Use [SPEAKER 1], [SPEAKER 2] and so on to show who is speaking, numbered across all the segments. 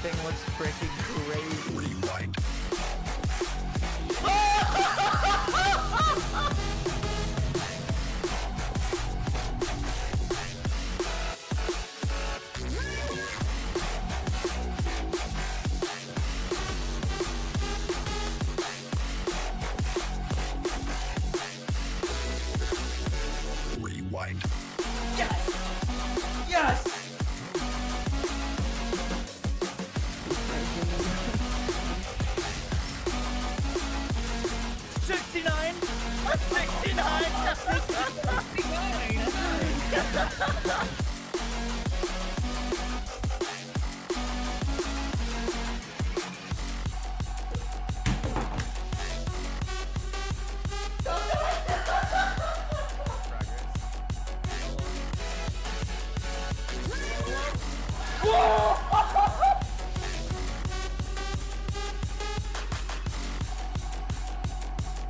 [SPEAKER 1] thing looks freaking crazy.
[SPEAKER 2] Rewind. Rewind.
[SPEAKER 1] Yes! Yes! $69! $69!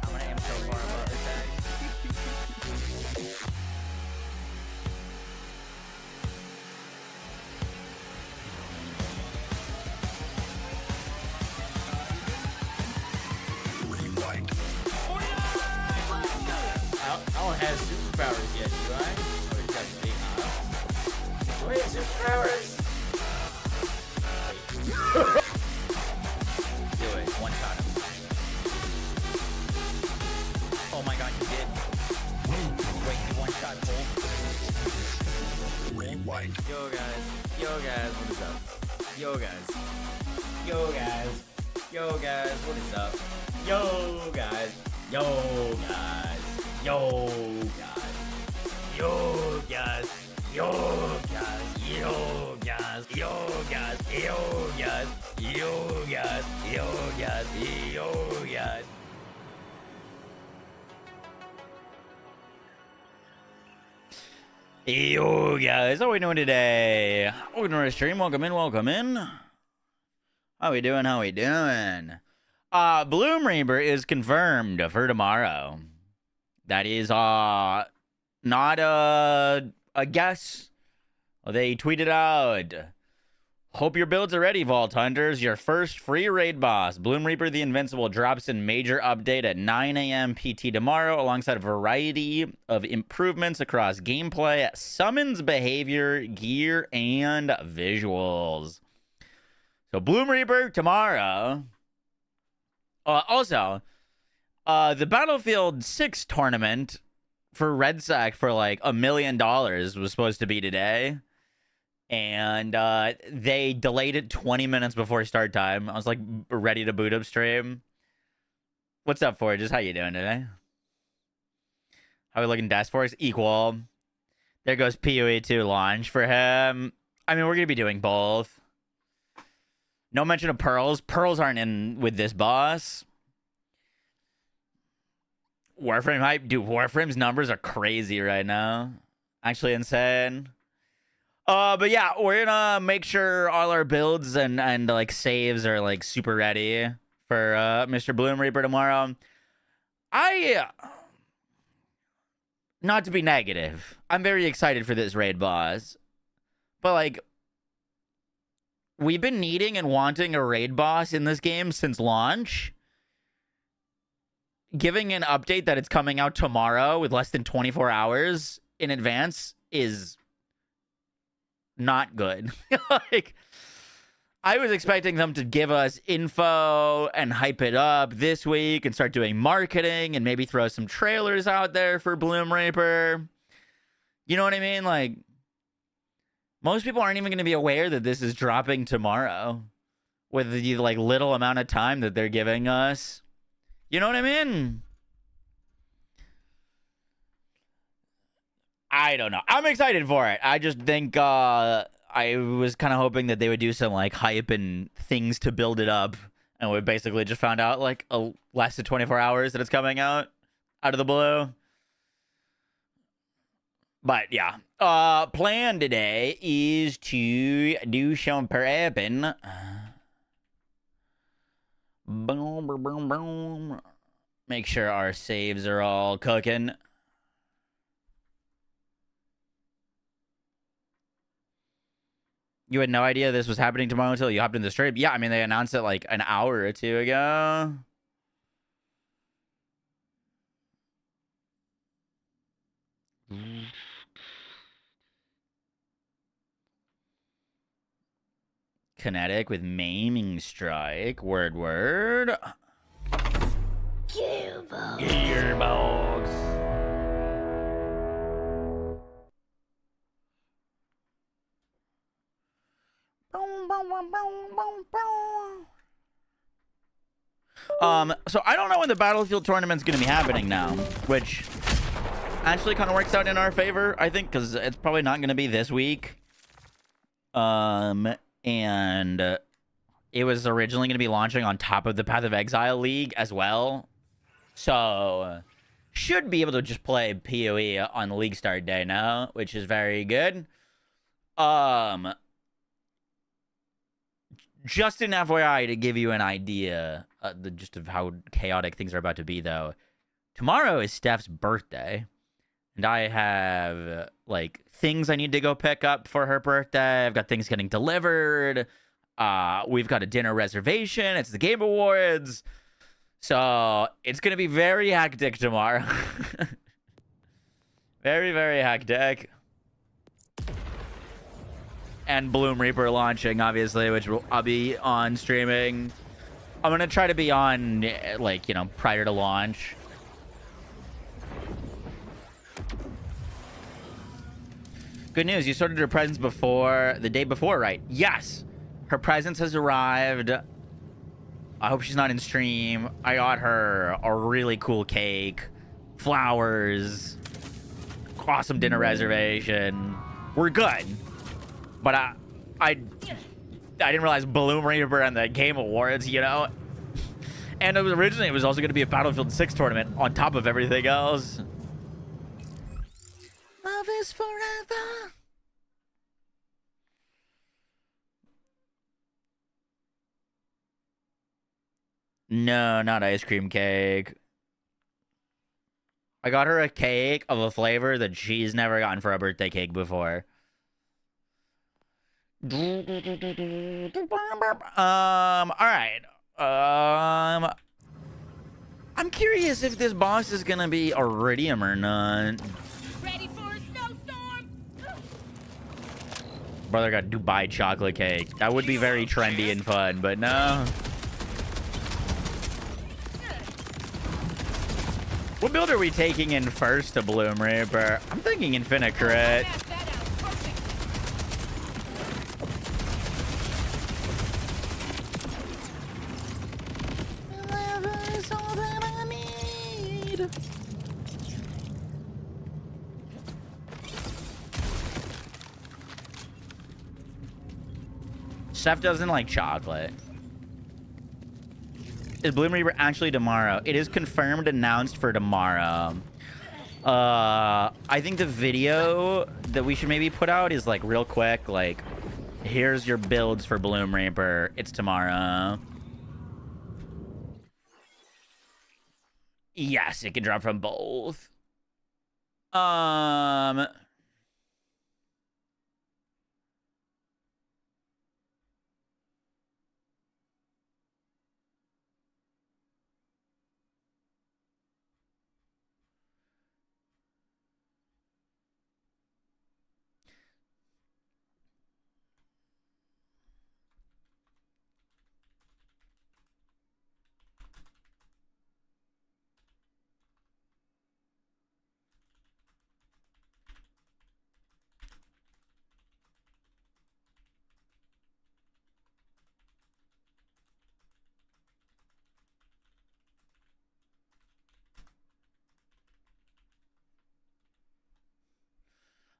[SPEAKER 1] I'm gonna aim so far above the tag.
[SPEAKER 2] Rewind.
[SPEAKER 3] I don't have superpowers yet, do I? Oh, he's got big eyes. Wait, superpowers!
[SPEAKER 1] Do it. One shot him. Oh my god, you did. Wait, you one shot Cole.
[SPEAKER 2] Rewind.
[SPEAKER 3] Yo guys, what is up? Yo guys, what is up? Yo guys, yo guys, yo guys, yo guys, yo guys, yo guys, yo guys, yo guys, yo guys, yo guys, yo guys.
[SPEAKER 1] Yo guys, how we doing today? Welcome to our stream. Welcome in. How we doing? BLOOMREAPER is confirmed for tomorrow. That is not a guess. They tweeted out. Hope your builds are ready, Vault Hunters. Your first free raid boss, BLOOMREAPER the Invincible, drops in major update at 9 a.m. PT tomorrow, alongside a variety of improvements across gameplay, summons, behavior, gear, and visuals. So BLOOMREAPER tomorrow. Also, the Battlefield 6 tournament for Red Sack for like $1 million was supposed to be today. And they delayed it 20 minutes before start time. I was like ready to boot up stream. What's up, Forge? How you doing today? How we looking, Desk Force? Equal. There goes PoE 2 launch for him. I mean, we're going to be doing both. No mention of Pearls. Pearls aren't in with this boss. Warframe hype. Dude, Warframe's numbers are crazy right now. Actually insane. But yeah, we're gonna make sure all our builds and like saves are like super ready for Mr. BLOOMREAPER tomorrow. Not to be negative, I'm very excited for this raid boss. But like, we've been needing and wanting a raid boss in this game since launch. Giving an update that it's coming out tomorrow with less than 24 hours in advance is not good. Like, I was expecting them to give us info and hype it up this week and start doing marketing and maybe throw some trailers out there for BLOOMREAPER. You know what I mean? Like, most people aren't even going to be aware that this is dropping tomorrow with the like little amount of time that they're giving us. You know what I mean? I don't know. I'm excited for it. I just think I was kind of hoping that they would do some like hype and things to build it up, and we basically just found out like less than 24 hours that it's coming out of the blue. But yeah, plan today is to do some prepping. Boom, boom, boom, boom. Make sure our saves are all cooking. You had no idea this was happening tomorrow until you hopped in the stream? Yeah, I mean, they announced it like an hour or two ago. Kinetic with maiming strike. Word. Gearbox. So I don't know when the Battlefield tournament's going to be happening now, which actually kind of works out in our favor, I think, because it's probably not going to be this week. And it was originally going to be launching on top of the Path of Exile League as well. So should be able to just play PoE on the league start day now, which is very good. Just an FYI to give you an idea just of how chaotic things are about to be, though. Tomorrow is Steph's birthday, and I have like things I need to go pick up for her birthday. I've got things getting delivered. We've got a dinner reservation. It's the Game Awards. So it's going to be very hectic tomorrow. Very, very hectic. And BLOOMREAPER launching, obviously, which I'll be on streaming. I'm going to try to be on, like, you know, prior to launch. Good news, you sorted her presents before, the day before, right? Yes. Her presents has arrived. I hope she's not in stream. I got her a really cool cake, flowers, awesome dinner reservation. We're good. But I didn't realize BLOOMREAPER and the Game Awards, you know? And it was also going to be a Battlefield 6 tournament on top of everything else. Love is forever. No, not ice cream cake. I got her a cake of a flavor that she's never gotten for a birthday cake before. All right. I'm curious if this boss is gonna be iridium or not.
[SPEAKER 2] Ready for a snowstorm?
[SPEAKER 1] Brother got Dubai chocolate cake. That would be very trendy and fun, but no. What build are we taking in first to BLOOMREAPER? I'm thinking Infinite Crit. Steph doesn't like chocolate. Is BLOOMREAPER actually tomorrow? It is confirmed, announced for tomorrow. I think the video that we should maybe put out is like real quick, like, here's your builds for BLOOMREAPER. It's tomorrow. Yes, it can drop from both.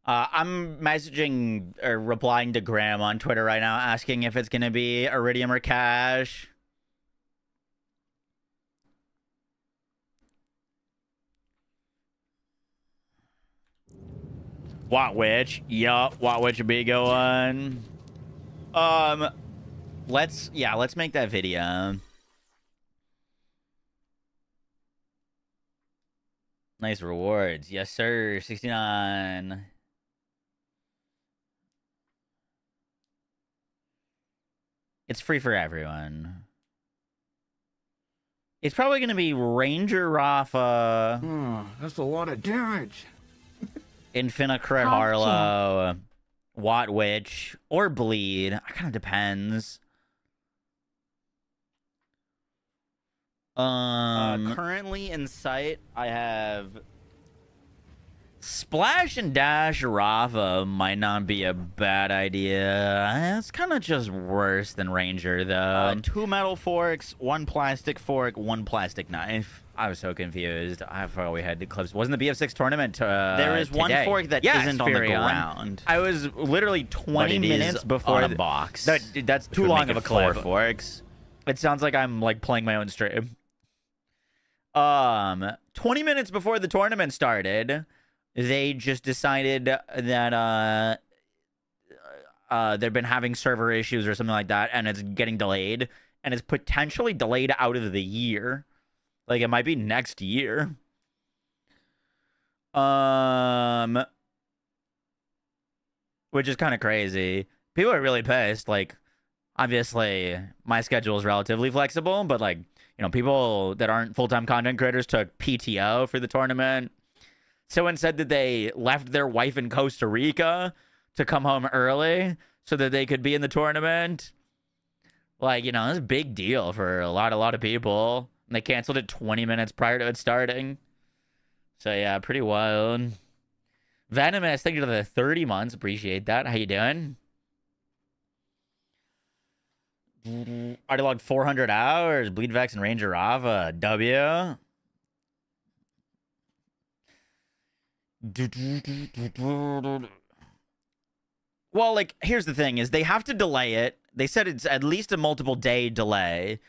[SPEAKER 1] I'm messaging or replying to Graham on Twitter right now, asking if it's going to be Iridium or Cash. What Witch? Yup, What Witch be going. Let's make that video. Nice rewards. Yes, sir. 69. It's free for everyone. It's probably going to be Ranger Rafa,
[SPEAKER 3] Oh, that's a lot of damage.
[SPEAKER 1] Infinite Harlow, Watt Witch, or Bleed. It kind of depends. Currently in sight, I have Splash and Dash Rafa might not be a bad idea. It's kind of just worse than Ranger, though. 2 metal forks, 1 plastic fork, 1 plastic knife. I was so confused. I thought we had the clips. Wasn't the BF6 tournament
[SPEAKER 4] There is one
[SPEAKER 1] today?
[SPEAKER 4] fork that
[SPEAKER 1] Yes,
[SPEAKER 4] isn't on the
[SPEAKER 1] Furion.
[SPEAKER 4] ground.
[SPEAKER 1] I was literally 20
[SPEAKER 4] But it
[SPEAKER 1] minutes
[SPEAKER 4] is
[SPEAKER 1] before
[SPEAKER 4] on a box.
[SPEAKER 1] That's
[SPEAKER 4] which
[SPEAKER 1] too
[SPEAKER 4] would
[SPEAKER 1] long
[SPEAKER 4] make
[SPEAKER 1] of a
[SPEAKER 4] it 4
[SPEAKER 1] clip.
[SPEAKER 4] forks.
[SPEAKER 1] It sounds like I'm like playing my own stream. 20 minutes before the tournament started, they just decided that they've been having server issues or something like that, and it's getting delayed, and it's potentially delayed out of the year. Like it might be next year. Which is kind of crazy. People are really pissed. Like, obviously, my schedule is relatively flexible, but like, you know, people that aren't full-time content creators took PTO for the tournament. Someone said that they left their wife in Costa Rica to come home early so that they could be in the tournament. Like, you know, it's a big deal for a lot of people. And they canceled it 20 minutes prior to it starting. So, yeah, pretty wild. Venomous, thank you to the 30 months. Appreciate that. How you doing? Already logged 400 hours. Bleedvex and Ranger Rava. W. Well, like, here's the thing is they have to delay it. They said it's at least a multiple day delay.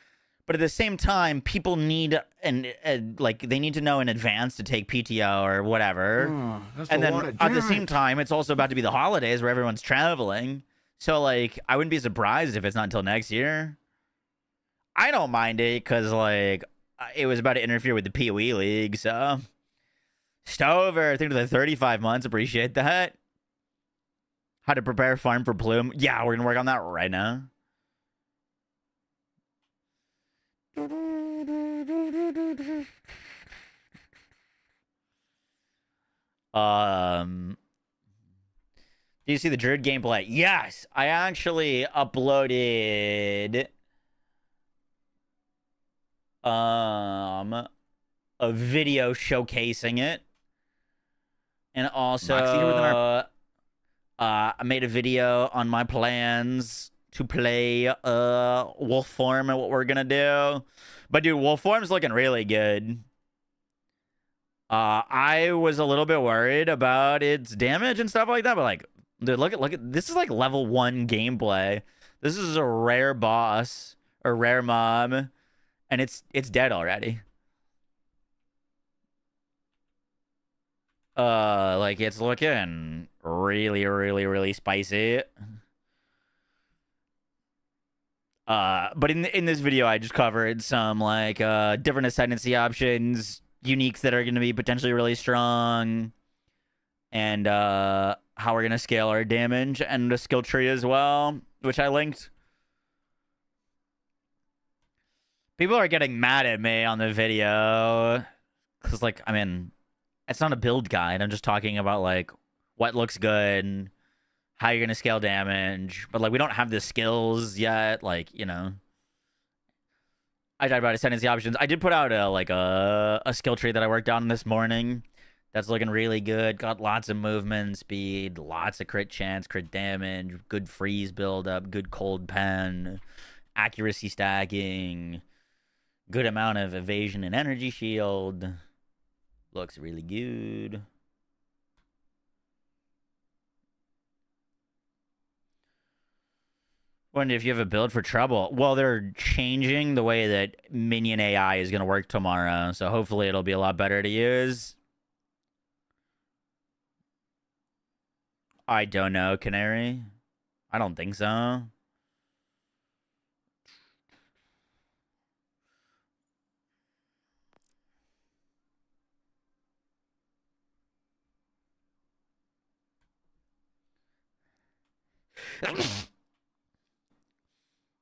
[SPEAKER 1] But at the same time, people need like they need to know in advance to take PTO or whatever. And then at the same time, it's also about to be the holidays where everyone's traveling. So like, I wouldn't be surprised if it's not until next year. I don't mind it because like it was about to interfere with the PoE League. So Stover, I think to the 35 months. Appreciate that. How to prepare farm for Bloom. Yeah, we're gonna work on that right now. Do you see the Druid gameplay? Yes, I actually uploaded a video showcasing it, and also I made a video on my plans to play Wolf Form and what we're gonna do. But dude, Wolf Form's looking really good. I was a little bit worried about its damage and stuff like that, but like, dude, look at this is like level 1 gameplay. This is a rare boss or rare mob, and it's dead already. Like it's looking really spicy. But in this video, I just covered some like different ascendancy options, uniques that are going to be potentially really strong, and how we're going to scale our damage, and the skill tree as well, which I linked. People are getting mad at me on the video because, like, I mean, it's not a build guide. I'm just talking about like what looks good and how you're gonna scale damage, but like we don't have the skills yet. Like, you know, I talked about ascendancy options. I did put out a skill tree that I worked on this morning. That's looking really good. Got lots of movement speed, lots of crit chance, crit damage, good freeze buildup, good cold pen, accuracy stacking, good amount of evasion and energy shield. Looks really good. Wonder if you have a build for trouble. Well, they're changing the way that minion AI is going to work tomorrow, so hopefully it'll be a lot better to use. I don't know, Canary. I don't think so.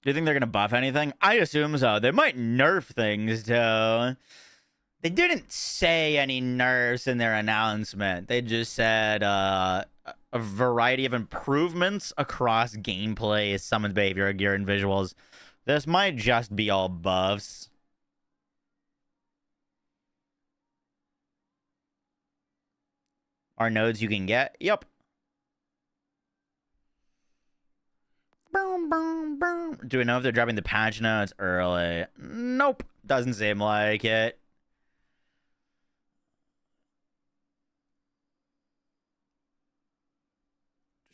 [SPEAKER 1] Do you think they're gonna buff anything? I assume so. They might nerf things too. They didn't say any nerfs in their announcement. They just said a variety of improvements across gameplay, summons behavior, gear, and visuals. This might just be all buffs. Are nodes you can get? Yep. Boom, boom, boom. Do we know if they're dropping the patch notes early? Nope. Doesn't seem like it.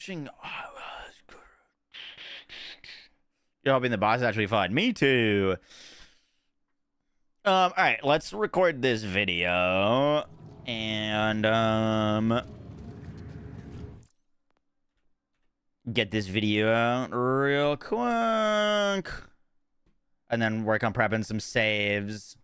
[SPEAKER 1] You're hoping the boss is actually fun. Me too. All right, let's record this video and get this video out real quick, and then work on prepping some saves.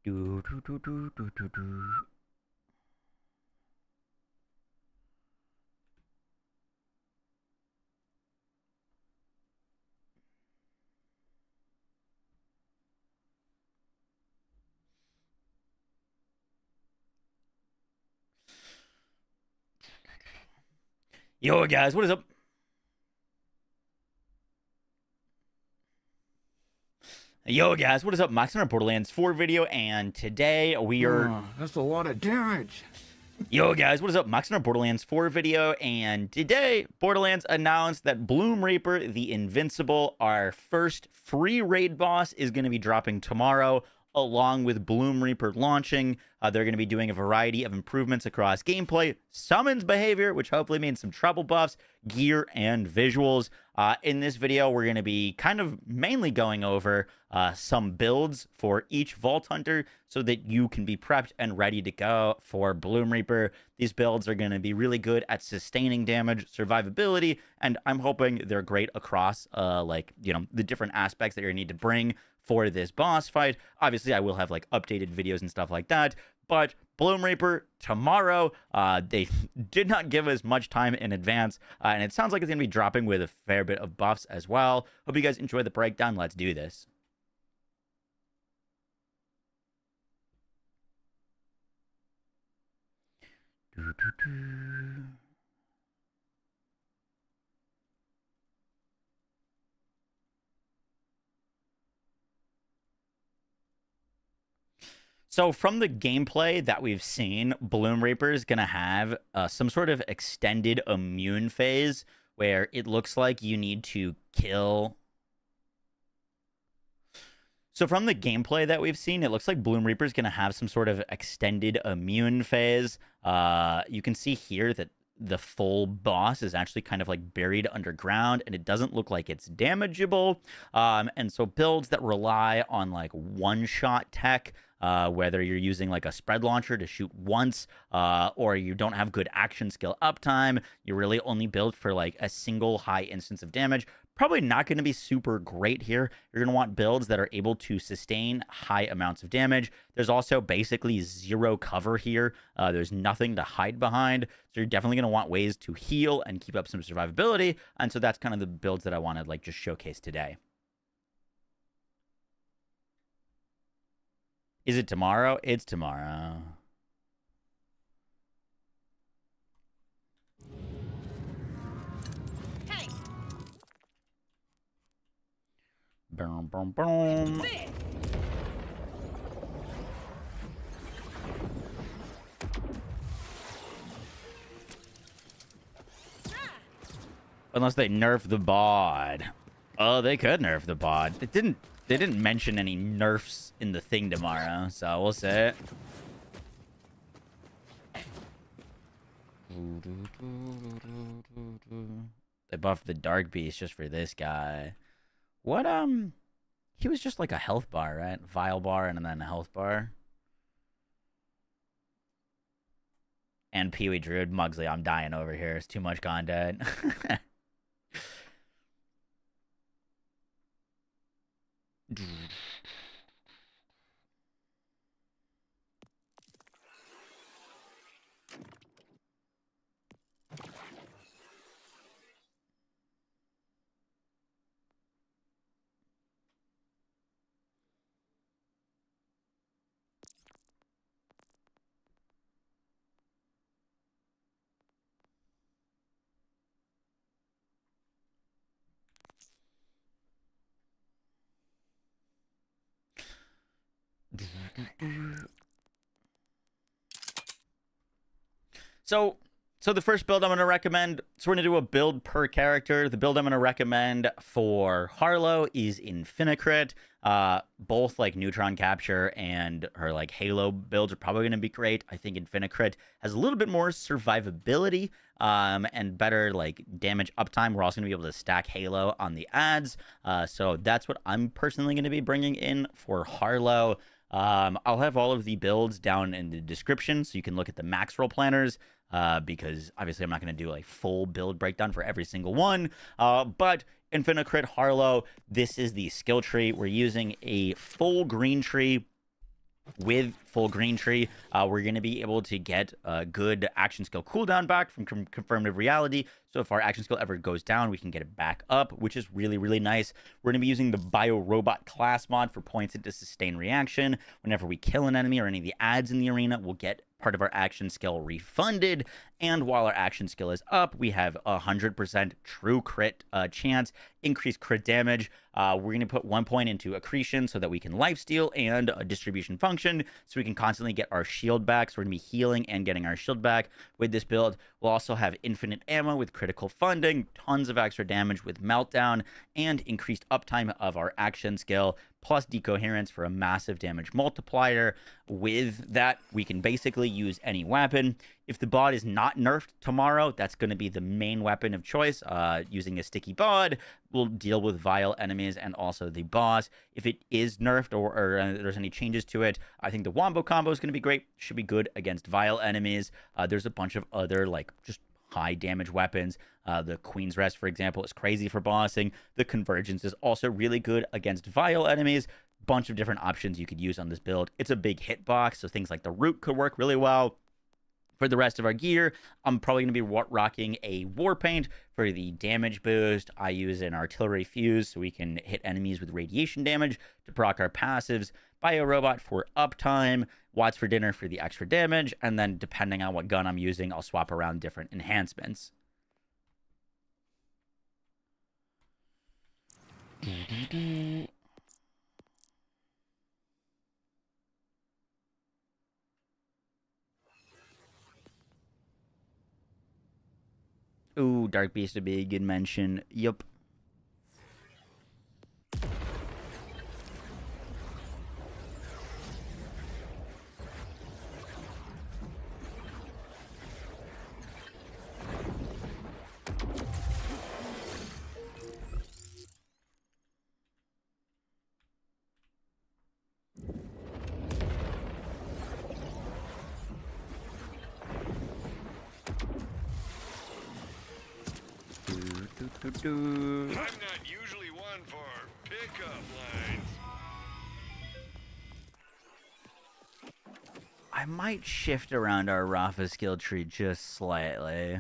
[SPEAKER 1] Do, do, do, do, do, do, do. Yo, guys, what is up? Yo, guys, what is up? Max on our Borderlands 4 video, and today we are...
[SPEAKER 3] Oh, that's a lot of damage.
[SPEAKER 1] Yo, guys, what is up? Max on our Borderlands 4 video, and today Borderlands announced that BLOOMREAPER, the Invincible, our first free raid boss, is going to be dropping tomorrow, along with BLOOMREAPER launching. They're going to be doing a variety of improvements across gameplay, summons behavior, which hopefully means some trouble buffs, gear, and visuals. In this video, we're going to be kind of mainly going over some builds for each Vault Hunter so that you can be prepped and ready to go for BLOOMREAPER. These builds are going to be really good at sustaining damage, survivability, and I'm hoping they're great across, the different aspects that you're going to need to bring for this boss fight. Obviously, I will have like updated videos and stuff like that, but BLOOMREAPER tomorrow. They did not give us much time in advance, and it sounds like it's going to be dropping with a fair bit of buffs as well. Hope you guys enjoy the breakdown. Let's do this. So from the gameplay that we've seen, BLOOMREAPER is going to have some sort of extended immune phase where it looks like you need to kill. So from the gameplay that we've seen, it looks like BLOOMREAPER is going to have some sort of extended immune phase. You can see here that the full boss is actually kind of like buried underground, and it doesn't look like it's damageable. And so builds that rely on like one-shot tech, whether you're using like a spread launcher to shoot once, or you don't have good action skill uptime, you're really only built for like a single high instance of damage, probably not going to be super great here. You're going to want builds that are able to sustain high amounts of damage. There's also basically zero cover here. There's nothing to hide behind. So you're definitely going to want ways to heal and keep up some survivability. And so that's kind of the builds that I want to like just showcase today. Is it tomorrow? It's tomorrow.
[SPEAKER 2] Hey,
[SPEAKER 1] Boom, boom, boom.
[SPEAKER 2] this.
[SPEAKER 1] Unless they nerf the bod. Oh, they could nerf the bod. They didn't mention any nerfs in the thing tomorrow, so we'll see. They buff the Dark Beast just for this guy. What, he was just like a health bar, right? Vile bar and then a health bar. And Pee-wee Druid. Mugsley, I'm dying over here. It's too much content. So the first build I'm going to recommend, so we're going to do a build per character. The build I'm going to recommend for Harlow is Infinicrit. Both like Neutron Capture and her like Halo builds are probably going to be great. I think Infinicrit has a little bit more survivability and better like damage uptime. We're also going to be able to stack Halo on the ads. So that's what I'm personally going to be bringing in for Harlow. I'll have all of the builds down in the description so you can look at the max roll planners. Because obviously I'm not going to do a full build breakdown for every single one. But Infinicrit Harlow, this is the skill tree. We're using a full green tree. With full green tree, we're going to be able to get a good action skill cooldown back from confirmative reality. So if our action skill ever goes down, we can get it back up, which is really, really nice. We're going to be using the Bio Robot class mod for points into sustain reaction. Whenever we kill an enemy or any of the ads in the arena, we'll get part of our action skill refunded. And while our action skill is up, we have 100% true crit chance, increased crit damage. We're going to put 1 point into accretion so that we can lifesteal and a distribution function so we can constantly get our shield back. So we're going to be healing and getting our shield back with this build. We'll also have infinite ammo with critical funding, tons of extra damage with meltdown, and increased uptime of our action skill, plus decoherence for a massive damage multiplier. With that, we can basically use any weapon. If the bod is not nerfed tomorrow, that's going to be the main weapon of choice. Using a sticky bod, we'll deal with vile enemies and also the boss. If it is nerfed or there's any changes to it, I think the Wombo combo is going to be great. Should be good against vile enemies. There's a bunch of other like just high damage weapons. The Queen's Rest, for example, is crazy for bossing. The Convergence is also really good against vile enemies. Bunch of different options you could use on this build. It's a big hitbox, so things like the Root could work really well. For the rest of our gear, I'm probably going to be rocking a War Paint for the damage boost. I use an Artillery Fuse so we can hit enemies with radiation damage to proc our passives. Bio Robot for uptime. Watts for Dinner for the extra damage. And then depending on what gun I'm using, I'll swap around different enhancements. Ooh, Dark Beast would be a good mention. Yup.
[SPEAKER 4] I'm not usually one for pickup lines.
[SPEAKER 1] I might shift around our Rafa skill tree just slightly.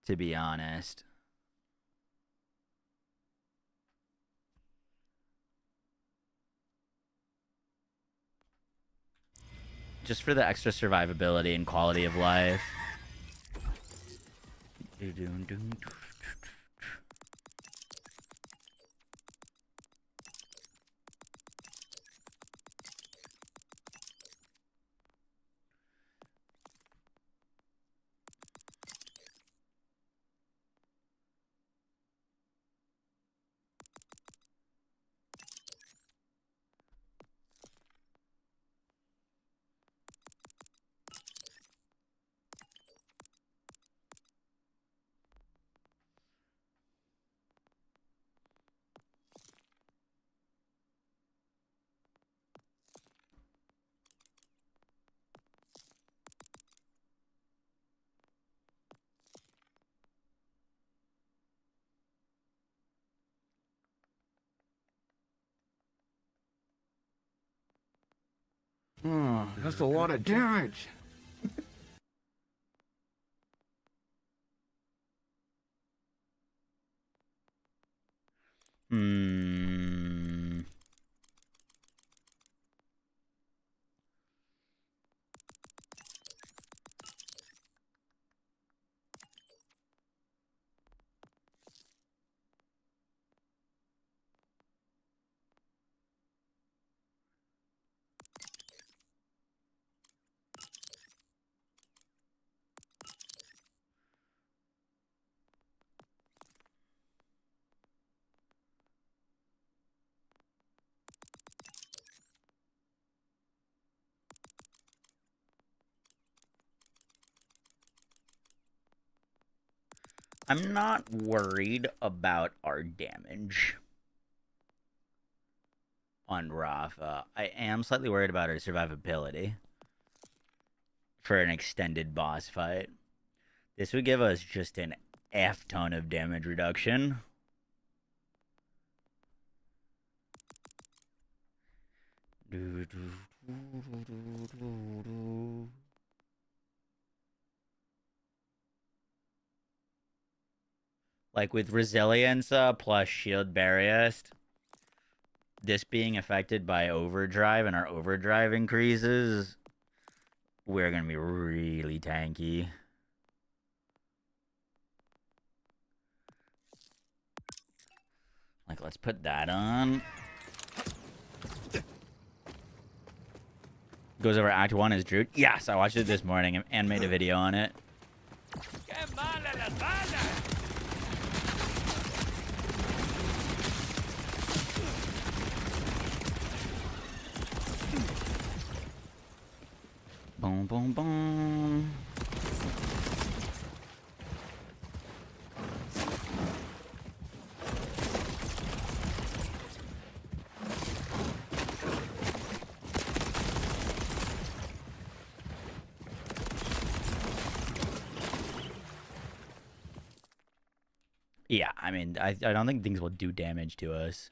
[SPEAKER 1] To be honest. Just for the extra survivability and quality of life.
[SPEAKER 5] Oh, that's a lot of damage.
[SPEAKER 1] Hmm. I'm not worried about our damage on Rafa. I am slightly worried about our survivability for an extended boss fight. This would give us just an F ton of damage reduction. Like with resilience plus shield barriest, this being affected by overdrive and our overdrive increases, we're gonna be really tanky. Like, let's put that on. Goes over Act 1 as Drew. Yes, I watched it this morning and made a video on it. Boom, boom, boom. Yeah, I mean, I don't think things will do damage to us.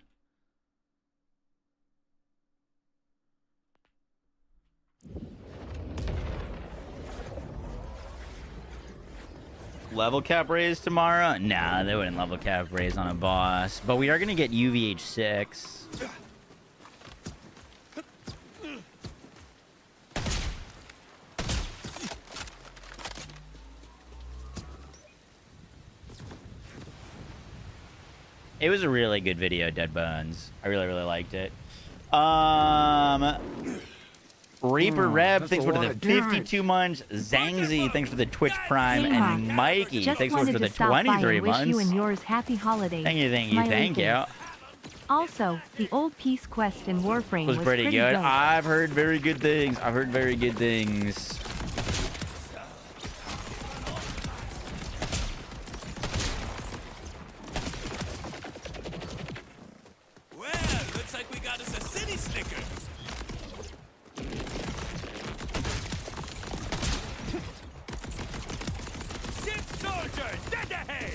[SPEAKER 1] Level cap raise tomorrow? Nah, they wouldn't level cap raise on a boss. But we are going to get UVH 6. It was a really good video, Dead Bones. I really, really liked it. Reaper Reb, thanks for the 52 months. Zangzi, thanks for the Twitch Prime. And Mikey, thanks for the 23 months.
[SPEAKER 6] Wish you and yours happy holidays.
[SPEAKER 1] Thank you, thank you, thank you.
[SPEAKER 6] Also, the old Peace Quest in Warframe
[SPEAKER 1] Was pretty good. I've heard very good things. I've heard very good things.
[SPEAKER 7] Well, looks like we got us a city slicker. Six soldiers dead ahead.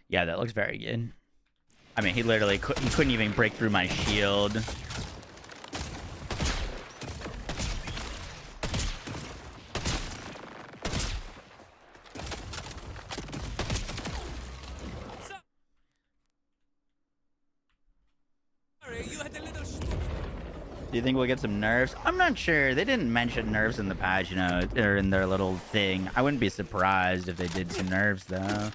[SPEAKER 1] Yeah, that looks very good. I mean, he literally he couldn't even break through my shield.
[SPEAKER 7] Sorry, you had a little
[SPEAKER 1] Do you think we'll get some nerfs? I'm not sure. They didn't mention nerfs in the patch, you know, or in their little thing. I wouldn't be surprised if they did some nerfs, though.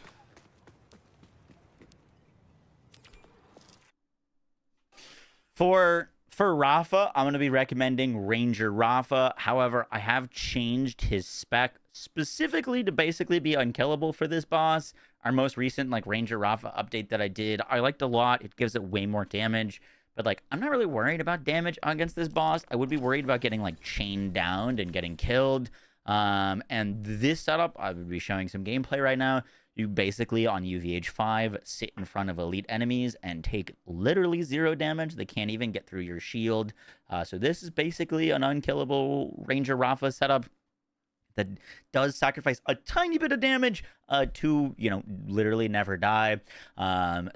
[SPEAKER 1] For Rafa, I'm going to be recommending Ranger Rafa. However, I have changed his spec specifically to basically be unkillable for this boss. Our most recent Ranger Rafa update that I did, I liked a lot. It gives it way more damage. But like, I'm not really worried about damage against this boss. I would be worried about getting like chained down and getting killed. And this setup, I would be showing some gameplay right now. You basically on UVH5 sit in front of elite enemies and take literally 0 damage. They can't even get through your shield. So this is basically an unkillable Ranger Rafa setup that does sacrifice a tiny bit of damage to, you know, literally never die.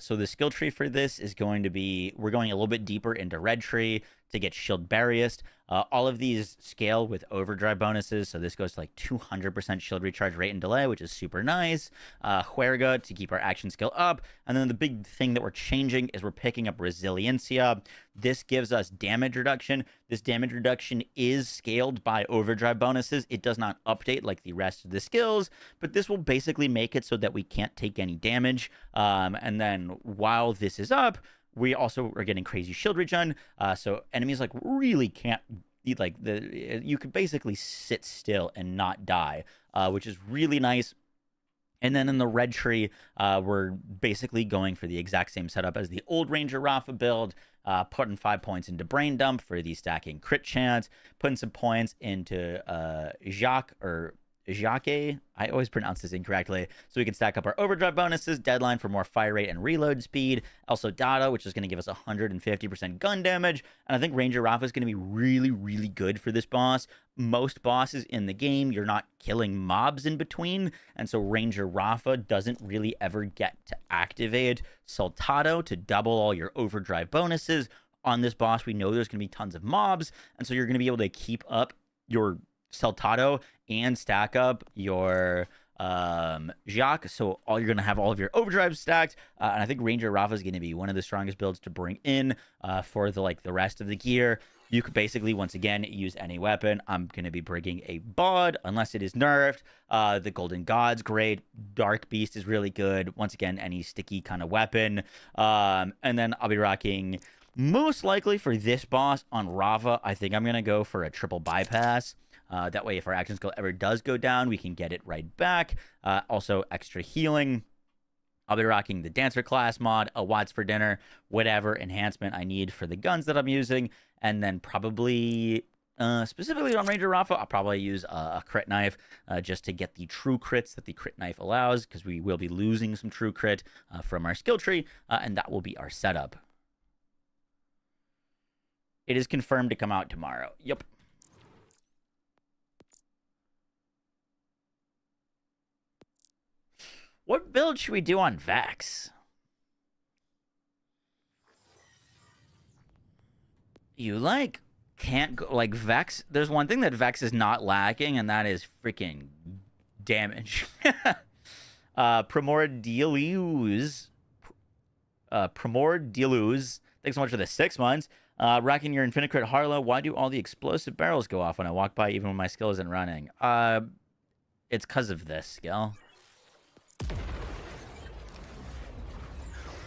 [SPEAKER 1] So the skill tree for this is going to be, we're going a little bit deeper into Red Tree to get Shield Barriest. All of these scale with overdrive bonuses, so this goes to like 200% shield recharge rate and delay, which is super nice. Juerga to keep our action skill up. And then the big thing that we're changing is we're picking up Resiliencia. This gives us damage reduction. This damage reduction is scaled by overdrive bonuses. It does not update like the rest of the skills, but this will basically make it so that we can't take any damage. And then while this is up, we also are getting crazy shield regen, so enemies like really can't like you could basically sit still and not die, which is really nice. And then in the Red Tree, we're basically going for the exact same setup as the old Ranger Rafa build, putting 5 points into Brain Dump for the stacking crit chance, putting some points into Jacques, I always pronounce this incorrectly, so we can stack up our overdrive bonuses, deadline for more fire rate and reload speed, also Dada, which is going to give us 150% gun damage, and I think Ranger Rafa is going to be really, really good for this boss. Most bosses in the game, you're not killing mobs in between, and so Ranger Rafa doesn't really ever get to activate Saltado to double all your overdrive bonuses. On this boss, we know there's going to be tons of mobs, and so you're going to be able to keep up your Saltado and stack up your Jacques, so you're going to have all of your overdrives stacked, and I think Ranger Rafa is going to be one of the strongest builds to bring in for the rest of the gear. You could basically, once again, use any weapon. I'm going to be bringing a Bod, unless it is nerfed. The Golden God's great. Dark Beast is really good. Once again, any sticky kind of weapon. And then I'll be rocking, most likely for this boss on Rafa, I think I'm going to go for a triple bypass. That way, if our action skill ever does go down, we can get it right back. Also, extra healing. I'll be rocking the Dancer class mod, a Watts for dinner, whatever enhancement I need for the guns that I'm using. And then probably, specifically on Ranger Rafa, I'll probably use a crit knife just to get the true crits that the crit knife allows, because we will be losing some true crit from our skill tree, and that will be our setup. It is confirmed to come out tomorrow. Yep. What build should we do on Vex? You can't go like Vex. There's one thing that Vex is not lacking, and that is freaking damage. Primordialus. Thanks so much for the 6 months. Rocking your Infinite Crit Harlow. Why do all the explosive barrels go off when I walk by, even when my skill isn't running? It's because of this skill.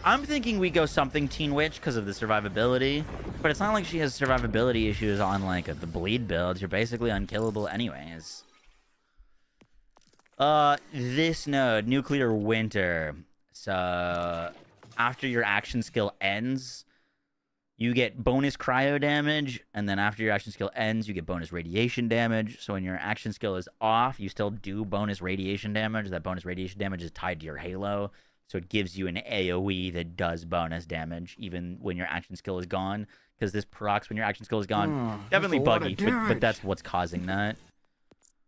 [SPEAKER 1] I'm thinking we go something Teen Witch because of the survivability, but it's not like she has survivability issues on the bleed builds. You're basically unkillable anyways. This node, Nuclear Winter. So after your action skill ends, you get bonus cryo damage, and then after your action skill ends, you get bonus radiation damage. So when your action skill is off, you still do bonus radiation damage. That bonus radiation damage is tied to your halo, so it gives you an AoE that does bonus damage even when your action skill is gone, because this procs when your action skill is gone. Definitely buggy, but that's what's causing that.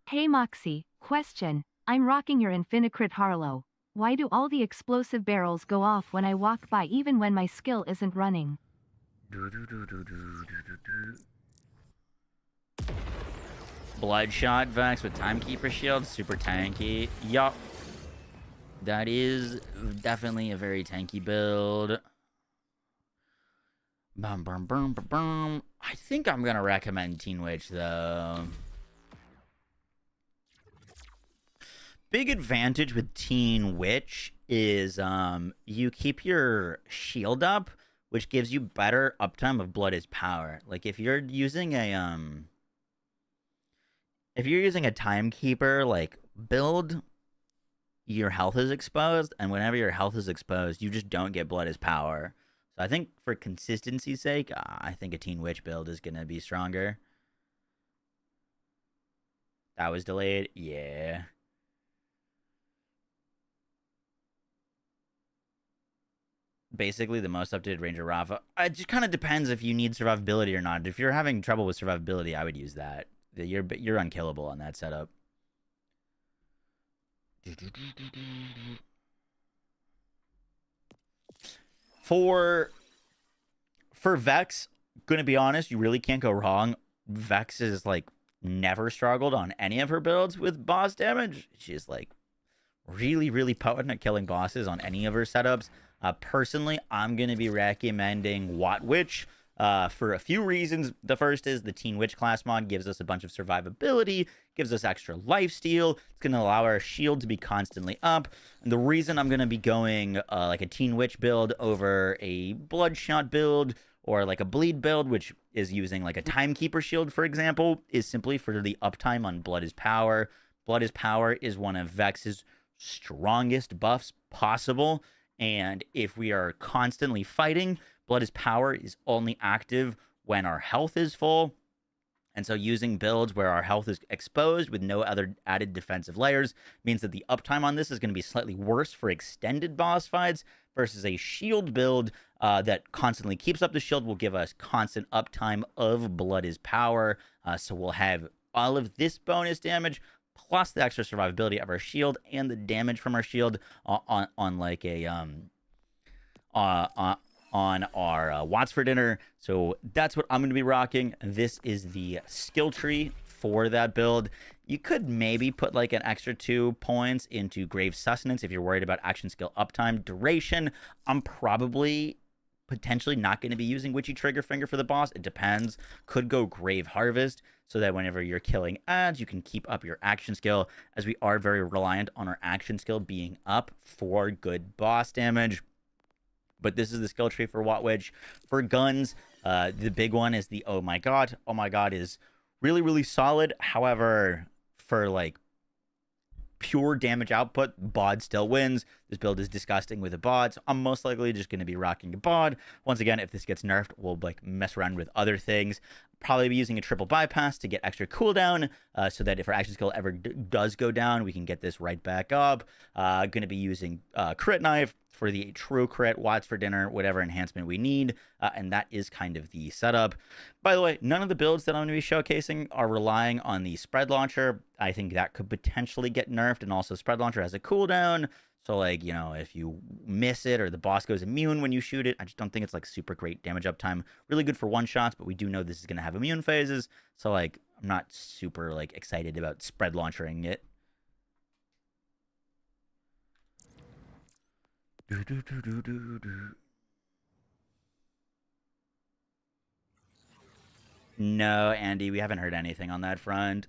[SPEAKER 6] Hey Moxie, question. I'm rocking your Infinicrit Harlow. Why do all the explosive barrels go off when I walk by even when my skill isn't running?
[SPEAKER 1] Bloodshot Vex with Timekeeper Shield, super tanky. Yup. That is definitely a very tanky build. Bum, bum, bum, bum, bum. I think I'm going to recommend Teen Witch, though. Big advantage with Teen Witch is you keep your shield up, which gives you better uptime of Blood is Power. Like if you're using a Timekeeper build, your health is exposed, and whenever your health is exposed, you just don't get Blood is Power. So I think for consistency's sake, I think a Teen Witch build is going to be stronger. That was delayed? Yeah. Basically, the most updated Ranger Rafa. It just kind of depends if you need survivability or not. If you're having trouble with survivability, I would use that. You're unkillable on that setup. For Vex, gonna be honest, you really can't go wrong. Vex is like never struggled on any of her builds with boss damage. She's like really, really potent at killing bosses on any of her setups. Personally, I'm gonna be recommending Watt Witch for a few reasons. The first is the Teen Witch class mod gives us a bunch of survivability, gives us extra lifesteal. It's gonna allow our shield to be constantly up. And the reason I'm gonna be going like a Teen Witch build over a Bloodshot build or like a Bleed build, which is using like a Timekeeper shield, for example, is simply for the uptime on Blood is Power. Blood is Power is one of Vex's strongest buffs possible. And if we are constantly fighting, Blood is Power is only active when our health is full. And so using builds where our health is exposed with no other added defensive layers means that the uptime on this is going to be slightly worse for extended boss fights versus a shield build that constantly keeps up the shield will give us constant uptime of Blood is Power. So we'll have all of this bonus damage plus the extra survivability of our shield and the damage from our shield on like a on our Watts for Dinner. So that's what I'm going to be rocking. This is the skill tree for that build. You could maybe put like an extra 2 points into Grave Sustenance if you're worried about action skill uptime. Duration, I'm probably potentially not going to be using Witchy Trigger Finger for the boss. It depends. Could go Grave Harvest so that whenever you're killing ads, you can keep up your action skill, as we are very reliant on our action skill being up for good boss damage. But this is the skill tree for Watt Witch. For guns, the big one is the Oh My God. Oh My God is really, really solid. However, for like pure damage output, bod still wins. This build is disgusting with a bod, so I'm most likely just going to be rocking a bod. Once again, if this gets nerfed, we'll like mess around with other things. Probably be using a triple bypass to get extra cooldown, so that if our action skill ever does go down, we can get this right back up. Going to be using crit knife for the true crit, Watts for Dinner, whatever enhancement we need, and that is kind of the setup. By the way, none of the builds that I'm going to be showcasing are relying on the spread launcher. I think that could potentially get nerfed, and also spread launcher has a cooldown. So, like, you know, if you miss it or the boss goes immune when you shoot it, I just don't think it's, like, super great damage uptime. Really good for one-shots, but we do know this is going to have immune phases. So, like, I'm not super, like, excited about spread launchering it. No, Andy, we haven't heard anything on that front.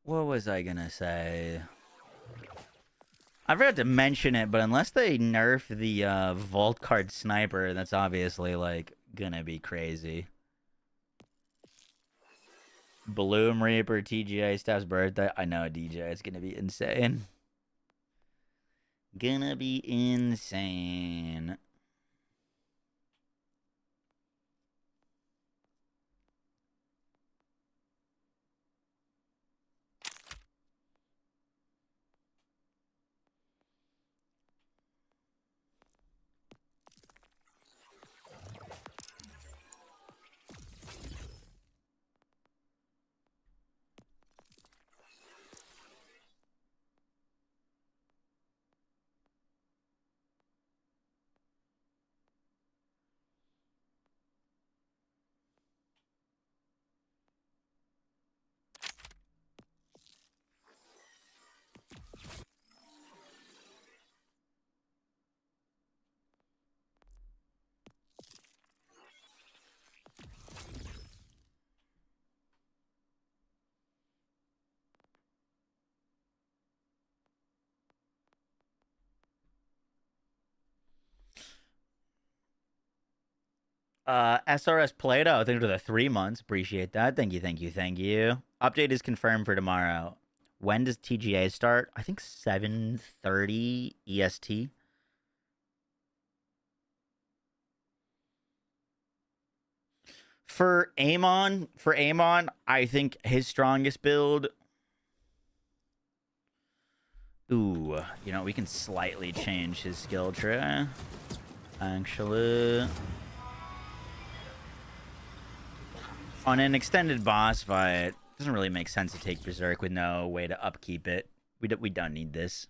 [SPEAKER 1] What was I gonna say? I forgot to mention it, but unless they nerf the Vault Card Sniper, that's obviously, like, gonna be crazy. BLOOMREAPER, TGA, Steph's birthday. I know, DJ, it's gonna be insane. Gonna be insane. SRS Plato, thank you for the 3 months. Appreciate that. Thank you, thank you, thank you. Update is confirmed for tomorrow. When does TGA start? I think 7:30 EST. For Amon, I think his strongest build. Ooh, you know, we can slightly change his skill tree. Actually, on an extended boss fight, it doesn't really make sense to take Berserk with no way to upkeep it. We don't need this.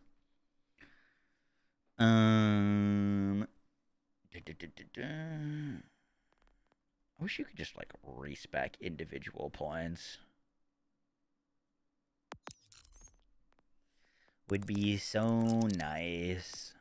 [SPEAKER 1] I wish you could just like respec individual points. Would be so nice.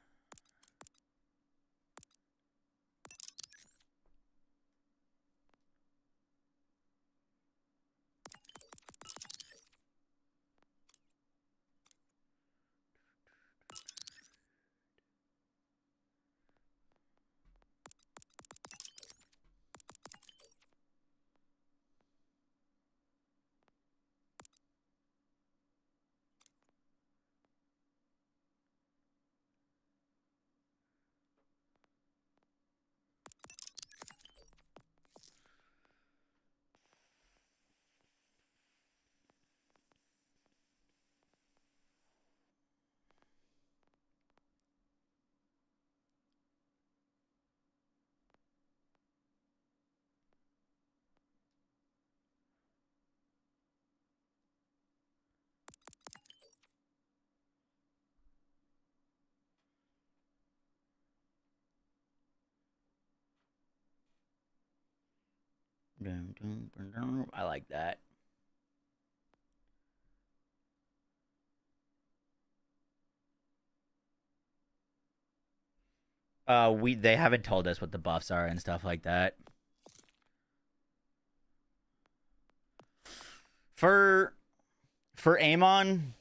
[SPEAKER 1] I like that. They haven't told us what the buffs are and stuff like that. For Amon,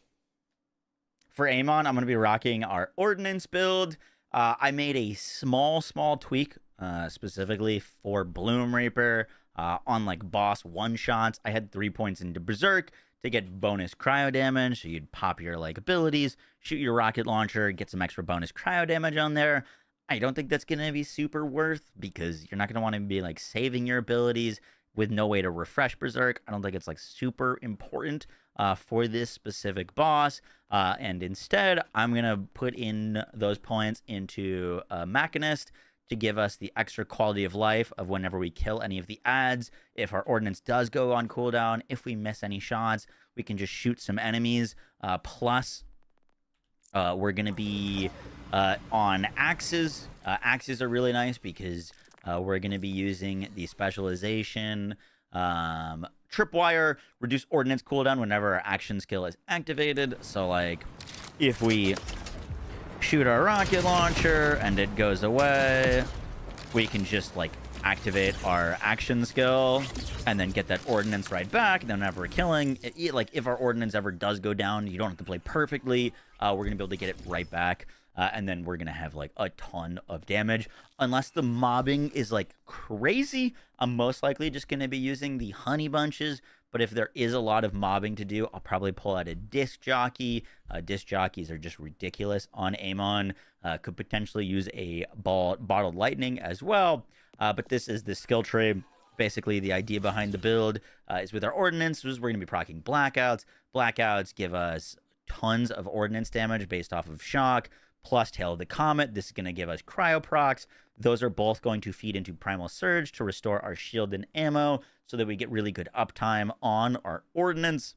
[SPEAKER 1] I'm gonna be rocking our ordnance build. I made a small tweak specifically for BLOOMREAPER on like boss one shots. I had 3 points into Berserk to get bonus cryo damage. So you'd pop your like abilities, shoot your rocket launcher, get some extra bonus cryo damage on there. I don't think that's gonna be super worth because you're not gonna want to be like saving your abilities with no way to refresh Berserk. I don't think it's like super important for this specific boss. And instead, I'm going to put in those points into Machinist to give us the extra quality of life of whenever we kill any of the adds. If our ordnance does go on cooldown, if we miss any shots, we can just shoot some enemies. Plus, we're going to be on axes. Axes are really nice because we're going to be using the specialization tripwire, reduce ordnance cooldown whenever our action skill is activated. So, like, if we shoot our rocket launcher and it goes away, we can just, like, activate our action skill and then get that ordnance right back. And then whenever we're killing, like, if our ordnance ever does go down, you don't have to play perfectly. We're going to be able to get it right back. And then we're going to have, like, a ton of damage. Unless the mobbing is, like, crazy, I'm most likely just going to be using the honey bunches. But if there is a lot of mobbing to do, I'll probably pull out a disc jockey. Disc jockeys are just ridiculous on Amon. Could potentially use a bottled lightning as well. But this is the skill tree. Basically, the idea behind the build is with our ordnance, we're going to be proccing blackouts. Blackouts give us tons of ordnance damage based off of shock. Plus Tail of the Comet. This is going to give us cryoprocs. Those are both going to feed into Primal Surge to restore our shield and ammo so that we get really good uptime on our ordnance.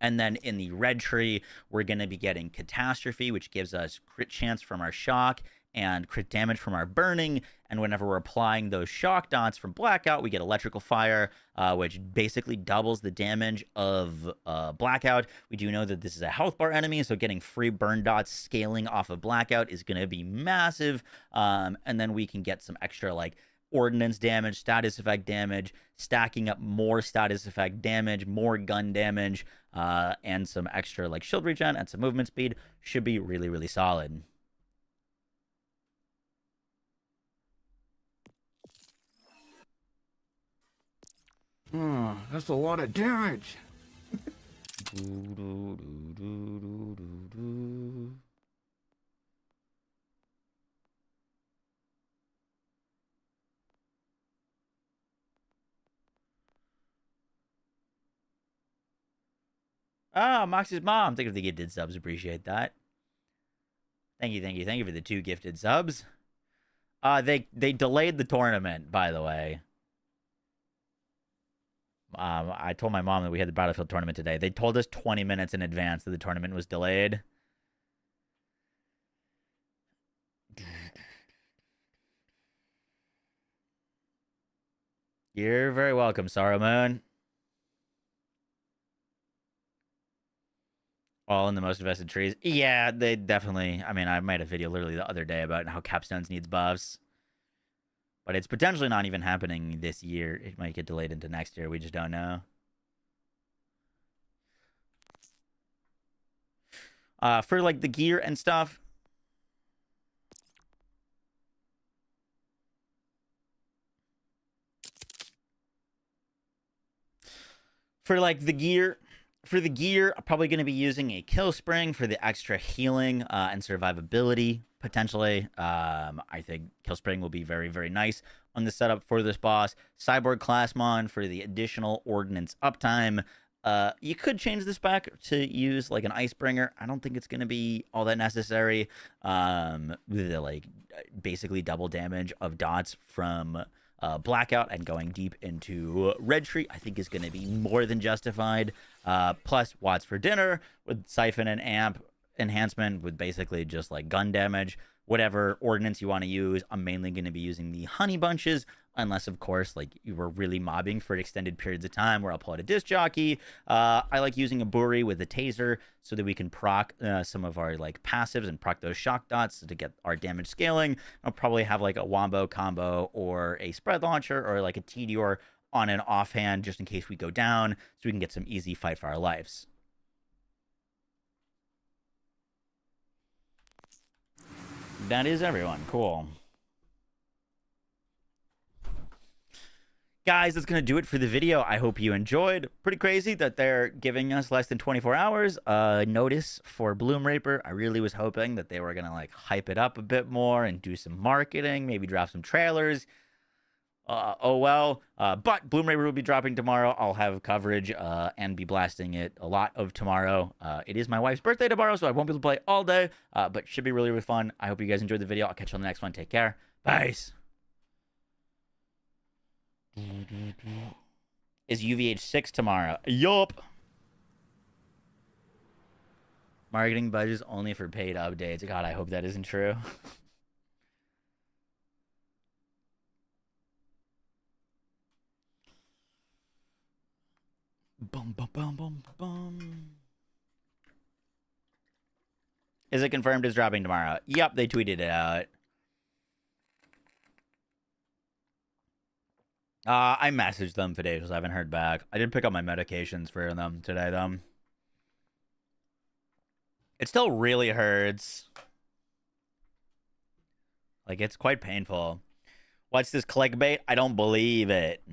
[SPEAKER 1] And then in the red tree, we're going to be getting Catastrophe, which gives us crit chance from our shock and crit damage from our burning. And whenever we're applying those shock dots from Blackout, we get Electrical Fire, which basically doubles the damage of Blackout. We do know that this is a health bar enemy, so getting free burn dots scaling off of Blackout is going to be massive. And then we can get some extra, like, ordnance damage, status effect damage, stacking up more status effect damage, more gun damage, and some extra, like, shield regen and some movement speed. Should be really, really solid.
[SPEAKER 5] Oh, that's a lot of damage.
[SPEAKER 1] Ah, Moxie's mom. Thank you for the gifted subs. Appreciate that. Thank you, thank you, thank you for the 2 gifted subs. They delayed the tournament, by the way. I told my mom that we had the Battlefield tournament today. They told us 20 minutes in advance that the tournament was delayed. You're very welcome, Saruman. All in the most invested trees. Yeah, they definitely... I mean, I made a video literally the other day about how Capstones needs buffs. But it's potentially not even happening this year. It might get delayed into next year. We just don't know. For, like, the gear and stuff... For, like, the gear... For the gear, I'm probably going to be using a kill spring for the extra healing and survivability, potentially. I think kill spring will be very, very nice on the setup for this boss. Cyborg Classmon for the additional ordnance uptime. You could change this back to use like an Icebringer. I don't think it's going to be all that necessary. With the, like, basically double damage of dots from... Blackout and going deep into Red Tree, I think is going to be more than justified. Plus Watts for dinner with Siphon and Amp enhancement with basically just like gun damage. Whatever ordnance you want to use, I'm mainly going to be using the Honey Bunches, unless, of course, like you were really mobbing for extended periods of time where I'll pull out a Disc Jockey. I like using a Buri with a Taser so that we can proc some of our like passives and proc those shock dots to get our damage scaling. I'll probably have like a Wombo combo or a Spread Launcher or like a Tedior on an offhand just in case we go down so we can get some easy fight for our lives. That is everyone. Cool. Guys, that's going to do it for the video. I hope you enjoyed. Pretty crazy that they're giving us less than 24 hours notice for BLOOMREAPER. I really was hoping that they were going to like hype it up a bit more and do some marketing, maybe drop some trailers. Oh well. But BLOOMREAPER will be dropping tomorrow. I'll have coverage and be blasting it a lot of tomorrow. It is my wife's birthday tomorrow, so I won't be able to play all day, but should be really, really fun. I hope you guys enjoyed the video. I'll catch you on the next one. Take care. Bye. Is UVH 6 tomorrow? Yup. Marketing budgets only for paid updates. God, I hope that isn't true. Bum, bum, bum, bum, bum. Is it confirmed it's dropping tomorrow? Yep, they tweeted it out. I messaged them today because I haven't heard back. I did pick up my medications for them today, though. It still really hurts. Like, it's quite painful. What's this clickbait? I don't believe it.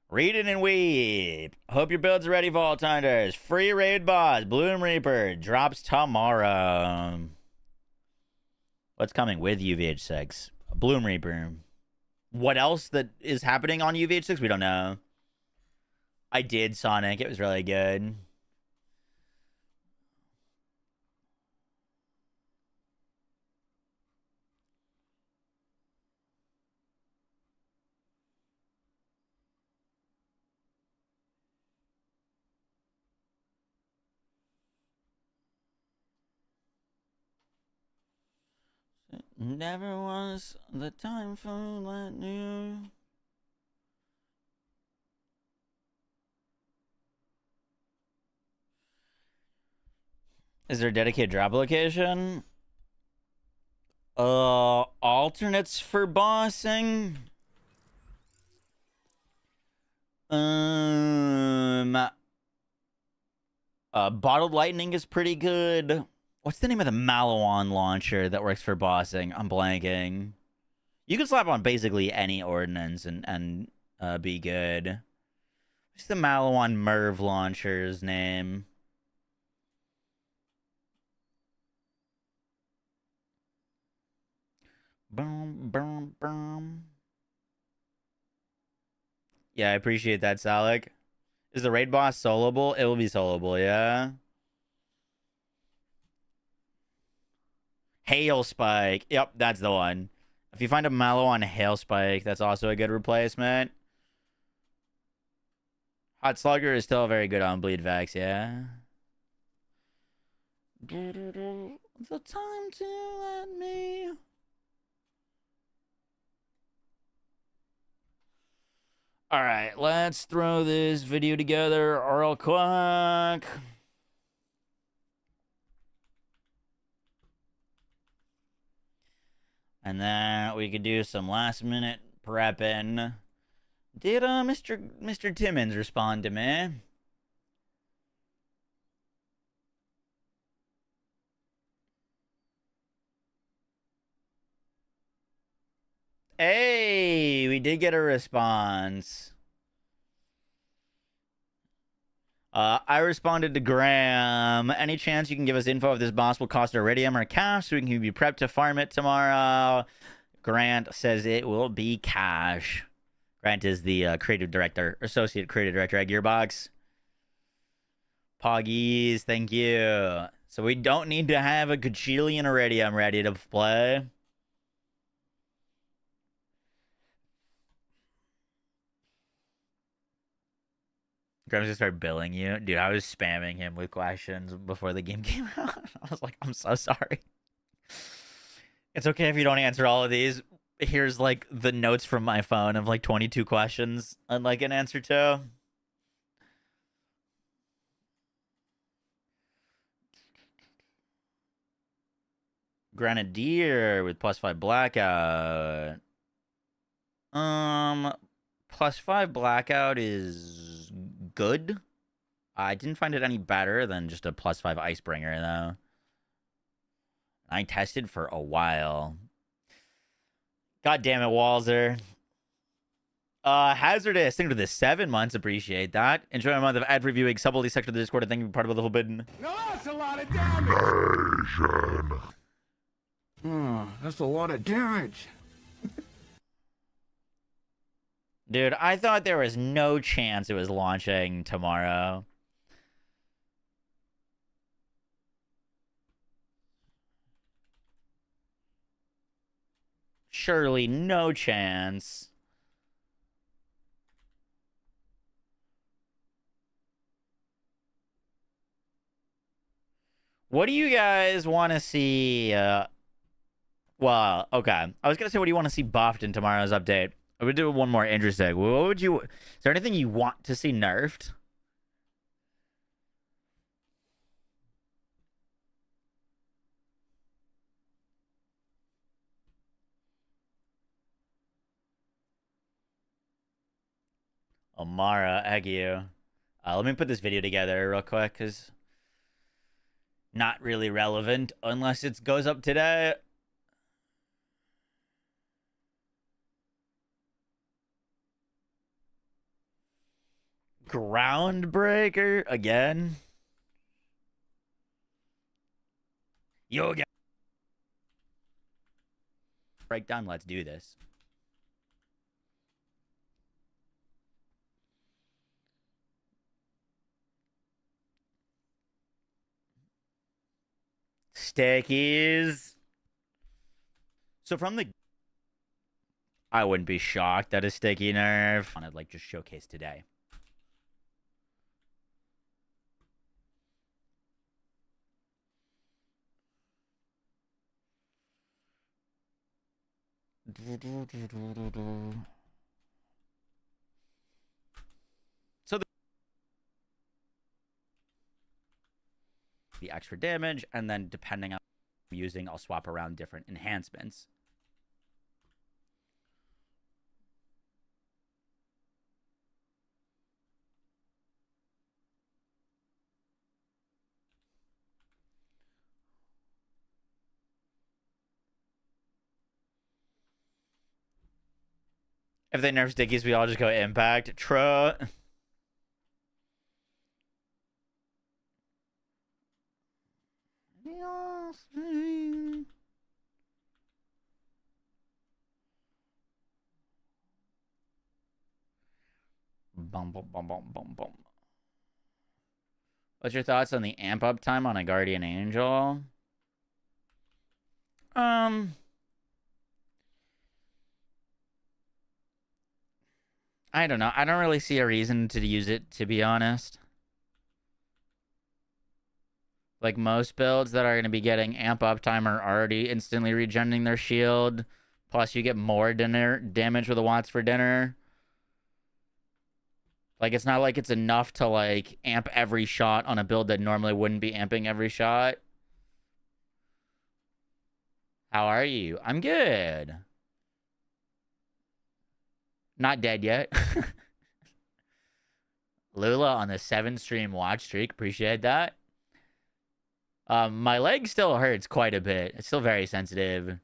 [SPEAKER 1] Read it and weep. Hope your builds are ready, Vault Hunters. Free raid boss, BLOOMREAPER, drops tomorrow. What's coming with UVH6? BLOOMREAPER. What else that is happening on UVH6? We don't know. I did Sonic. It was really good. Never was the time for that new. Is there a dedicated drop location? Alternates for bossing? Bottled Lightning is pretty good. What's the name of the Malawan launcher that works for bossing? I'm blanking. You can slap on basically any ordnance and be good. What's the Malawan Merv launcher's name? Boom, boom, boom. Yeah, I appreciate that, Salik. Is the raid boss soloable? It will be soloable, yeah. Hail Spike. Yep, that's the one. If you find a Malawan Hail Spike, that's also a good replacement. Hot Slugger is still very good on Bleed Vex, yeah. The time to let me. All right, let's throw this video together real quick. And then we could do some last minute prepping. Did Mr. Timmons respond to me? Hey, we did get a response. I responded to Graham. Any chance you can give us info if this boss will cost iridium or cash so we can be prepped to farm it tomorrow? Grant says it will be cash. Grant is the creative director, associate creative director at Gearbox. Poggies, thank you. So we don't need to have a gajillion iridium ready to play. Graham's gonna start billing you. Dude, I was spamming him with questions before the game came out. I was like, I'm so sorry. It's okay if you don't answer all of these. Here's like the notes from my phone of like 22 questions I'd like an answer to. Grenadier with +5 blackout. +5 blackout is good. I didn't find it any better than just a +5 Icebringer, though. I tested for a while. God damn it, Walzer. Hazardous. Thank you for the 7 months. Appreciate that. Enjoy a month of ad reviewing. Subtlety sector of the Discord. Thank you for part of the Forbidden.
[SPEAKER 5] No, that's a lot of damage. Oh, that's a lot of damage.
[SPEAKER 1] Dude, I thought there was no chance it was launching tomorrow. Surely no chance. What do you guys want to see? Well, okay. I was going to say, what do you want to see buffed in tomorrow's update? I would do one more interesting. What would you... Is there anything you want to see nerfed? Amara, egg you. Let me put this video together real quick, because... Not really relevant, unless it goes up today. Groundbreaker again. Yoga. Breakdown, let's do this. Stickies. So from the... I wouldn't be shocked at a sticky nerf. I'd like just showcase today. So the extra damage, and then depending on what I'm using, I'll swap around different enhancements. If they nerf stickies, we all just go impact. True. Bum, bum, bum, bum, bum, bum. What's your thoughts on the amp up time on a Guardian Angel? I don't know. I don't really see a reason to use it, to be honest. Like most builds that are going to be getting amp up time are already instantly regenerating their shield. Plus, you get more damage with the Watts for dinner. Like, it's not like it's enough to, like, amp every shot on a build that normally wouldn't be amping every shot. How are you? I'm good. Not dead yet. Lula on the 7-stream watch streak. Appreciate that. My leg still hurts quite a bit. It's still very sensitive.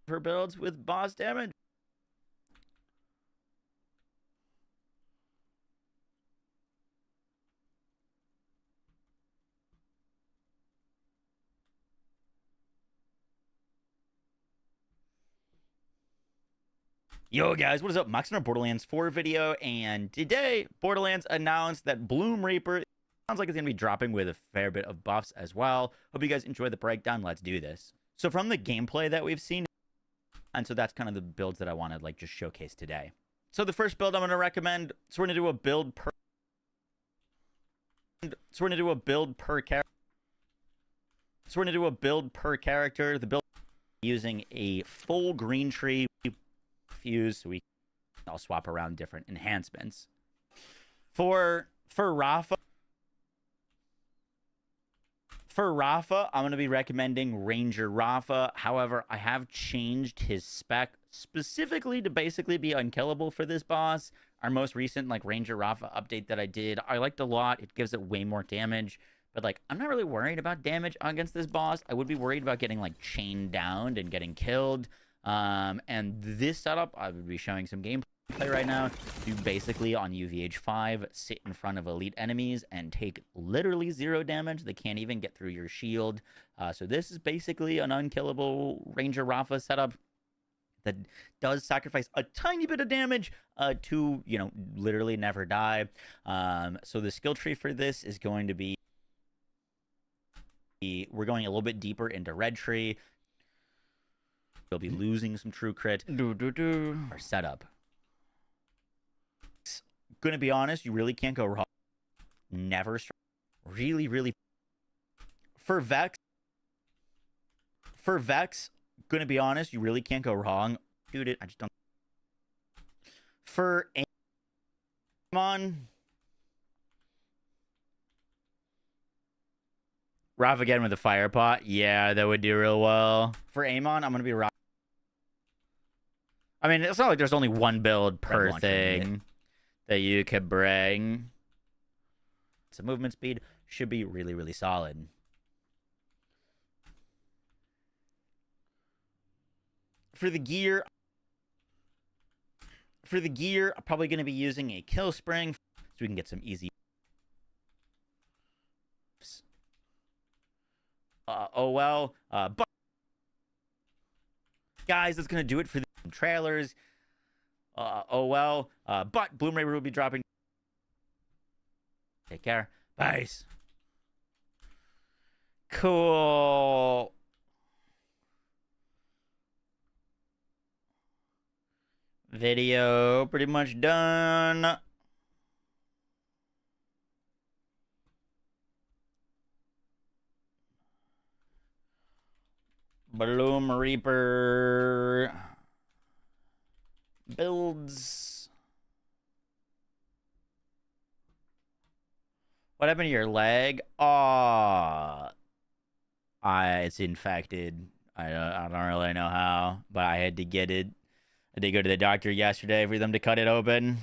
[SPEAKER 1] For builds with boss damage. Yo guys, what is up? Max in our Borderlands 4 video, and today Borderlands announced that BLOOMREAPER sounds like it's going to be dropping with a fair bit of buffs as well. Hope you guys enjoy the breakdown. Let's do this. So from the gameplay that we've seen, and so that's kind of the builds that I want to like just showcase today. So the first build I'm going to recommend, so we're going to do a build per character. The build using a full green tree fuse, so we can all swap around different enhancements. For Rafa, I'm going to be recommending Ranger Rafa. However, I have changed his spec specifically to basically be unkillable for this boss. Our most recent like Ranger Rafa update that I did, I liked a lot. It gives it way more damage. But like, I'm not really worried about damage against this boss. I would be worried about getting like chained down and getting killed. And this setup, I would be showing some gameplay right now. You basically on UVH5 sit in front of elite enemies and take literally 0 damage. They can't even get through your shield. So this is basically an unkillable Ranger Rafa setup that does sacrifice a tiny bit of damage to, you know, literally never die. So the skill tree for this is going to be, we're going a little bit deeper into red tree. We'll be losing some true crit. Our setup. Gonna be honest, you really can't go wrong. Never. Really. For Vex, gonna be honest, you really can't go wrong. Shoot it. I just don't. For Amon, Rav again with the fire pot. Yeah, that would do real well. For Amon, I'm gonna be Rav. I mean, it's not like there's only one build per thing that you could bring. So movement speed should be really solid. For the gear, I'm probably going to be using a kill spring so we can get some easy. But guys, that's going to do it for the trailers. But BLOOMREAPER will be dropping. Take care. Bye. Cool. Video pretty much done. BLOOMREAPER builds. What happened to your leg? It's infected. I don't really know how, but I had to get it. I did go to the doctor yesterday for them to cut it open.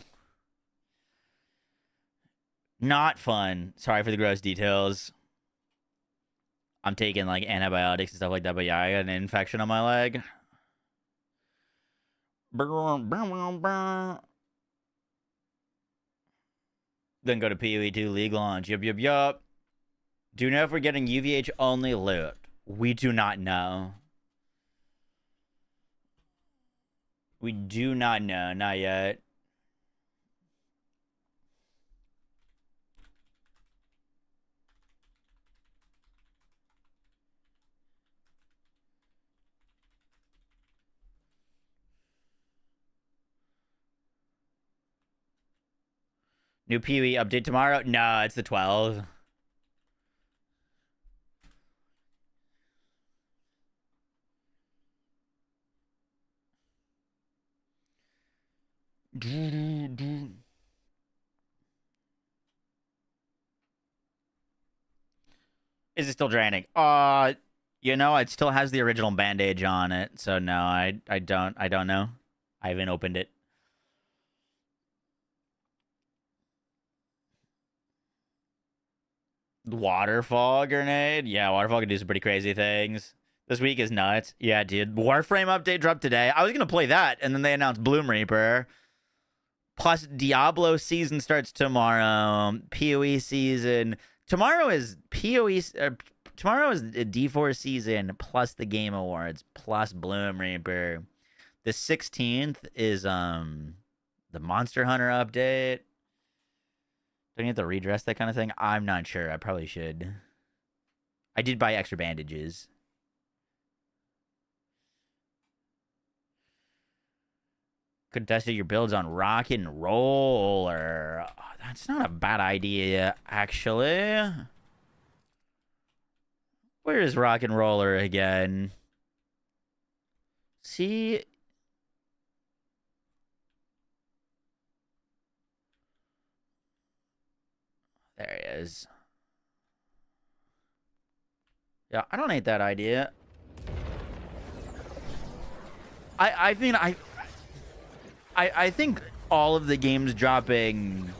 [SPEAKER 1] Not fun. Sorry for the gross details. I'm taking like antibiotics and stuff like that, but yeah, I got an infection on my leg. Then go to PoE2 League launch. Yup. Do you know if we're getting UVH only loot? We do not know. We do not know. Not yet. New PoE update tomorrow? No, it's the 12th. Is it still draining? You know, it still has the original bandage on it, so no, I don't know. I haven't opened it. Waterfall grenade? Yeah, Waterfall can do some pretty crazy things. This week is nuts. Yeah, dude. Warframe update dropped today. I was going to play that, and then they announced BLOOMREAPER. Plus, Diablo season starts tomorrow. PoE season. Tomorrow is PoE... tomorrow is the D4 season, plus the Game Awards, plus BLOOMREAPER. The 16th is the Monster Hunter update. Do I need to redress that kind of thing? I'm not sure. I probably should. I did buy extra bandages. Could test your builds on Rock and Roller. Oh, that's not a bad idea, actually. Where is Rock and Roller again? See... There he is. Yeah, I don't hate that idea. I think all of the games dropping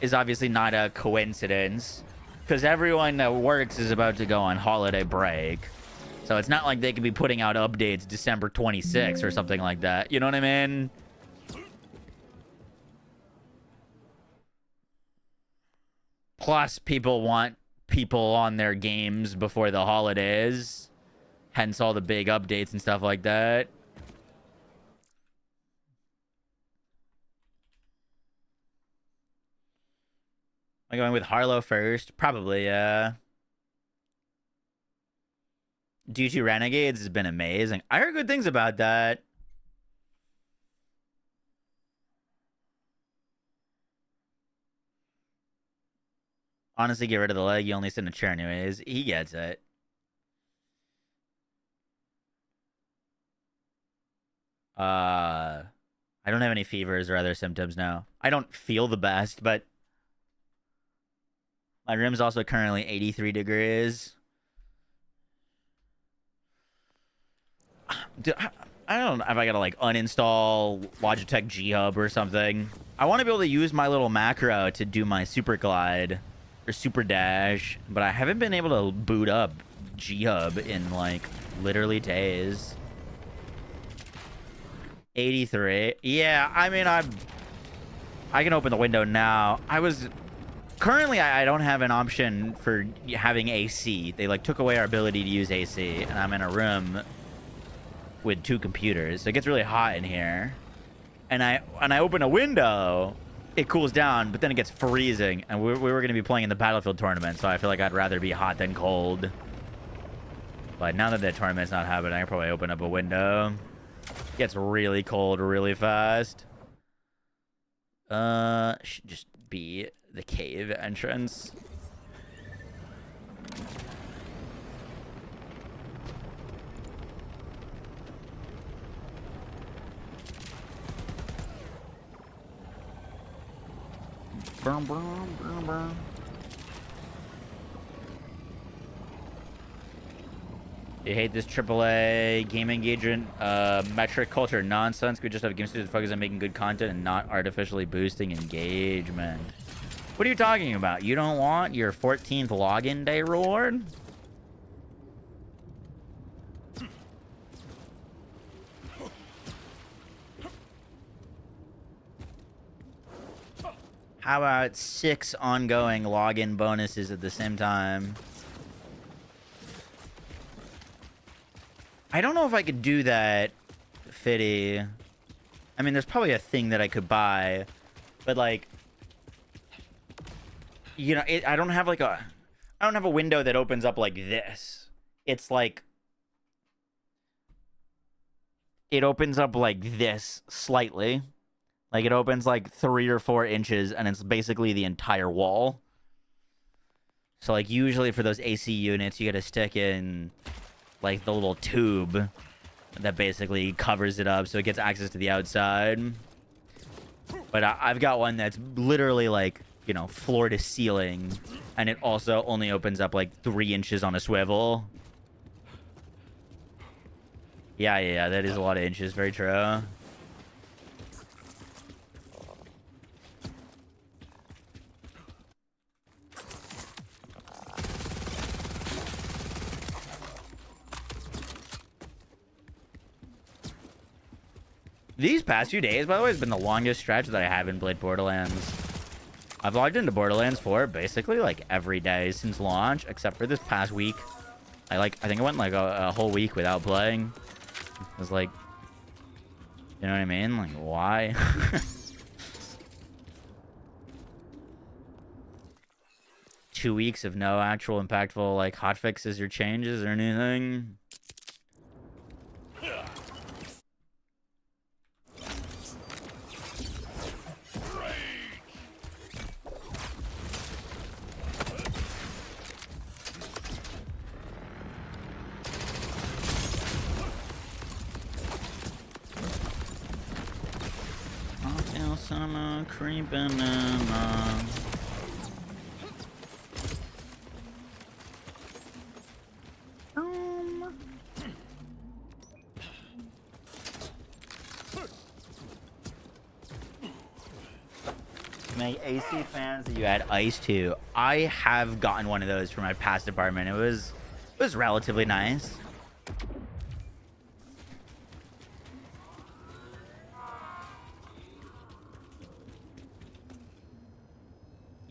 [SPEAKER 1] is obviously not a coincidence, because everyone that works is about to go on holiday break. So it's not like they could be putting out updates December 26th or something like that. You know what I mean? Plus, people want people on their games before the holidays. Hence all the big updates and stuff like that. Am I going with Harlow first? Probably, yeah. D2 Renegades has been amazing. I heard good things about that. Honestly, get rid of the leg. You only sit in a chair anyways. He gets it. I don't have any fevers or other symptoms now. I don't feel the best, but my room's also currently 83 degrees. Dude, I don't know if I gotta like uninstall Logitech G Hub or something. I want to be able to use my little macro to do my super glide or super dash, but I haven't been able to boot up G Hub in like literally days. 83. Yeah, I mean, I can open the window now. Currently, I don't have an option for having AC. They like took away our ability to use AC, and I'm in a room with 2 computers. So it gets really hot in here. And I open a window, it cools down, but then it gets freezing. And we were going to be playing in the Battlefield tournament, so I feel like I'd rather be hot than cold. But now that the tournament's not happening, I can probably open up a window. It gets really cold really fast. Should just be the cave entrance. Brum, brum, brum, brum. You hate this AAA game engagement metric culture nonsense. We just have game studios focus on making good content and not artificially boosting engagement. What are you talking about? You don't want your 14th login day reward? How about 6 ongoing login bonuses at the same time? I don't know if I could do that, Fitty. I mean, there's probably a thing that I could buy, but like, you know, I don't have like I don't have a window that opens up like this. It's like, it opens up like this slightly. Like it opens like 3 or 4 inches and it's basically the entire wall. So like usually for those AC units, you gotta stick in like the little tube that basically covers it up so it gets access to the outside. But I've got one that's literally like, you know, floor to ceiling, and it also only opens up like 3 inches on a swivel. Yeah, that is a lot of inches. Very true. These past few days, by the way, has been the longest stretch that I haven't played Borderlands. I've logged into Borderlands 4 basically like every day since launch, except for this past week. I think I went like a whole week without playing. It was like, you know what I mean? Like, why? Two weeks of no actual impactful like hotfixes or changes or anything. Summer creeping in. Make AC fans that you add ice to. I have gotten one of those for my past apartment. It was relatively nice.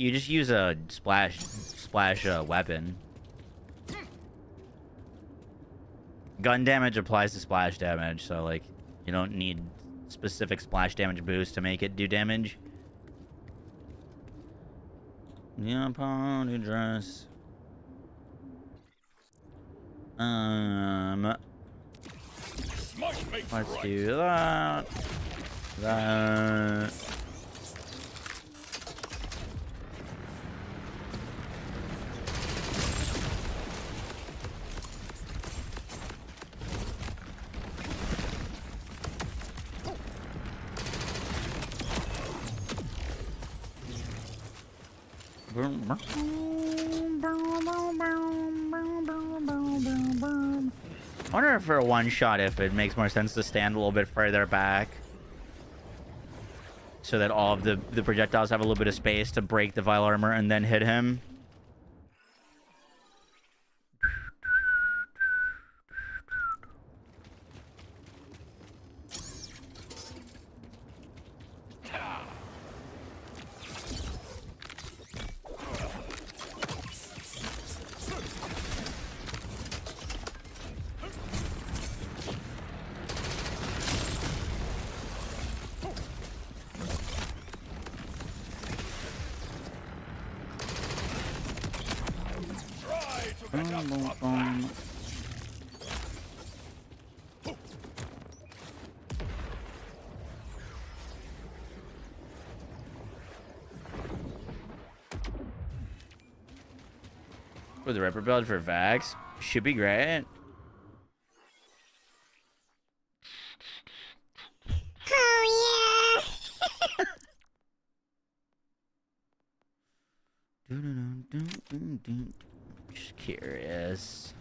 [SPEAKER 1] You just use a splash weapon. Gun damage applies to splash damage, so like you don't need specific splash damage boost to make it do damage. Yeah, party dress. Let's do that. That. I wonder if for a one-shot if it makes more sense to stand a little bit further back so that all of the projectiles have a little bit of space to break the vile armor and then hit him. With the Ripper build for Vax should be great.
[SPEAKER 2] Oh
[SPEAKER 1] yeah. Just curious.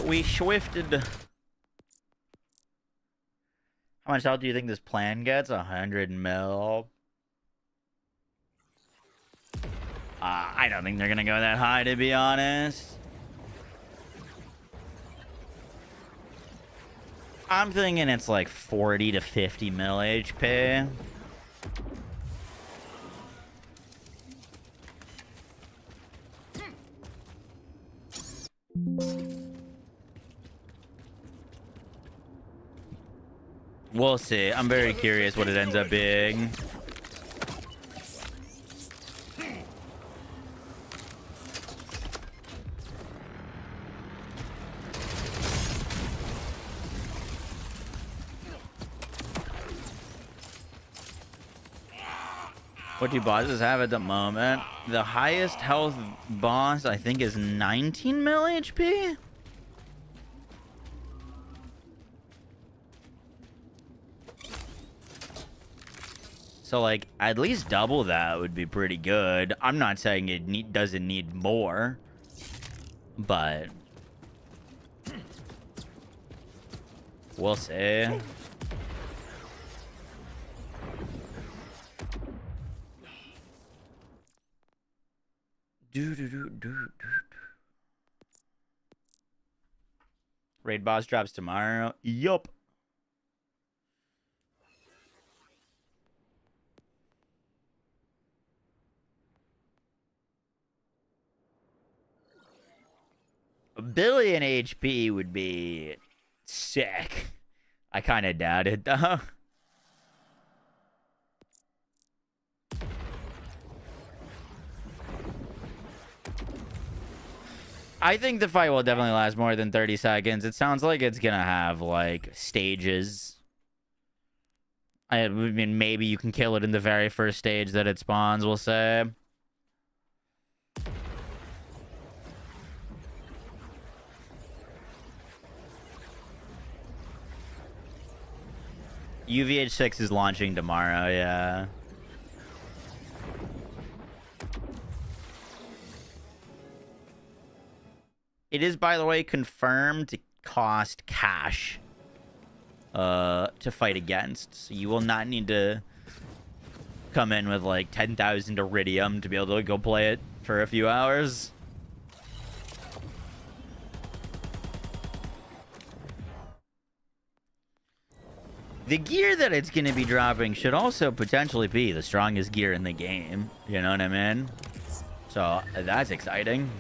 [SPEAKER 1] We swifted. How much health do you think this plan gets? 100 mil. I don't think they're gonna go that high, to be honest. I'm thinking it's like 40 to 50 mil HP. We'll see. I'm very curious what it ends up being. What do bosses have at the moment? The highest health boss, I think, is 19 mil HP? So, like, at least double that would be pretty good. I'm not saying it doesn't need more, but we'll see. Raid boss drops tomorrow. Yup. A billion HP would be sick. I kind of doubt it, though. I think the fight will definitely last more than 30 seconds. It sounds like it's gonna have, like, stages. I mean, maybe you can kill it in the very first stage that it spawns, we'll say. UVH6 is launching tomorrow, yeah. It is, by the way, confirmed to cost cash to fight against. So you will not need to come in with like 10,000 iridium to be able to go play it for a few hours. The gear that it's going to be dropping should also potentially be the strongest gear in the game. You know what I mean? So that's exciting.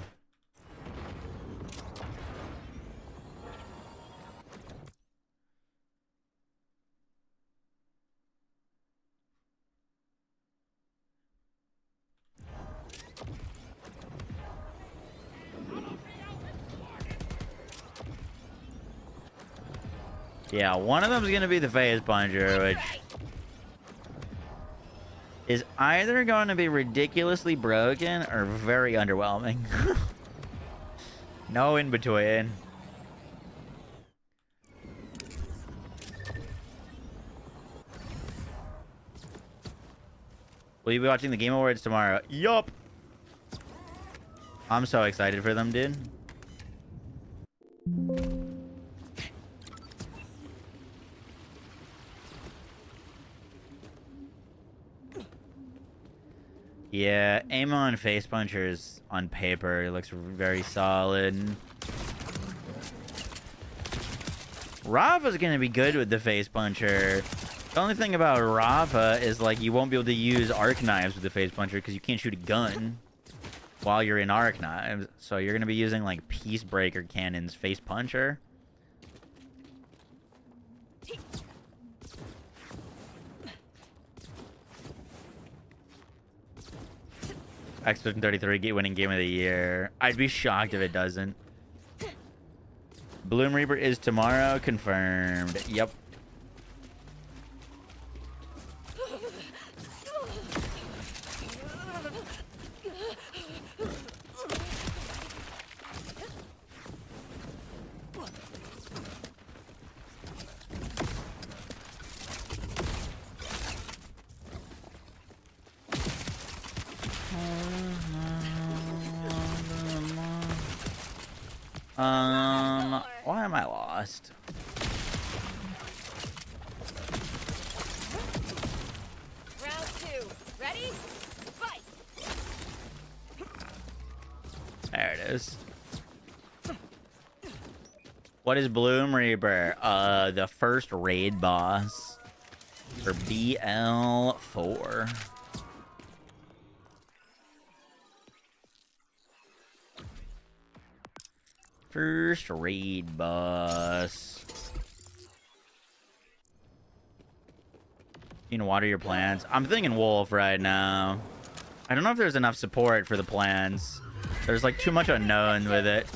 [SPEAKER 1] Yeah, one of them is going to be the phase puncher, which is either going to be ridiculously broken or very underwhelming. No in between. Will you be watching the Game Awards tomorrow? Yup. I'm so excited for them, dude. Yeah, aim on face punchers on paper. It looks very solid. Rafa's gonna be good with the face puncher. The only thing about Rafa is like you won't be able to use arc knives with the face puncher because you can't shoot a gun while you're in arc knives. So you're gonna be using like Peace Breaker Cannon's face puncher. Expedition 33 winning game of the year. I'd be shocked if it doesn't. Bloom Reaper is tomorrow, confirmed. Yep. Why am I lost?
[SPEAKER 8] Round two. Ready? Fight!
[SPEAKER 1] August. What is Bloom Reaper? The first raid boss for BL4. First raid boss. You know, water your plants. I'm thinking wolf right now. I don't know if there's enough support for the plants. There's like too much unknown with it.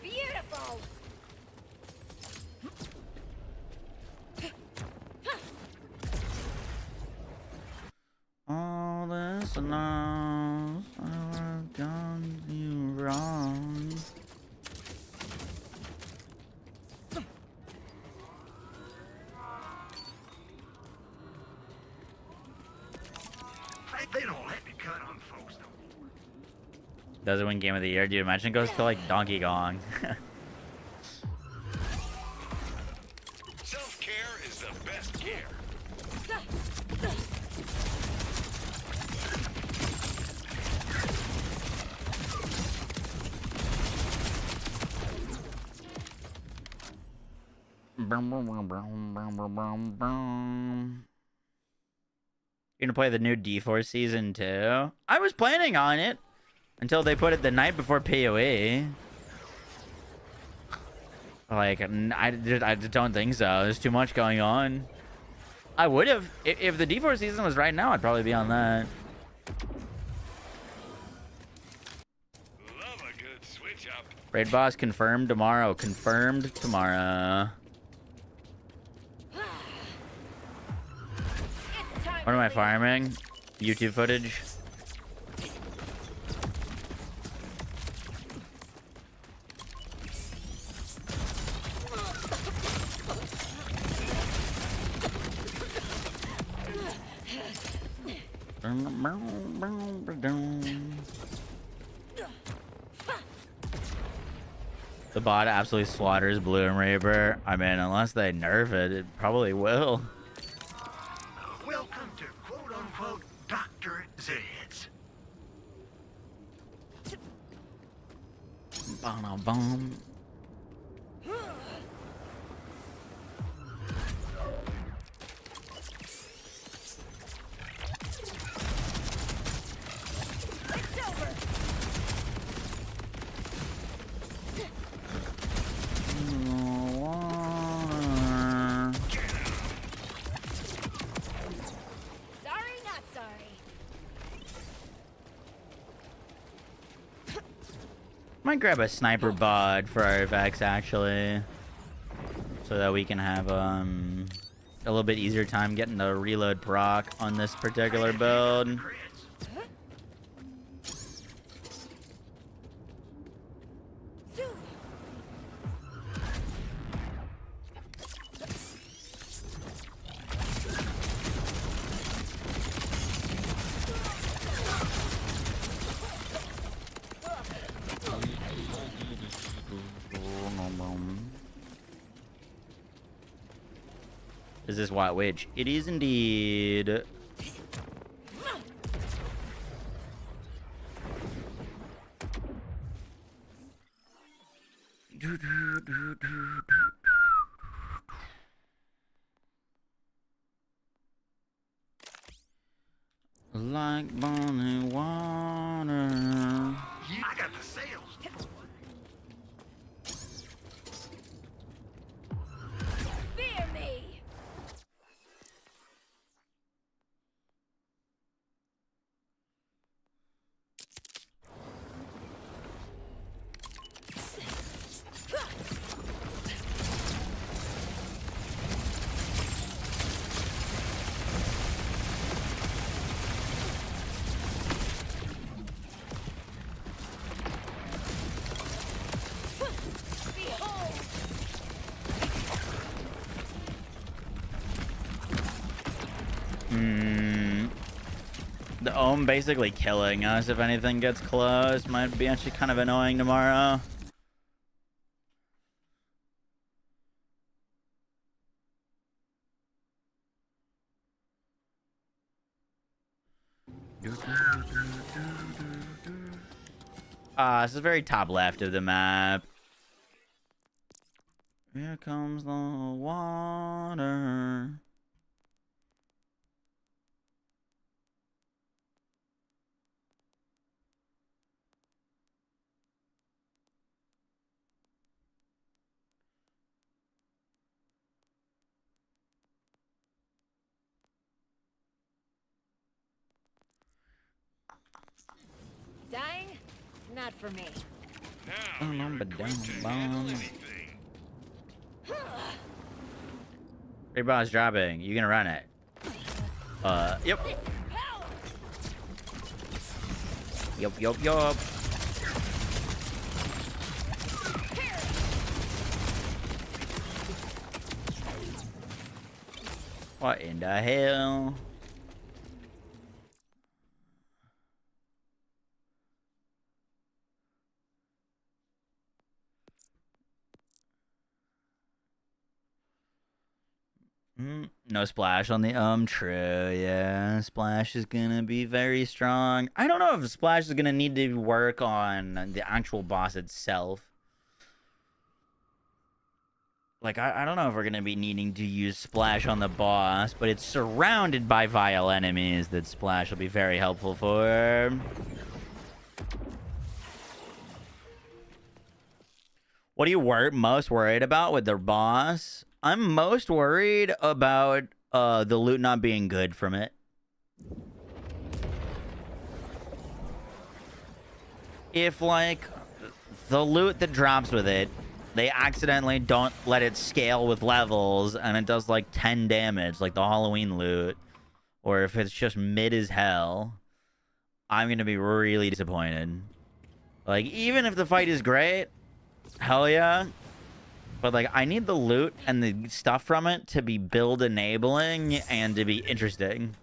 [SPEAKER 2] Beautiful.
[SPEAKER 1] All this knows I've done you wrong.
[SPEAKER 5] They don't let me cut on folks, though.
[SPEAKER 1] Does it win game of the year? Dude, imagine it goes to like Donkey Kong.
[SPEAKER 4] Self-care is the best care.
[SPEAKER 1] You're gonna play the new D4 season too? I was planning on it until they put it the night before PoE. Like, I just don't think so. There's too much going on. I would have if the D4 season was right now. I'd probably be on that.
[SPEAKER 4] Love a good switch up.
[SPEAKER 1] Raid boss confirmed tomorrow. Confirmed tomorrow. What am I farming? YouTube footage. The bot absolutely slaughters BLOOMREAPER. I mean, unless they nerf it, it probably will.
[SPEAKER 5] Welcome to quote-unquote Dr. Zed's.
[SPEAKER 1] Boom.
[SPEAKER 2] Sorry, not sorry.
[SPEAKER 1] Might grab a sniper bot for artifacts actually, so that we can have a little bit easier time getting the reload proc on this particular build. Is this White Witch? It is indeed. Like bonny water.
[SPEAKER 5] I got the sales.
[SPEAKER 2] Fear me. Behold.
[SPEAKER 1] The Ohm basically killing us if anything gets close. Might be actually kind of annoying tomorrow. This is very top left of the map. Here comes the water.
[SPEAKER 2] Dying? Not for me.
[SPEAKER 4] Now you're equipped to handle anything.
[SPEAKER 1] Hey, boss, dropping. You gonna run it? Yep. Yup. What in the hell? No splash on the true, yeah. Splash is gonna be very strong. I don't know if splash is gonna need to work on the actual boss itself. Like, I don't know if we're gonna be needing to use splash on the boss, but it's surrounded by vile enemies that splash will be very helpful for. What are you most worried about with the boss? I'm most worried about the loot not being good from it. If, like, the loot that drops with it, they accidentally don't let it scale with levels and it does, like, 10 damage, like the Halloween loot, or if it's just mid as hell, I'm going to be really disappointed. Like, even if the fight is great, hell yeah. But, like, I need the loot and the stuff from it to be build enabling and to be interesting.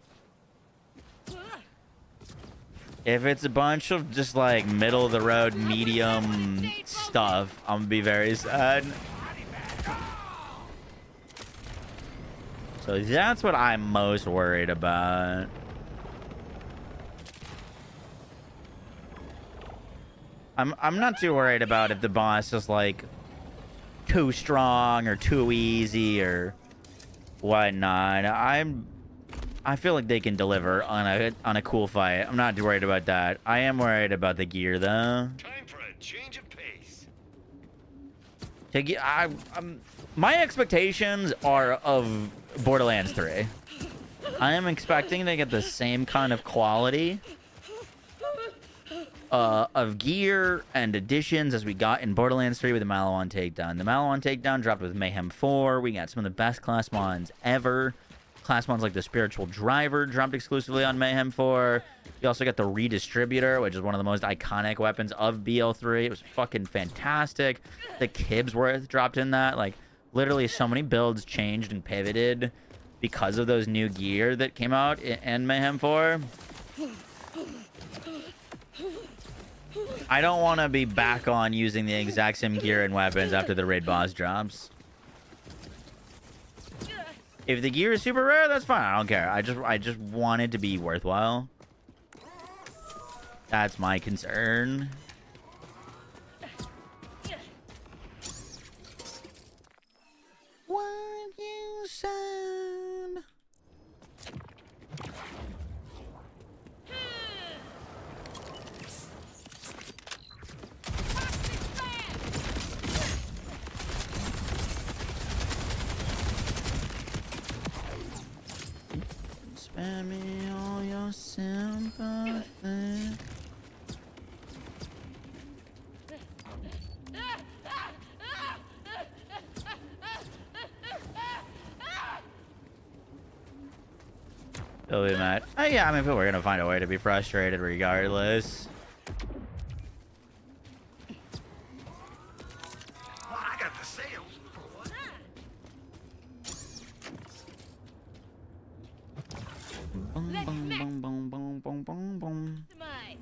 [SPEAKER 1] If it's a bunch of just, like, middle of the road, medium stuff, I'm gonna be very sad. So that's what I'm most worried about. I'm not too worried about if the boss is, like, too strong or too easy or whatnot. I feel like they can deliver on a cool fight. I'm not too worried about that. I am worried about the gear though.
[SPEAKER 4] Time for a change of pace.
[SPEAKER 1] My expectations are of Borderlands 3. I am expecting to get the same kind of quality of gear and additions as we got in Borderlands 3 with the Maliwan Takedown. The Maliwan Takedown dropped with Mayhem 4. We got some of the best class mons ever. Class mons like the Spiritual Driver dropped exclusively on Mayhem 4. You also got the Redistributor, which is one of the most iconic weapons of BL3. It was fucking fantastic. The Kibsworth dropped in that. Like, literally so many builds changed and pivoted because of those new gear that came out in Mayhem 4. I don't want to be back on using the exact same gear and weapons after the raid boss drops. If the gear is super rare, that's fine. I don't care. I just want it to be worthwhile. That's my concern. What you said. Spare me all your sympathy. They'll be mad. Oh yeah, I mean, we're gonna find a way to be frustrated regardless.
[SPEAKER 5] Well, I got the sales for what?
[SPEAKER 1] Boom, boom, boom, boom, boom, boom, boom, boom.
[SPEAKER 2] Mine.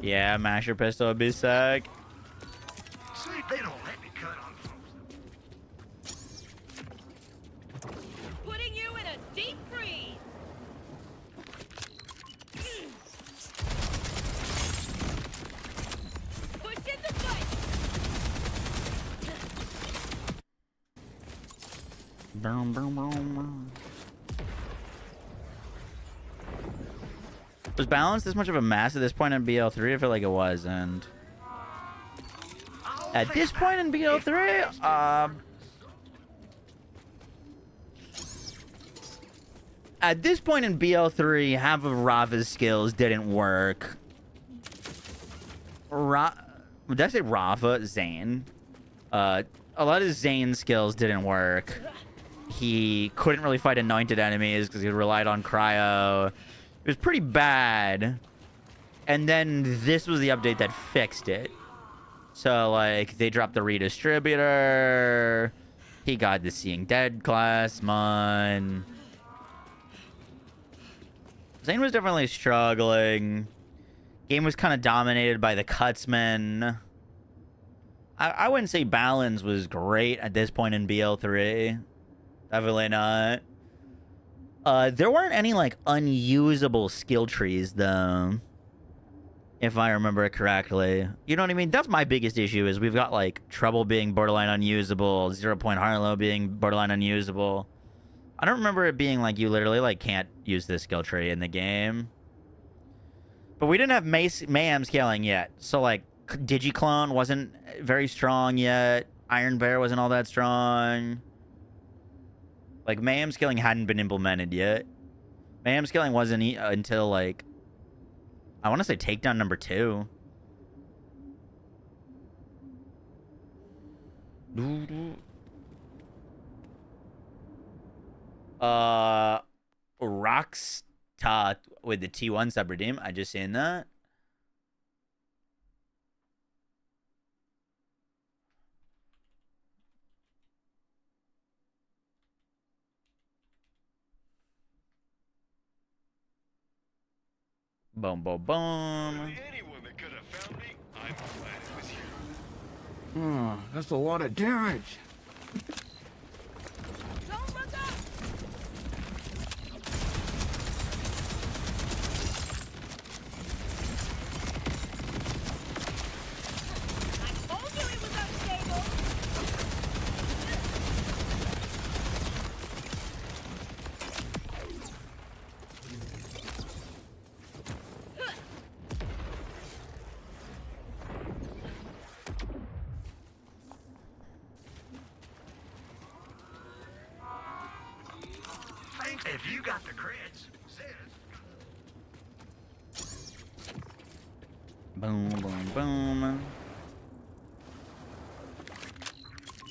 [SPEAKER 1] Yeah, masher pistol would be sick.
[SPEAKER 5] See, they don't let me cut on folks.
[SPEAKER 2] Putting you in a deep freeze. Push in the butt.
[SPEAKER 1] Boom, boom, boom, boom. Was balance this much of a mess at this point in BL3? I feel like it was, and at this point in BL3, at this point in BL3, half of Rafa's skills didn't work. Did I say Rafa? Zane. A lot of Zane's skills didn't work. He couldn't really fight anointed enemies because he relied on cryo. It was pretty bad. And then this was the update that fixed it. So, like, they dropped the redistributor. He got the Seeing Dead class mon. Zane was definitely struggling. Game was kind of dominated by the Cutsmen. I wouldn't say balance was great at this point in BL3. Definitely not. There weren't any, like, unusable skill trees, though. If I remember it correctly. You know what I mean? That's my biggest issue, is we've got, like, Trouble being borderline unusable, 0 Point Harlow being borderline unusable. I don't remember it being, like, you literally, like, can't use this skill tree in the game. But we didn't have Mayhem scaling yet. So, like, Digiclone wasn't very strong yet. Iron Bear wasn't all that strong. Like, Mayhem scaling hadn't been implemented yet. Mayhem scaling wasn't until, like, I want to say takedown number 2. Rockstar with the T1 sub redeem. I just seen that. Boom, boom, boom.
[SPEAKER 4] Anyone that could have found me, I'm glad it was you.
[SPEAKER 5] Oh, that's a lot of damage.
[SPEAKER 2] Don't look up. I told you it was unstable.
[SPEAKER 5] If you got the crits,
[SPEAKER 1] Boom, boom, boom.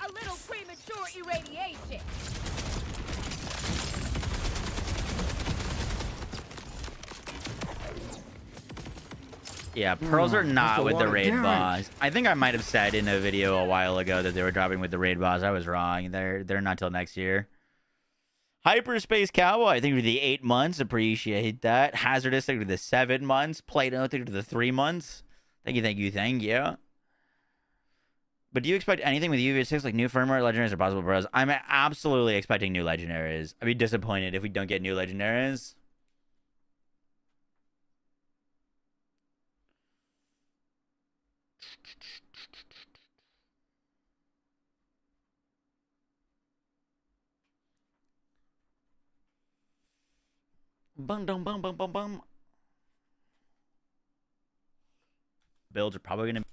[SPEAKER 2] A little premature irradiation.
[SPEAKER 1] Yeah, pearls are
[SPEAKER 5] that's
[SPEAKER 1] not
[SPEAKER 5] a
[SPEAKER 1] with
[SPEAKER 5] lot
[SPEAKER 1] the
[SPEAKER 5] of
[SPEAKER 1] raid
[SPEAKER 5] damage.
[SPEAKER 1] boss. I think I might have said in a video a while ago that they were dropping with the raid boss. I was wrong. They're not till next year. Hyperspace Cowboy, I think, for the 8 months. Appreciate that. Hazardous, thank you for the 7 months. Plato, thank you for the 3 months. Thank you, thank you, thank you. But do you expect anything with UV6, like new firmware, legendaries, or possible bros? I'm absolutely expecting new legendaries. I'd be disappointed if we don't get new legendaries. Bum, bum, bum, bum, bum, bum. Builds are probably going to...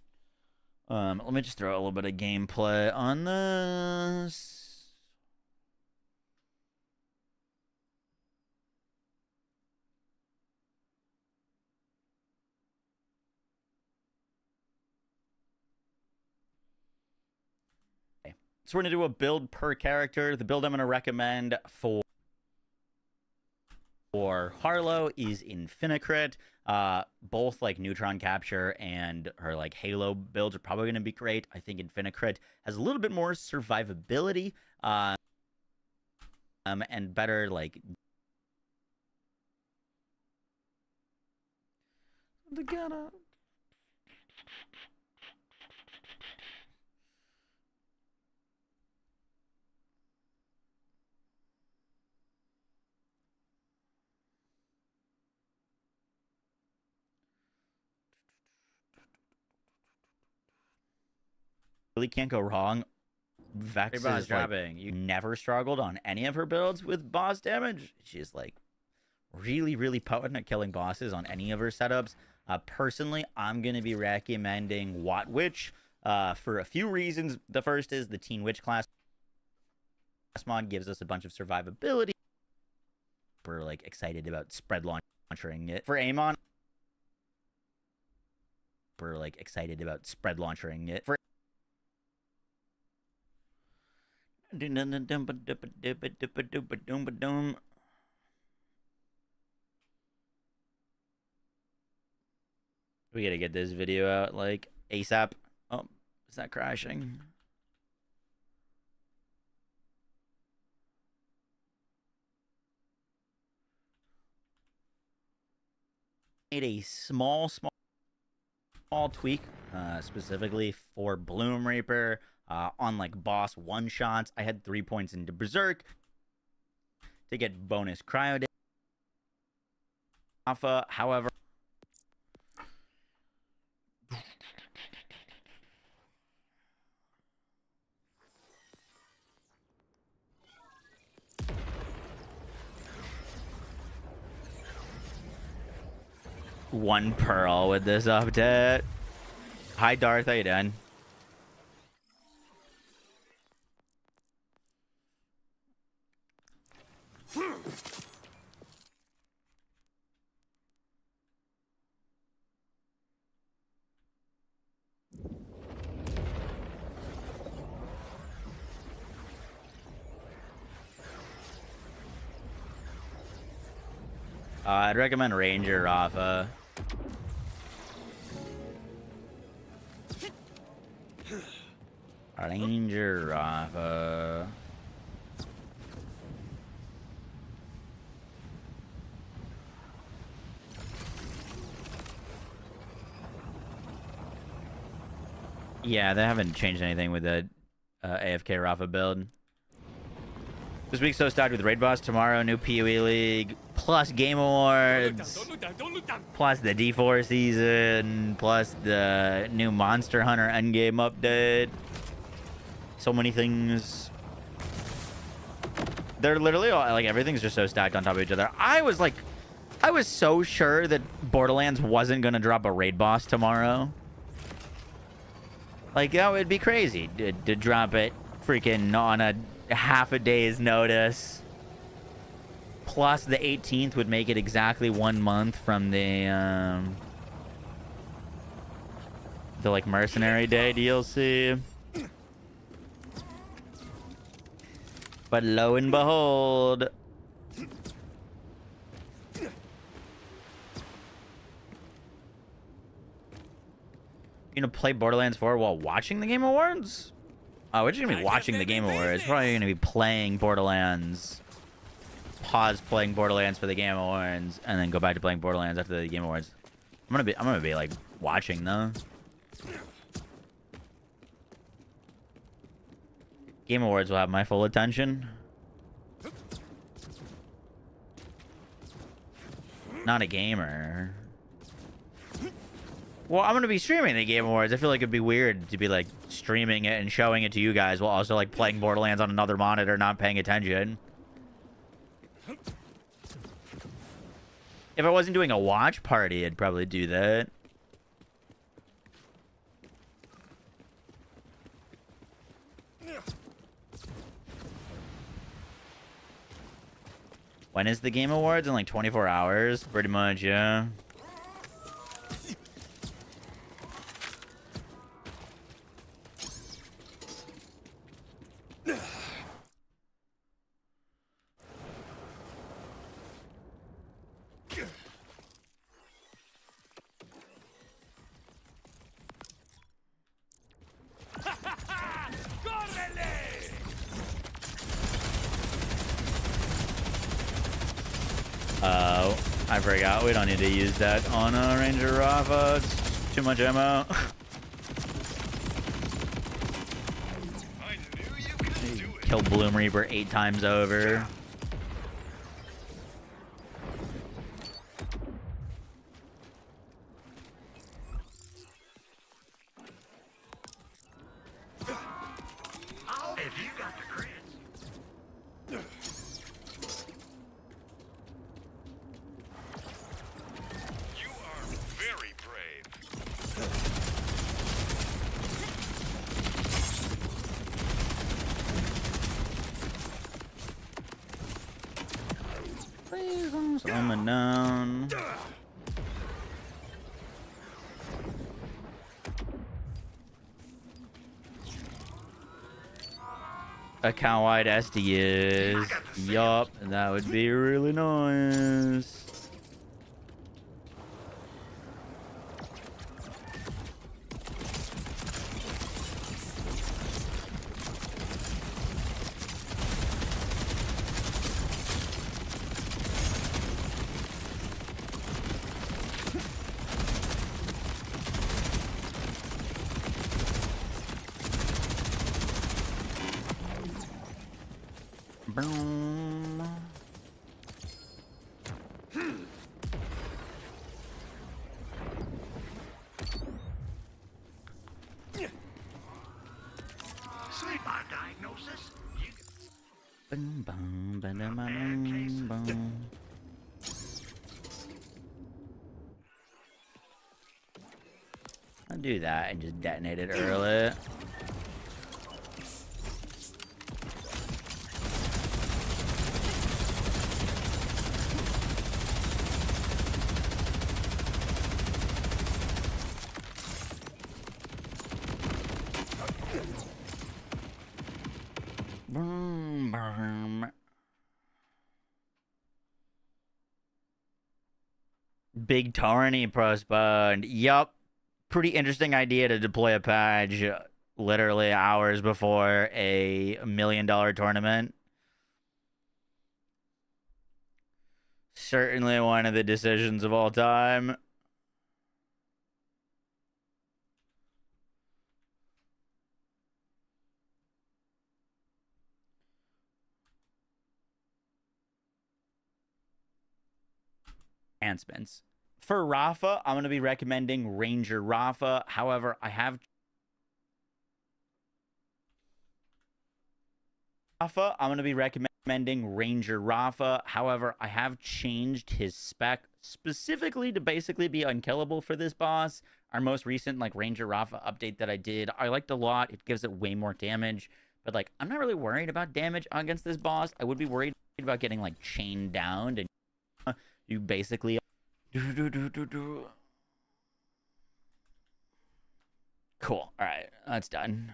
[SPEAKER 1] let me just throw a little bit of gameplay on this. Okay. So we're going to do a build per character. The build I'm going to recommend for Harlow is Infinicrit. Both like neutron capture and her like Halo builds are probably going to be great. I think Infinicrit has a little bit more survivability and better like really can't go wrong. Vex
[SPEAKER 3] Boss
[SPEAKER 1] is like,
[SPEAKER 3] dropping.
[SPEAKER 1] you never struggled on any of her builds with boss damage. She's like really, really potent at killing bosses on any of her setups. Personally, I'm going to be recommending Watt Witch for a few reasons. The first is the Teen Witch class mod gives us a bunch of survivability. We're like excited about spread launchering it. For Amon, we're like excited about spread launchering it. For we gotta get this video out like ASAP. Oh, is that crashing? Made a small tweak specifically for BLOOMREAPER on like boss one shots. I had 3 points into Berserk to get bonus cryo alpha. However, one pearl with this update. Hi Darth, how you doing? I'd recommend Ranger Rafa. Ranger Rafa. Yeah, they haven't changed anything with the AFK Rafa build. This week's so stacked with Raid Boss. Tomorrow, new PoE League, plus Game Awards, plus the D4 season, plus the new Monster Hunter endgame update. So many things. They're literally all, like, everything's just so stacked on top of each other. I was so sure that Borderlands wasn't going to drop a Raid Boss tomorrow. Like, that would be crazy to drop it freaking on a half a day's notice. Plus the 18th would make it exactly 1 month from the like Mercenary Day DLC. But lo and behold, you know, play Borderlands 4 while watching the Game Awards? Oh, we're just gonna be watching the Game Awards. Probably gonna be playing Borderlands. Pause playing Borderlands for the Game Awards, and then go back to playing Borderlands after the Game Awards. I'm gonna be like watching though. Game Awards will have my full attention. Not a gamer. Well, I'm gonna be streaming the Game Awards. I feel like it'd be weird to be like streaming it and showing it to you guys while also like playing Borderlands on another monitor, not paying attention. If I wasn't doing a watch party, I'd probably do that. When is the Game Awards? In like 24 hours? Pretty much, yeah. I forgot. We don't need to use that on Ranger Rafa. It's too much ammo.
[SPEAKER 4] I knew you could do it.
[SPEAKER 1] Kill BLOOMREAPER 8 times over. Coming down. Account-wide SDs. Yup, that would be really nice. Boom.
[SPEAKER 4] Sleep on diagnosis.
[SPEAKER 1] Boom, boom, boom, boom, boom. I'll do that and just detonate it early. Boom, boom. Big Tarny postponed. Yup. Pretty interesting idea to deploy a patch literally hours before a $1 million tournament. Certainly one of the decisions of all time. Enhancements. For Rafa, I'm going to be recommending Ranger Rafa. However, I have Ranger Rafa. However, I have changed his spec specifically to basically be unkillable for this boss. Our most recent Ranger Rafa update that I did, I liked a lot. It gives it way more damage. But I'm not really worried about damage against this boss. I would be worried about getting chained down, and you basically Cool. All right, that's done.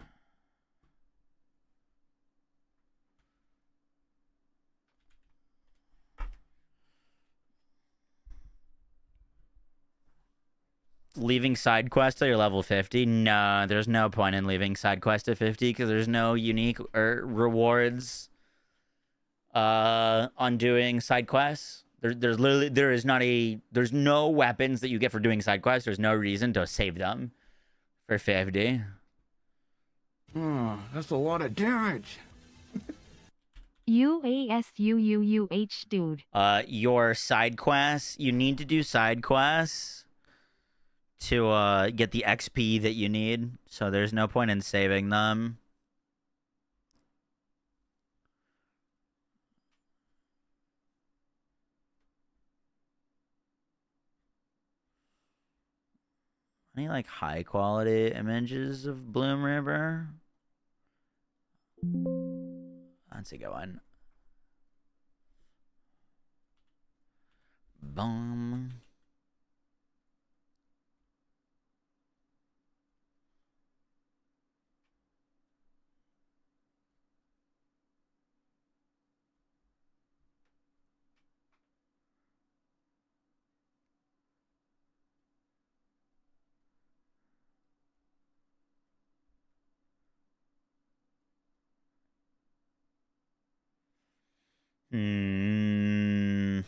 [SPEAKER 1] Leaving side quest till you're level 50? No, there's no point in leaving side quest at 50 because there's no unique or rewards on doing side quests. There's no weapons that you get for doing side quests. There's no reason to save them for 50.
[SPEAKER 5] Oh, that's a lot of damage.
[SPEAKER 6] UASUUUH, dude.
[SPEAKER 1] Your side quests, you need to do side quests to get the XP that you need. So there's no point in saving them. Any high quality images of BLOOMREAPER? That's a good one. Boom. Hmm.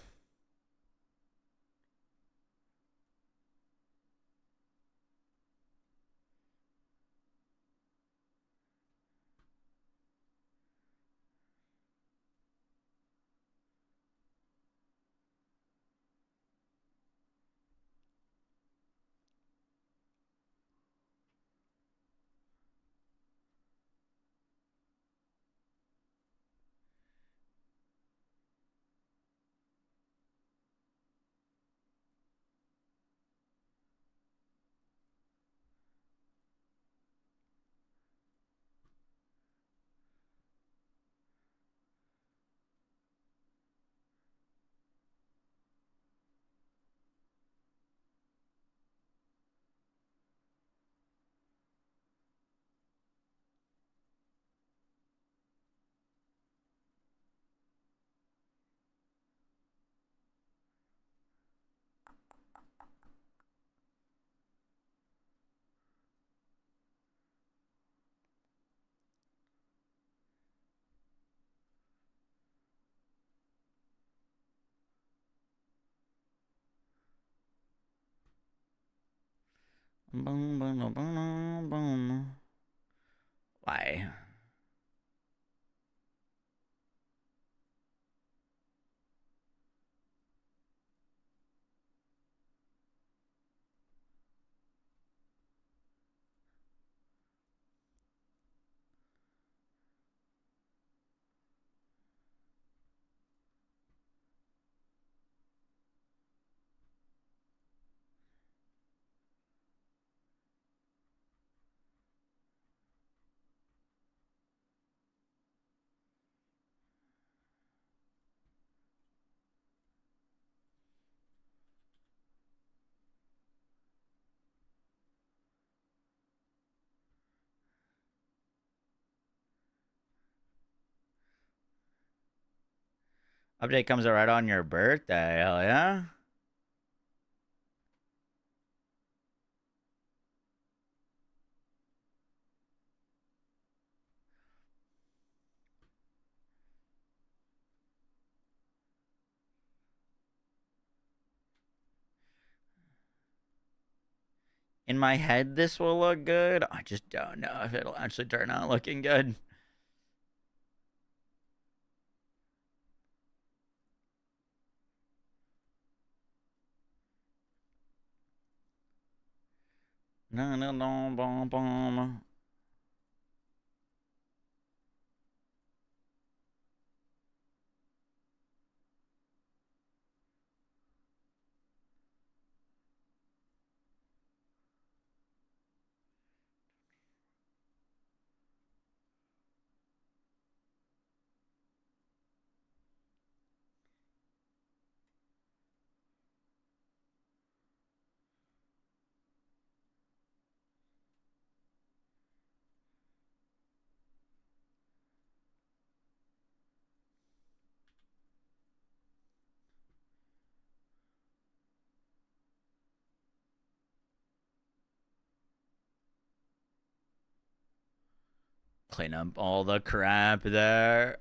[SPEAKER 1] Boom, boom, boom, boom, boom. Why? Update comes out right on your birthday. Hell yeah. In my head, this will look good. I just don't know if it'll actually turn out looking good. No, no, no, bom, bom. Clean up all the crap there.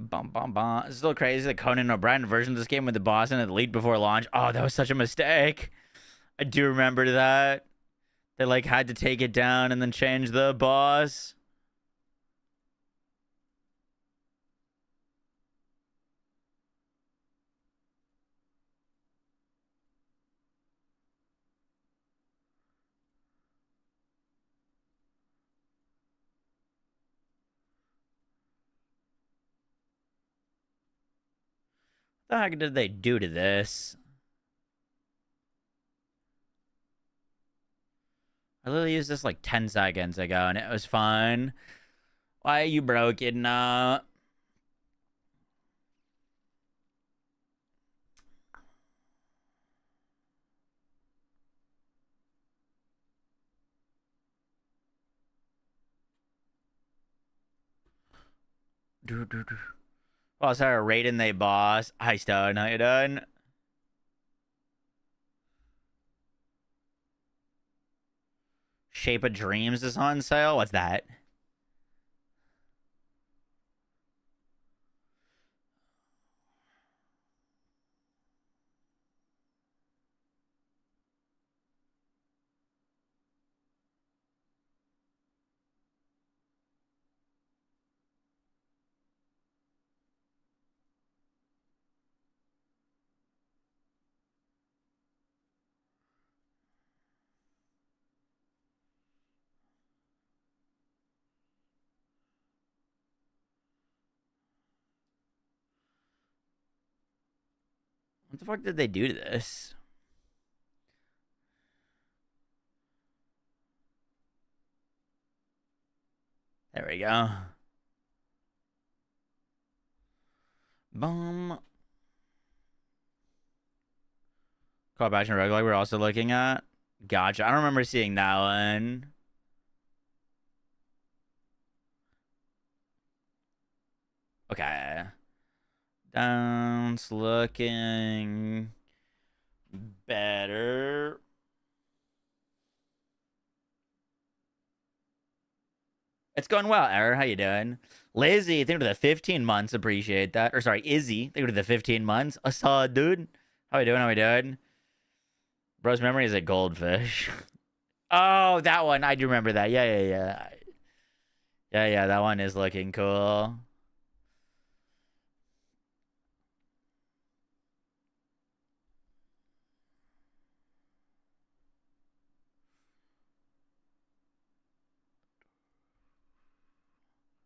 [SPEAKER 1] Bum, bum, bum. It's still crazy that Conan O'Brien version of this game with the boss and the lead before launch. Oh, that was such a mistake. I do remember that. They like had to take it down and then change the boss. What the heck did they do to this? I literally used this like 10 seconds ago and it was fine. Why are you broken now? Oh, I started raiding the boss. Hi, Stone. How you doing? Shape of Dreams is on sale. What's that? What the fuck did they do to this? There we go. Boom. Co-op action roguelike we're also looking at. Gotcha. I don't remember seeing that one. Okay. Down's looking better. It's going well, Error. How you doing? Lizzie, thank you to the 15 months. Appreciate that. Or sorry, Izzy, thank you to the 15 months. I saw it, dude. How you doing? How you doing? Bro's memory is a goldfish. Oh, that one. I do remember that. Yeah. Yeah, that one is looking cool.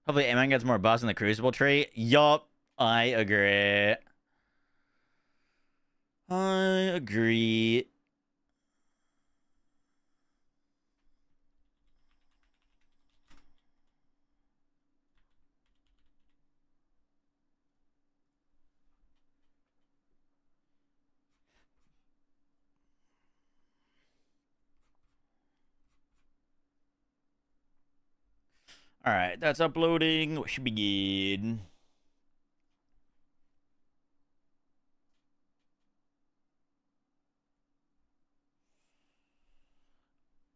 [SPEAKER 1] Hopefully, Amen gets more buffs in the Crucible tree. Yup, I agree. I agree. All right, that's uploading. We should begin.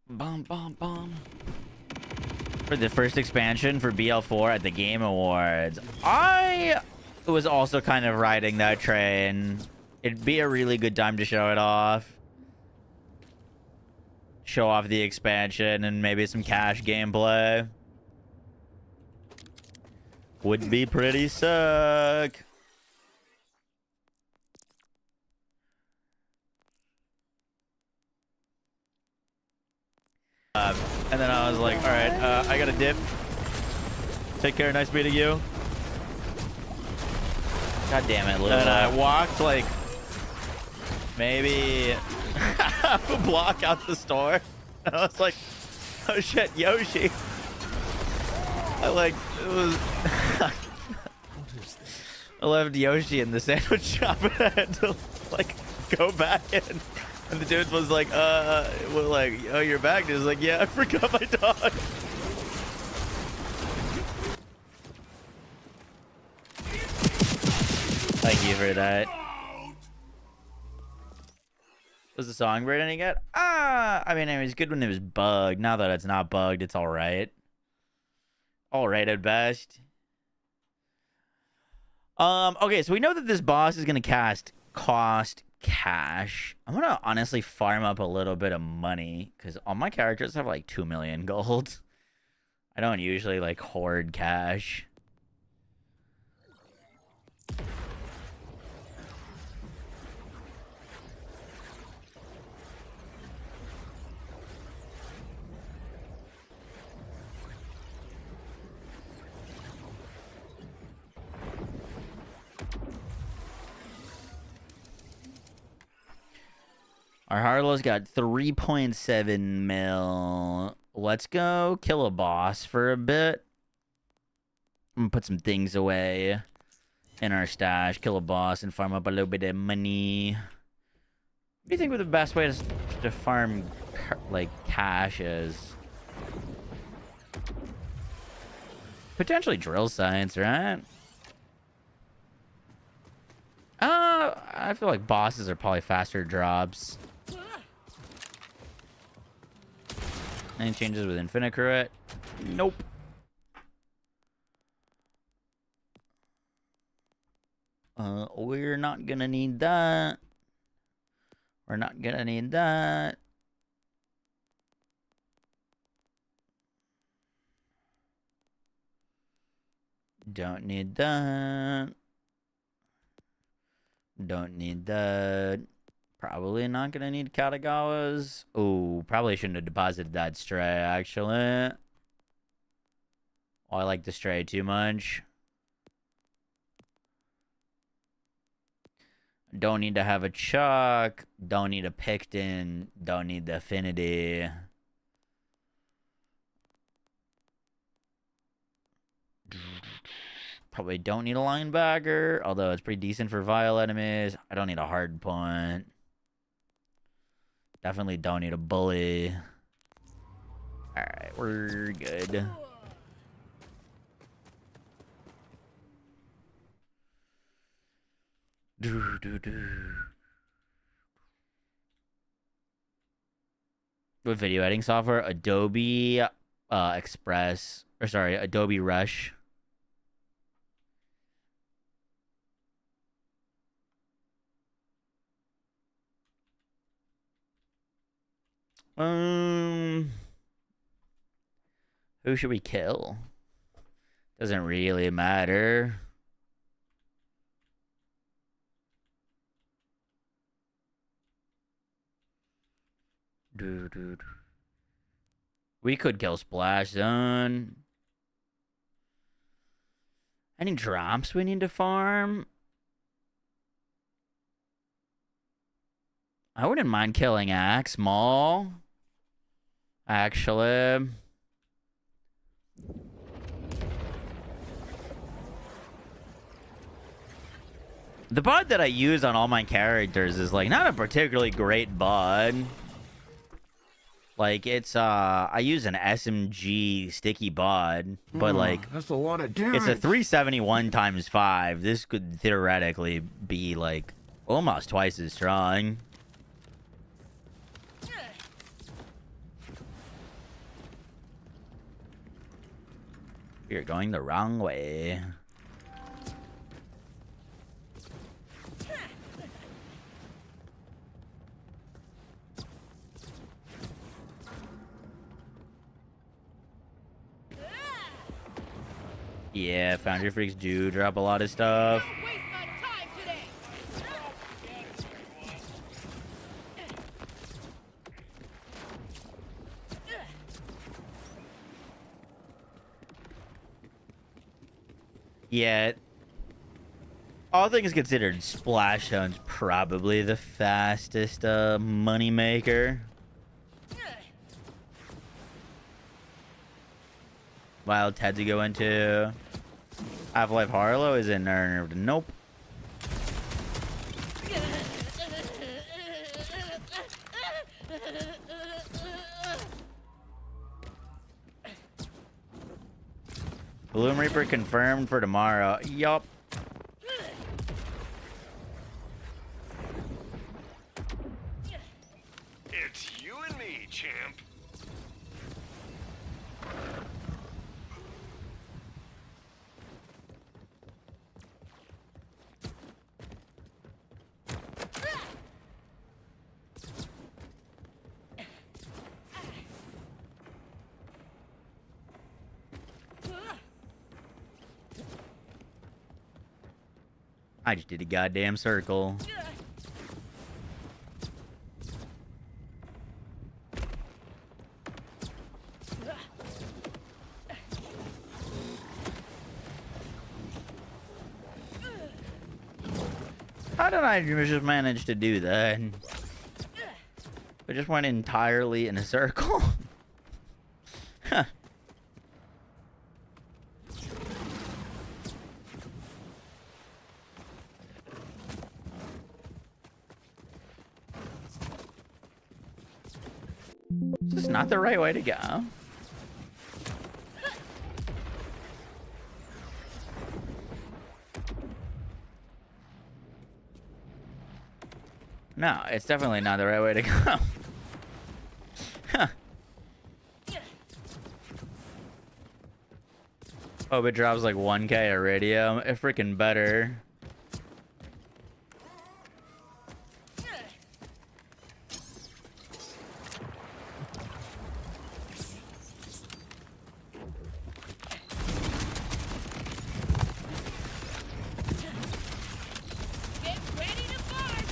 [SPEAKER 1] Bum, bum, bum. For the first expansion for BL4 at the Game Awards, I was also kind of riding that train. It'd be a really good time to show it off. Show off the expansion and maybe some cash gameplay. Would be pretty sick. And then I was like, all right, I got to dip. Take care. Nice meeting you. God damn it, Lou. And I walked like maybe half a block out the store. And I was like, oh shit, Yoshi. I left Yoshi in the sandwich shop and I had to like go back in. And the dude was like, oh, you're back? And he was like, yeah, I forgot my dog. Thank you for that. Was the songbird any good? I mean, it was good when it was bugged. Now that it's not bugged, it's all right. All right at best. Okay, so we know that this boss is going to cost cash. I'm going to honestly farm up a little bit of money because all my characters have like 2 million gold. I don't usually like hoard cash. Our Harlow's got 3.7 mil. Let's go kill a boss for a bit. I'm gonna put some things away in our stash, kill a boss, and farm up a little bit of money. What do you think the best way to farm like cash is? Potentially drill science, right? I feel like bosses are probably faster drops. Any changes with Infinite? Nope. We're not gonna need that. We're not gonna need that. Don't need that. Don't need that. Probably not gonna need Katagawa's. Oh, probably shouldn't have deposited that stray, actually. Oh, I like the stray too much. Don't need to have a Chuck. Don't need a Picton. Don't need the Affinity. Probably don't need a linebacker, although it's pretty decent for vile enemies. I don't need a hard point. Definitely don't need a bully. Alright, we're good. What video editing software? Adobe Express, or sorry, Adobe Rush. Who should we kill? Doesn't really matter. Dude. We could kill Splash Zone. Any drops we need to farm? I wouldn't mind killing Axe Mall. Actually. The bud that I use on all my characters is like not a particularly great bud. Like it's I use an SMG sticky bud, but like
[SPEAKER 5] that's a lot of damage.
[SPEAKER 1] it's a 371 times 5. This could theoretically be like almost twice as strong. You're going the wrong way. Yeah, Foundry Freaks do drop a lot of stuff.
[SPEAKER 2] Don't waste my time today.
[SPEAKER 1] Yeah. All things considered, Splash Zone's probably the fastest money maker. Wild Ted to go into. Half-Life Harlow is in there. Nope. Bloom Reaper confirmed for tomorrow. Yup.
[SPEAKER 4] It's you and me, champ.
[SPEAKER 1] I just did a goddamn circle. How did I just manage to do that? I just went entirely in a circle. Huh. This is not the right way to go. No, it's definitely not the right way to go. Huh. Hope it drops like 1K iridium. It freaking better.
[SPEAKER 2] Get ready to bark.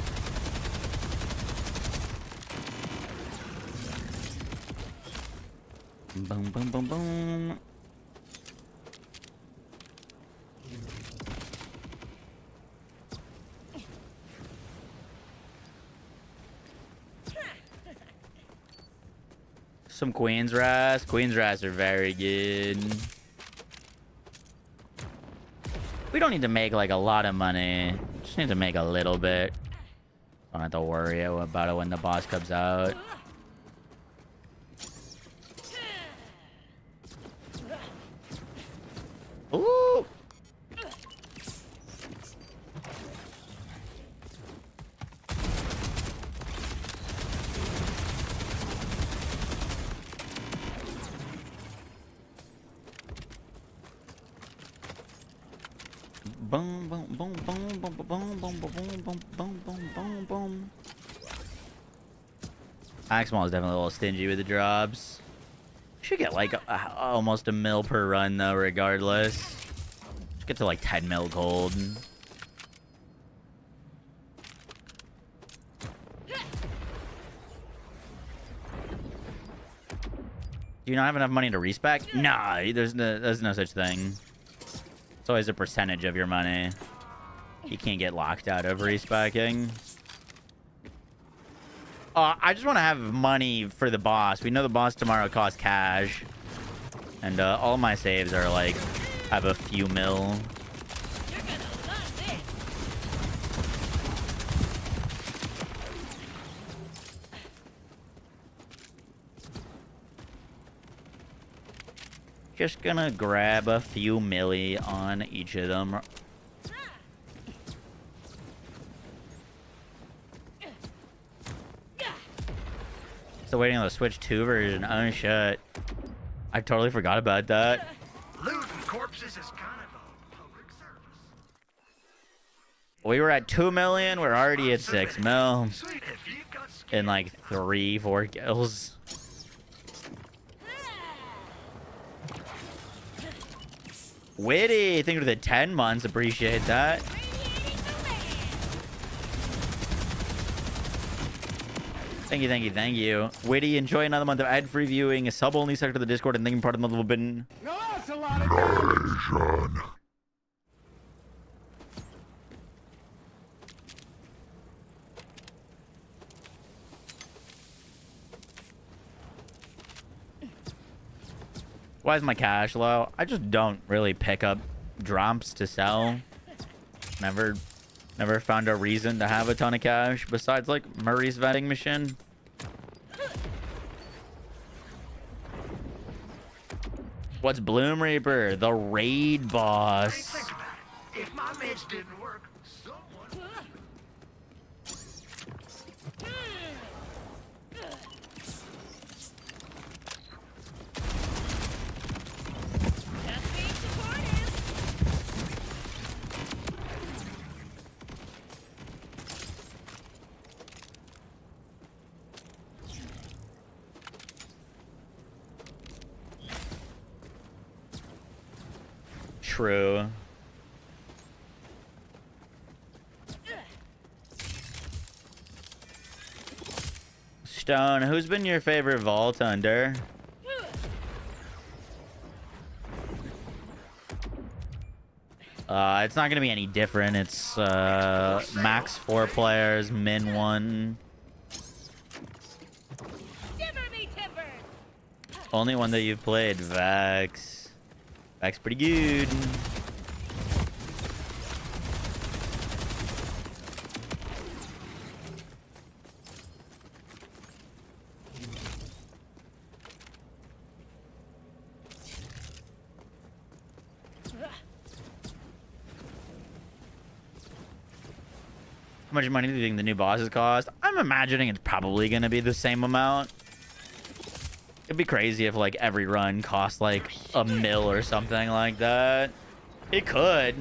[SPEAKER 1] Boom, boom, boom, boom. Some Queen's Ras. Queen's Ras are very good. We don't need to make like a lot of money. Just need to make a little bit. Don't have to worry about it when the boss comes out. Ooh! Boom, boom, boom, boom, boom, boom, boom, boom, boom, boom, boom, boom, boom, boom. Axmal is definitely a little stingy with the drops. Should get like almost a mil per run though, regardless. Should get to like 10 mil gold. Do you not have enough money to respec? Nah, there's no such thing. It's always a percentage of your money. You can't get locked out of respecking. I just want to have money for the boss. We know the boss tomorrow costs cash. And all my saves are like, have a few mil.
[SPEAKER 2] You're gonna love this.
[SPEAKER 1] Just gonna grab a few milli on each of them. Still waiting on the Switch 2 version. Oh shit. I totally forgot about that.
[SPEAKER 5] Looting corpses is kind of a public service.
[SPEAKER 1] We were at 2 million. We're already at 6 mil.
[SPEAKER 5] Sweet, if you've got
[SPEAKER 1] In like 3-4 kills. Witty, thank you for the 10 months. Appreciate that.
[SPEAKER 2] Radiating the land.
[SPEAKER 1] Thank you, thank you, thank you. Witty, enjoy another month of ad-free viewing, a sub-only sector to the Discord, and thinking part of the month will been.
[SPEAKER 5] No, that's a lot of damage.
[SPEAKER 1] Why is my cash low? I just don't really pick up drops to sell. Never found a reason to have a ton of cash besides like Murray's vending machine. What's BLOOMREAPER? The raid boss.
[SPEAKER 5] Think about it. If my meds didn't work, someone...
[SPEAKER 2] Just being supportive.
[SPEAKER 1] True. Stone, who's been your favorite vault under? It's not gonna be any different. It's max 4 players, min 1.
[SPEAKER 2] Shiver me timbers.
[SPEAKER 1] Only one that you've played, Vex. Vex pretty good. How much money do you think the new bosses cost? I'm imagining it's probably going to be the same amount. It'd be crazy if like every run cost like a mil or something like that. It could.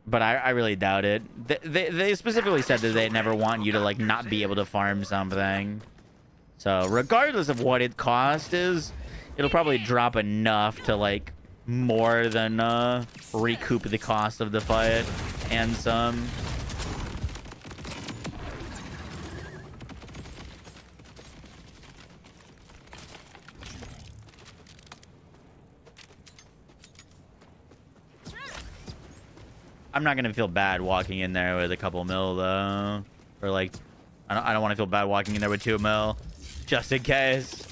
[SPEAKER 1] But I really doubt it. They specifically said that they never want you to like not be able to farm something. So regardless of what it cost is, it'll probably drop enough to like more than recoup the cost of the fight and some. I'm not gonna feel bad walking in there with a couple mil though, or like, I don't want to feel bad walking in there with 2 mil, just in case.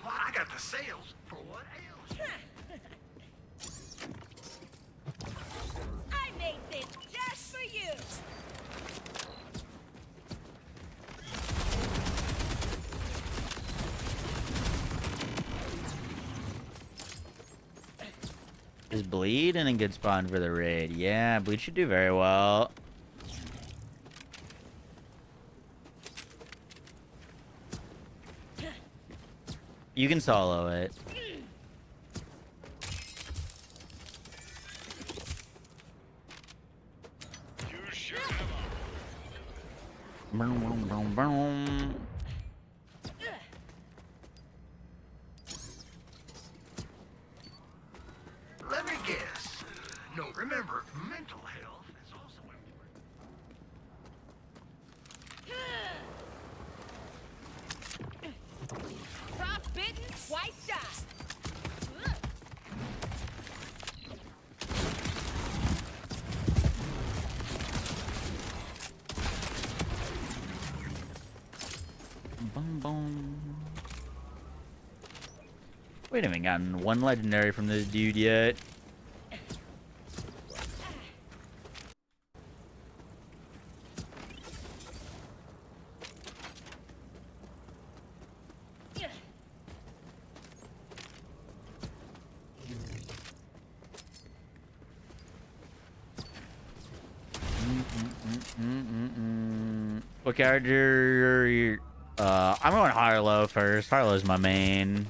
[SPEAKER 5] Well, I got the sales for what ails you.
[SPEAKER 2] I made this just for you.
[SPEAKER 1] Is Bleed in a good spawn for the raid? Yeah, Bleed should do very well. You can solo it.
[SPEAKER 4] You sure have
[SPEAKER 1] Boom, boom, boom, boom.
[SPEAKER 5] Let me guess. No, remember, mental health is also important.
[SPEAKER 2] Soft bitten, twice shot.
[SPEAKER 1] Boom, boom. We haven't gotten one legendary from this dude yet. What character? I'm going Harlow first. Harlow's my main.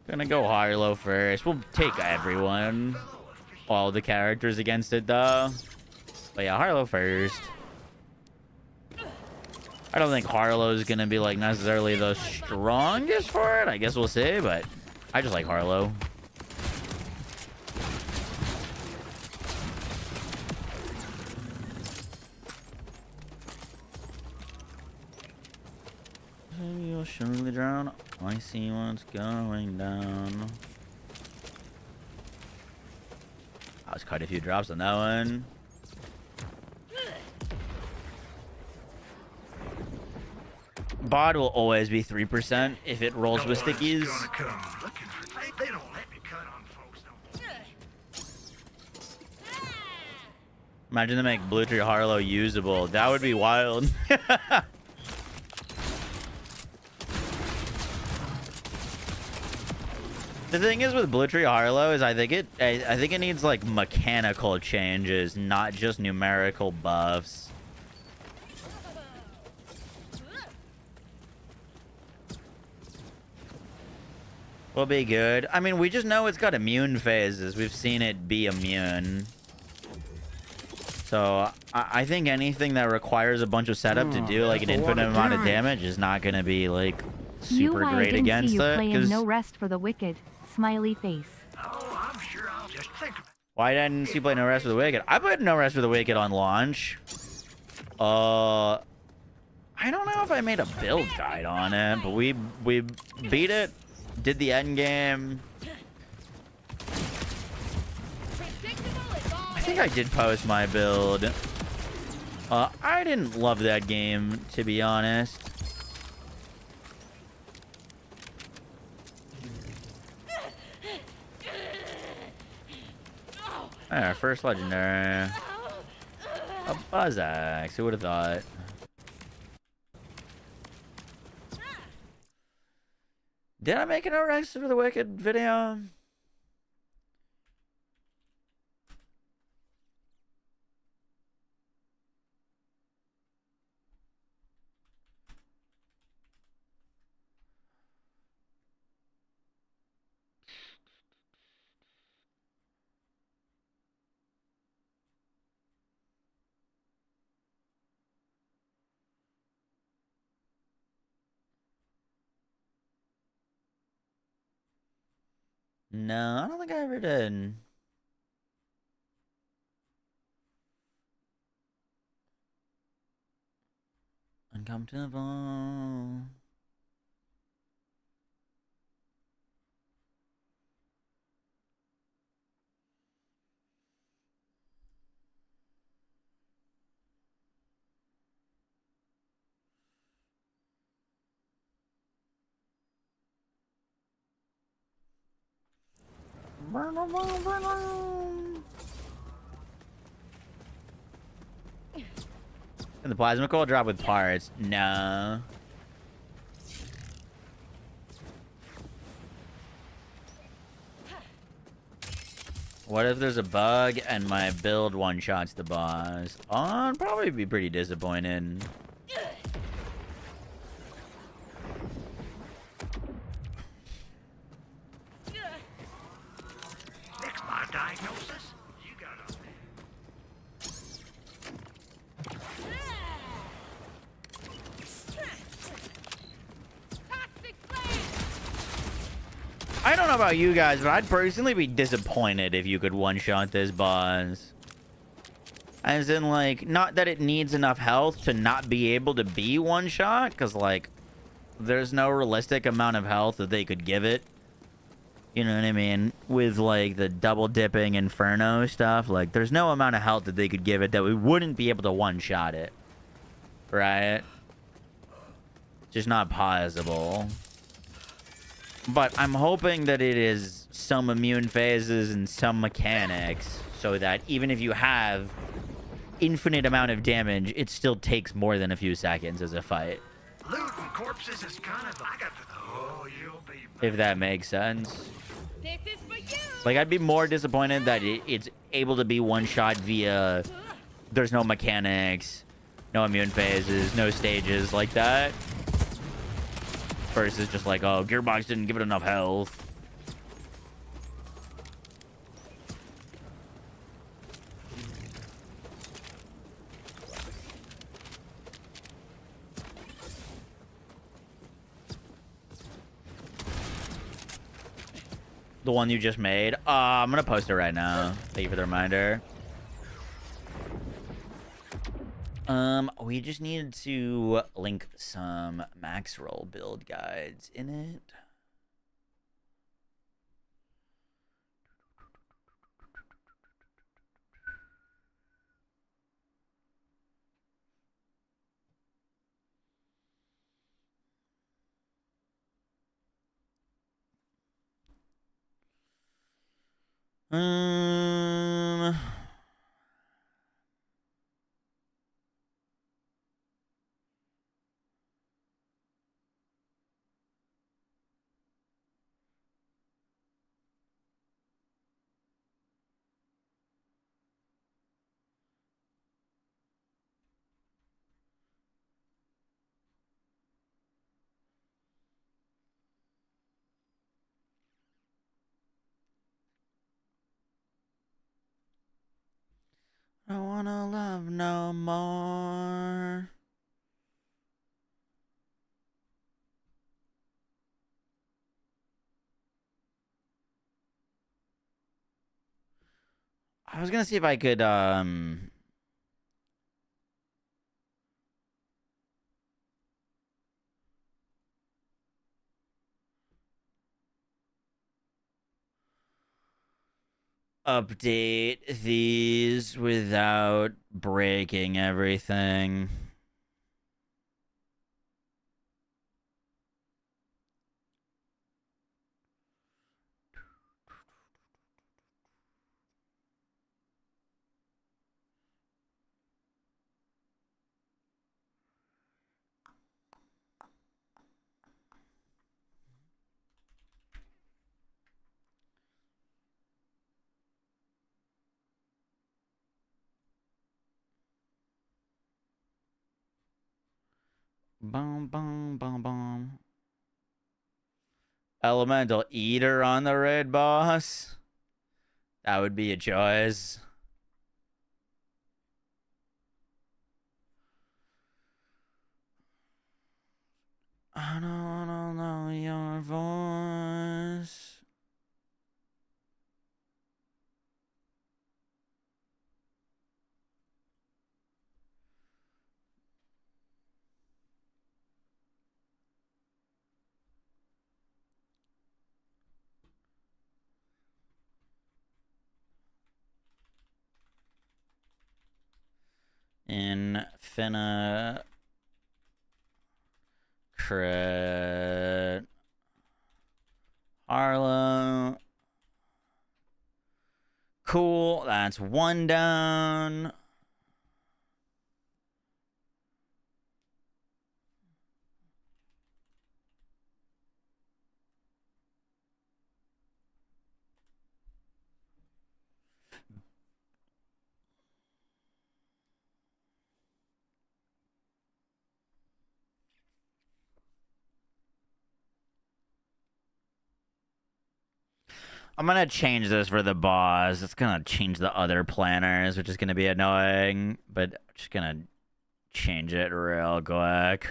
[SPEAKER 1] Gonna go Harlow first. We'll take everyone. All the characters against it, though. But yeah, Harlow first. I don't think Harlow's gonna be, like, necessarily the strongest for it. I guess we'll see, but I just like Harlow. You'll surely drown. I see what's going down. I was quite a few drops on that one. Bod will always be 3% if it rolls with stickies.
[SPEAKER 5] Gonna come looking for they don't let me cut on folks no more.
[SPEAKER 1] Imagine to make Blue Tree Harlow usable. That would be wild. The thing is with Blue Tree Harlow is I think it needs like mechanical changes, not just numerical buffs. Will be good. I mean, we just know it's got immune phases. We've seen it be immune. So I think anything that requires a bunch of setup to do like an infinite amount of damage is not going to be like super
[SPEAKER 6] I
[SPEAKER 1] great
[SPEAKER 6] didn't
[SPEAKER 1] against
[SPEAKER 6] see you
[SPEAKER 1] it.
[SPEAKER 6] playing No Rest for the Wicked. Smiley face.
[SPEAKER 5] Oh, I'm sure I'll just think of it.
[SPEAKER 1] Why didn't you play No Rest for the Wicked? I played No Rest for the Wicked on launch. I don't know if I made a build guide on it, but we beat it, did the end game. I think I did post my build. I didn't love that game, to be honest. Alright, first legendary. A Buzz Axe, who would have thought? Did I make an Rest for the Wicked video? No, I don't think I ever did. Uncomfortable. And the plasma coil drop with parts? No. What if there's a bug and my build one-shots the boss? I'd probably be pretty disappointed.
[SPEAKER 5] Fix my diagnosis. You gotta.
[SPEAKER 2] Toxic flame.
[SPEAKER 1] I don't know about you guys, but I'd personally be disappointed if you could one-shot this boss. As in, like, not that it needs enough health to not be able to be one-shot, because, like, there's no realistic amount of health that they could give it. You know what I mean? With, like, the double-dipping Inferno stuff, like, there's no amount of health that they could give it that we wouldn't be able to one-shot it. Right? Just not possible. But I'm hoping that it is some immune phases and some mechanics, so that even if you have infinite amount of damage, it still takes more than a few seconds as a fight.
[SPEAKER 5] Looting corpses is kind of. I got to. Oh, you'll be.
[SPEAKER 1] If that makes sense.
[SPEAKER 2] This is for you.
[SPEAKER 1] Like, I'd be more disappointed that it's able to be one-shot via... There's no mechanics, no immune phases, no stages like that. Versus just like, oh, Gearbox didn't give it enough health. The one you just made? I'm gonna post it right now. Thank you for the reminder. We just needed to link some max roll build guides in it. I don't wanna love no more. I was gonna see if I could update these without breaking everything. Boom, boom, boom, boom. Elemental Eater on the raid boss. That would be a choice. I don't wanna know your voice. Infinite crit Harlow. Cool, that's one down. I'm gonna change this for the boss. It's gonna change the other planners, which is gonna be annoying, but I'm just gonna change it real quick.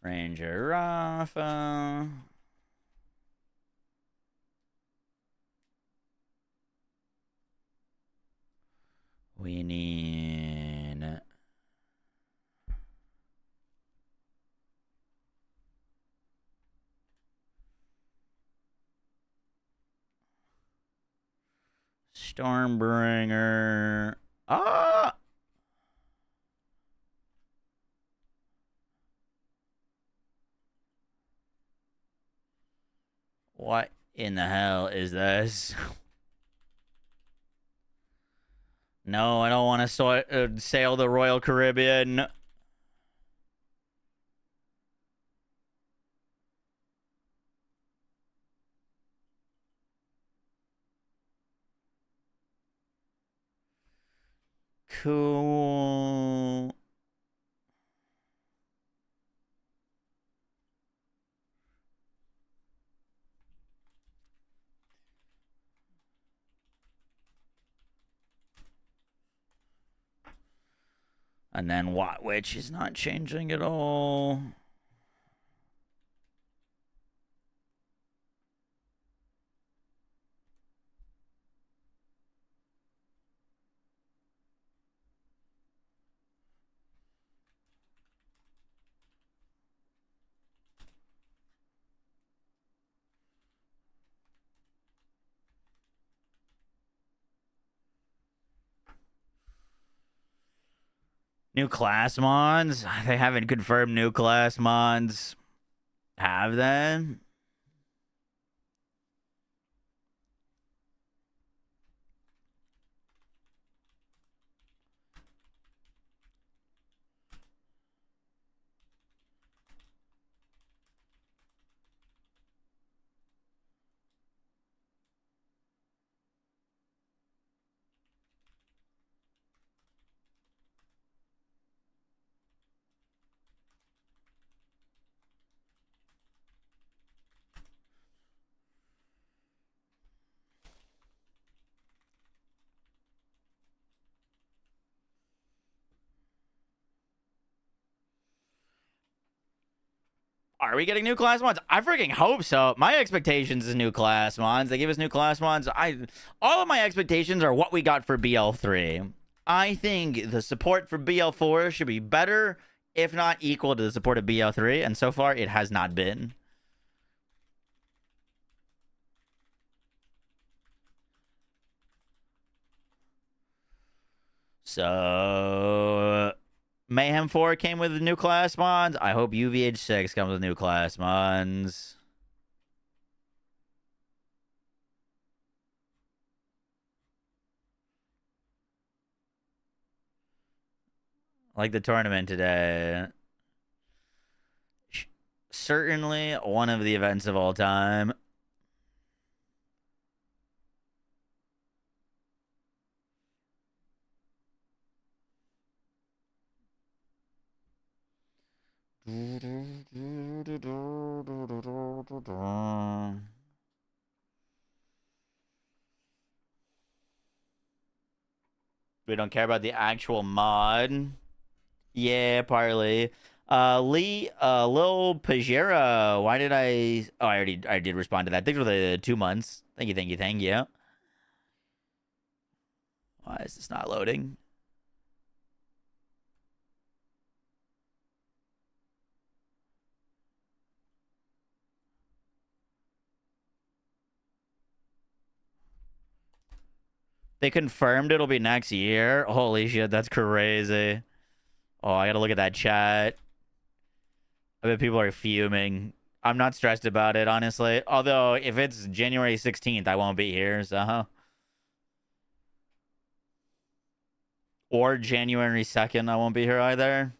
[SPEAKER 1] Ranger Rafa. We need Stormbringer. Ah! What in the hell is this? No, I don't want to sail the Royal Caribbean. Cool. And then what? Which is not changing at all. New class mods? They haven't confirmed new class mods. Have they? Are we getting new class mods? I freaking hope so. My expectations is new class mods. They give us new class mods. All of my expectations are what we got for BL3. I think the support for BL4 should be better, if not equal to the support of BL3, and so far it has not been. So Mayhem 4 came with new class mods. I hope UVH6 comes with new class mods. Like the tournament today. Certainly one of the events of all time. We don't care about the actual mod. Yeah, partly. Lil Pajera, why did I did respond to that. Thanks for the 2 months. Thank you. Why is this not loading? They confirmed it'll be next year. Holy shit, that's crazy. Oh, I gotta look at that chat. I bet people are fuming. I'm not stressed about it, honestly. Although, if it's January 16th, I won't be here, so. Or January 2nd, I won't be here either.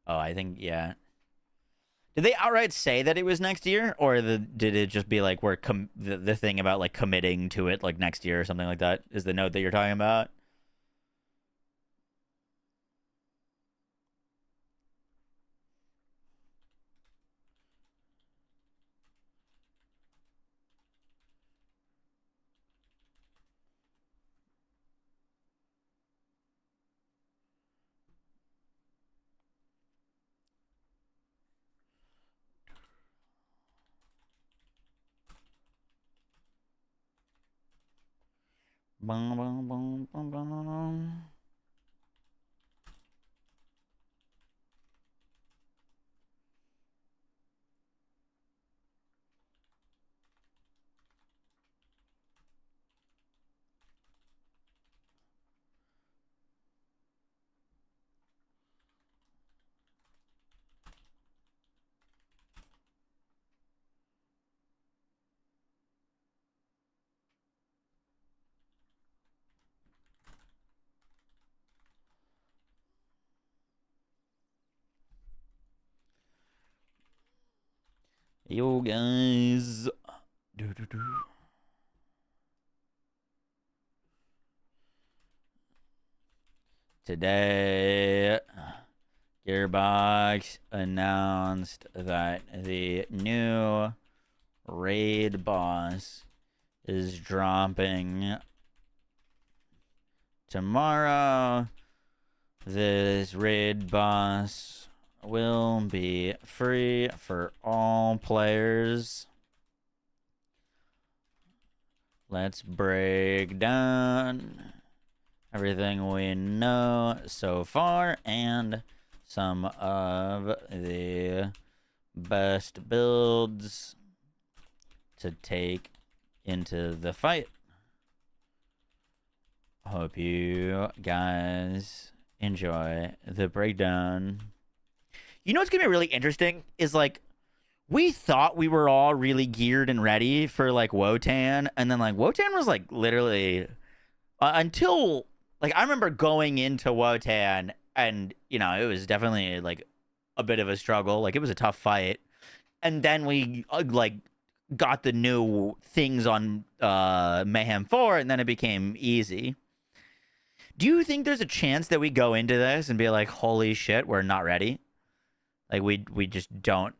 [SPEAKER 1] Oh, I think, yeah. Did they outright say that it was next year, or did it just be like we're the thing about like committing to it like next year or something like that? Is the note that you're talking about? Bum, bum, bum, bum, bum. Yo, guys. Do. Today, Gearbox announced that the new raid boss is dropping tomorrow. This raid boss will be free for all players. Let's break down everything we know so far and some of the best builds to take into the fight. Hope you guys enjoy the breakdown. You know what's gonna be really interesting is like we thought we were all really geared and ready for like Wotan, and then like Wotan was like literally until like I remember going into Wotan, and you know it was definitely like a bit of a struggle. Like it was a tough fight, and then we like got the new things on Mayhem 4, and then it became easy. Do you think there's a chance that we go into this and be like, holy shit, we're not ready? Like we just don't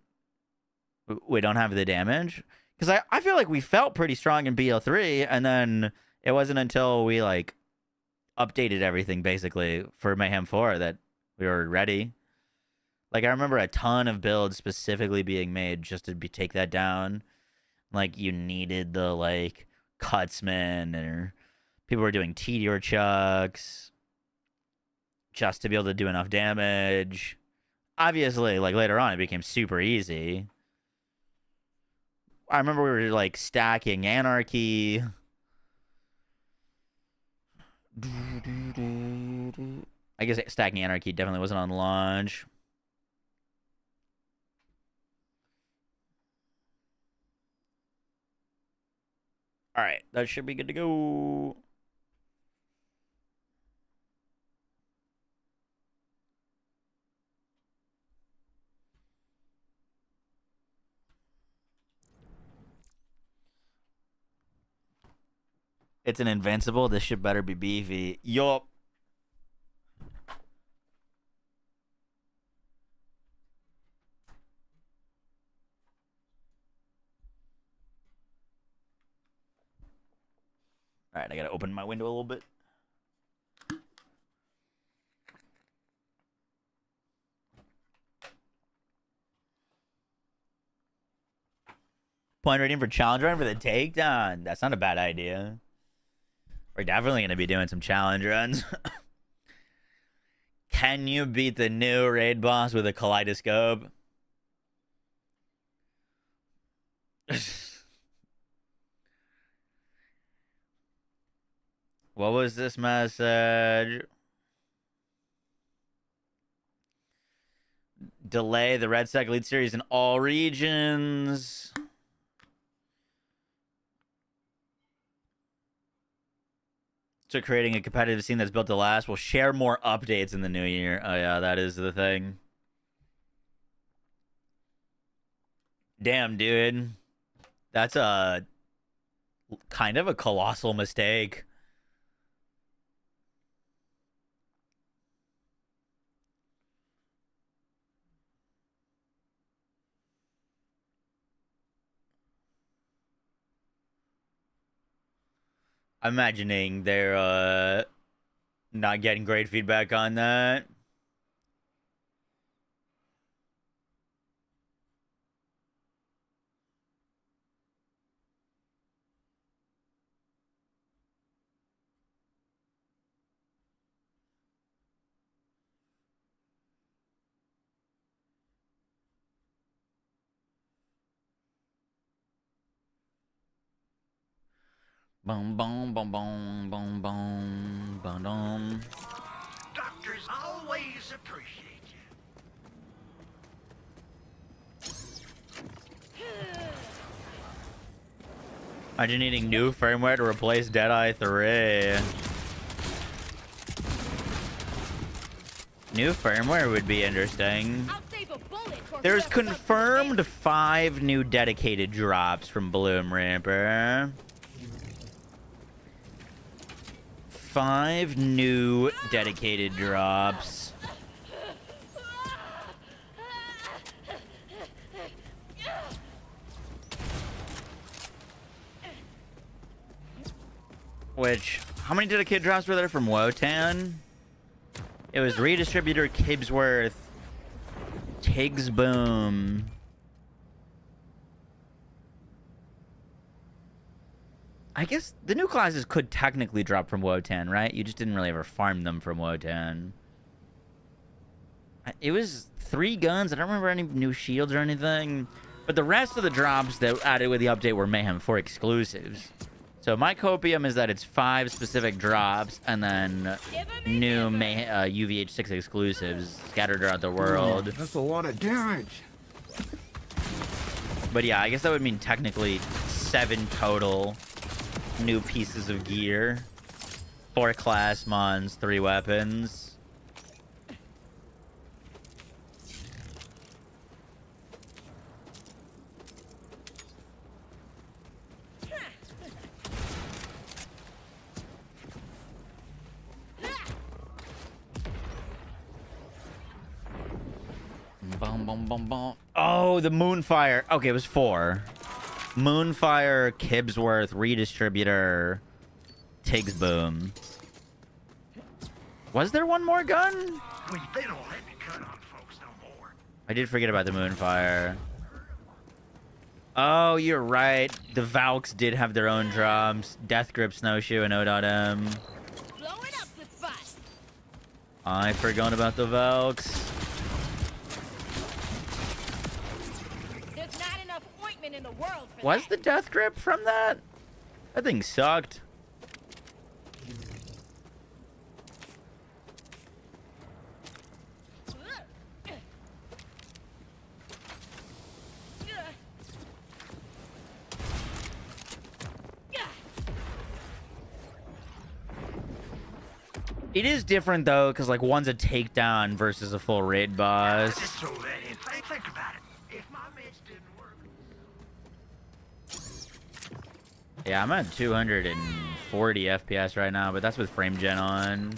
[SPEAKER 1] have the damage? Because I feel like we felt pretty strong in BO3, and then it wasn't until we like updated everything basically for Mayhem 4 that we were ready. Like I remember a ton of builds specifically being made just to take that down. Like you needed the like Cutsman, or people were doing Teeter chucks just to be able to do enough damage. Obviously, like later on, it became super easy. I remember we were like stacking Anarchy. I guess stacking Anarchy definitely wasn't on launch. All right, that should be good to go. It's an invincible. This shit better be beefy. Yup. All right, I gotta open my window a little bit. Point rating for challenge run for the takedown. That's not a bad idea. We're definitely going to be doing some challenge runs. Can you beat the new raid boss with a kaleidoscope? What was this message? Delay the Red Sec Lead Series in all regions. So creating a competitive scene that's built to last. We'll share more updates in the new year. Oh yeah, that is the thing. Damn, dude. That's a kind of a colossal mistake. I'm imagining they're not getting great feedback on that. Boom, boom, boom, boom, boom, boom, boom, boom.
[SPEAKER 5] Doctors always appreciate you.
[SPEAKER 1] Imagine needing new firmware to replace Deadeye 3. New firmware would be interesting.
[SPEAKER 2] I'll save a bullet for
[SPEAKER 1] There's
[SPEAKER 2] whoever comes
[SPEAKER 1] confirmed 5 new dedicated drops from BLOOMREAPER. 5 new dedicated drops. Which, how many dedicated drops were there from Wotan? It was Redistributor, Kibsworth, Tiggs Boom. I guess the new classes could technically drop from Wotan, right? You just didn't really ever farm them from Wotan. It was 3 guns. I don't remember any new shields or anything. But the rest of the drops that added with the update were Mayhem 4 exclusives. So my copium is that it's 5 specific drops and then new UVH6 exclusives scattered throughout the world.
[SPEAKER 5] That's a lot of damage.
[SPEAKER 1] But yeah, I guess that would mean technically 7 total new pieces of gear. 4 class mons, 3 weapons. Boom, boom, boom, boom. Oh, the Moonfire. Okay, it was 4. Moonfire, Kibsworth, Redistributor, Tiggs Boom. Was there one more gun?
[SPEAKER 5] They don't let me cut on folks no more.
[SPEAKER 1] I did forget about the Moonfire. Oh, you're right. The Valks did have their own drops. Death Grip, Snowshoe, and O.M.
[SPEAKER 2] blowing up the spot.
[SPEAKER 1] I forgot about the Valks.
[SPEAKER 2] There's not enough ointment in the world for
[SPEAKER 1] Was
[SPEAKER 2] that.
[SPEAKER 1] the Death Grip from that? That thing sucked. It is different though, because like one's a takedown versus a full raid boss.
[SPEAKER 5] Just so that if they think about it, if my meds didn't work.
[SPEAKER 1] Yeah, I'm at 240 FPS right now, but that's with frame gen on.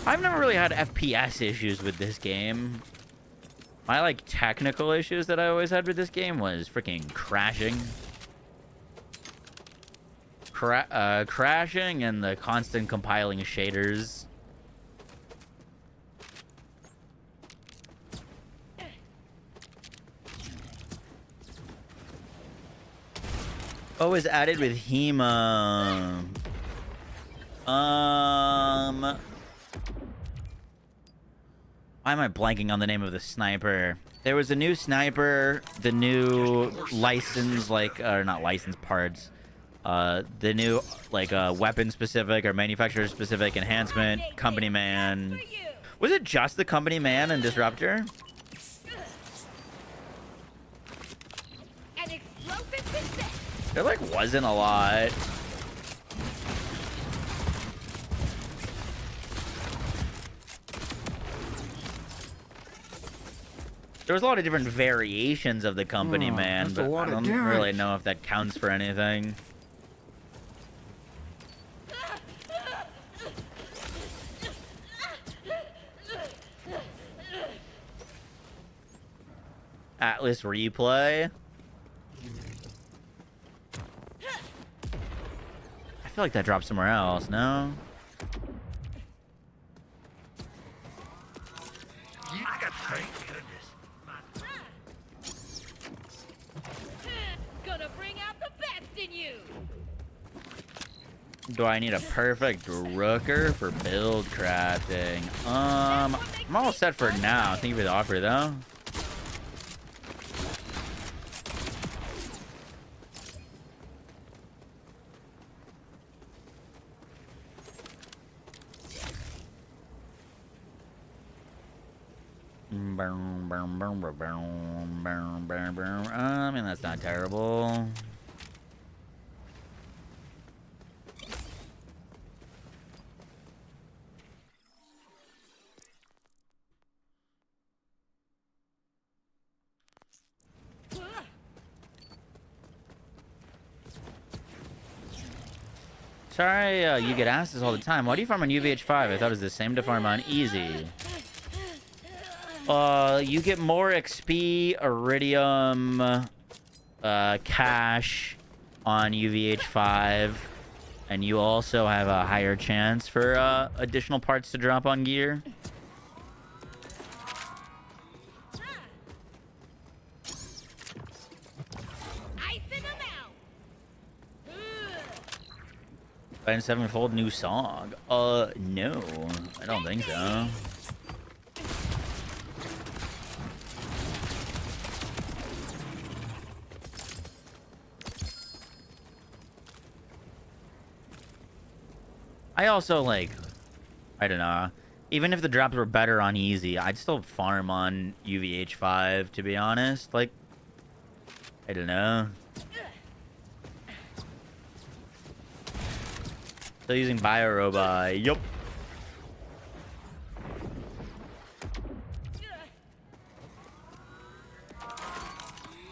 [SPEAKER 1] I've never really had FPS issues with this game. My like technical issues that I always had with this game was freaking crashing. Crashing and the constant compiling shaders. Oh, is added with Hema. Why am I blanking on the name of the sniper? There was a new sniper, the new license, like, or not license parts. The new, like, weapon specific or manufacturer specific enhancement, company man. Was it just the company man and disruptor?
[SPEAKER 2] An explosive success.
[SPEAKER 1] There, like, wasn't a lot. There was a lot of different variations of the company man,
[SPEAKER 5] that's a
[SPEAKER 1] but
[SPEAKER 5] lot
[SPEAKER 1] I
[SPEAKER 5] of
[SPEAKER 1] don't really
[SPEAKER 5] damage.
[SPEAKER 1] know if that counts for anything. Atlas replay. I feel like that dropped somewhere else, no?
[SPEAKER 4] I got thank goodness.
[SPEAKER 2] Gonna bring out the best in you.
[SPEAKER 1] Do I need a perfect rooker for build crafting? I'm all set for now. Thank you for the offer, though. I mean, that's not terrible. Sorry, you get asked this all the time. Why do you farm on UVH5? I thought it was the same to farm on Easy. You get more XP, Iridium, cash on UVH5, and you also have a higher chance for additional parts to drop on gear.
[SPEAKER 2] Icing them out.
[SPEAKER 1] Find sevenfold new song. No, I don't think so. I also, like, I don't know. Even if the drops were better on easy, I'd still farm on UVH5, to be honest. Like, I don't know. Still using Biorobot. Yup.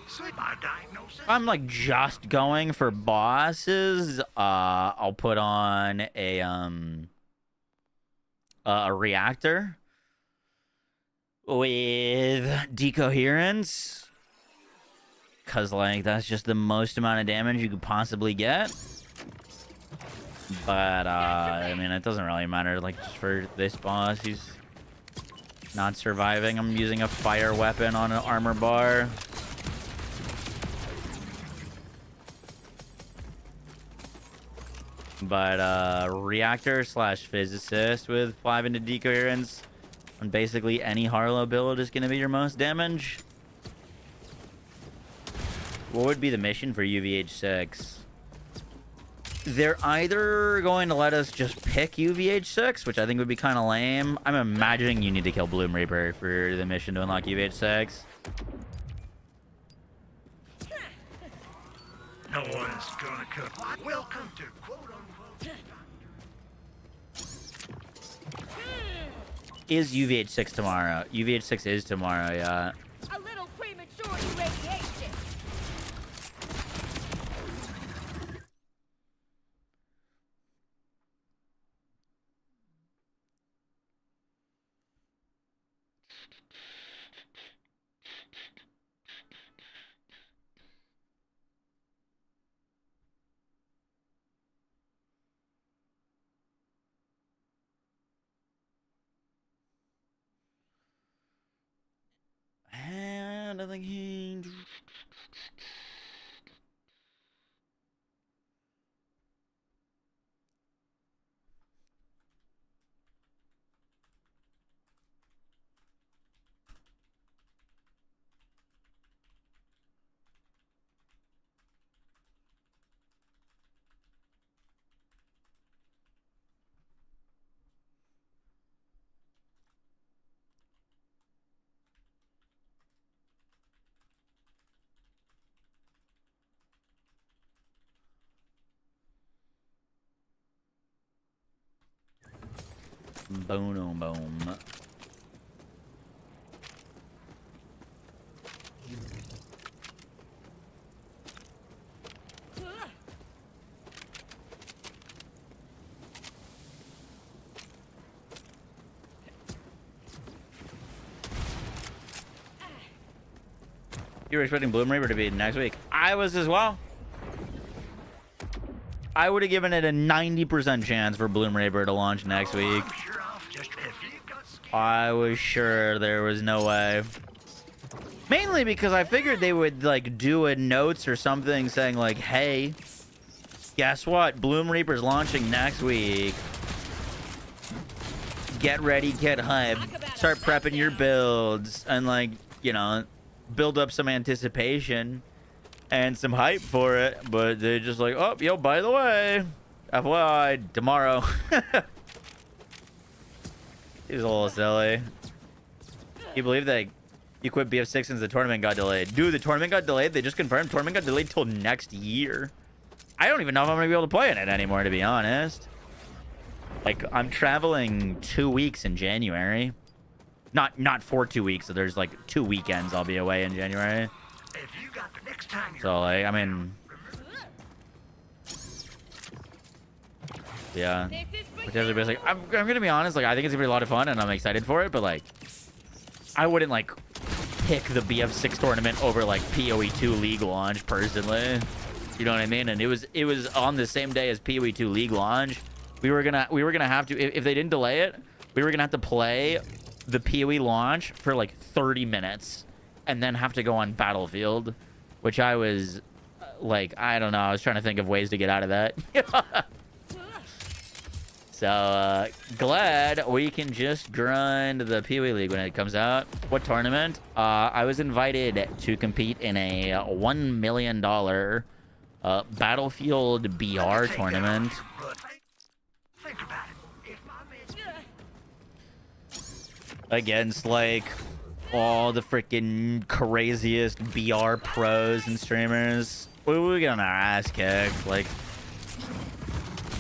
[SPEAKER 4] See my diagnosis?
[SPEAKER 1] I'm like just going for bosses. I'll put on a reactor with decoherence, cause like that's just the most amount of damage you could possibly get. But I mean, it doesn't really matter. Like just for this boss, he's not surviving. I'm using a fire weapon on an armor bar. But reactor slash physicist with 5 into decoherence on basically any Harlow build is going to be your most damage. What would be the mission for UVH6? They're either going to let us just pick UVH6, which I think would be kind of lame. I'm imagining you need to kill BLOOMREAPER for the mission to unlock UVH6.
[SPEAKER 4] No one's gonna cook. Welcome to quote unquote.
[SPEAKER 1] Is UVH6 tomorrow? UVH6 is tomorrow, yeah.
[SPEAKER 2] A little premature irradiation.
[SPEAKER 1] And I think he... Boom, boom. You were expecting BLOOMREAPER to be next week. I was as well. I would have given it a 90% chance for BLOOMREAPER to launch next week. I was sure there was no way. Mainly because I figured they would like do a notes or something saying like, hey, guess what? BLOOMREAPER's launching next week. Get ready, get hyped. Start prepping your builds and like, you know, build up some anticipation and some hype for it. But they're just like, oh, yo, by the way, FYI, tomorrow. It was a little silly. You believe that you quit BF6 since the tournament got delayed? Dude, the tournament got delayed. They just confirmed tournament got delayed till next year. I don't even know if I'm gonna be able to play in it anymore, to be honest. Like, I'm traveling 2 weeks in January. Not for 2 weeks, so there's like 2 weekends I'll be away in January. So like, I mean, yeah. Like, I'm gonna be honest, like, I think it's gonna be a lot of fun and I'm excited for it, but like, I wouldn't like pick the BF6 tournament over like PoE2 League launch personally. You know what I mean? And it was on the same day as PoE2 League launch. We were gonna have to, if they didn't delay it, we were gonna have to play the PoE launch for like 30 minutes and then have to go on Battlefield, which I was like, I don't know, I was trying to think of ways to get out of that. So glad we can just grind the PoE League when it comes out. What tournament? I was invited to compete in a $1 million Battlefield BR tournament. Against like all the freaking craziest BR pros and streamers. We were getting our ass kicked, like,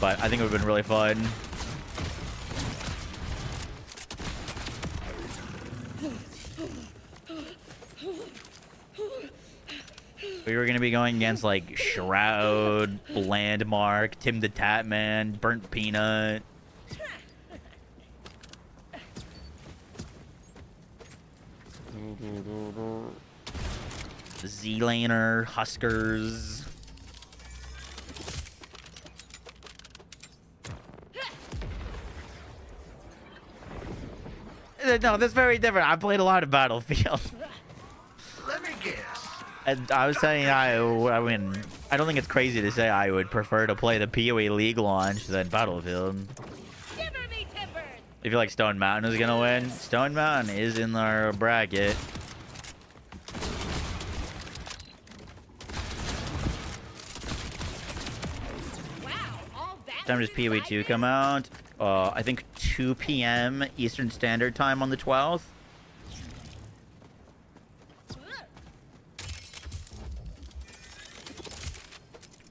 [SPEAKER 1] but I think it would have been really fun. We were gonna be going against like Shroud, Landmark, Tim the Tatman, Burnt Peanut. Z-Laner, Huskers. No, that's very different. I played a lot of Battlefield.
[SPEAKER 5] Let me guess.
[SPEAKER 1] And I was saying, I mean, I don't think it's crazy to say I would prefer to play the PoE League launch than Battlefield. I feel like Stone Mountain is gonna win. Stone Mountain is in our bracket. Time does PoE 2 come out? I think 2 p.m. Eastern Standard Time on the 12th.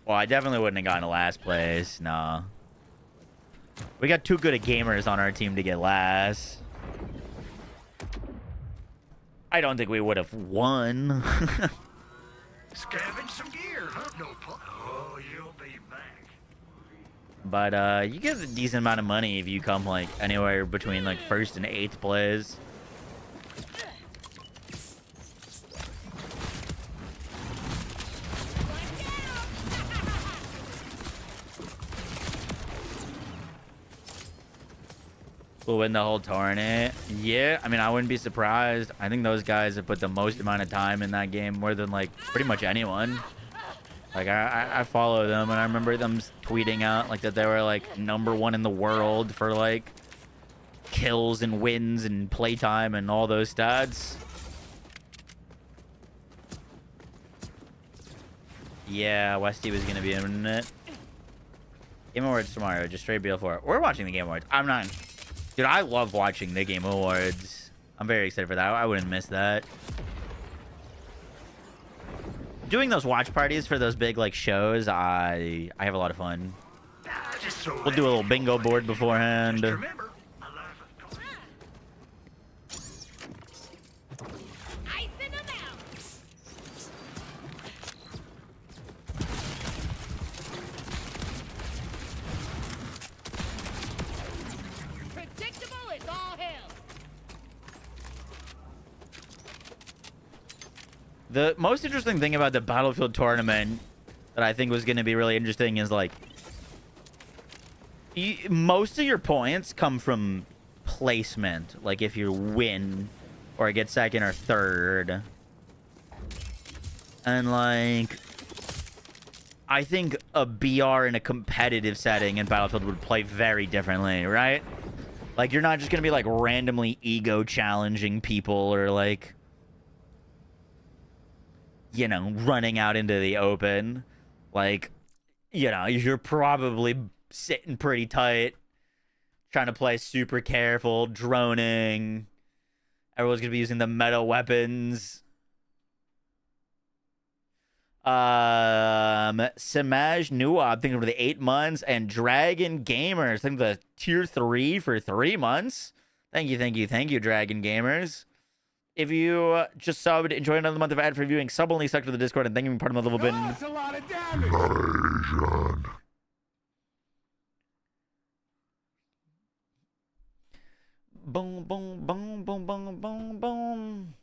[SPEAKER 1] Well, I definitely wouldn't have gotten to last place. No. We got too good of gamers on our team to get last. I don't think we would have won.
[SPEAKER 5] Scavenge some gear, huh? No pun. Oh, you'll be back.
[SPEAKER 1] But you get a decent amount of money if you come like anywhere between like 1st and 8th place. We'll win the whole tournament. Yeah, I mean, I wouldn't be surprised. I think those guys have put the most amount of time in that game, more than like pretty much anyone. Like I follow them, and I remember them tweeting out like that they were like #1 in the world for like kills and wins and playtime and all those stats. Yeah, Westy was gonna be in it. Game Awards tomorrow, just straight BL4. We're watching the Game Awards. I'm not. Dude, I love watching the Game Awards. I'm very excited for that. I wouldn't miss that. Doing those watch parties for those big like shows, I have a lot of fun. We'll do a little bingo board beforehand.
[SPEAKER 5] Remember, I like
[SPEAKER 1] The most interesting thing about the Battlefield tournament that I think was going to be really interesting is like most of your points come from placement. Like if you win or get second or third. And like I think a BR in a competitive setting in Battlefield would play very differently, right? Like you're not just going to be like randomly ego challenging people or like, you know, running out into the open. Like, you know, you're probably sitting pretty tight, trying to play super careful, droning. Everyone's going to be using the meta weapons. Samaj Nuab, thank you for the 8 months, and Dragon Gamers, thank you for the tier 3 for 3 months. Thank you, Dragon Gamers. If you just subbed, enjoy another month of ad-free viewing, sub only stuck to the Discord, and thank you for part of the little bit.
[SPEAKER 5] That's a lot of damage.
[SPEAKER 1] Boom, boom, boom, boom, boom, boom, boom.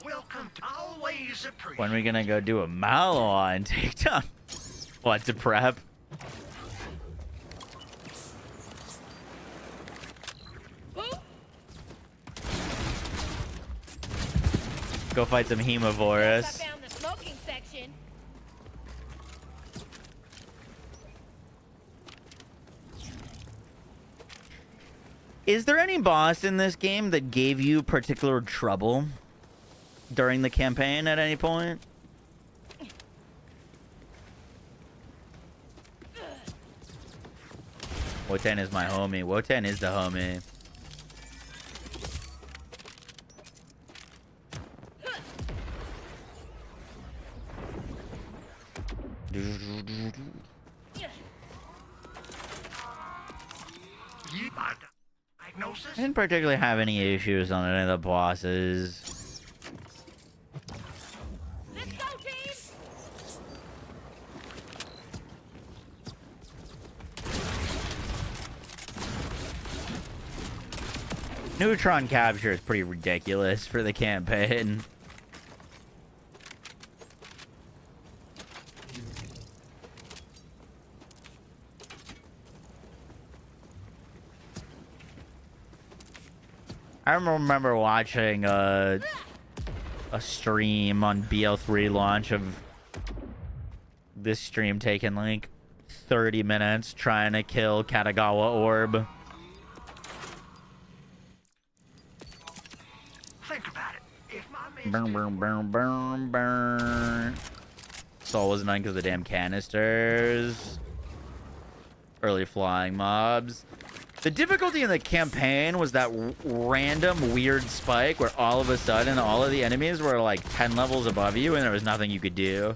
[SPEAKER 8] Welcome to Always Appreciate.
[SPEAKER 1] When are we gonna go do a Malon takedown? What, to prep? Go fight some
[SPEAKER 2] I
[SPEAKER 1] Hemovorus.
[SPEAKER 2] found the smoking section.
[SPEAKER 1] Is there any boss in this game that gave you particular trouble during the campaign at any point? Wotan is my homie. Wotan is the homie.
[SPEAKER 8] Diagnosis?
[SPEAKER 1] I didn't particularly have any issues on any of the bosses.
[SPEAKER 2] Let's go, team!
[SPEAKER 1] Neutron capture is pretty ridiculous for the campaign. I remember watching a stream on BL3 launch of this stream taking like 30 minutes trying to kill Katagawa Orb.
[SPEAKER 8] Think about it. If my
[SPEAKER 1] Burn, burn, burn, burn, burn. Soul was annoying because of the damn canisters. Early flying mobs. The difficulty in the campaign was that random weird spike where all of a sudden all of the enemies were like 10 levels above you and there was nothing you could do.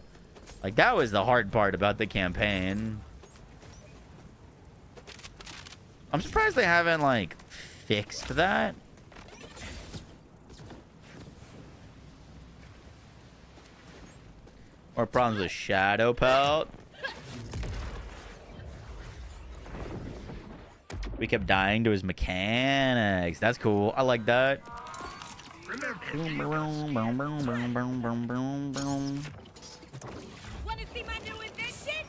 [SPEAKER 1] Like, that was the hard part about the campaign. I'm surprised they haven't, like, fixed that. More problems with Shadow Pelt. We kept dying to his mechanics. That's cool. I like that. Boom, boom, boom, boom, boom, boom, boom, boom, boom.
[SPEAKER 2] Wanna see my new invention?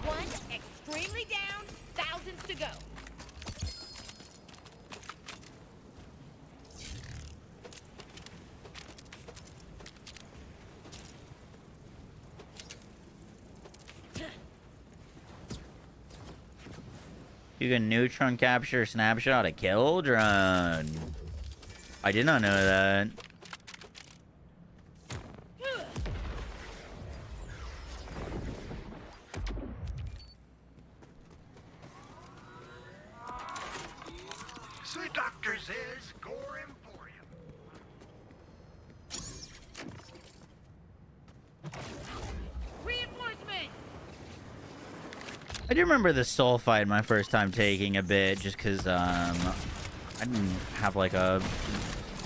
[SPEAKER 2] One extremely down, thousands to go.
[SPEAKER 1] You can neutron capture snapshot a kill drone. I did not know that.
[SPEAKER 8] See, Dr. Z's Gore Emporium.
[SPEAKER 1] I do remember the soul fight my first time taking a bit, just because I didn't have like a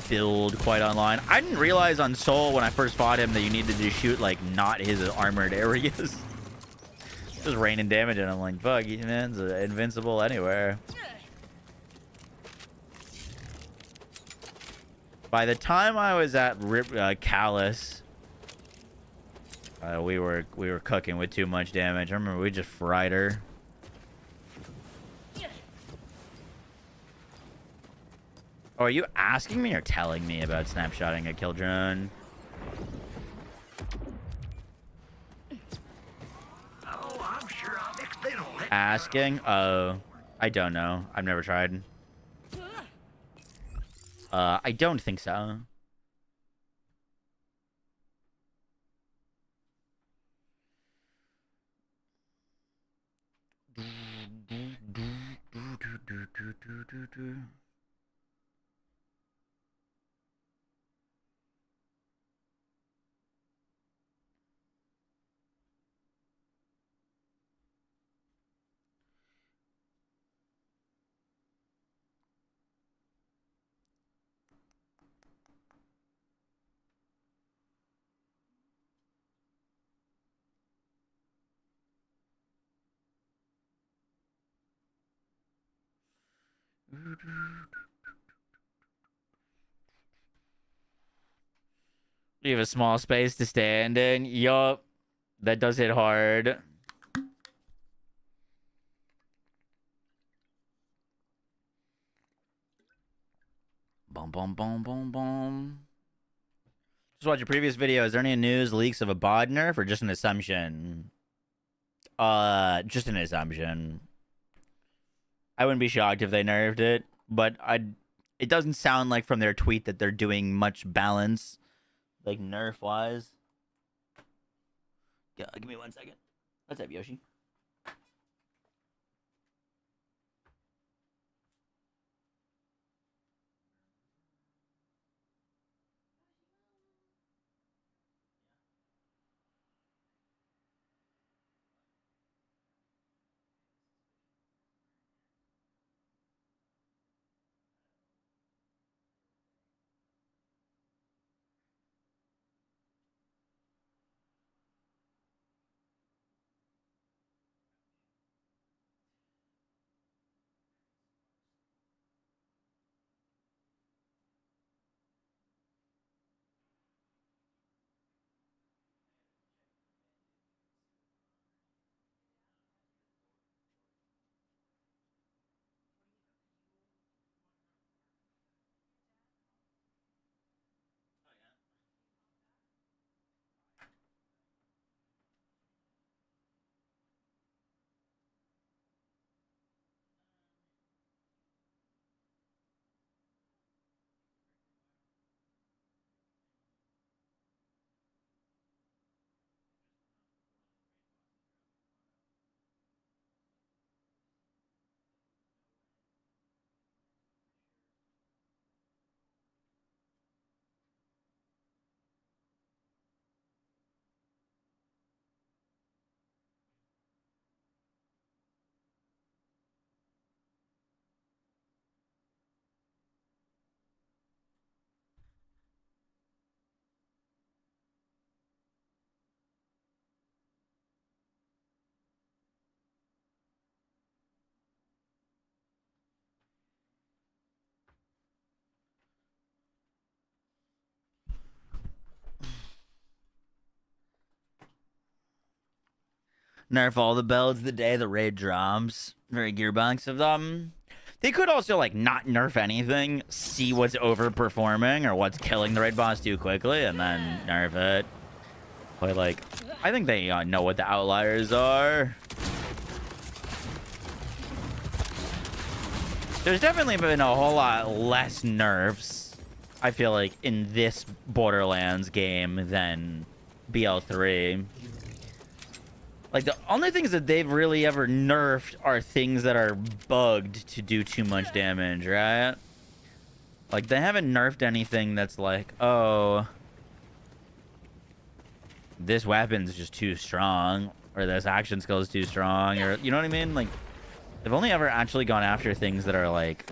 [SPEAKER 1] build quite online. I didn't realize on soul when I first fought him that you needed to shoot like not his armored areas. Just raining damage and I'm like, fuck, he man's invincible anywhere. By the time I was at Callus, we were cooking with too much damage. I remember we just fried her. Oh, are you asking me or telling me about snapshotting a kill drone?
[SPEAKER 8] Oh, I'm sure I'll mix. They don't let
[SPEAKER 1] Asking? Oh, I don't know. I've never tried. I don't think so. You have a small space to stand in. Yup. That does hit hard. Boom, boom, boom, boom, boom. Just watch your previous video. Is there any news, leaks of a bod nerf or just an assumption? Just an assumption. I wouldn't be shocked if they nerfed it, but it doesn't sound like from their tweet that they're doing much balance, like nerf-wise. Yeah, give me 1 second. What's up, Yoshi? Nerf all the builds the day the raid drops. Very gearbox of them. They could also, like, not nerf anything, see what's overperforming or what's killing the raid boss too quickly, and then nerf it. But, like, I think they know what the outliers are. There's definitely been a whole lot less nerfs, I feel like, in this Borderlands game than BL3. Like, the only things that they've really ever nerfed are things that are bugged to do too much damage, right? Like, they haven't nerfed anything that's like, oh, this weapon's just too strong. or this action skill is too strong, or you know what I mean? Like, they've only ever actually gone after things that are like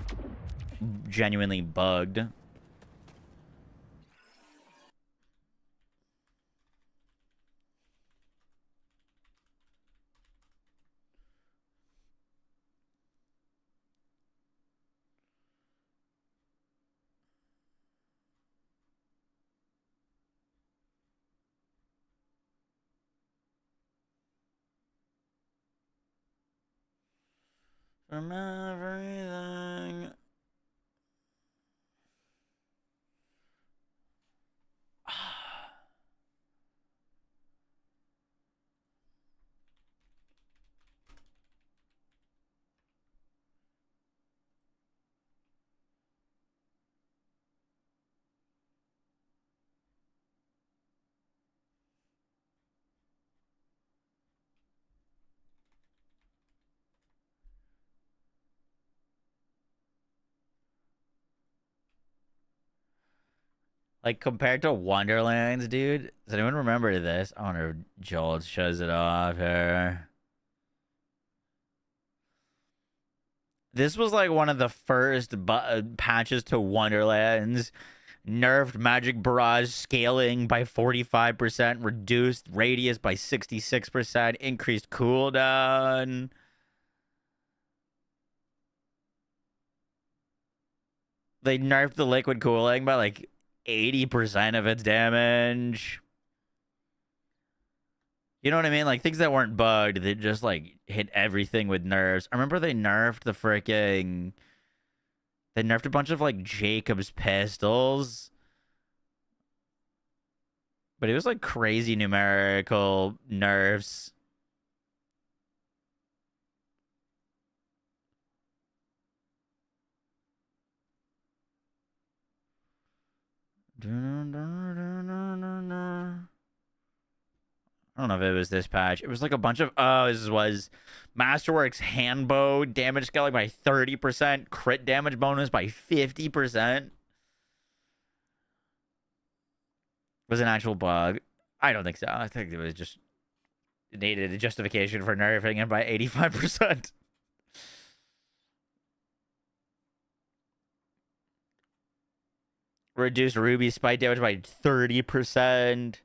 [SPEAKER 1] genuinely bugged. From everything. Like, compared to Wonderlands, dude. Does anyone remember this? I wonder if Joel shows it off here. This was like one of the first patches to Wonderlands. Nerfed magic barrage scaling by 45%, reduced radius by 66%, increased cooldown. They nerfed the liquid cooling by like 80% of its damage. You know what I mean? Like, things that weren't bugged, they just like hit everything with nerfs. I remember they nerfed the freaking... They nerfed a bunch of like Jacob's pistols. But it was like crazy numerical nerfs. I don't know if it was this patch. It was like a bunch of... Oh, this was Masterworks handbow damage scaling by 30%. Crit damage bonus by 50%. Was an actual bug. I don't think so. I think it was just... It needed a justification for nerfing it by 85%. Reduced Ruby spike damage by 30%.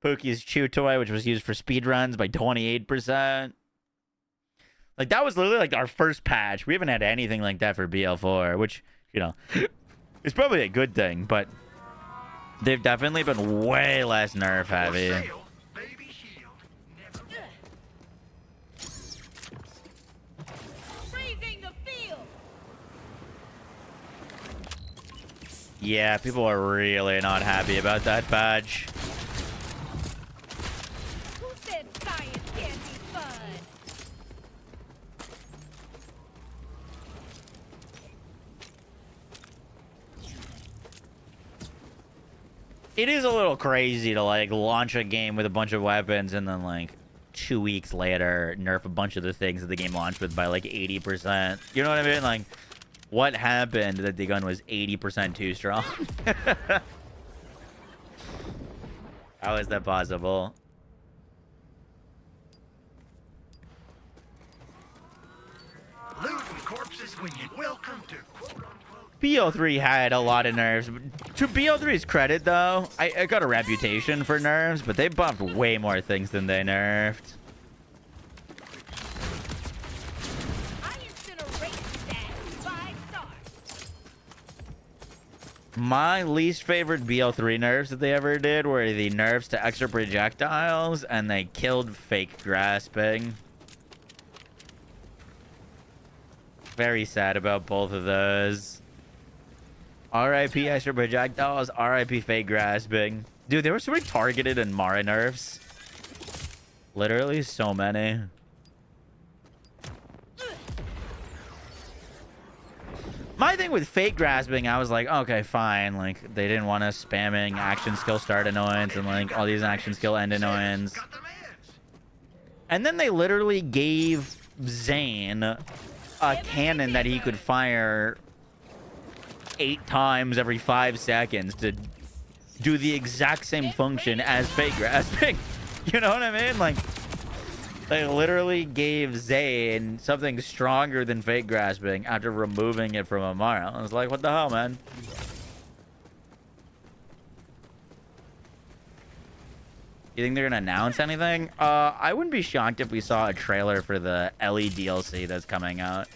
[SPEAKER 1] Pookie's Chew Toy, which was used for speedruns, by 28%. Like, that was literally, like, our first patch. We haven't had anything like that for BL4, which, you know, is probably a good thing, but they've definitely been way less nerf heavy.
[SPEAKER 2] Freezing the field.
[SPEAKER 1] Yeah, people are really not happy about that patch.
[SPEAKER 2] Who said science can't be fun?
[SPEAKER 1] It is a little crazy to, like, launch a game with a bunch of weapons and then, like, 2 weeks later, nerf a bunch of the things that the game launched with by, like, 80%. You know what I mean? Like, what happened that the gun was 80% too strong? How is that possible?
[SPEAKER 8] Looting corpses when you welcome to
[SPEAKER 1] BO3 had a lot of nerfs. To BO3's credit, though, I got a reputation for nerfs, but they buffed way more things than they nerfed.
[SPEAKER 2] I incinerate that 5 stars.
[SPEAKER 1] My least favorite BO3 nerfs that they ever did were the nerfs to extra projectiles, and they killed fake grasping. Very sad about both of those. RIP extra projectiles, RIP fake grasping. Dude, there were so many targeted and Mara nerfs. Literally so many. My thing with fake grasping, I was like, okay, fine. Like, they didn't want us spamming action skill start annoyance and, like, all these action skill end annoyance.
[SPEAKER 8] got the meds.
[SPEAKER 1] And then they literally gave Zane a cannon that he could fire 8 times every 5 seconds to do the exact same function as fake grasping. You know what I mean? Like, They literally gave Zane something stronger than fake grasping after removing it from Amara. I was like, what the hell, man? You think they're gonna announce anything? I wouldn't be shocked if we saw a trailer for the Ellie DLC that's coming out.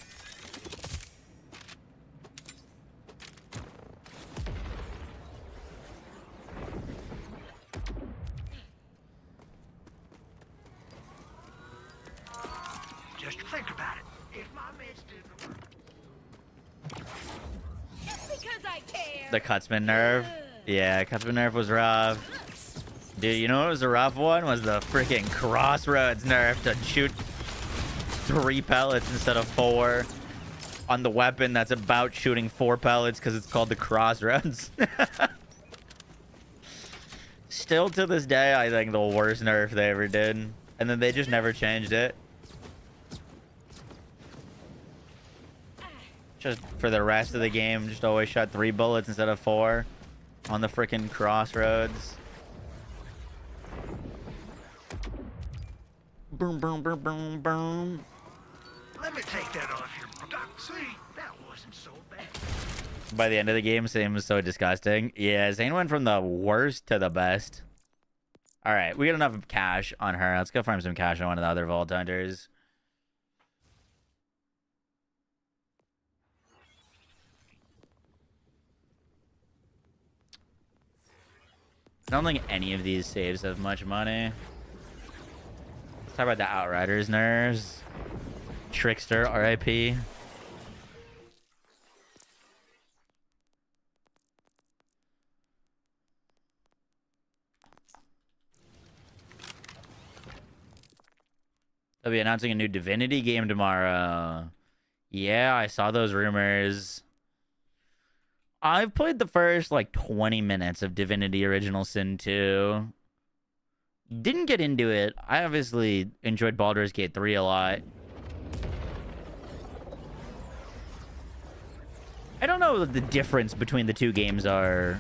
[SPEAKER 8] Just think about it. If my meds didn't work.
[SPEAKER 2] Just because I care.
[SPEAKER 1] The Cutsman nerf. Yeah, Cutsman nerf was rough. Dude, you know what was a rough one? Was the freaking Crossroads nerf to shoot 3 pellets instead of 4 on the weapon that's about shooting 4 pellets because it's called the Crossroads. Still to this day, I think the worst nerf they ever did. And then they just never changed it. Just for the rest of the game, just always shot 3 bullets instead of 4 on the freaking Crossroads. Boom, boom, boom, boom, boom.
[SPEAKER 8] Let me take that off your product. See, that wasn't so bad.
[SPEAKER 1] By the end of the game, Zane was so disgusting. Yeah, Zane went from the worst to the best. All right, we got enough cash on her. Let's go farm some cash on one of the other Vault Hunters. I don't think any of these saves have much money. Let's talk about the Outriders nerves. Trickster, RIP. They'll be announcing a new Divinity game tomorrow. Yeah, I saw those rumors. I've played the first, like, 20 minutes of Divinity Original Sin 2. Didn't get into it. I obviously enjoyed Baldur's Gate 3 a lot. I don't know what the difference between the two games are,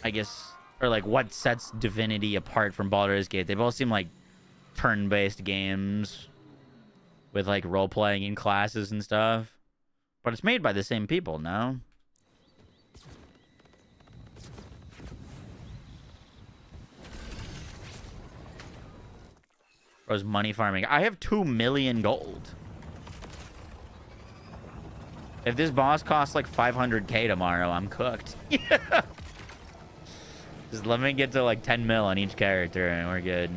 [SPEAKER 1] I guess, or, like, what sets Divinity apart from Baldur's Gate. They both seem like turn-based games with, like, role-playing in classes and stuff. But it's made by the same people, no? Or was money farming? I have 2 million gold. If this boss costs like 500k tomorrow, I'm cooked. Yeah. Just let me get to like 10 mil on each character and we're good.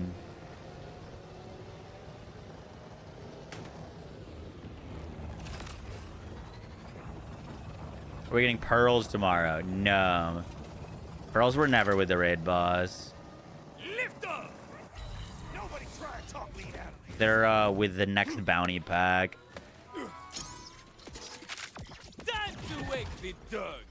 [SPEAKER 1] Are we getting pearls tomorrow? No. Pearls were never with the raid boss.
[SPEAKER 7] Lift up! Nobody try to talk me out of it.
[SPEAKER 1] They're with the next bounty pack.
[SPEAKER 7] Time to wake the dogs.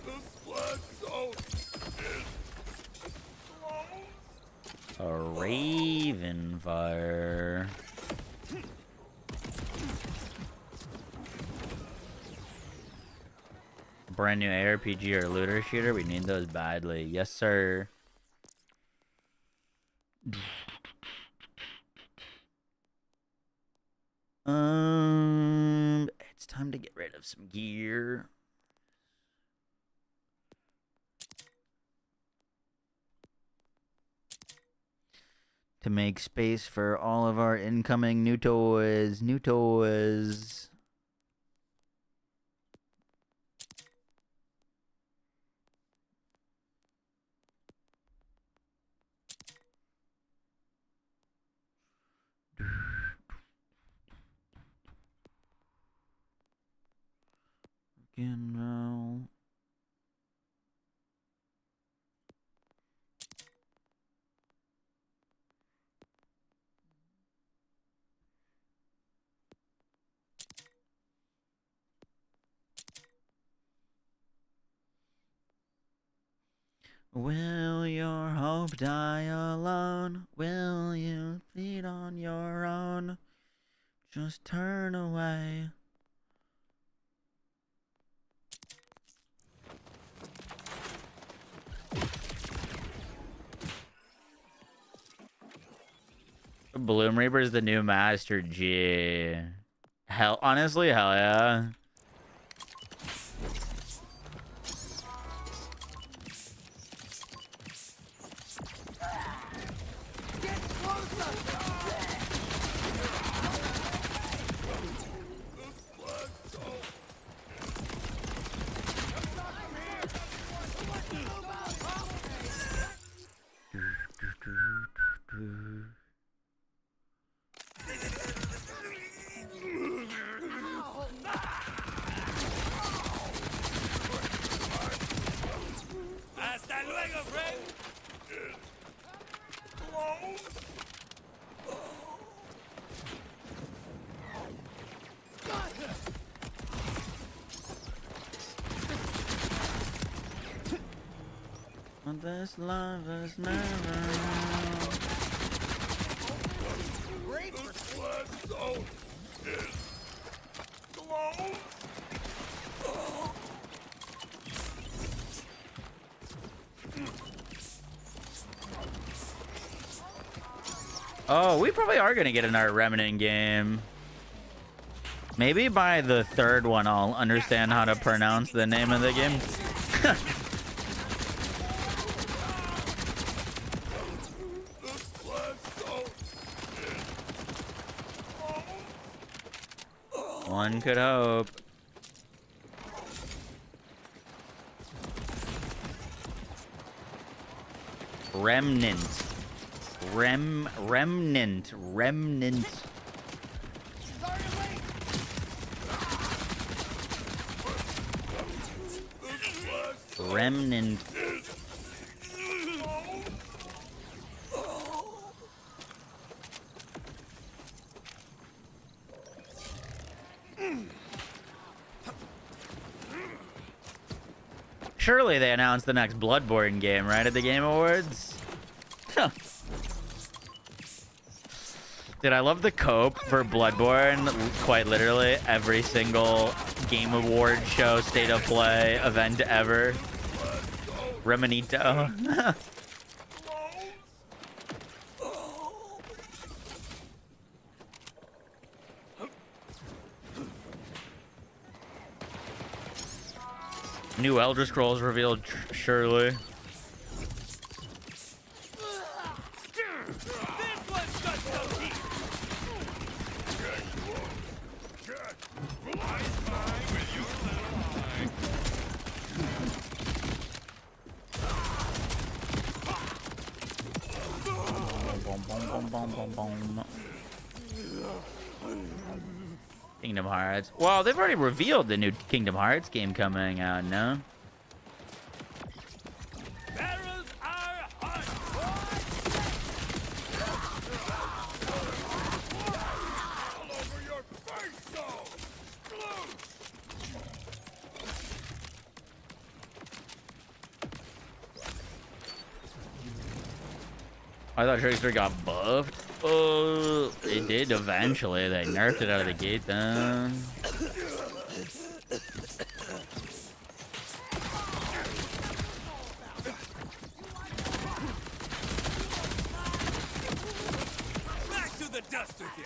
[SPEAKER 7] The splash zone is closed.
[SPEAKER 1] A Raven Fire. Brand new ARPG or looter shooter? We need those badly. Yes, sir. It's time to get rid of some gear. To make space for all of our incoming new toys. New toys. Again now. Will your hope die alone? Will you feed on your own? Just turn away. Bloom Reaper is the new Master G. Hell, honestly, hell yeah.
[SPEAKER 7] Hasta luego, friend.
[SPEAKER 1] This love is never. Oh, we probably are gonna get another Remnant game. Maybe by the third one, I'll understand how to pronounce the name of the game. One could hope. Remnant. Remnant. Remnant. Surely they announced the next Bloodborne game, right, at the Game Awards? Dude, I love the cope for Bloodborne. Quite literally, every single Game Award show, state of play, event ever. Remanito. New Elder Scrolls revealed, surely. Kingdom Hearts. Well, they've already revealed the new Kingdom Hearts game coming out, no?
[SPEAKER 7] Barrels are hot. All over your face, though.
[SPEAKER 1] I thought Trickster got buffed. Oh, it did eventually. They nerfed it out of the gate then.
[SPEAKER 7] Back to the duster here.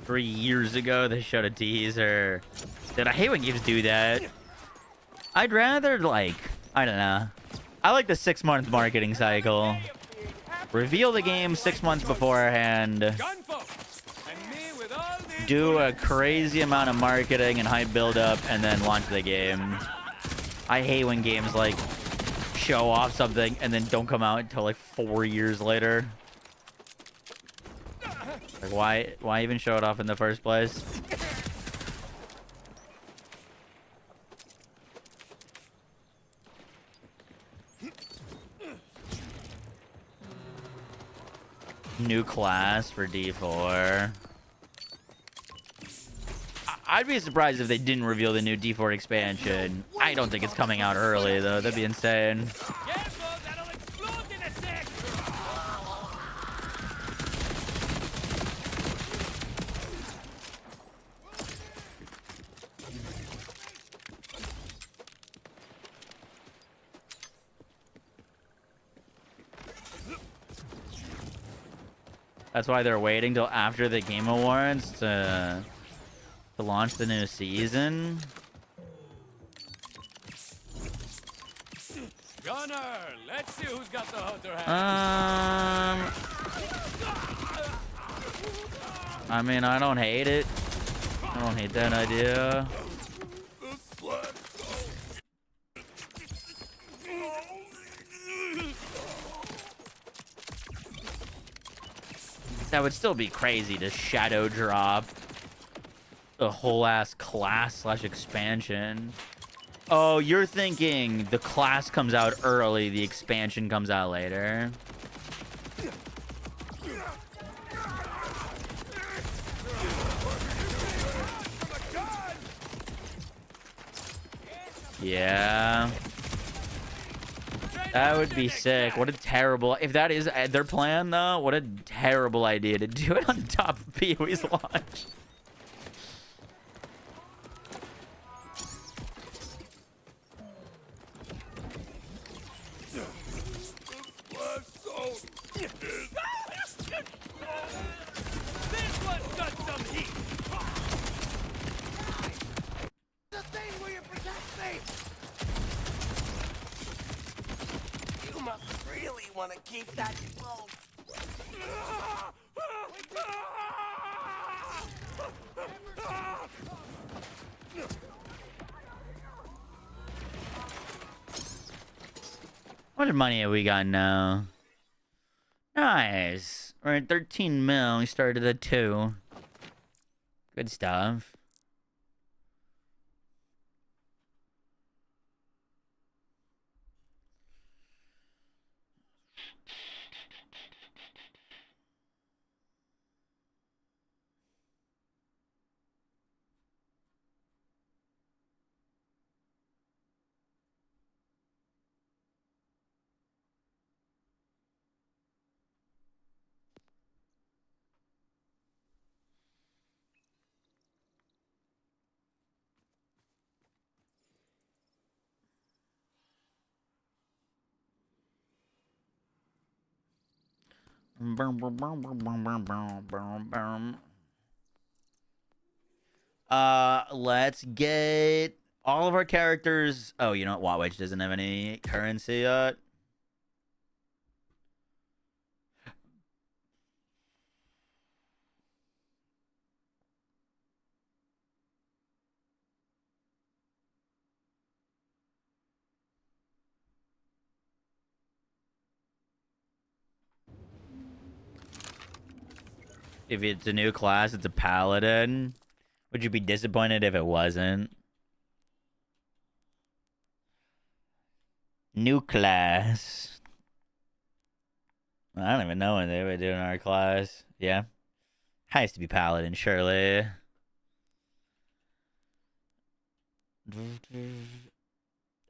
[SPEAKER 1] 3 years ago, they showed a teaser. Dude, I hate when games do that. I'd rather, like, I don't know. I like the 6-month marketing cycle. Reveal the game 6 months beforehand. Do a crazy amount of marketing and hype build-up, and then launch the game. I hate when games, like, show off something and then don't come out until, like, 4 years later. Like, why even show it off in the first place? New class for D4. I'd be surprised if they didn't reveal the new D4 expansion. I don't think it's coming out early, though. That'd be insane. That's why they're waiting till after the Game Awards to launch the new season.
[SPEAKER 7] Gunner, let's see who's got the hunter hat.
[SPEAKER 1] I mean, I don't hate it. I don't hate that idea. That would still be crazy to shadow drop a whole ass class / expansion. Oh, you're thinking the class comes out early, the expansion comes out later. Yeah. That would be sick. What a terrible... If that is their plan, though, what a terrible idea to do it on top of PoE's launch.
[SPEAKER 7] This one's got some heat.
[SPEAKER 8] The thing where you protect me. You must really want to keep that close.
[SPEAKER 1] How much money have we got now? Nice. We're at 13 mil. We started at 2. Good stuff. Let's get all of our characters. Oh, you know what? Watwitch doesn't have any currency yet. If it's a new class, it's a paladin. Would you be disappointed if it wasn't? New class. I don't even know what they would do in our class. Yeah. Has to be paladin, surely.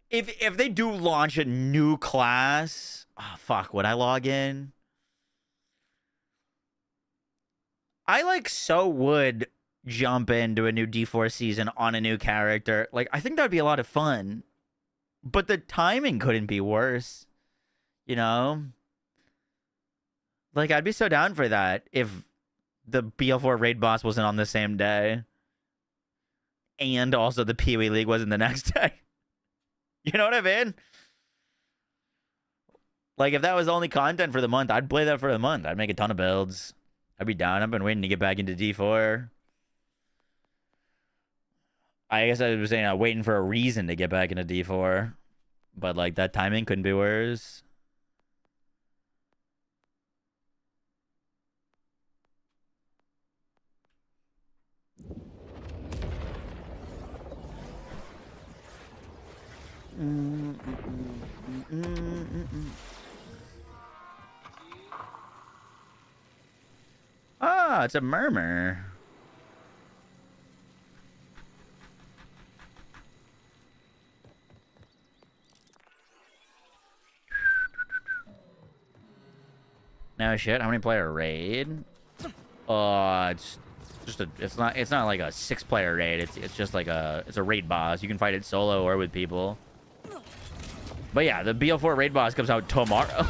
[SPEAKER 1] If they do launch a new class, oh fuck, would I log in? I would jump into a new D4 season on a new character. Like, I think that'd be a lot of fun. But the timing couldn't be worse. You know? Like, I'd be so down for that if the BL4 raid boss wasn't on the same day. And also the PoE League wasn't the next day. You know what I mean? Like, if that was the only content for the month, I'd play that for the month. I'd make a ton of builds. I'd be down. I've been waiting to get back into D4. I guess I was saying I'm waiting for a reason to get back into D4. But, like, that timing couldn't be worse. Ah, it's a murmur. No shit. How many player raid? It's just it's not like a 6-player raid. It's just like it's a raid boss. You can fight it solo or with people. But yeah, the BL4 raid boss comes out tomorrow.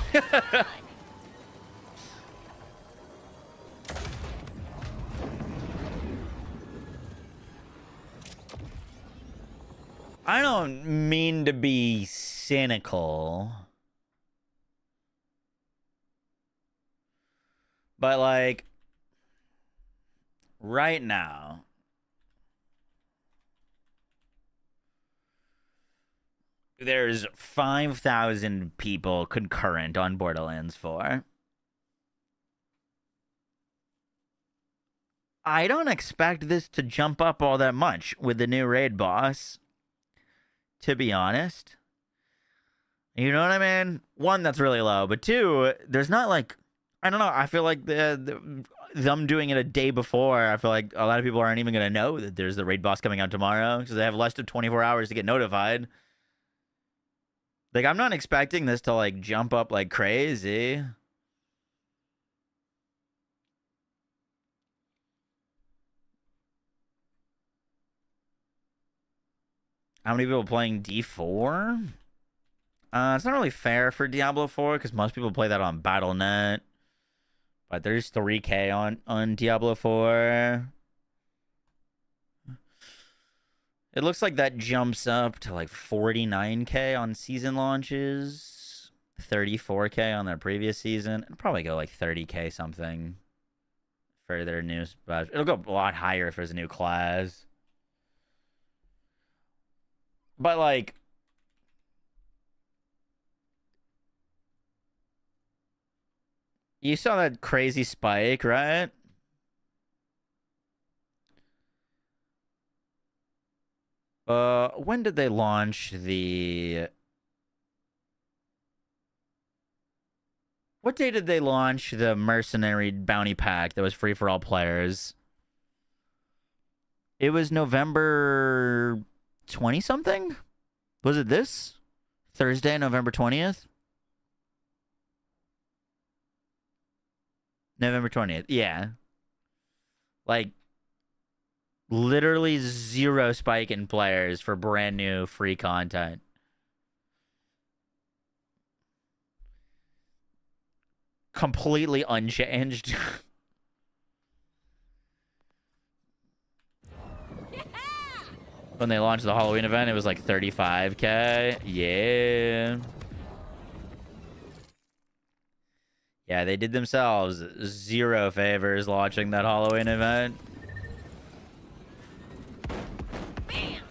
[SPEAKER 1] I don't mean to be cynical, but like right now, there's 5,000 people concurrent on Borderlands 4. I don't expect this to jump up all that much with the new raid boss, to be honest. You know what I mean? One, that's really low, but two, there's not like, I don't know, I feel like them doing it a day before, I feel like a lot of people aren't even going to know that there's the raid boss coming out tomorrow because they have less than 24 hours to get notified. Like, I'm not expecting this to, like, jump up like crazy. How many people playing D4? It's not really fair for Diablo 4 because most people play that on Battle.net. But there's 3K on Diablo 4. It looks like that jumps up to like 49K on season launches. 34K on their previous season. It'll probably go like 30K something for their new special. It'll go a lot higher if there's a new class. But like, you saw that crazy spike, right? When did they launch the... What day did they launch the Mercenary Bounty Pack that was free for all players? It was November 20-something? Was it this? Thursday, November 20th? November 20th, yeah. Like, literally zero spike in players for brand new free content. Completely unchanged. When they launched the Halloween event, it was like 35K. Yeah. Yeah, they did themselves zero favors launching that Halloween event.
[SPEAKER 2] Bam!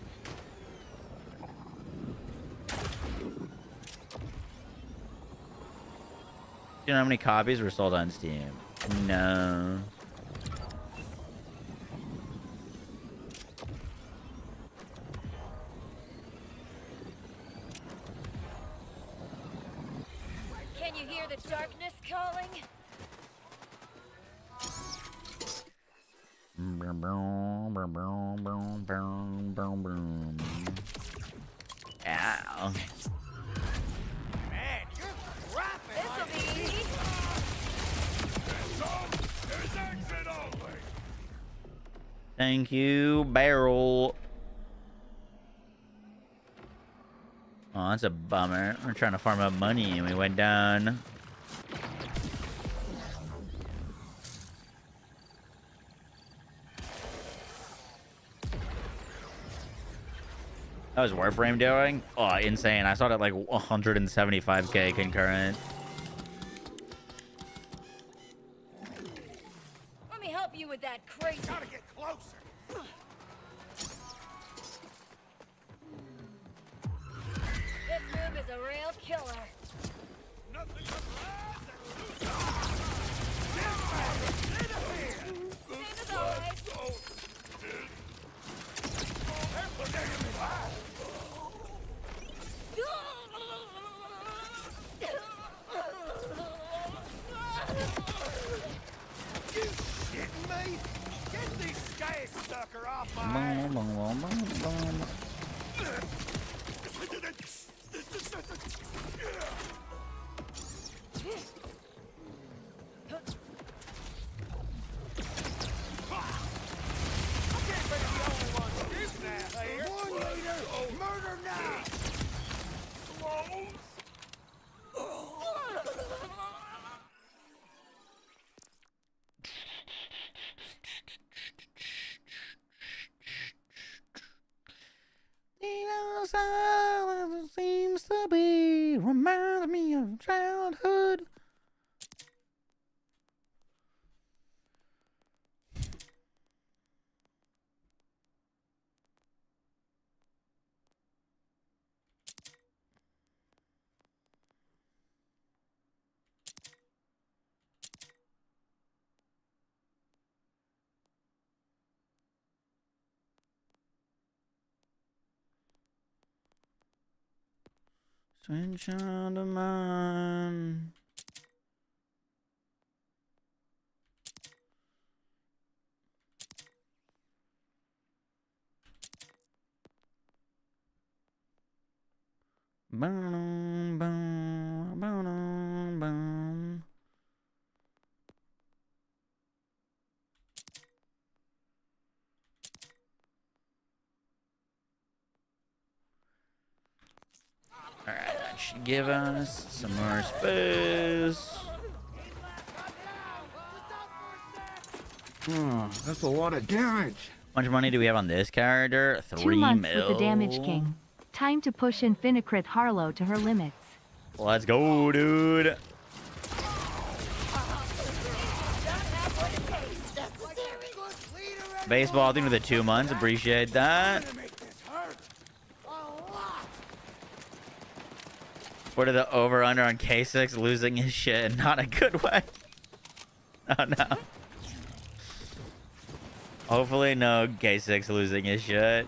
[SPEAKER 1] You know how many copies were sold on Steam? No.
[SPEAKER 2] Can you hear the darkness calling?
[SPEAKER 1] Ow.
[SPEAKER 7] Man, you're rapping.
[SPEAKER 2] This'll be easy.
[SPEAKER 7] There's exit only.
[SPEAKER 1] Thank you, Barrel. Oh, that's a bummer. We're trying to farm up money and we went down. That was Warframe doing? Oh, insane. I saw it at like 175K concurrent.
[SPEAKER 2] Let me help you with that crazy.
[SPEAKER 7] Gotta get closer.
[SPEAKER 2] This move is a real killer.
[SPEAKER 7] Nothing but
[SPEAKER 2] Same as always.
[SPEAKER 7] You shitting me? Get this sky sucker off my ass. Murder now!
[SPEAKER 1] silence seems to be reminds me of childhood. Sweet child of mine. Boom, boom, boom, boom. Alright, that should give us some more space.
[SPEAKER 5] That's a lot of damage.
[SPEAKER 1] How much money do we have on this character?
[SPEAKER 6] 2
[SPEAKER 1] 3
[SPEAKER 6] months
[SPEAKER 1] mil.
[SPEAKER 6] with the Damage King. Time to push Infinicrit Harlow to her limits.
[SPEAKER 1] Let's go, dude. Baseball thing with the 2 months. Appreciate that. What are the over-under on K6 losing his shit? Not a good way. Oh, no. Hopefully no K6 losing his shit.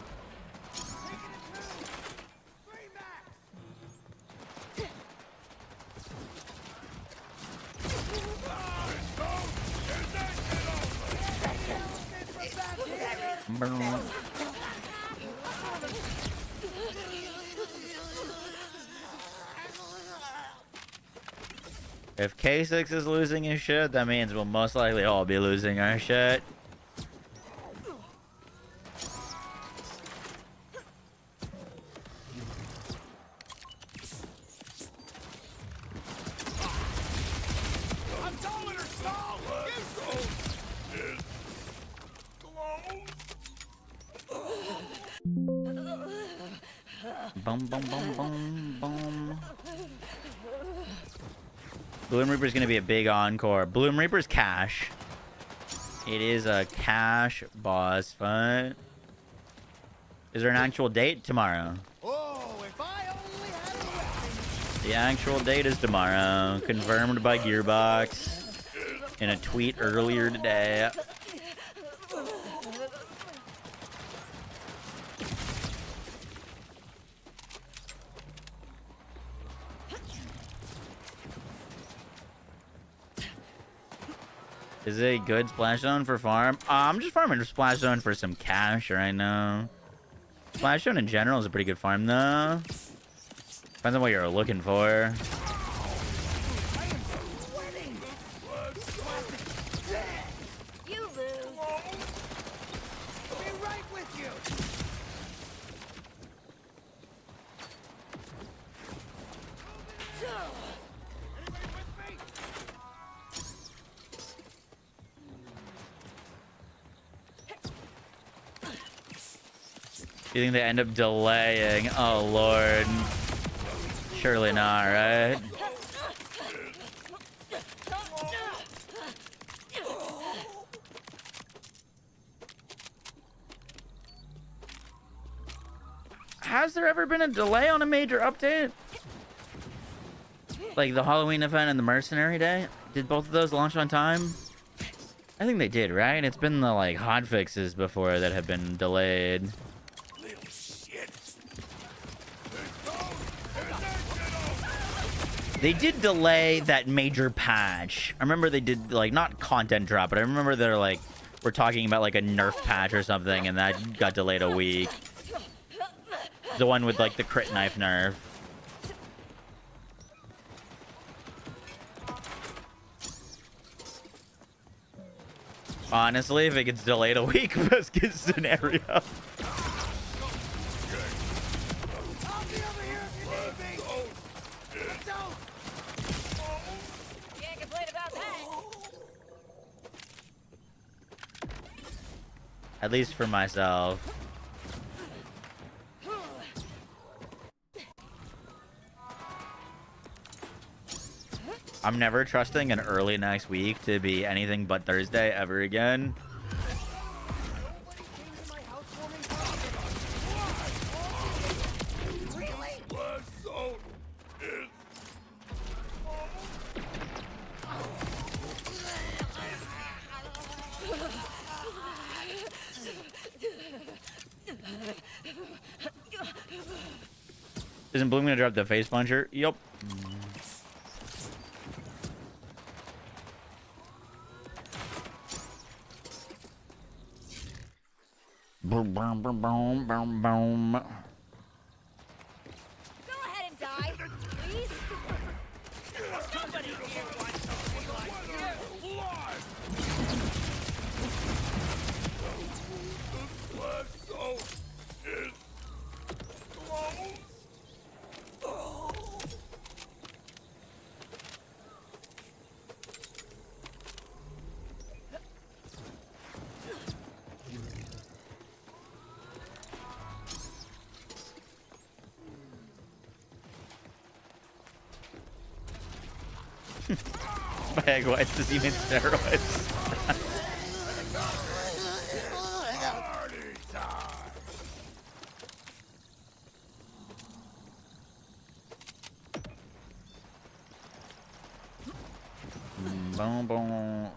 [SPEAKER 1] If K6 is losing his shit, that means we'll most likely all be losing our shit.
[SPEAKER 7] I'm calling her stall.
[SPEAKER 1] Boom, boom, boom, boom, boom. Bloom Reaper's gonna be a big encore. Bloom Reaper's cash. It is a cash boss fight. Is there an actual date? Tomorrow.
[SPEAKER 7] Oh, if I only had a weapon.
[SPEAKER 1] The actual date is tomorrow. Confirmed by Gearbox in a tweet earlier today. Is it a good splash zone for farm? I'm just farming splash zone for some cash right now. Splash zone in general is a pretty good farm though. Depends on what you're looking for.
[SPEAKER 2] You lose.
[SPEAKER 7] Be right with you. Anybody with me?
[SPEAKER 1] You think they end up delaying? Oh lord. Surely not, right? Has there ever been a delay on a major update? Like the Halloween event and the Mercenary Day? Did both of those launch on time? I think they did, right? It's been the like hotfixes before that have been delayed.
[SPEAKER 7] Little shit.
[SPEAKER 1] They did delay that major patch. I remember they did like not content drop, but I remember they're like we're talking about like a nerf patch or something, and that got delayed a week. The one with like the crit knife nerf. Honestly, if it gets delayed a week, best case scenario.
[SPEAKER 7] I'll be over here if you need me. Don't.
[SPEAKER 2] Can't complain about that.
[SPEAKER 1] At least for myself. I'm never trusting an early next week to be anything but Thursday ever again. Isn't Bloom gonna drop the face puncher? Yup. Boom, boom, boom, boom, boom, boom.
[SPEAKER 2] Go ahead and die, please. Somebody here wants something like
[SPEAKER 1] Bag whites does he mean steroids? Boom, boom.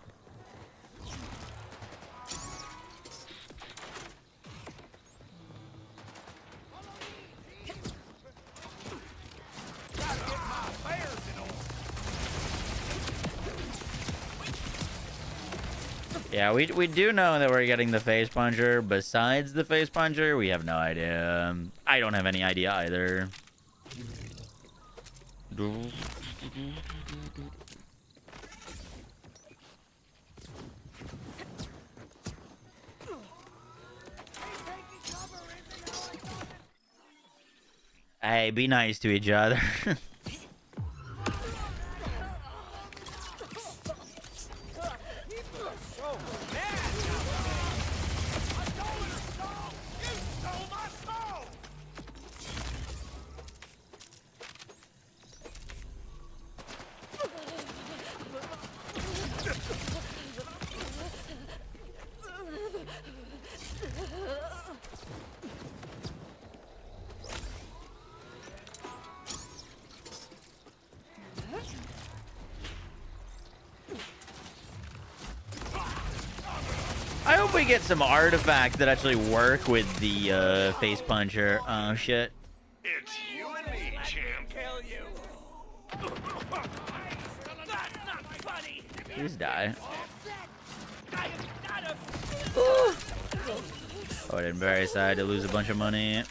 [SPEAKER 1] Yeah, we do know that we're getting the face puncher. Besides the face puncher, we have no idea. I don't have any idea either. Hey, be nice to each other. I hope we get some artifacts that actually work with the face puncher. Oh shit.
[SPEAKER 4] It's you and me, champ.
[SPEAKER 7] kill you. That's not funny.
[SPEAKER 1] Please die.
[SPEAKER 7] I am not a
[SPEAKER 1] Oh, I'm very sad to lose a bunch of money.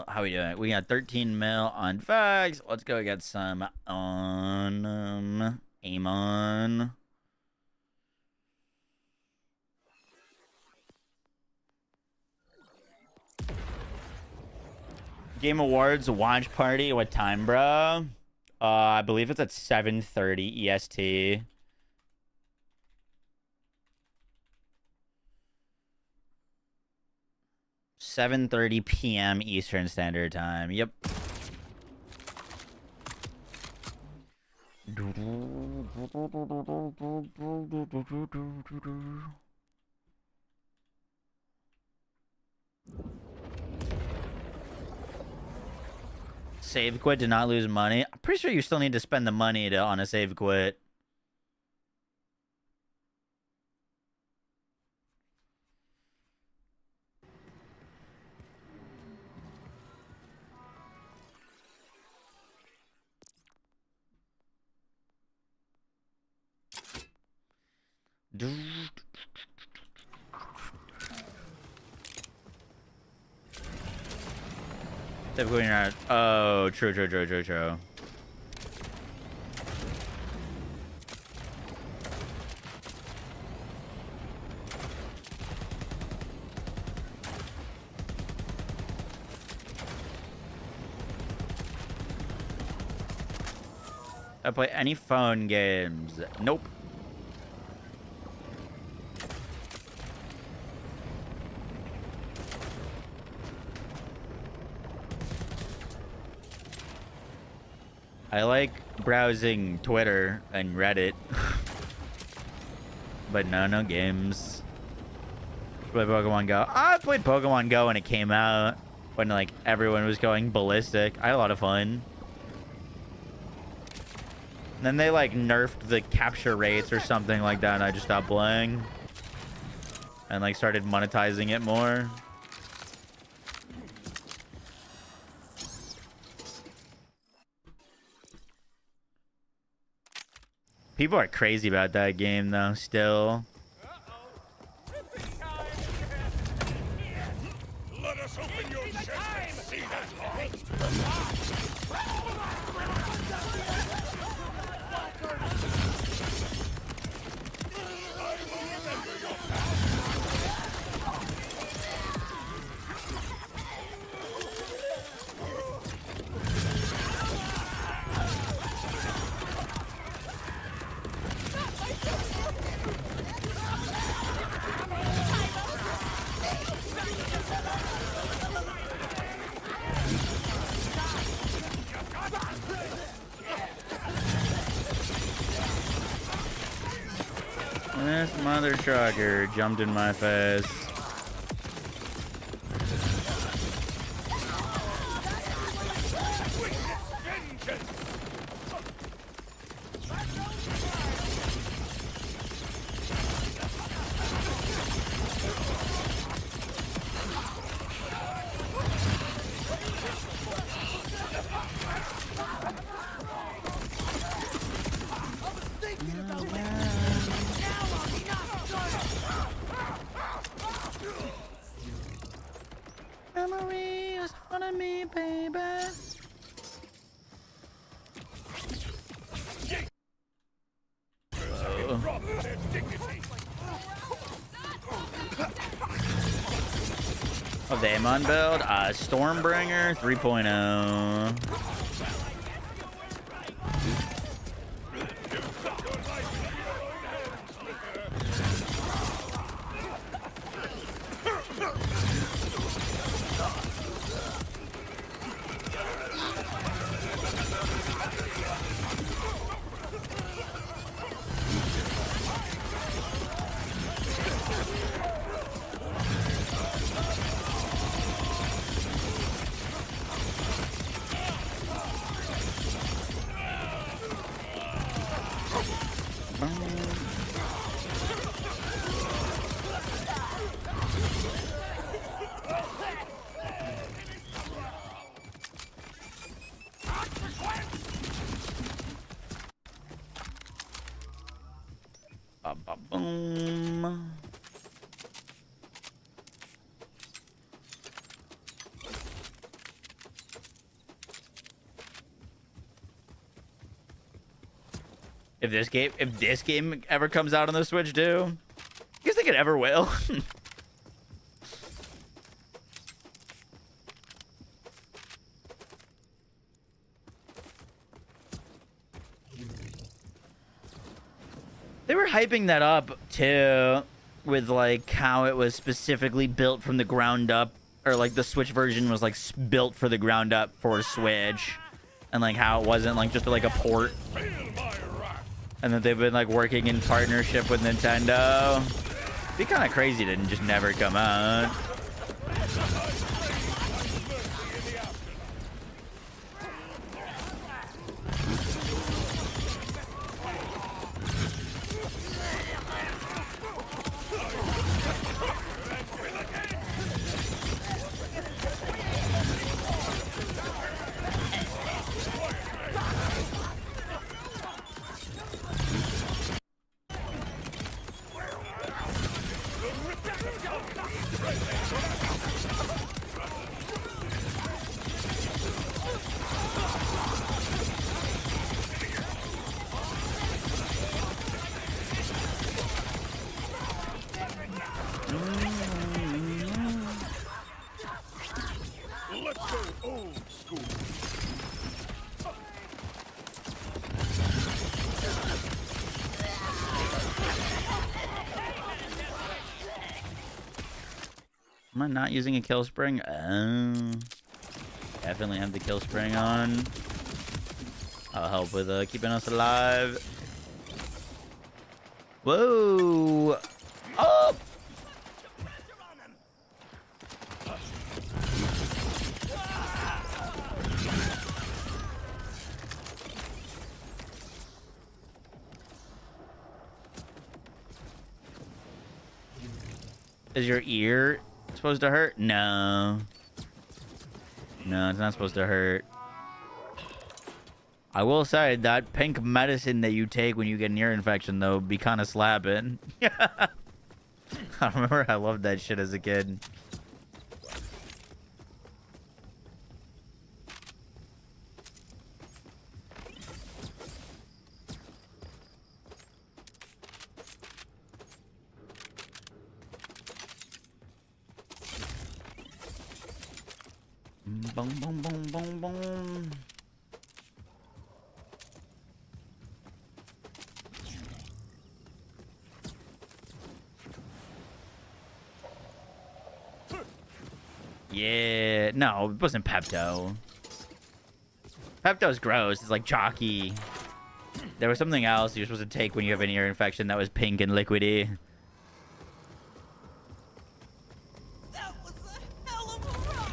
[SPEAKER 1] How we doing? We got 13 mil on fags. Let's go get some on Amon. Game Awards watch party. What time, bro? I believe it's at 7:30 EST. $7:30 p.m. Eastern Standard Time. Yep. Save quit, did not lose money. I'm pretty sure you still need to spend the money to on a save quit. Typically not. Oh, true. I play any phone games. Nope. I like browsing Twitter and Reddit. But no games. Play Pokemon Go. I played Pokemon Go when it came out. When like everyone was going ballistic. I had a lot of fun. And then they like nerfed the capture rates or something like that, and I just stopped playing. And like started monetizing it more. People are crazy about that game though, still.
[SPEAKER 4] Let us open your chest and see that
[SPEAKER 1] This mother trucker jumped in my face. Memories haunting me, baby. Of the Amara build, Stormbringer 3.0. Boom. If this game ever comes out on the Switch too, you guys think it ever will? They were hyping that up too, with like how it was specifically built from the ground up, or like the Switch version was like built for the ground up for Switch, and like how it wasn't like just like a port, and that they've been like working in partnership with Nintendo. It'd be kind of crazy to just never come out. Am I not using a kill spring? Definitely have the kill spring on. I'll help with keeping us alive. Whoa! Oh! Is your ear supposed to hurt? No. No, it's not supposed to hurt. I will say that pink medicine that you take when you get an ear infection, though, be kind of slapping. I remember I loved that shit as a kid. Boom, boom, boom, boom, boom. Yeah, no, it wasn't Pepto. Pepto's gross. It's like chalky. There was something else you're supposed to take when you have an ear infection that was pink and liquidy.
[SPEAKER 2] That was a hell of a run.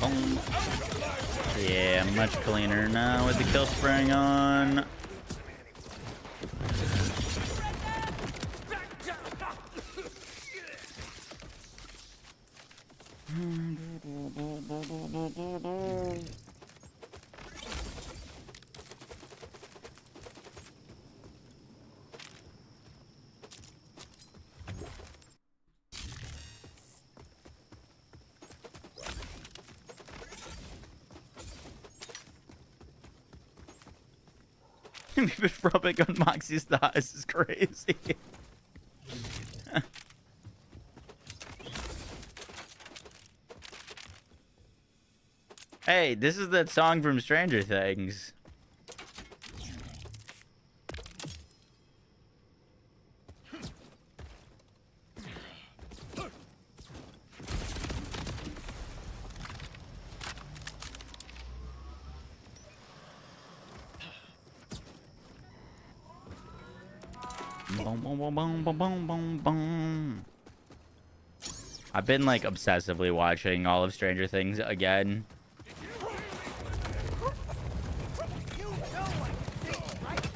[SPEAKER 1] Boom. Yeah, much cleaner now with the kill spring on. Been rubbing on Moxie's thighs is crazy. Hey, this is that song from Stranger Things. Boom, boom, boom, boom, boom, boom, boom, boom. I've been like obsessively watching all of Stranger Things again.
[SPEAKER 7] You know I think, right?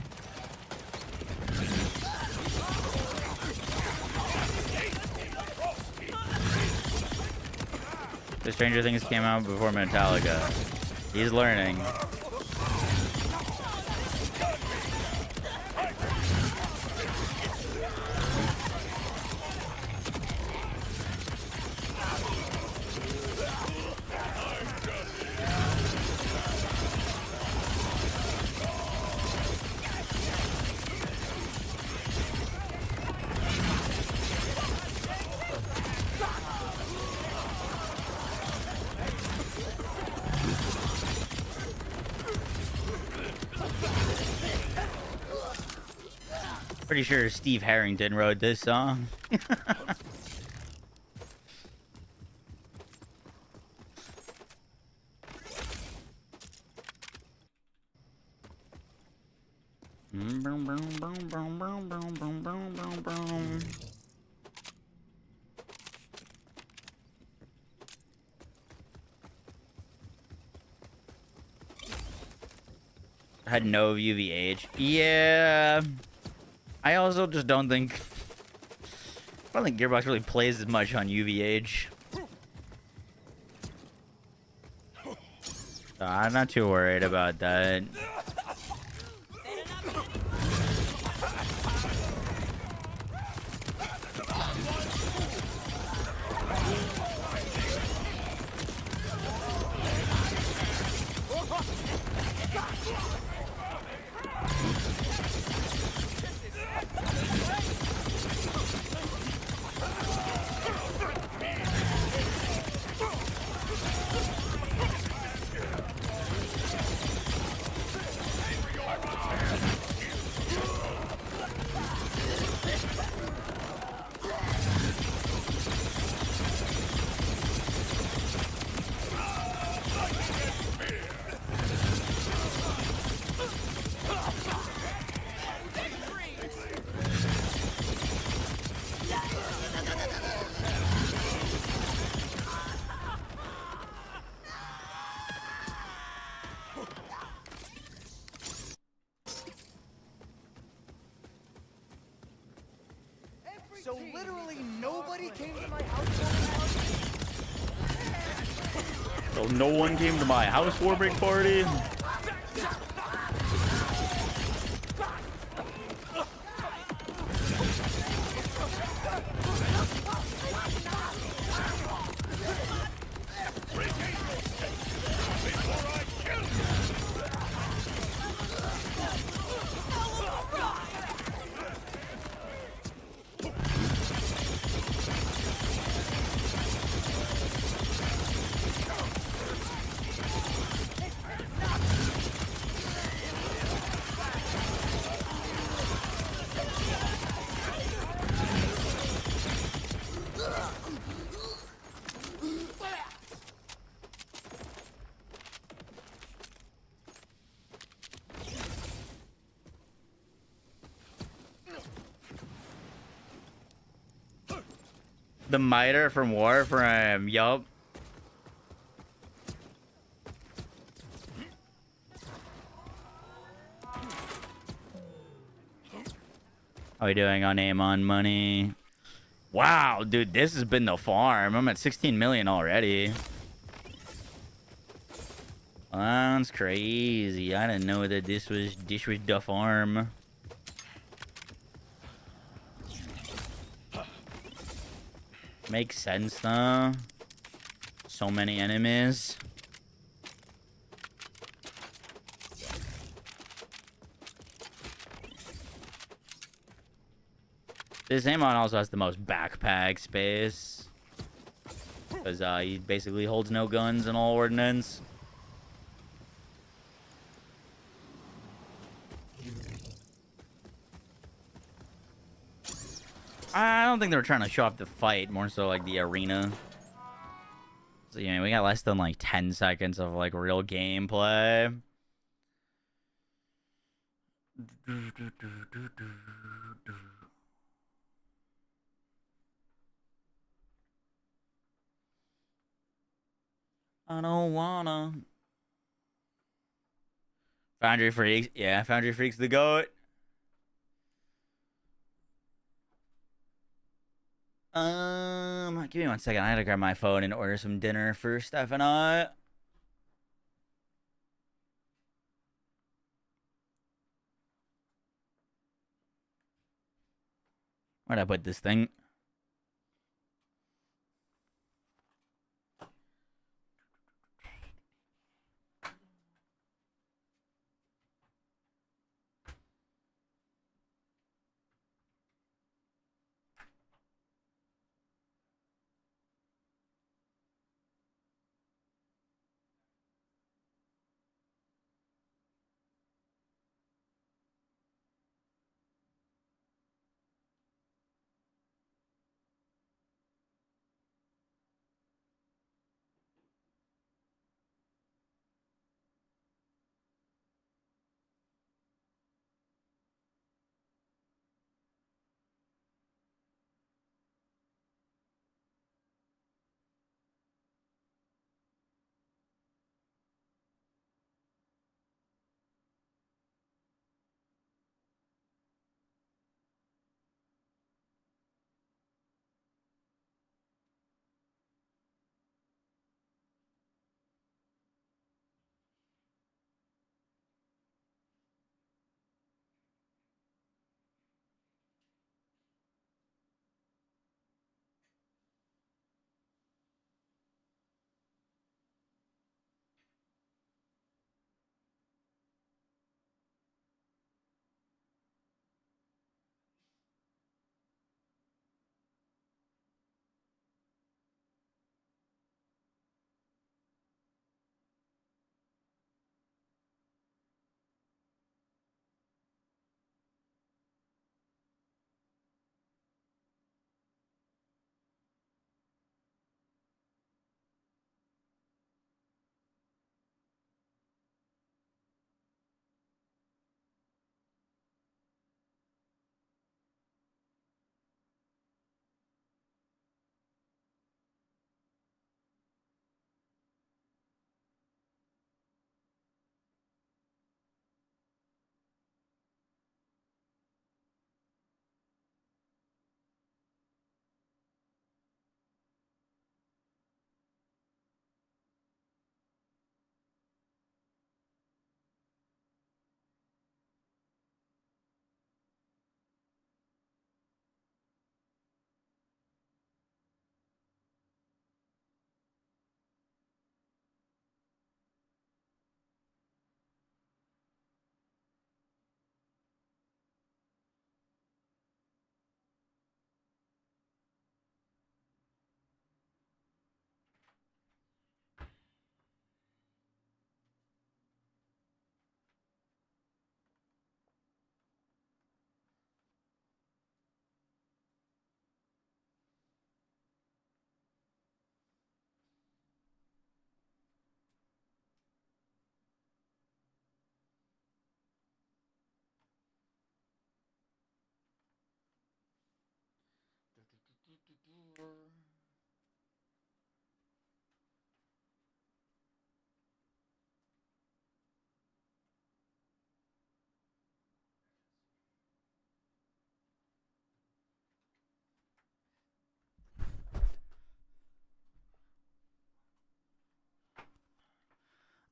[SPEAKER 1] The Stranger Things came out before Metallica. He's learning. Pretty sure Steve Harrington wrote this song. Had no UVH. Yeah. I also just don't think Gearbox really plays as much on UVH. So I'm not too worried about that.
[SPEAKER 7] So literally nobody came to my house.
[SPEAKER 1] So no one came to my house warming party. The miter from Warframe, yup. How are we doing on aim on money? Wow, dude, this has been the farm. I'm at 16 million already. That's crazy. I didn't know that this was the farm. Makes sense though. So many enemies. This Amon also has the most backpack space. Because he basically holds no guns and all ordnance. I don't think they were trying to show off the fight, more so like the arena. So, you know, we got less than like 10 seconds of like real gameplay. I don't wanna. Foundry Freaks. Yeah, Foundry Freaks the GOAT. Give me 1 second. I had to grab my phone and order some dinner for Steph and I. Where'd I put this thing?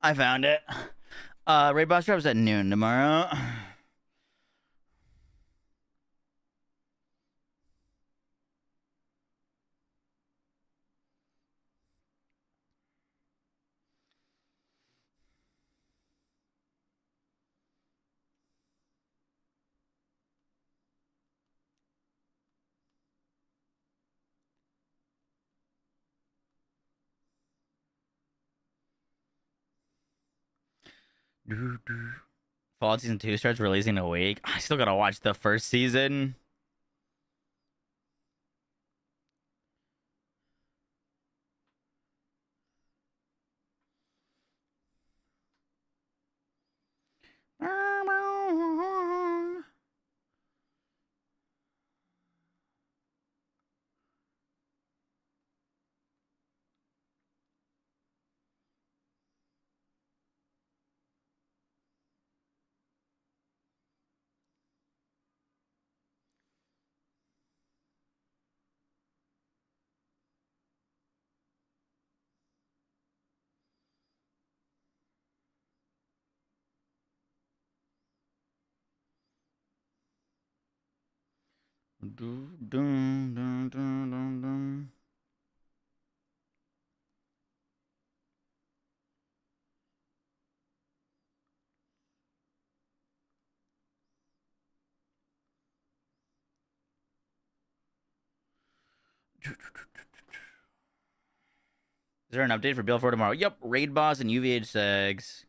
[SPEAKER 1] I found it. Raid boss drops at noon tomorrow. Fallout Season 2 starts releasing in a week. I still gotta watch the first season. Is there an update for BL4 tomorrow? Yep, raid boss and UVH segs.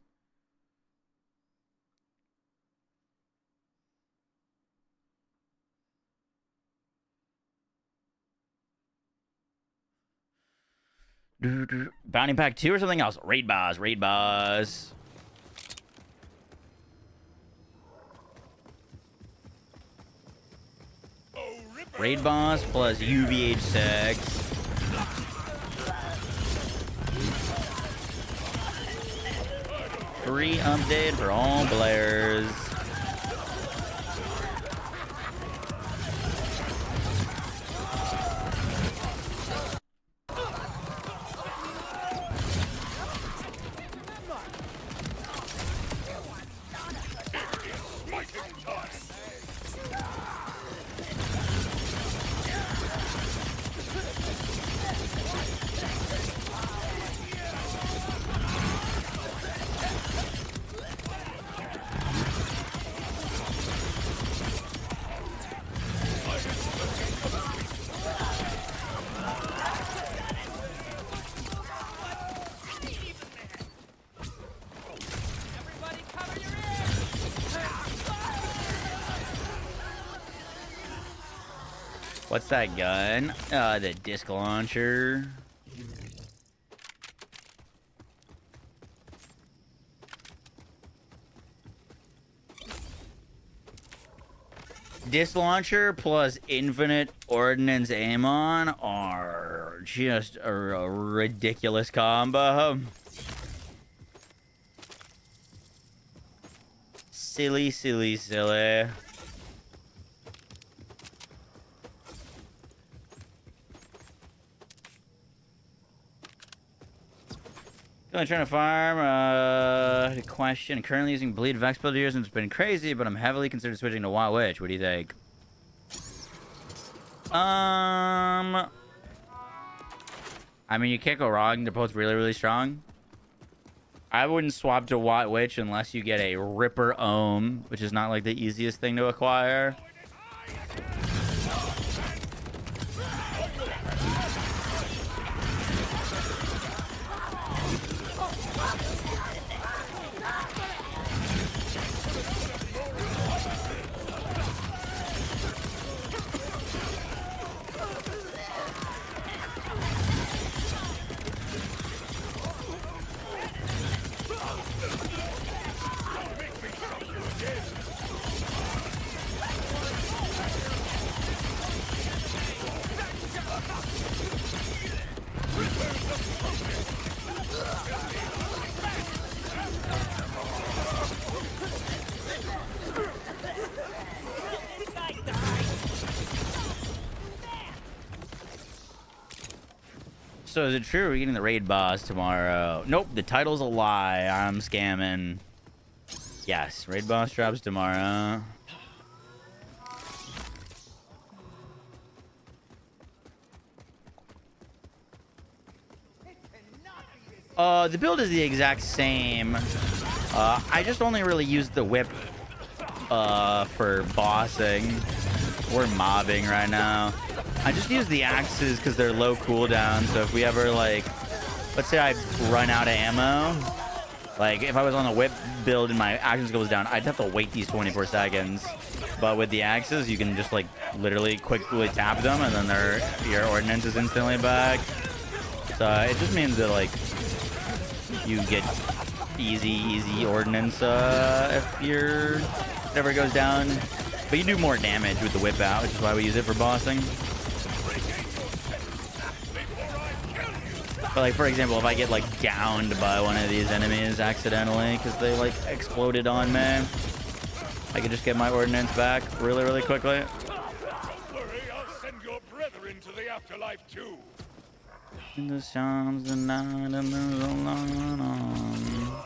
[SPEAKER 1] Bounty pack 2 or something else? Raid boss, raid boss. Raid boss plus UVH segs. Free update for all players. What's that gun? The disc launcher. Disc launcher plus infinite ordnance aim-on are just a ridiculous combo. Silly, silly, silly. I'm trying to farm. Question. Currently using Bleed Vex build years and it's been crazy, but I'm heavily considered switching to Wild Witch. What do you think? I mean, you can't go wrong. They're both really, really strong. I wouldn't swap to Wild Witch unless you get a Ripper Ohm, which is not like the easiest thing to acquire. So is it true we're getting the raid boss tomorrow? Nope, the title's a lie. I'm scamming. Yes, raid boss drops tomorrow. The build is the exact same. I just only really use the whip for bossing. We're mobbing right now. I just use the axes because they're low cooldown. So if we ever, like, let's say I run out of ammo, like if I was on a whip build and my action skill was down, I'd have to wait these 24 seconds. But with the axes, you can just like literally quickly tap them and then your ordnance is instantly back. So it just means that like you get easy ordnance if your whatever goes down. But you do more damage with the whip out, which is why we use it for bossing. But like, for example, if I get like downed by one of these enemies accidentally because they like exploded on me, I can just get my ordnance back really quickly.
[SPEAKER 4] Don't worry, I'll send your brethren to the afterlife too.
[SPEAKER 1] In the sounds the night and there's a long on.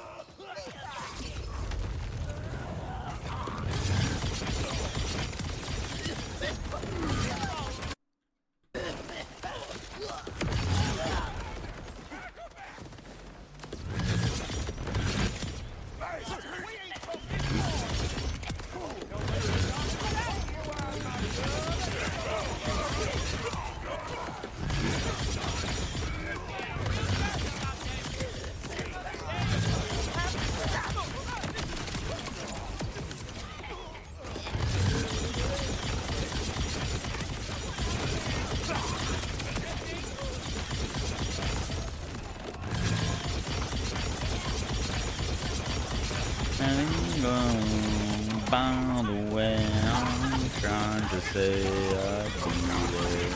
[SPEAKER 1] By the way, I'm trying to say I'll be there.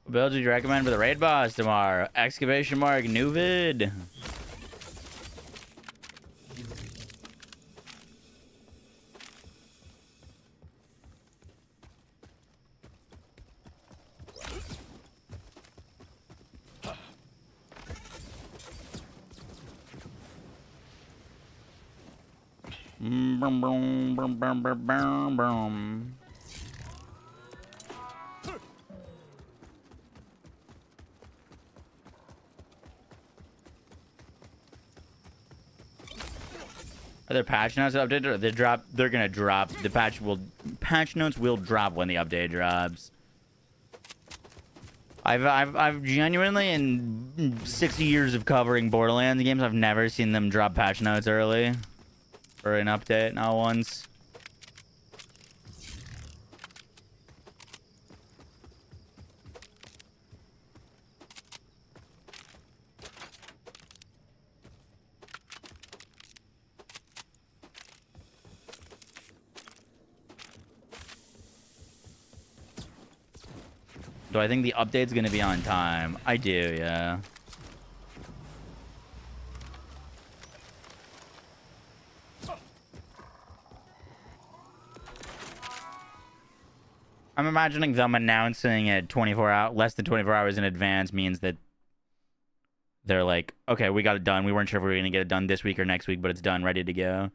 [SPEAKER 1] What builds would you recommend for the raid boss tomorrow? Excavation mark, new vid. Boom, boom, boom, boom, boom, boom, boom. Are there patch notes updated or they drop? They're gonna drop. The patch notes will drop when the update drops. I've genuinely in 60 years of covering Borderlands games, I've never seen them drop patch notes early for an update, not once. Do I think the update's gonna be on time? I do, yeah. I'm imagining them announcing it less than 24 hours in advance means that they're like, okay, we got it done. We weren't sure if we were gonna get it done this week or next week, but it's done, ready to go.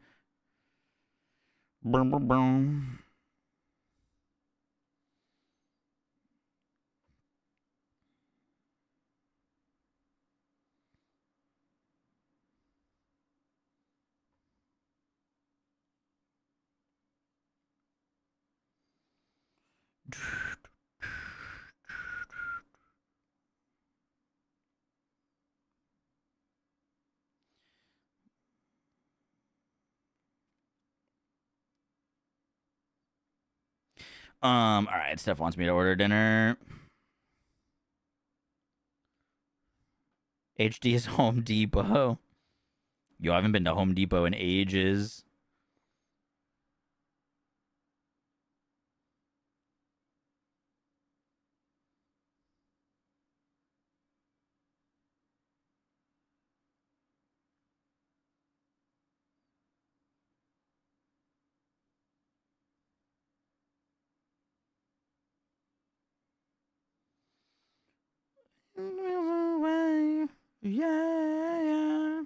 [SPEAKER 1] Boom, boom, boom. All right, Steph wants me to order dinner. HD is Home Depot. Yo, I haven't been to Home Depot in ages. Yeah.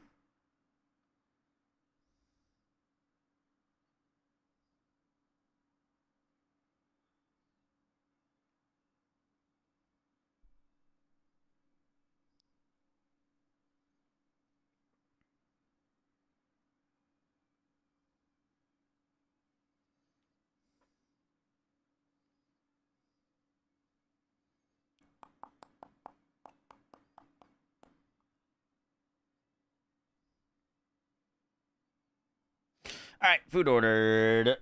[SPEAKER 1] All right, food ordered.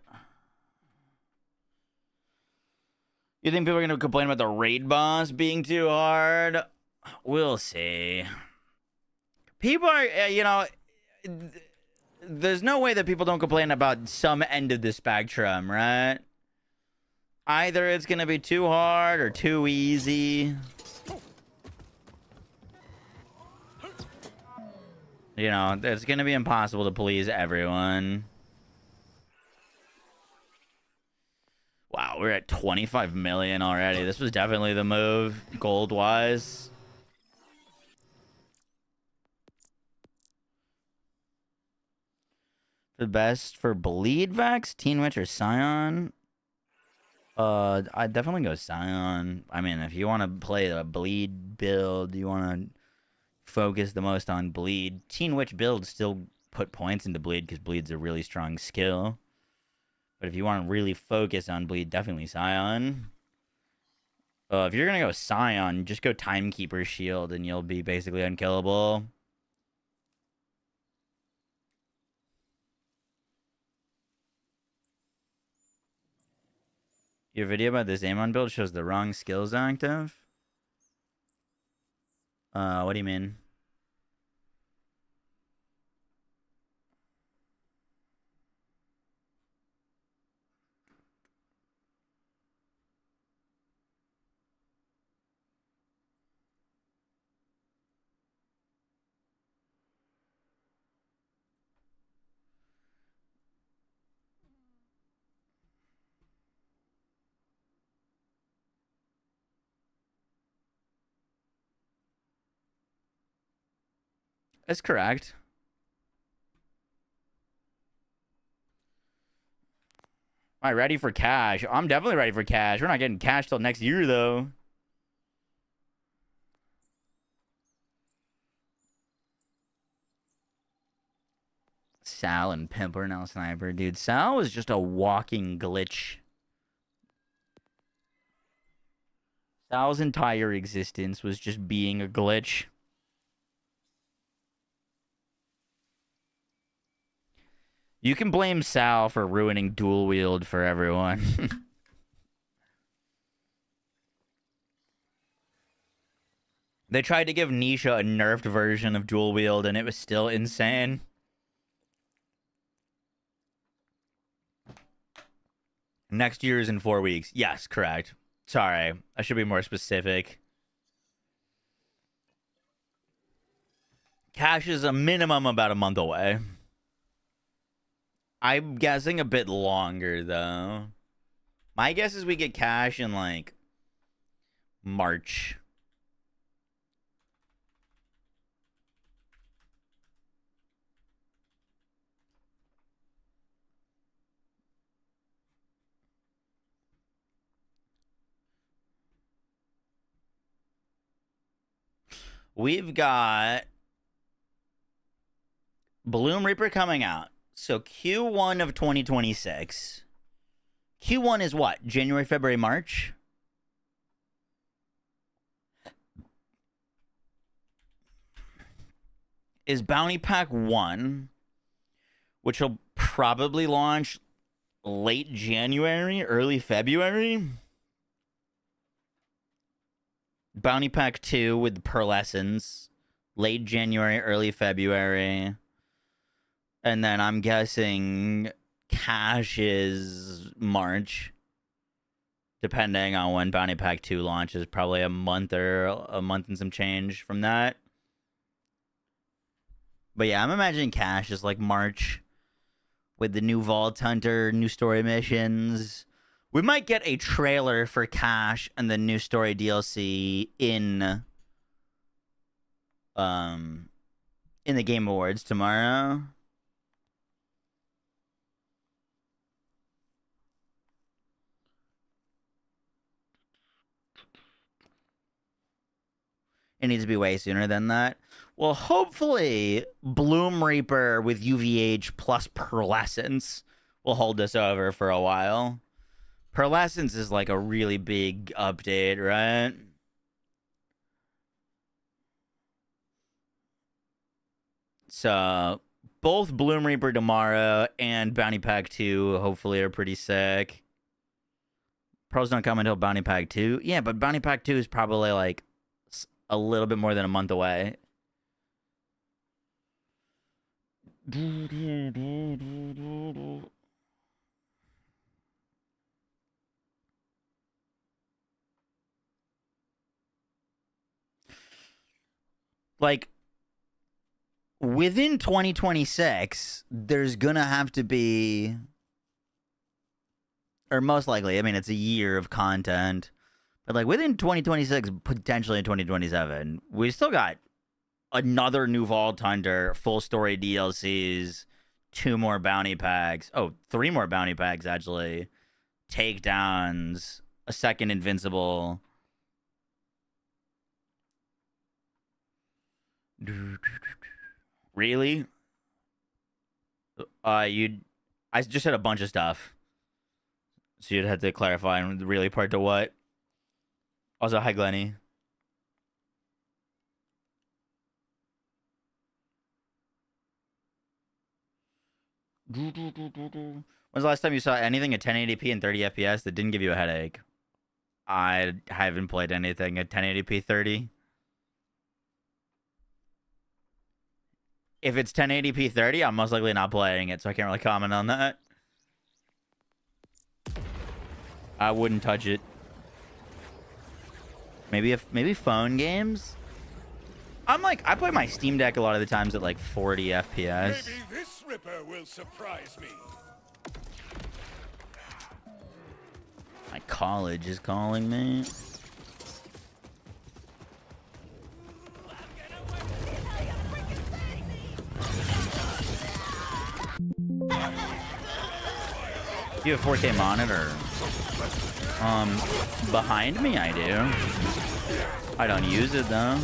[SPEAKER 1] You think people are going to complain about the raid boss being too hard? We'll see. People are, there's no way that people don't complain about some end of the spectrum, right? Either it's going to be too hard or too easy. You know, it's going to be impossible to please everyone. Wow, we're at 25 million already. This was definitely the move, gold-wise. The best for Bleed Vex, Teen Witch, or Scion? I'd definitely go Scion. I mean, if you want to play a Bleed build, you want to focus the most on Bleed. Teen Witch builds still put points into Bleed because Bleed's a really strong skill. But if you want to really focus on Bleed, definitely Scion. If you're going to go Scion, just go Timekeeper Shield and you'll be basically unkillable. Your video about the Zane build shows the wrong skills active? What do you mean? That's correct. Am I ready for cash? I'm definitely ready for cash. We're not getting cash till next year, though. Sal and Pimp are now Sniper. Dude, Sal was just a walking glitch. Sal's entire existence was just being a glitch. You can blame Sal for ruining dual wield for everyone. They tried to give Nisha a nerfed version of dual wield and it was still insane. Next year is in 4 weeks. Yes, correct. Sorry, I should be more specific. Cash is a minimum about a month away. I'm guessing a bit longer, though. My guess is we get cash in, like, March. We've got BLOOMREAPER coming out. So Q1 of 2026. Q1 is what? January, February, March? Is Bounty Pack 1, which will probably launch late January, early February. Bounty Pack 2 with Pearlescence, late January, early February. And then I'm guessing cash is March, depending on when Bounty Pack 2 launches. Probably a month and some change from that. But yeah, I'm imagining cash is like March with the new Vault Hunter, new story missions. We might get a trailer for cash and the new story DLC in in the Game Awards tomorrow. It needs to be way sooner than that. Well, hopefully, BLOOMREAPER with UVH plus Pearlescence will hold us over for a while. Pearlescence is like a really big update, right? So, both BLOOMREAPER tomorrow and Bounty Pack 2 hopefully are pretty sick. Pros don't come until Bounty Pack 2. Yeah, but Bounty Pack 2 is probably like a little bit more than a month away. Like, within 2026, there's gonna have to be, or most likely, I mean, it's a year of content, but like within 2026, potentially in 2027, we still got another new Vault Hunter, full story DLCs, 2 more bounty packs. Oh, 3 more bounty packs, actually. Takedowns, a second Invincible. Really? I just said a bunch of stuff. So you'd have to clarify and really part to what. Also, hi, Glenny. When's the last time you saw anything at 1080p and 30 FPS that didn't give you a headache? I haven't played anything at 1080p 30. If it's 1080p 30, I'm most likely not playing it, so I can't really comment on that. I wouldn't touch it. Maybe phone games? I play my Steam Deck a lot of the times at like 40 FPS.
[SPEAKER 7] Maybe this Ripper will surprise me.
[SPEAKER 1] My college is calling me. You have a 4K monitor? Behind me I do. I don't use it though.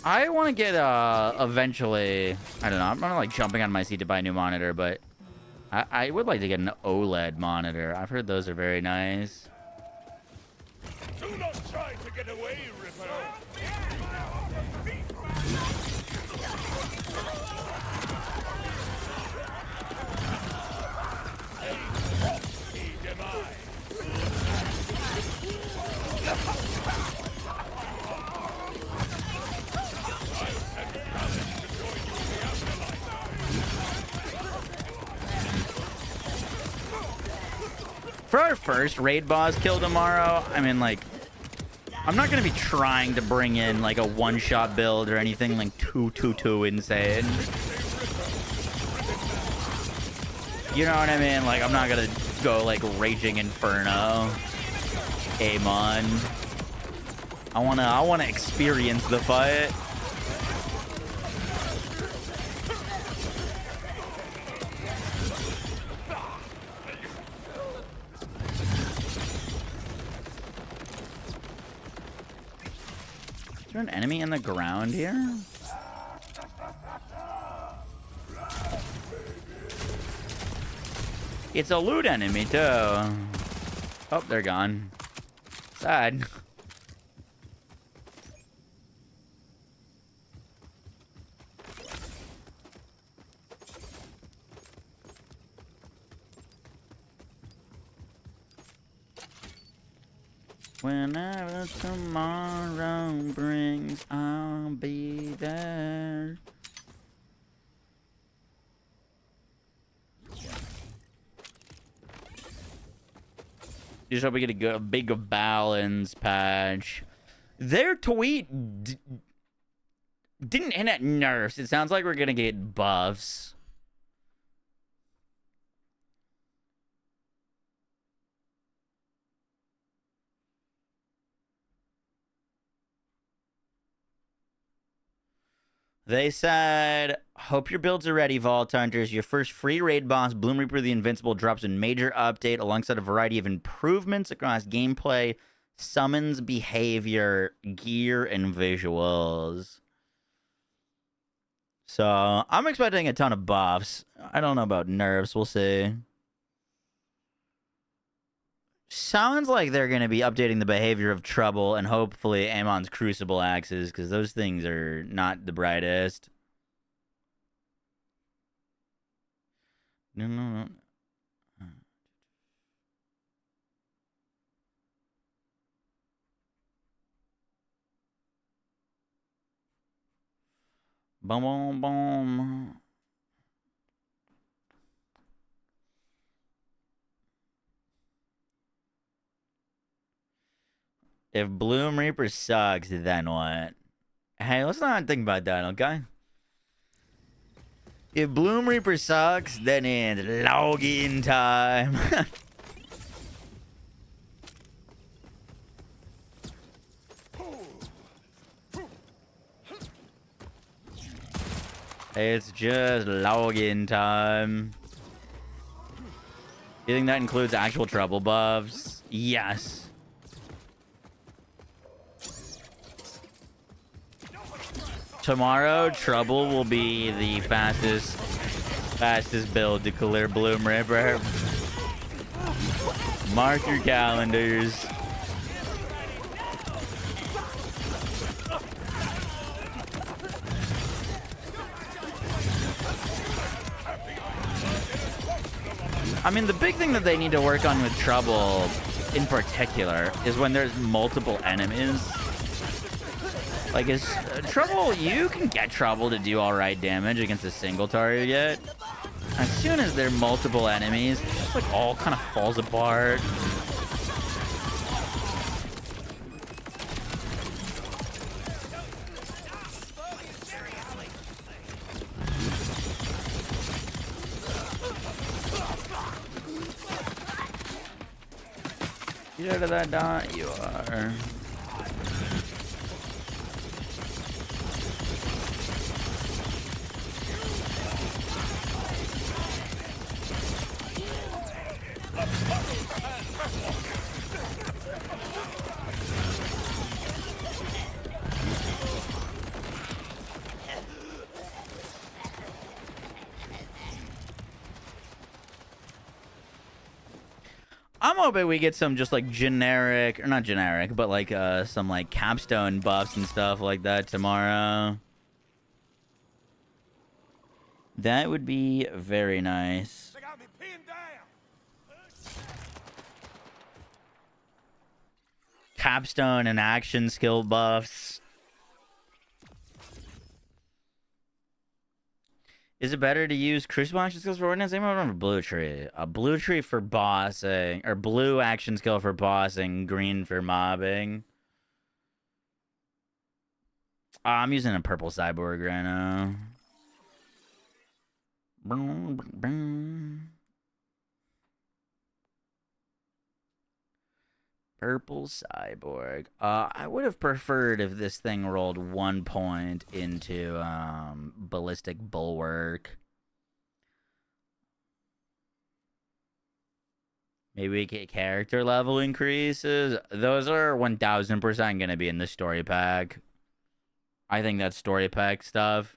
[SPEAKER 1] I want to get, eventually, I don't know, I'm not like jumping on my seat to buy a new monitor, but I would like to get an OLED monitor. I've heard those are very nice.
[SPEAKER 7] Do not try to get away, Ripper.
[SPEAKER 1] For our first raid boss kill tomorrow, I mean, like, I'm not going to be trying to bring in, like, a one-shot build or anything, like, too insane. You know what I mean? Like, I'm not going to go, like, Raging Inferno. Amon. I wanna experience the fight. Is there an enemy in the ground here? It's a loot enemy, too. Oh, they're gone. Sad. Whenever tomorrow brings, I'll be there. Just hope we get a big balance patch. Their tweet didn't hint at nerfs. It sounds like we're gonna get buffs. They said, hope your builds are ready, Vault Hunters. Your first free raid boss, BLOOMREAPER the Invincible, drops a major update alongside a variety of improvements across gameplay, summons, behavior, gear, and visuals. So, I'm expecting a ton of buffs. I don't know about nerfs. We'll see. Sounds like they're going to be updating the behavior of Trouble and hopefully Amon's Crucible axes, because those things are not the brightest. No. Boom, boom, boom. If BLOOMREAPER sucks, then what? Hey, let's not think about that, okay? If BLOOMREAPER sucks, then it's login time. It's just login time. You think that includes actual Trouble buffs? Yes. Tomorrow, Trouble will be the fastest build to clear BLOOMREAPER. Mark your calendars. I mean, the big thing that they need to work on with Trouble, in particular, is when there's multiple enemies. Like, is Trouble, you can get Trouble to do alright damage against a single target. As soon as there are multiple enemies, it just like all kind of falls apart. Get out of that dot, you are. I'm hoping we get some just like generic, or not generic, but like some like capstone buffs and stuff like that tomorrow. That would be very nice.
[SPEAKER 7] They got me pinned down.
[SPEAKER 1] Capstone and action skill buffs. Is it better to use Crucible action skills for ordnance? I remember Blue Tree. A Blue Tree for bossing, or blue action skill for bossing, green for mobbing. I'm using a purple cyborg right now. Purple cyborg. I would have preferred if this thing rolled 1 point into ballistic bulwark. Maybe we get character level increases. Those are 1000% going to be in the story pack. I think that's story pack stuff.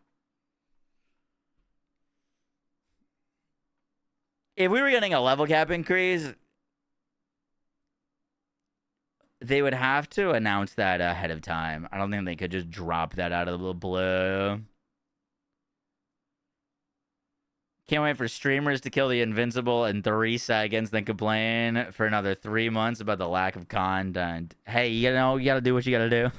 [SPEAKER 1] If we were getting a level cap increase, They would have to announce that ahead of time. I don't think they could just drop that out of the blue. Can't wait for streamers to kill the Invincible in 3 seconds, then complain for another 3 months about the lack of content. Hey, you know, you gotta do what you gotta do.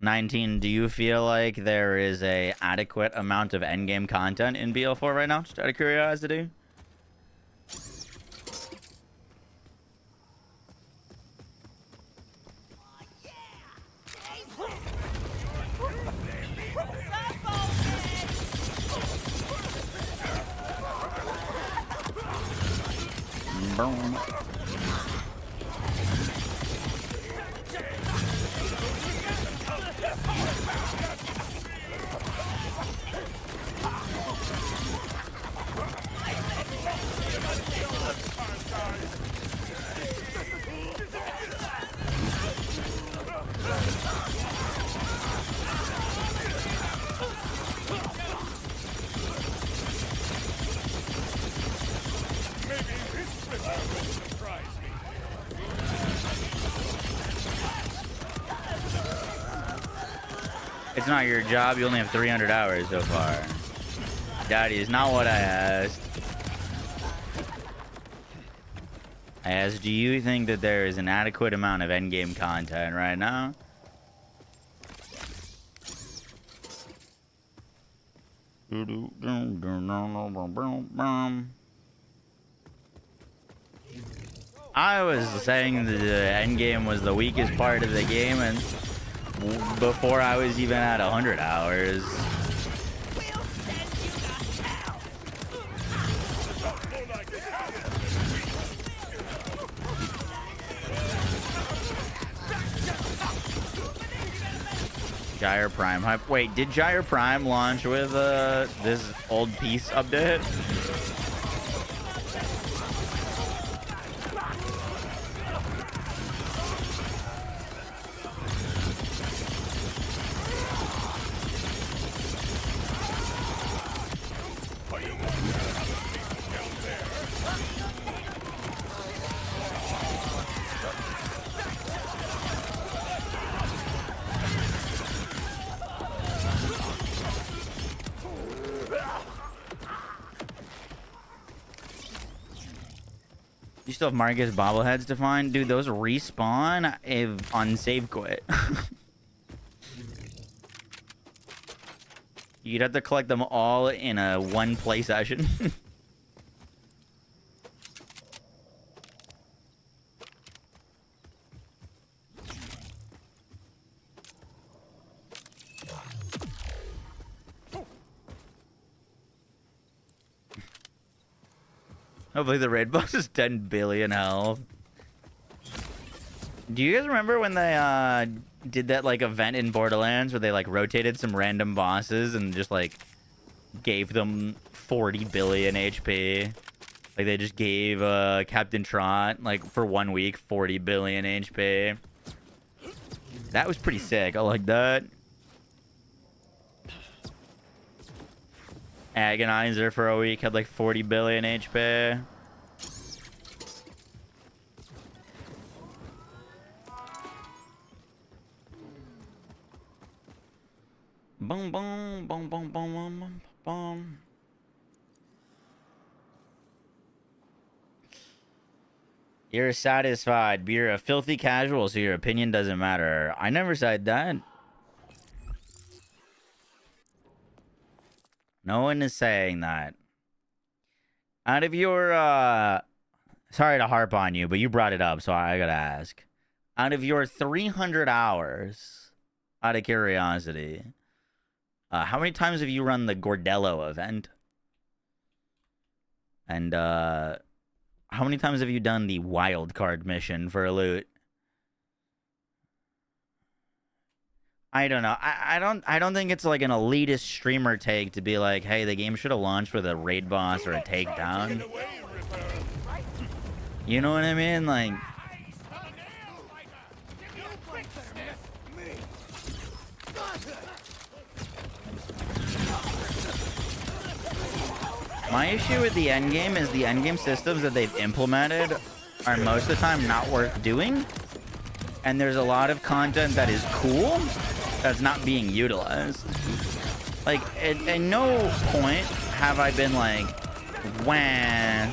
[SPEAKER 1] 19, do you feel like there is a adequate amount of endgame content in BL4 right now? Just out of curiosity. Boom. It's not your job. You only have 300 hours so far. Daddy is not what I asked. I asked, do you think that there is an adequate amount of endgame content right now? I was saying that the endgame was the weakest part of the game, and before I was even at 100 hours. Gyre Prime hype. Wait, did Gyre Prime launch with this old piece update? You still have Marcus bobbleheads to find? Dude, those respawn if on save quit. You'd have to collect them all in a one play session. Hopefully the raid boss is 10 billion health. Do you guys remember when they did that like event in Borderlands where they like rotated some random bosses and just like gave them 40 billion HP? Like they just gave Captain Trot like for 1 week 40 billion HP. That was pretty sick. I like that. Agonizer for a week had like 40 billion HP. Boom, boom, boom, boom, boom, boom, boom. You're satisfied. You're a filthy casual, so your opinion doesn't matter. I never said that. No one is saying that. Out of your, sorry to harp on you, but you brought it up, so I gotta ask. Out of your 300 hours, out of curiosity, how many times have you run the Gordello event? And, how many times have you done the wild card mission for a loot? I don't know. I don't think it's like an elitist streamer take to be like, hey, the game should have launched with a raid boss or a takedown. You know what I mean? Like, My issue with the endgame is the endgame systems that they've implemented are most of the time not worth doing. And there's a lot of content that is cool that's not being utilized. Like, at no point have I been like, wah,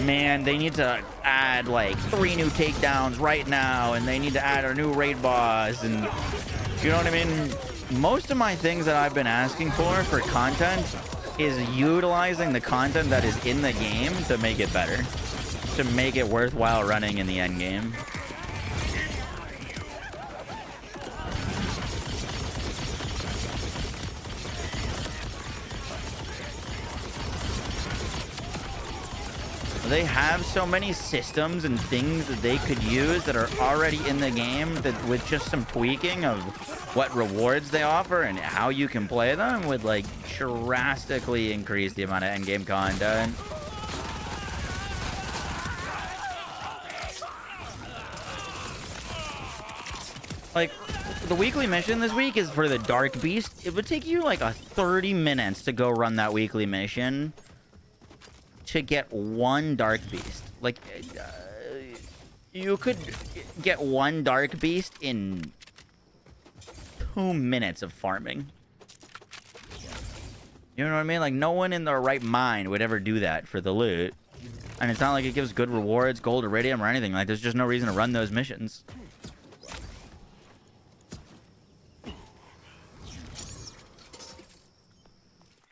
[SPEAKER 1] man, they need to add like 3 new takedowns right now, and they need to add a new raid boss, and you know what I mean? Most of my things that I've been asking for content is utilizing the content that is in the game to make it better, to make it worthwhile running in the end game. They have so many systems and things that they could use that are already in the game that with just some tweaking of what rewards they offer and how you can play them would like drastically increase the amount of endgame content. Like, the weekly mission this week is for the Dark Beast. It would take you like 30 minutes to go run that weekly mission to get 1 Dark Beast. Like, you could get 1 Dark Beast in 2 minutes of farming. You know what I mean? Like, no one in their right mind would ever do that for the loot. And it's not like it gives good rewards, gold, iridium, or anything. Like, there's just no reason to run those missions.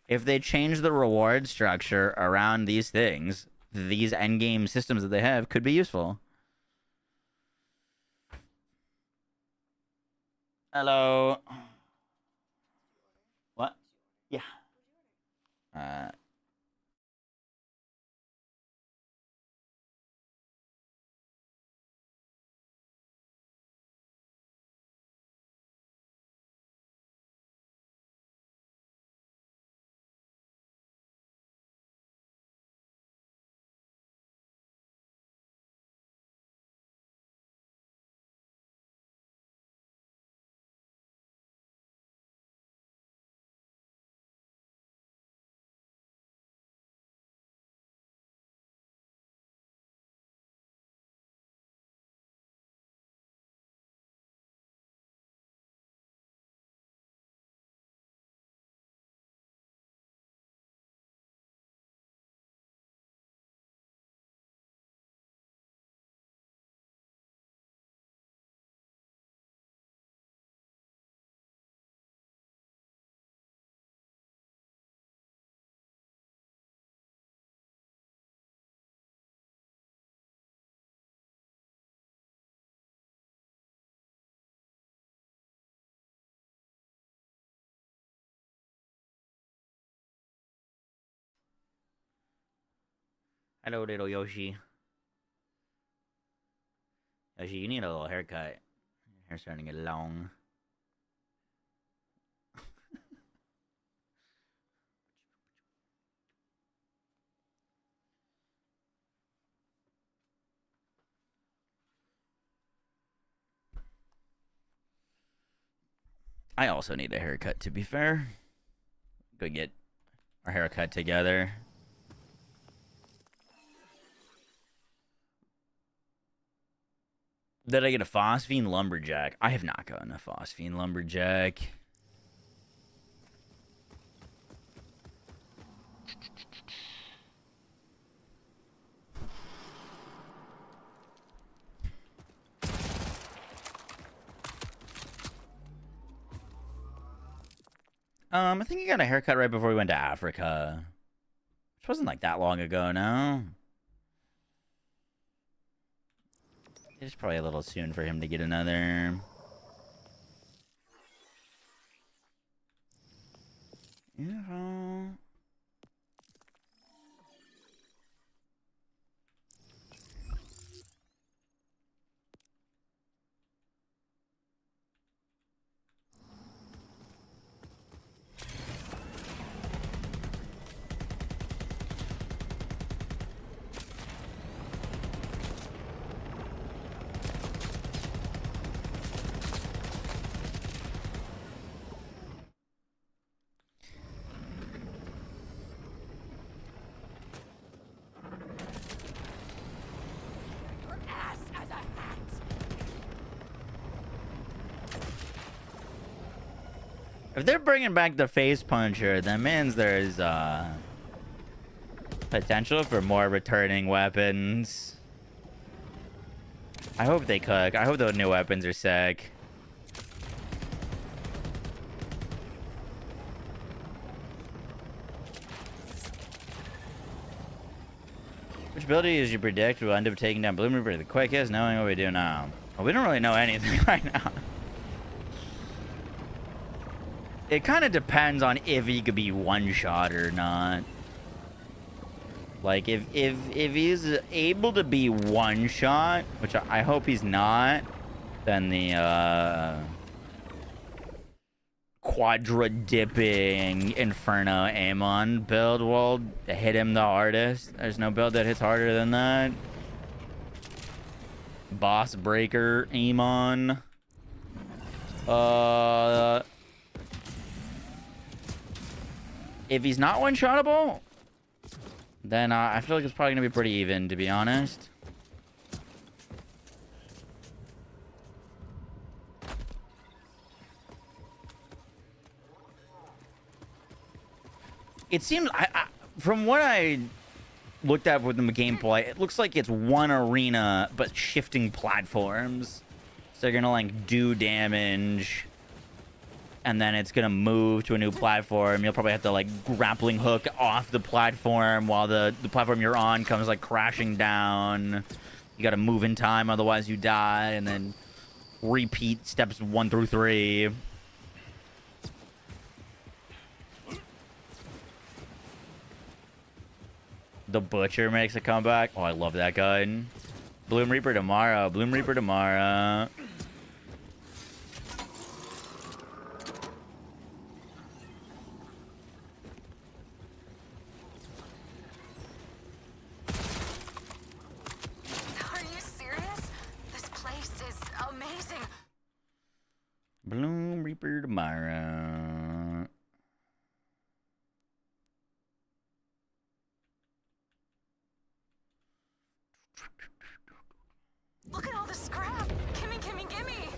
[SPEAKER 1] If they change the reward structure around these things, these endgame systems that they have could be useful. Hello. What? Yeah. Hello, little Yoshi. Yoshi, you need a little haircut. Your hair's starting to get long. I also need a haircut, to be fair. Go get our haircut together. Did I get a Phosphine Lumberjack? I have not gotten a Phosphine Lumberjack. I think he got a haircut right before we went to Africa. Which wasn't like that long ago now. It's probably a little soon for him to get another. Yeah. If they're bringing back the face puncher, that means there's potential for more returning weapons. I hope they cook. I hope those new weapons are sick. Which ability as you predict will end up taking down BLOOMREAPER the quickest, knowing what we do now? Well, we don't really know anything right now. It kind of depends on if he could be one-shot or not. Like, if he's able to be one-shot, which I hope he's not, then the quadra-dipping Inferno Amon build will hit him the hardest. There's no build that hits harder than that. Boss Breaker Amon. If he's not one-shottable, then I feel like it's probably going to be pretty even, to be honest. It seems, from what I looked at with the gameplay, it looks like it's one arena, but shifting platforms. So they're going to, like, do damage, and then it's going to move to a new platform. You'll probably have to, like, grappling hook off the platform while the platform you're on comes, like, crashing down. You got to move in time, otherwise you die, and then repeat steps 1 through 3. The Butcher makes a comeback. Oh, I love that gun. BLOOMREAPER tomorrow. BLOOMREAPER tomorrow.
[SPEAKER 2] Are you serious? This place is amazing.
[SPEAKER 1] BLOOMREAPER tomorrow.
[SPEAKER 2] Look at all the scrap. Gimme, gimme, gimme.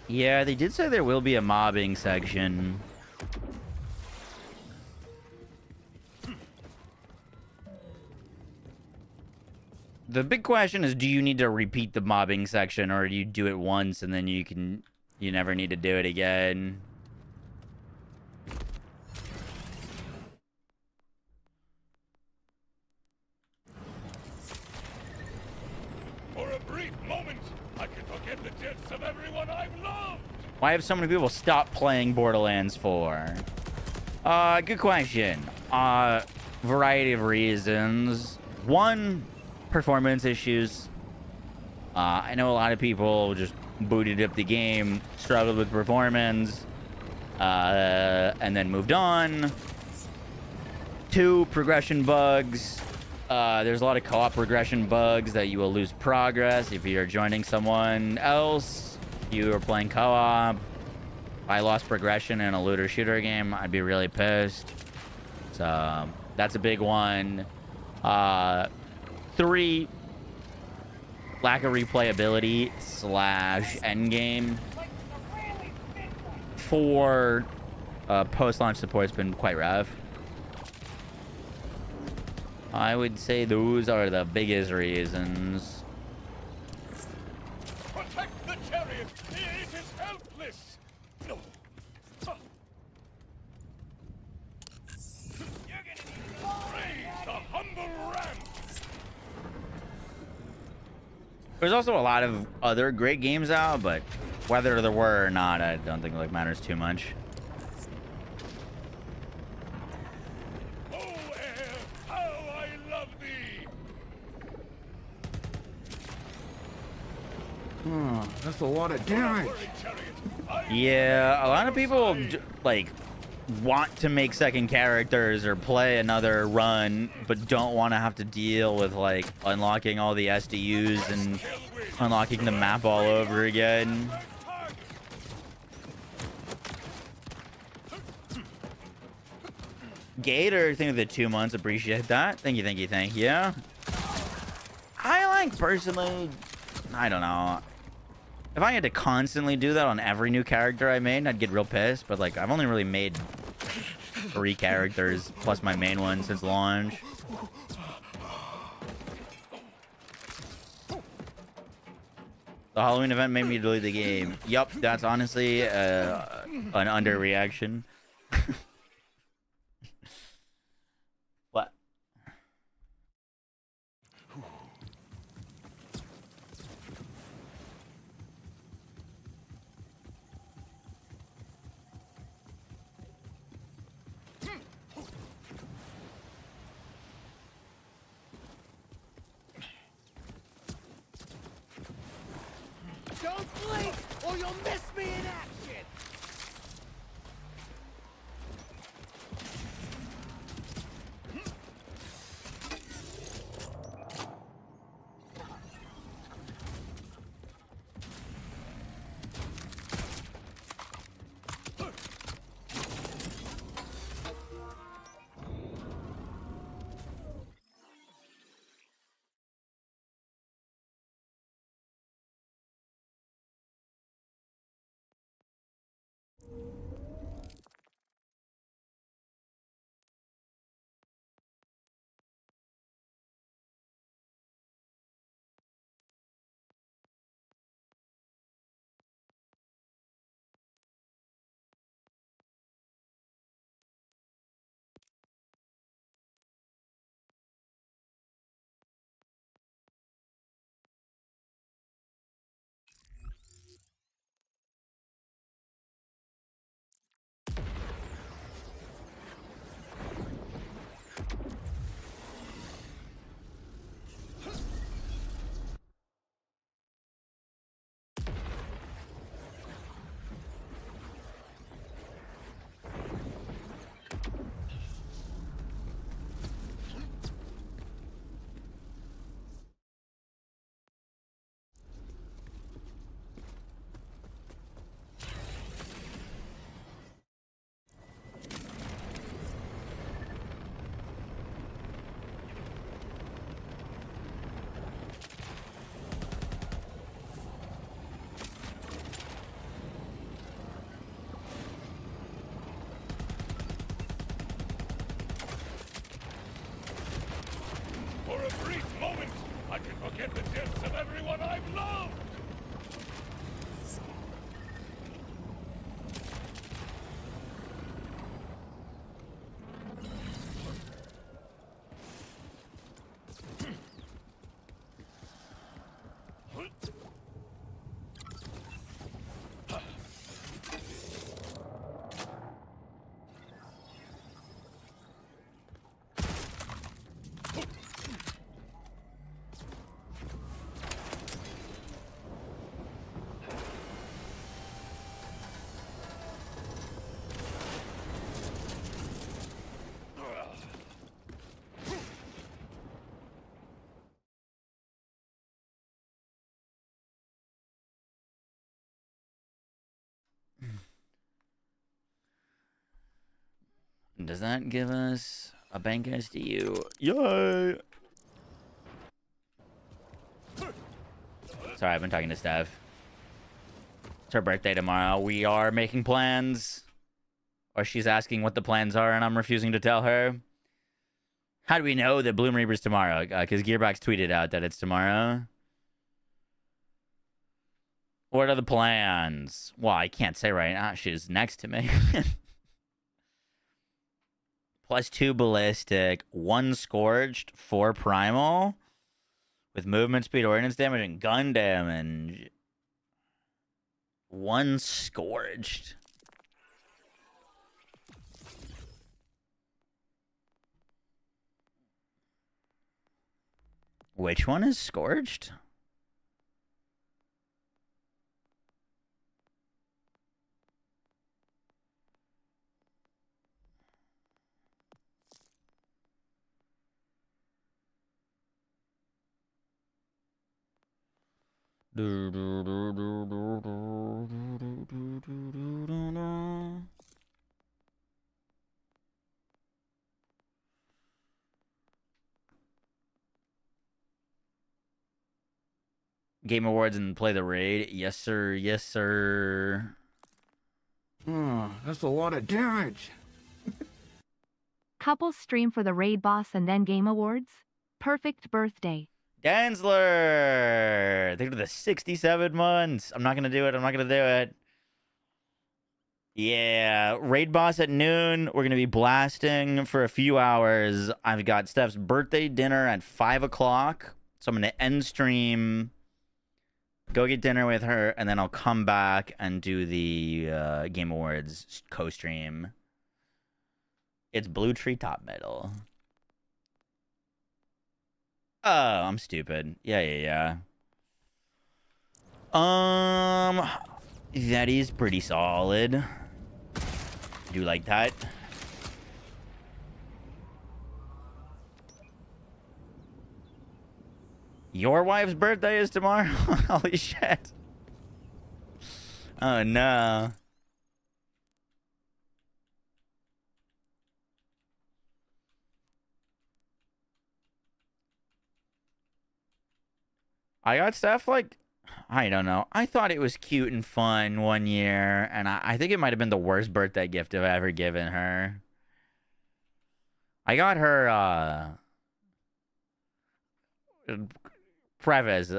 [SPEAKER 1] Yeah, they did say there will be a mobbing section. The big question is, do you need to repeat the mobbing section, or do you do it once and then you never need to do it again?
[SPEAKER 4] For a brief moment, I can forget the deaths of everyone I've loved.
[SPEAKER 1] Why have so many people stopped playing Borderlands 4? Good question. Variety of reasons. One, performance issues. I know a lot of people just booted up the game, struggled with performance, and then moved on. Two, progression bugs. There's a lot of co-op progression bugs that you will lose progress if you're joining someone else. If you are playing co-op. If I lost progression in a looter shooter game, I'd be really pissed. So that's a big one. 3, lack of replayability / endgame. 4, post-launch support's been quite rough. I would say those are the biggest reasons.
[SPEAKER 4] Protect the chariot. It is helpless. No. You're gonna need praise the humble ram.
[SPEAKER 1] There's also a lot of other great games out, but whether there were or not, I don't think like matters too much.
[SPEAKER 4] Oh, air, how I love thee.
[SPEAKER 5] Oh, that's a lot of damage.
[SPEAKER 4] Worry, chariot. I
[SPEAKER 1] Yeah, a lot of people like want to make second characters or play another run, but don't want to have to deal with like unlocking all the SDUs and unlocking the map all over again. Gator, thank you for the 2 months. Appreciate that. Thank you, thank you, thank you. I like personally, I don't know. If I had to constantly do that on every new character I made, I'd get real pissed. But like, I've only really made 3 characters plus my main one since launch. The Halloween event made me delete the game. Yup, that's honestly an underreaction. What?
[SPEAKER 7] Don't blink, or you'll miss me in action!
[SPEAKER 4] For a brief moment, I can forget the deaths of everyone I've loved!
[SPEAKER 1] Does that give us a bank SDU? Yay! Sorry, I've been talking to Steph. It's her birthday tomorrow. We are making plans. Or she's asking what the plans are, and I'm refusing to tell her. How do we know that Bloom Reaper's tomorrow? Because Gearbox tweeted out that it's tomorrow. What are the plans? Well, I can't say right now. She's next to me. +2 ballistic, 1 scorched, 4 primal, with movement speed, ordnance damage, and gun damage. 1 scorched. Which one is scorched? Game Awards and play the raid? Yes, sir. Yes, sir.
[SPEAKER 5] That's a lot of damage.
[SPEAKER 6] Couples stream for the raid boss and then game awards? Perfect birthday.
[SPEAKER 1] Danzler! Thank you for the 67 months. I'm not going to do it. I'm not going to do it. Yeah, raid boss at noon. We're going to be blasting for a few hours. I've got Steph's birthday dinner at 5 o'clock. So I'm going to end stream, go get dinner with her, and then I'll come back and do the Game Awards co-stream. It's Blue Treetop Medal. Oh, I'm stupid. Yeah. That is pretty solid. Do you like that? Your wife's birthday is tomorrow? Holy shit. Oh no. I got stuff like, I don't know. I thought it was cute and fun one year, and I think it might have been the worst birthday gift I've ever given her. I got her, preface.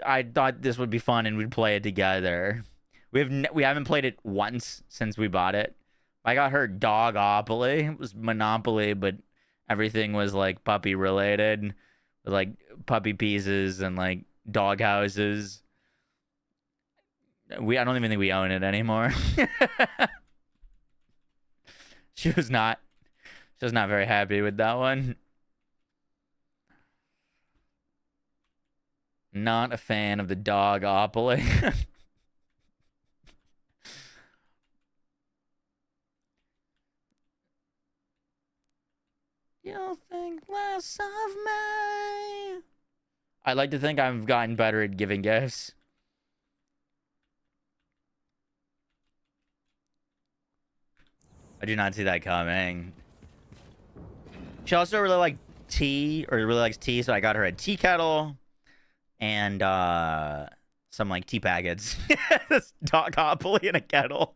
[SPEAKER 1] I thought this would be fun and we'd play it together. We haven't played it once since we bought it. I got her Dogopoly. It was Monopoly, but everything was like puppy related, with like puppy pieces and like dog houses. I don't even think we own it anymore. She was not very happy with that one. Not a fan of the Dogopoly. You'll think less of me. I like to think I've gotten better at giving gifts. I do not see that coming. She also really liked tea, or really likes tea, so I got her a tea kettle and some like tea packets. This Dogopoly in a kettle.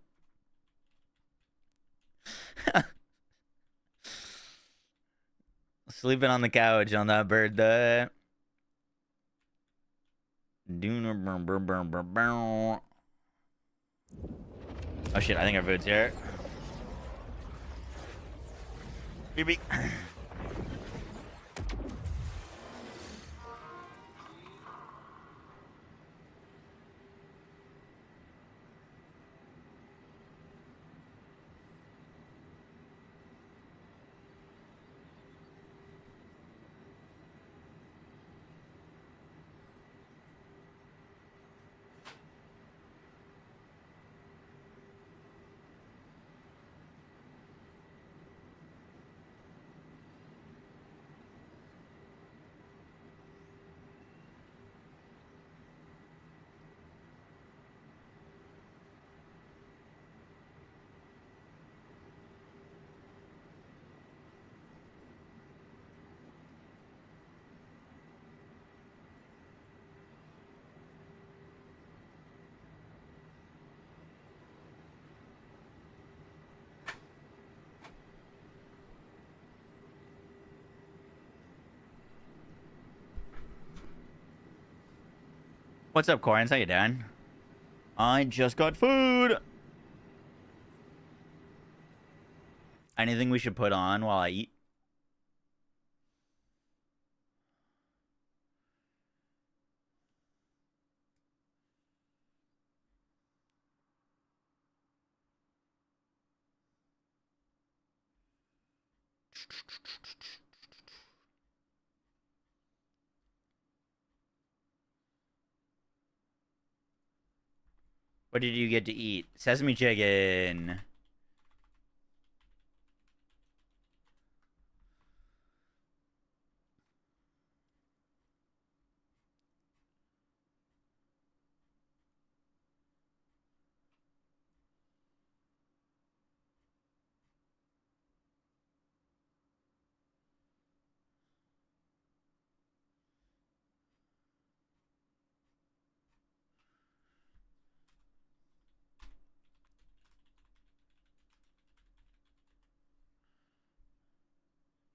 [SPEAKER 1] Sleeping on the couch on that birthday. Oh shit, I think our food's here. Beep. What's up, Corins? How you doing? I just got food. Anything we should put on while I eat? What did you get to eat? Sesame chicken.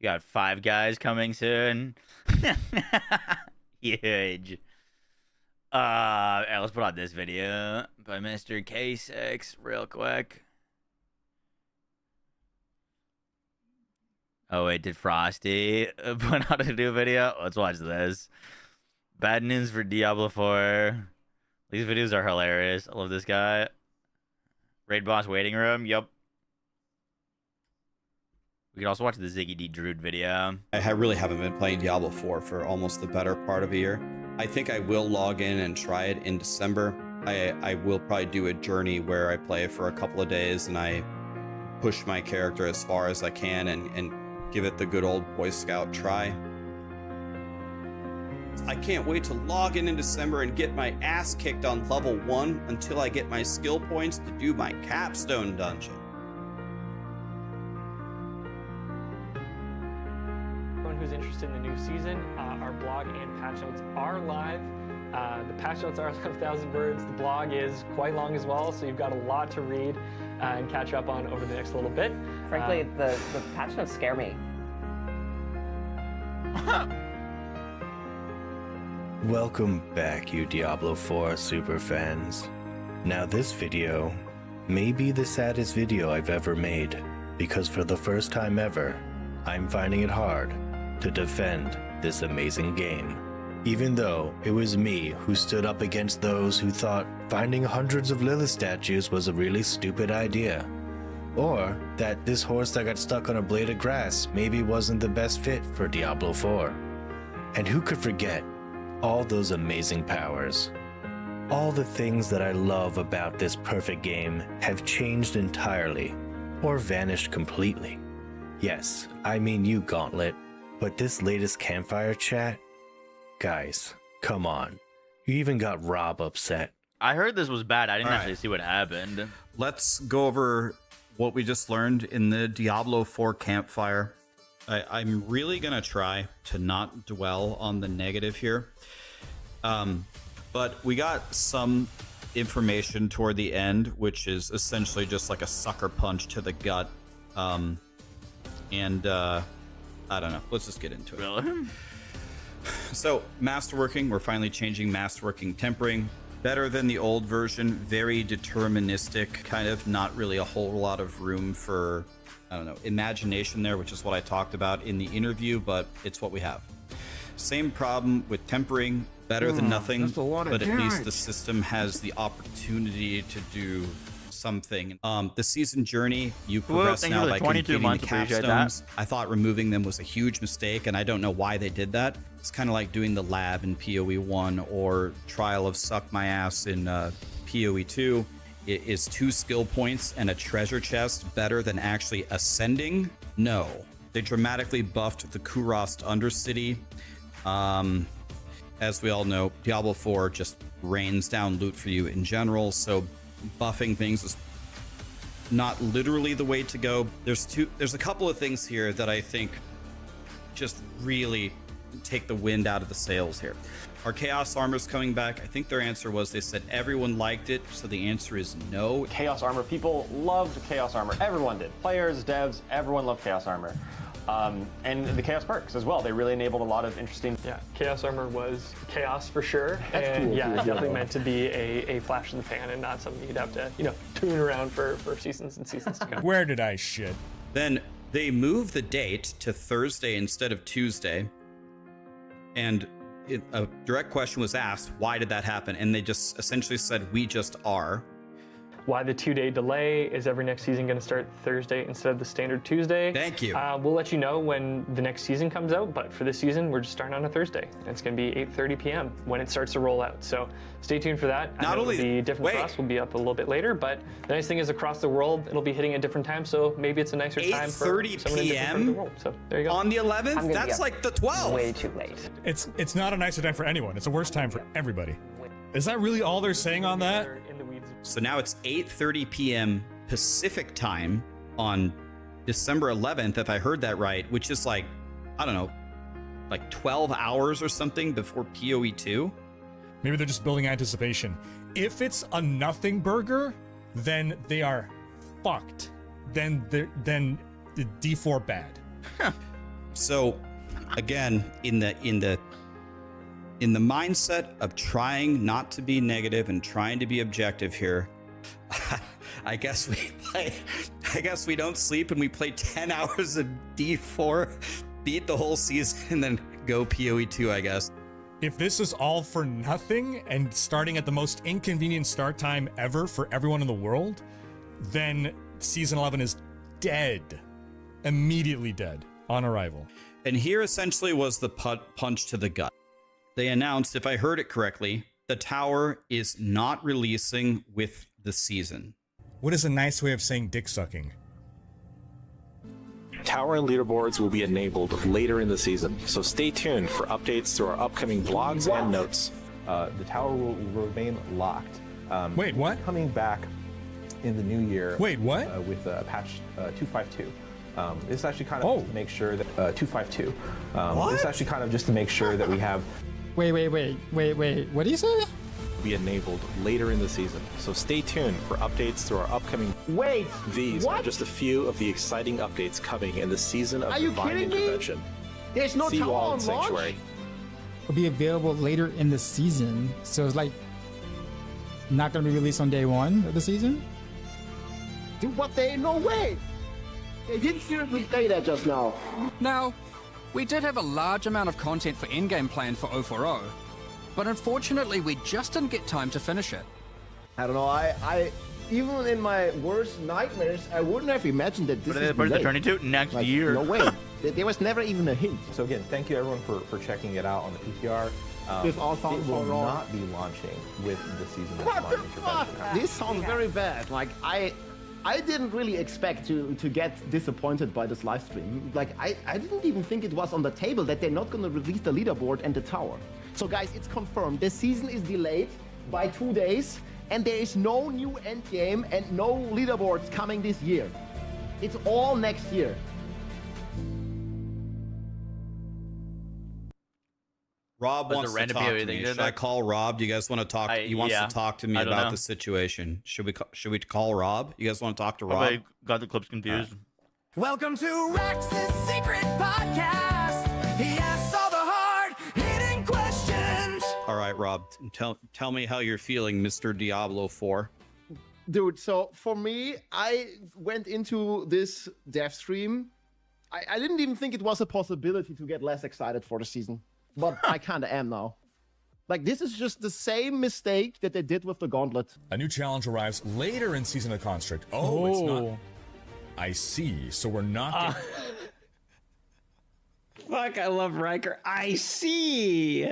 [SPEAKER 1] got 5 Guys coming soon. Huge. Let's put on this video by Mr. K6 real quick. Oh wait, did Frosty put out a new video? Let's watch this. Bad news for Diablo 4. These videos are hilarious. I love this guy. Raid boss waiting room. Yup. We can also watch the Ziggy D Druid video.
[SPEAKER 9] I really haven't been playing Diablo 4 for almost the better part of a year. I think I will log in and try it in December. I will probably do a journey where I play for a couple of days and I push my character as far as I can and give it the good old Boy Scout try. I can't wait to log in December and get my ass kicked on level 1 until I get my skill points to do my capstone dungeon.
[SPEAKER 10] Anyone who's interested in the new season, our blog and patch notes are live. The patch notes are 11,000 words. The blog is quite long as well, so you've got a lot to read and catch up on over the next little bit.
[SPEAKER 11] Frankly, the patch notes scare me.
[SPEAKER 12] Welcome back, you Diablo 4 super fans. Now this video may be the saddest video I've ever made, because for the first time ever, I'm finding it hard to defend this amazing game. Even though it was me who stood up against those who thought finding hundreds of Lilith statues was a really stupid idea. Or that this horse that got stuck on a blade of grass maybe wasn't the best fit for Diablo 4. And who could forget all those amazing powers? All the things that I love about this perfect game have changed entirely, or vanished completely. Yes, I mean you, Gauntlet, but this latest campfire chat? Guys, come on. You even got Rob upset.
[SPEAKER 1] I heard this was bad. I didn't actually see what happened.
[SPEAKER 9] Let's go over what we just learned in the Diablo 4 campfire. I'm really going to try to not dwell on the negative here. But we got some information toward the end, which is essentially just like a sucker punch to the gut. I don't know. Let's just get into it.
[SPEAKER 1] Really?
[SPEAKER 9] So, masterworking, we're finally changing masterworking tempering. Better than the old version, very deterministic, kind of not really a whole lot of room for, I don't know, imagination there, which is what I talked about in the interview, but it's what we have. Same problem with tempering, better than nothing, but at least the system has the opportunity to do something. The season journey, you progress now by completing the capstones. I thought removing them was a huge mistake, and I don't know why they did that. It's kind of like doing the lab in PoE 1 or Trial of Suck My Ass in PoE 2. It is 2 skill points and a treasure chest better than actually ascending? No. They dramatically buffed the Kurast Undercity. As we all know, Diablo 4 just rains down loot for you in general, so buffing things is not literally the way to go. There's a couple of things here that I think just really take the wind out of the sails here. Our Chaos Armor's coming back. I think their answer was they said everyone liked it, so the answer is no.
[SPEAKER 10] Chaos Armor, people loved Chaos Armor. Everyone did. Players, devs, everyone loved Chaos Armor. And the Chaos perks as well. They really enabled a lot of interesting... Yeah, Chaos Armor was chaos for sure. That's and cool. Yeah, it's definitely meant to be a flash in the pan and not something you'd have to, tune around for seasons and seasons to come.
[SPEAKER 5] Where did I shit?
[SPEAKER 9] Then they moved the date to Thursday instead of Tuesday. And a direct question was asked, why did that happen? And they just essentially said, we just are.
[SPEAKER 10] Why the 2-day delay? Is every next season going to start Thursday instead of the standard Tuesday?
[SPEAKER 9] Thank you.
[SPEAKER 10] We'll let you know when the next season comes out, but for this season, we're just starting on a Thursday. It's going to be 8:30 p.m. when it starts to roll out. So stay tuned for that.
[SPEAKER 9] Not only
[SPEAKER 10] the different for us will be up a little bit later, but the nice thing is across the world, it'll be hitting at different times, so maybe it's a nicer time for someone in different part of the world. So there you go.
[SPEAKER 9] On the 11th? That's like the 12th.
[SPEAKER 11] Way too late.
[SPEAKER 5] It's not a nicer time for anyone. It's a worse time for everybody. Is that really all they're saying on that?
[SPEAKER 9] So now it's 8:30 p.m. Pacific time on December 11th, if I heard that right, which is like, I don't know, like 12 hours or something before PoE 2.
[SPEAKER 5] Maybe they're just building anticipation. If it's a nothing burger, then they are fucked. Then the D4 bad.
[SPEAKER 9] So, again, in the mindset of trying not to be negative and trying to be objective here, I guess we don't sleep and we play 10 hours of D4, beat the whole season, and then go PoE 2, I guess.
[SPEAKER 13] If this is all for nothing and starting at the most inconvenient start time ever for everyone in the world, then season 11 is dead. Immediately dead on arrival.
[SPEAKER 9] And here essentially was the punch to the gut. They announced, if I heard it correctly, the tower is not releasing with the season.
[SPEAKER 13] What is a nice way of saying dick sucking?
[SPEAKER 14] Tower and leaderboards will be enabled later in the season, so stay tuned for updates through our upcoming blogs and notes.
[SPEAKER 10] The tower will remain locked.
[SPEAKER 13] Wait, what?
[SPEAKER 10] Coming back in the new year.
[SPEAKER 13] Wait, what?
[SPEAKER 10] With patch 252. This is actually kind of to make sure that 252. This is actually kind of just to make sure that we have.
[SPEAKER 15] Wait. What do you say?
[SPEAKER 14] Be enabled later in the season, so stay tuned for updates through our upcoming.
[SPEAKER 16] Wait,
[SPEAKER 14] these are just a few of the exciting updates coming in the season of Divine Intervention.
[SPEAKER 16] There's no
[SPEAKER 14] See you
[SPEAKER 16] tower
[SPEAKER 14] all
[SPEAKER 16] on
[SPEAKER 14] in Sanctuary.
[SPEAKER 16] launch?
[SPEAKER 15] Will be available later in the season, so it's like not going to be released on day one of the season.
[SPEAKER 16] Dude, what? No way. They didn't seriously say that just now.
[SPEAKER 17] Now, we did have a large amount of content for endgame planned for 040, but unfortunately we just didn't get time to finish it.
[SPEAKER 16] I don't know. I even in my worst nightmares, I wouldn't have imagined that this is
[SPEAKER 1] Where's the turning to? Next year.
[SPEAKER 16] No way. There was never even a hint.
[SPEAKER 10] So again, thank you everyone for checking it out on the PTR.
[SPEAKER 16] If all
[SPEAKER 10] it
[SPEAKER 16] sounds
[SPEAKER 10] will
[SPEAKER 16] wrong.
[SPEAKER 10] not be launching with the season of
[SPEAKER 16] What the
[SPEAKER 10] Divine
[SPEAKER 16] fuck?
[SPEAKER 10] Intervention.
[SPEAKER 16] This sounds very bad. Like I didn't really expect to get disappointed by this live stream. Like I didn't even think it was on the table that they're not gonna release the leaderboard and the tower. So guys, it's confirmed. The season is delayed by 2 days, and there is no new endgame and no leaderboards coming this year. It's all next year.
[SPEAKER 9] Rob
[SPEAKER 1] Was
[SPEAKER 9] wants
[SPEAKER 1] it
[SPEAKER 9] to
[SPEAKER 1] random
[SPEAKER 9] talk
[SPEAKER 1] PoE
[SPEAKER 9] to
[SPEAKER 1] thing
[SPEAKER 9] me.
[SPEAKER 1] did
[SPEAKER 9] Should I
[SPEAKER 1] that?
[SPEAKER 9] call Rob? Do you guys want to talk? He wants
[SPEAKER 1] yeah.
[SPEAKER 9] to talk to me
[SPEAKER 1] I don't
[SPEAKER 9] about
[SPEAKER 1] know.
[SPEAKER 9] the situation. Should we call Rob? You guys want to talk to Rob?
[SPEAKER 1] I got the clips confused.
[SPEAKER 7] Welcome to Rex's Secret Podcast. He asks all the hard-hitting questions.
[SPEAKER 9] All right, Rob. Tell me how you're feeling, Mr. Diablo 4.
[SPEAKER 16] Dude, so for me, I went into this dev stream. I didn't even think it was a possibility to get less excited for the season. But I kind of am now. Like, this is just the same mistake that they did with the Gauntlet.
[SPEAKER 13] A new challenge arrives later in Season of Construct. Oh, it's not. I see. So we're not.
[SPEAKER 11] Fuck, I love Riker. I see.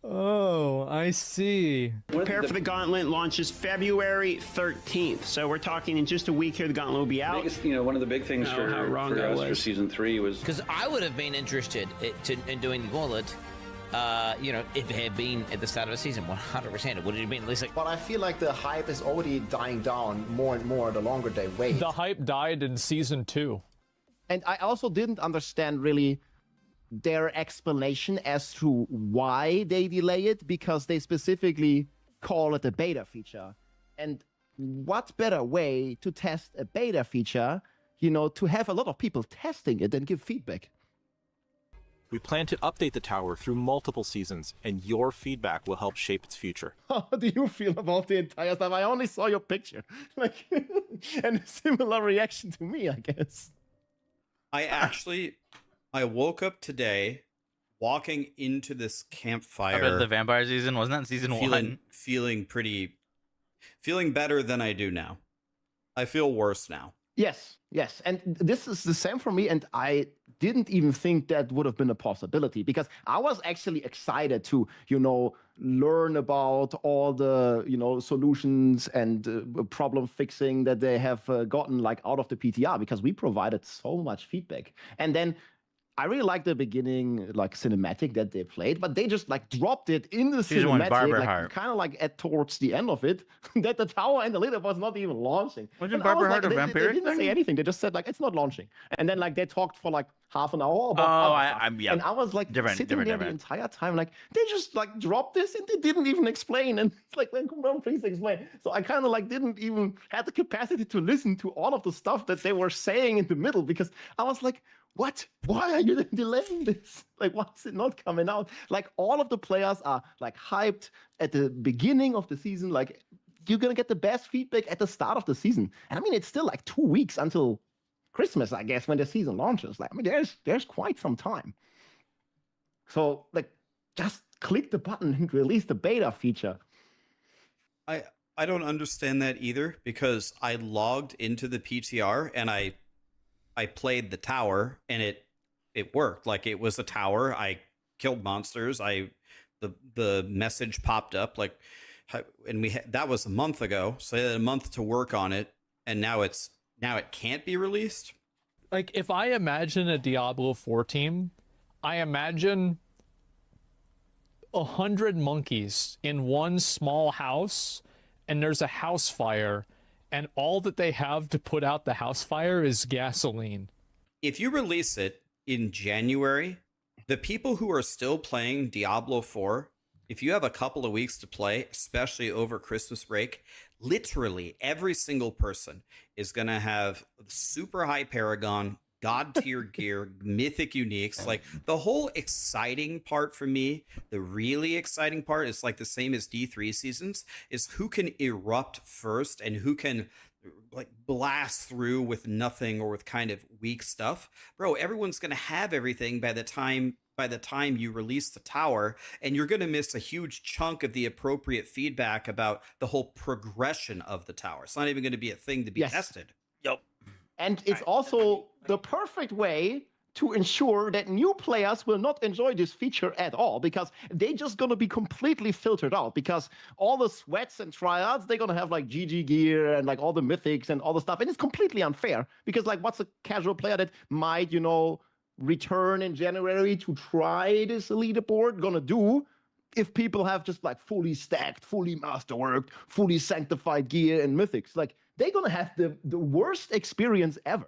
[SPEAKER 18] Oh, I see.
[SPEAKER 19] Prepare for the Gauntlet launches February 13th. So we're talking in just a week here, the Gauntlet will be out.
[SPEAKER 20] One of the big things for us for season 3 was
[SPEAKER 21] because I would have been interested in doing the Gauntlet. If it had been at the start of the season, 100%, it would have been at least like.
[SPEAKER 16] But I feel like the hype is already dying down more and more the longer they wait.
[SPEAKER 18] The hype died in season 2.
[SPEAKER 16] And I also didn't understand really their explanation as to why they delay it, because they specifically call it a beta feature. And what better way to test a beta feature, to have a lot of people testing it and give feedback?
[SPEAKER 14] We plan to update the tower through multiple seasons, and your feedback will help shape its future.
[SPEAKER 16] How do you feel about the entire stuff? I only saw your picture. And a similar reaction to me, I guess.
[SPEAKER 9] I woke up today walking into this campfire.
[SPEAKER 1] The vampire season, wasn't that season 1?
[SPEAKER 9] Feeling better than I do now. I feel worse now.
[SPEAKER 16] Yes. And this is the same for me. And I didn't even think that would have been a possibility, because I was actually excited to, learn about all the, solutions and problem fixing that they have gotten out of the PTR, because we provided so much feedback. And then I really liked the beginning, cinematic that they played, but they just dropped it in the cinematic, kind of towards the end of it, that the tower and the leader was not even launching.
[SPEAKER 1] Wasn't Barbara Hart a vampiric
[SPEAKER 16] They didn't
[SPEAKER 1] thing?
[SPEAKER 16] say anything. They just said it's not launching, and then they talked for half an hour about.
[SPEAKER 1] Yeah.
[SPEAKER 16] And I was sitting there the entire time, they just dropped this and they didn't even explain. And it's come on, please explain. So I kind of didn't even have the capacity to listen to all of the stuff that they were saying in the middle, because I was like, what? Why are you delaying this? Like, why is it not coming out? Like, all of the players are like hyped at the beginning of the season. Like, you're gonna get the best feedback at the start of the season. And I mean, it's still like 2 weeks until Christmas, I guess, when the season launches. Like, I mean, there's quite some time. So, like, just click the button and release the beta feature.
[SPEAKER 9] I don't understand that either, because I logged into the PTR and I played the tower and it worked. Like, it was a tower. I killed monsters. The message popped up, like, and that was a month ago. So I had a month to work on it, and now it can't be released.
[SPEAKER 18] Like, if I imagine a Diablo 4 team, I imagine 100 monkeys in one small house, and there's a house fire, and all that they have to put out the house fire is gasoline.
[SPEAKER 9] If you release it in January, the people who are still playing Diablo 4, if you have a couple of weeks to play, especially over Christmas break, literally every single person is going to have super high Paragon, God tier gear, mythic uniques. Like, the whole exciting part for me, the really exciting part is like the same as D3 seasons, is who can erupt first and who can like blast through with nothing or with kind of weak stuff. Bro, everyone's going to have everything by the time you release the tower, and you're going to miss a huge chunk of the appropriate feedback about the whole progression of the tower. It's not even going to be a thing to be tested.
[SPEAKER 16] Yep. And it's also the perfect way to ensure that new players will not enjoy this feature at all, because they're just going to be completely filtered out, because all the sweats and tryouts, they're going to have like GG gear and like all the mythics and all the stuff. And it's completely unfair, because like, what's a casual player that might, return in January to try this leaderboard gonna do if people have just like fully stacked, fully masterworked, fully sanctified gear and mythics? Like, they're gonna have the worst experience ever.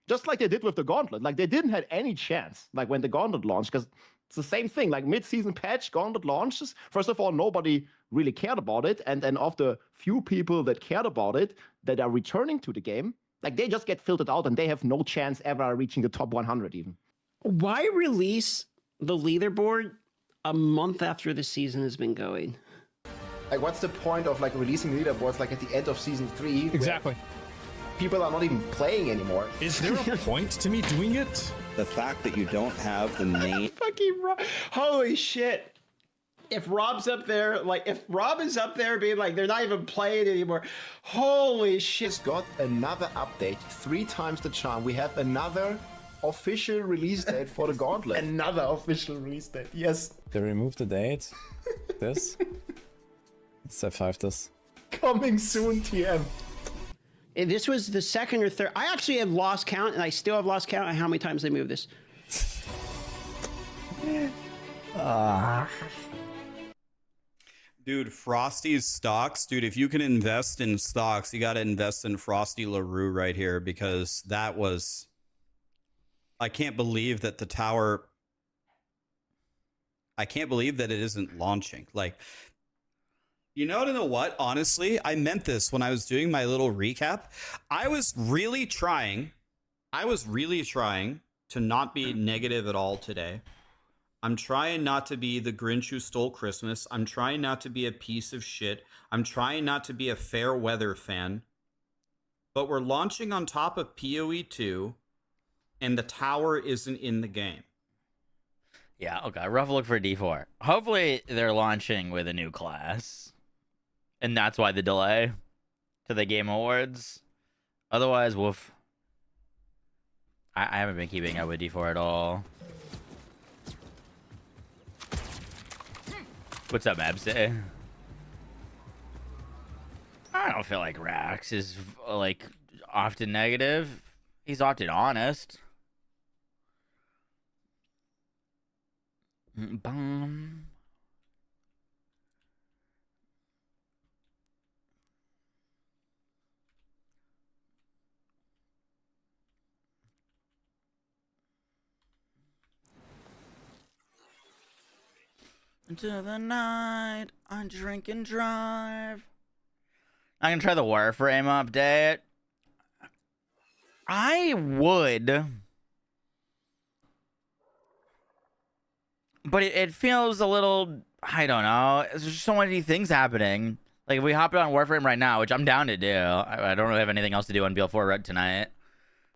[SPEAKER 16] Just like they did with the Gauntlet. Like, they didn't have any chance, like, when the Gauntlet launched, because it's the same thing. Like, mid-season patch, Gauntlet launches. First of all, nobody really cared about it. And then of the few people that cared about it that are returning to the game, like, they just get filtered out and they have no chance ever reaching the top 100 even.
[SPEAKER 19] Why release the leaderboard a month after the season has been going?
[SPEAKER 16] Like, what's the point of like releasing leaderboards like at the end of season 3?
[SPEAKER 18] Exactly.
[SPEAKER 16] People are not even playing anymore.
[SPEAKER 13] Is there a point to me doing it?
[SPEAKER 3] The fact that you don't have the name.
[SPEAKER 19] Fucking holy shit. If Rob's up there, like, if Rob is up there being like, they're not even playing anymore, holy shit.
[SPEAKER 16] It's got another update, 3 times the charm. We have another official release date for the Gauntlet. Another official release date, yes.
[SPEAKER 18] They removed the date. This? Let's F5 this.
[SPEAKER 16] Coming soon, TM.
[SPEAKER 19] This was the second or third. I actually have lost count, and I still have lost count on how many times they moved this.
[SPEAKER 9] Dude, Frosty's stocks. Dude, if you can invest in stocks, you got to invest in Frosty LaRue right here, because that was... I can't believe that the tower... I can't believe that it isn't launching. Like, you know what? Honestly, I meant this when I was doing my little recap. I was really trying to not be negative at all today. I'm trying not to be the Grinch who stole Christmas. I'm trying not to be a piece of shit. I'm trying not to be a fair weather fan. But we're launching on top of PoE 2, and the tower isn't in the game.
[SPEAKER 1] Yeah, okay. Rough look for D4. Hopefully they're launching with a new class. And that's why the delay to the Game Awards. Otherwise, woof. I haven't been keeping up with D4 at all. What's up, Mabsy? I don't feel like Rax is, like, often negative. He's often honest. Bum. Into the night, I drink and drive. I'm gonna try the Warframe update. I would But it feels a little, I don't know. There's just so many things happening. Like, if we hopped on Warframe right now, which I'm down to do. I don't really have anything else to do on BL4 tonight.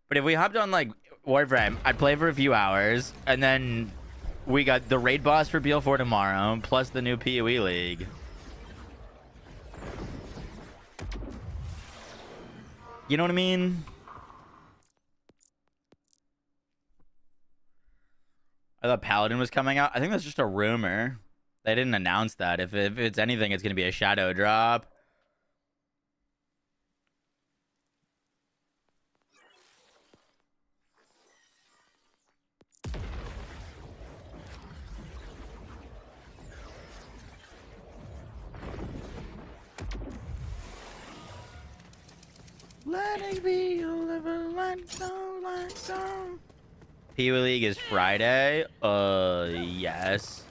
[SPEAKER 1] But if we hopped on, like, Warframe, I'd play for a few hours. And then we got the raid boss for BL4 tomorrow, plus the new PoE League. You know what I mean? I thought Paladin was coming out. I think that's just a rumor. They didn't announce that. If it's anything, it's going to be a shadow drop. Let it be a little like so, like so. PoE League is Friday. Yes.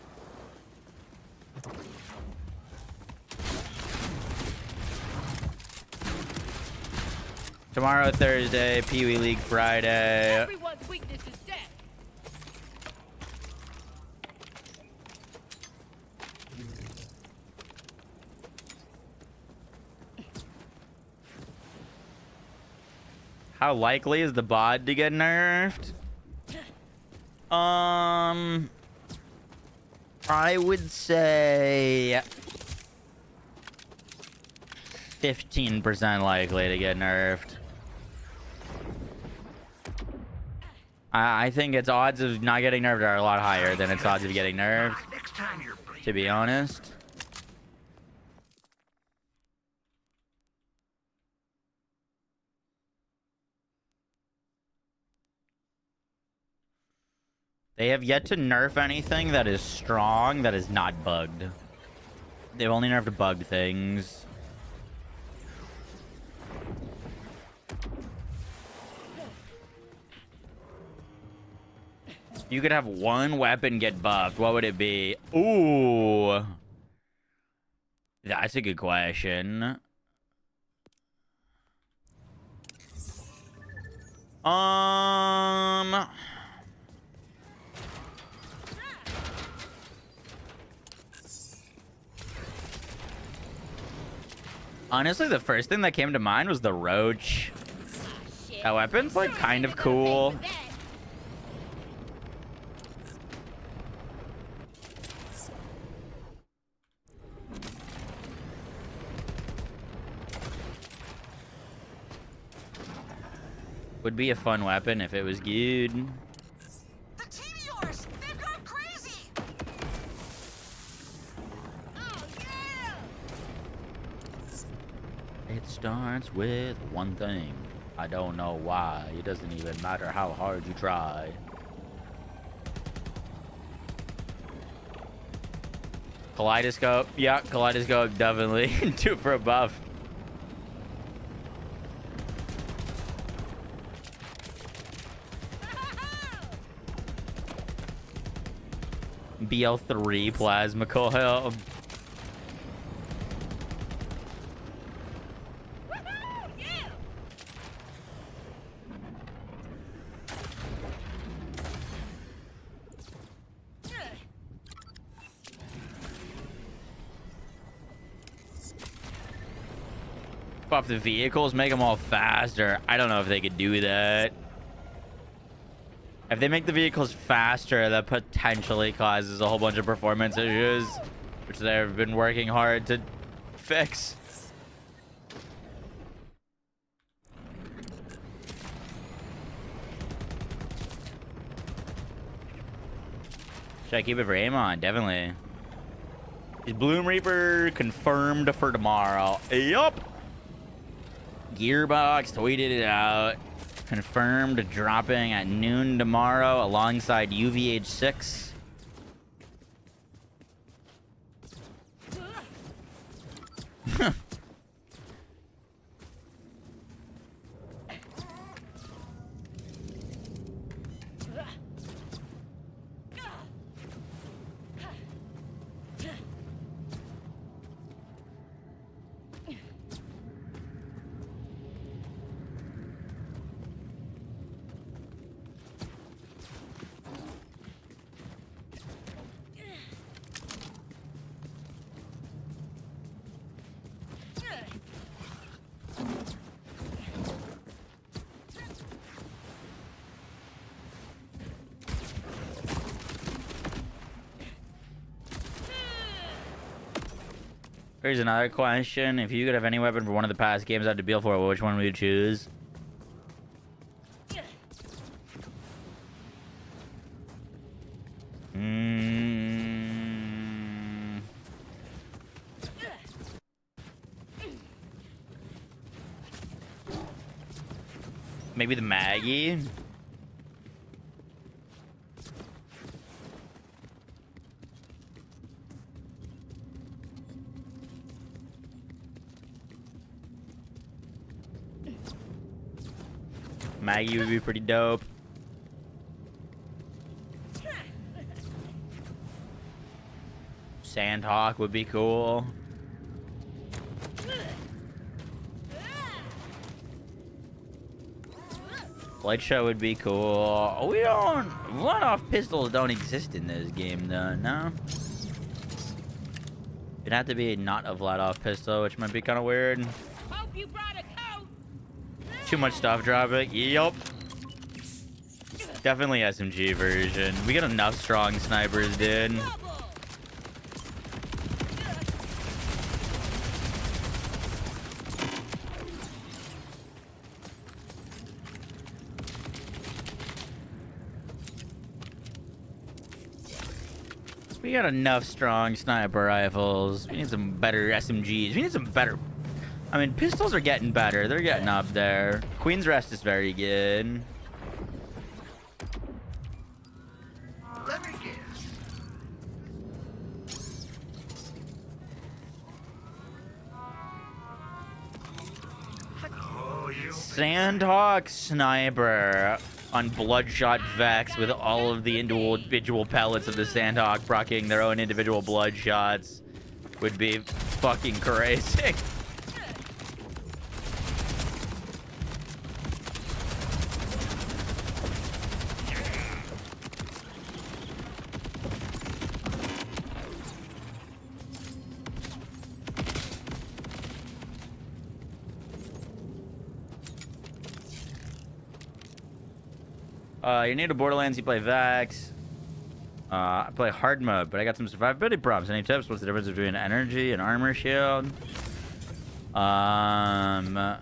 [SPEAKER 1] Tomorrow, Thursday. PoE League Friday.
[SPEAKER 2] Everyone's weakness is dead.
[SPEAKER 1] How likely is the bod to get nerfed? I would say 15% likely to get nerfed. I think its odds of not getting nerfed are a lot higher than its odds of getting nerfed, to be honest. They have yet to nerf anything that is strong that is not bugged. They've only nerfed bugged things. You could have one weapon get buffed. What would it be? Ooh. That's a good question. Honestly, the first thing that came to mind was the roach. That weapon's like kind of cool. Would be a fun weapon if it was good.
[SPEAKER 7] The Meteors! They've gone crazy! Oh, yeah!
[SPEAKER 1] It starts with one thing. I don't know why. It doesn't even matter how hard you try. Kaleidoscope. Yeah, Kaleidoscope definitely. 2 for a buff. BL3 plasma coil. Buff the vehicles, make them all faster. I don't know if they could do that. If they make the vehicles faster, that potentially causes a whole bunch of performance issues, which they've been working hard to fix. Should I keep it for Amon? Definitely. Is BLOOMREAPER confirmed for tomorrow? Yup. Gearbox tweeted it out. Confirmed dropping at noon tomorrow alongside UVH6. Here's another question. If you could have any weapon for one of the past games I had to build for, which one would you choose? Maybe the Maggie? Maggie would be pretty dope. Sandhawk would be cool. Light show would be cool. We don't... One-off pistols don't exist in this game, though, no? It'd have to be not a flat-off pistol, which might be kind of weird.
[SPEAKER 2] Hope you brought a coat.
[SPEAKER 1] Too much stuff dropping. Yup. Definitely SMG version. We got enough strong snipers, dude. We got enough strong sniper rifles. We need some better SMGs. We need some better... I mean, pistols are getting better. They're getting up there. Queen's Rest is very good.
[SPEAKER 5] Let me guess.
[SPEAKER 1] Sandhawk Sniper on Bloodshot Vex with all of the individual pellets of the Sandhawk proccing their own individual bloodshots would be fucking crazy. You need a Borderlands, you play Vax. I play hard mode, but I got some survivability problems. Any tips? What's the difference between energy and armor shield? Armor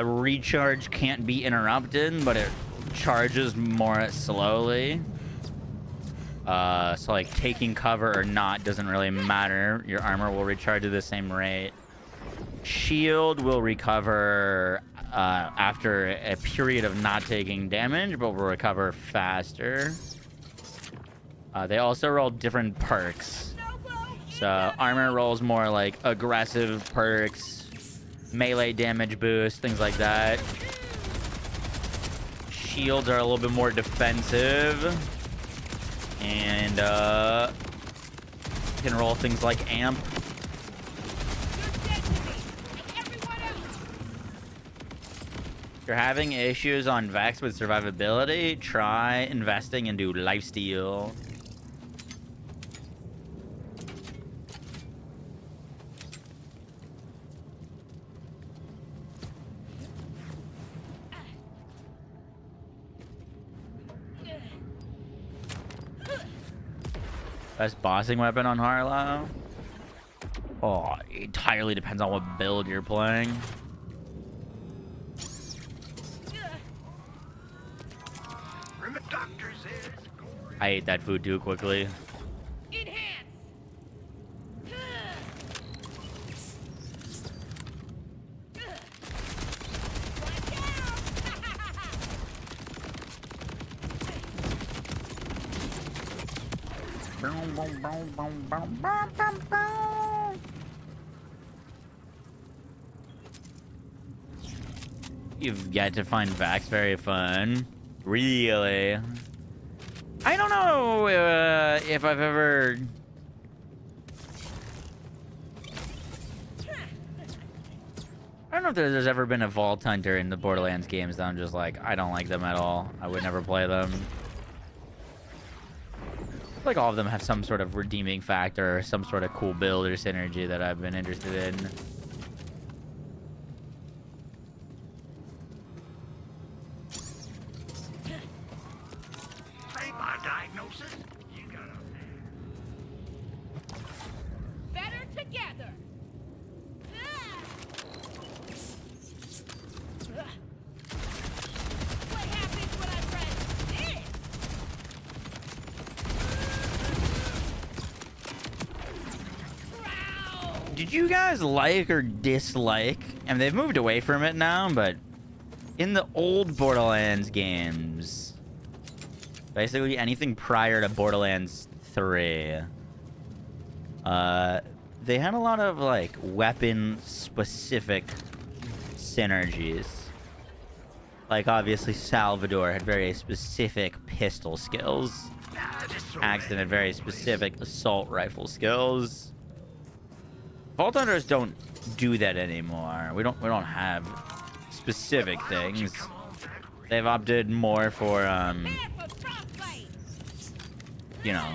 [SPEAKER 1] recharge can't be interrupted, but it charges more slowly. So like taking cover or not doesn't really matter. Your armor will recharge at the same rate. Shield will recover after a period of not taking damage, but will recover faster. They also roll different perks. So armor rolls more like aggressive perks, melee damage boost, things like that. Shields are a little bit more defensive. And can roll things like amp. If you're having issues on Vex with survivability, try investing into lifesteal. Best bossing weapon on Harlow? Oh, it entirely depends on what build you're playing. I ate that food too quickly. You've got to find Vax very fun. Really? I don't know if I've ever... I don't know if there's ever been a Vault Hunter in the Borderlands games that I'm just like, I don't like them at all. I would never play them. Like all of them have some sort of redeeming factor or some sort of cool build or synergy that I've been interested in. Did you guys like or dislike, and they've moved away from it now, but in the old Borderlands games, basically anything prior to Borderlands 3, they had a lot of, like, weapon-specific synergies. Like, obviously, Salvador had very specific pistol skills. Axton had very specific assault rifle skills. Vault Hunters don't do that anymore. We don't have specific things. They've opted more for, you know,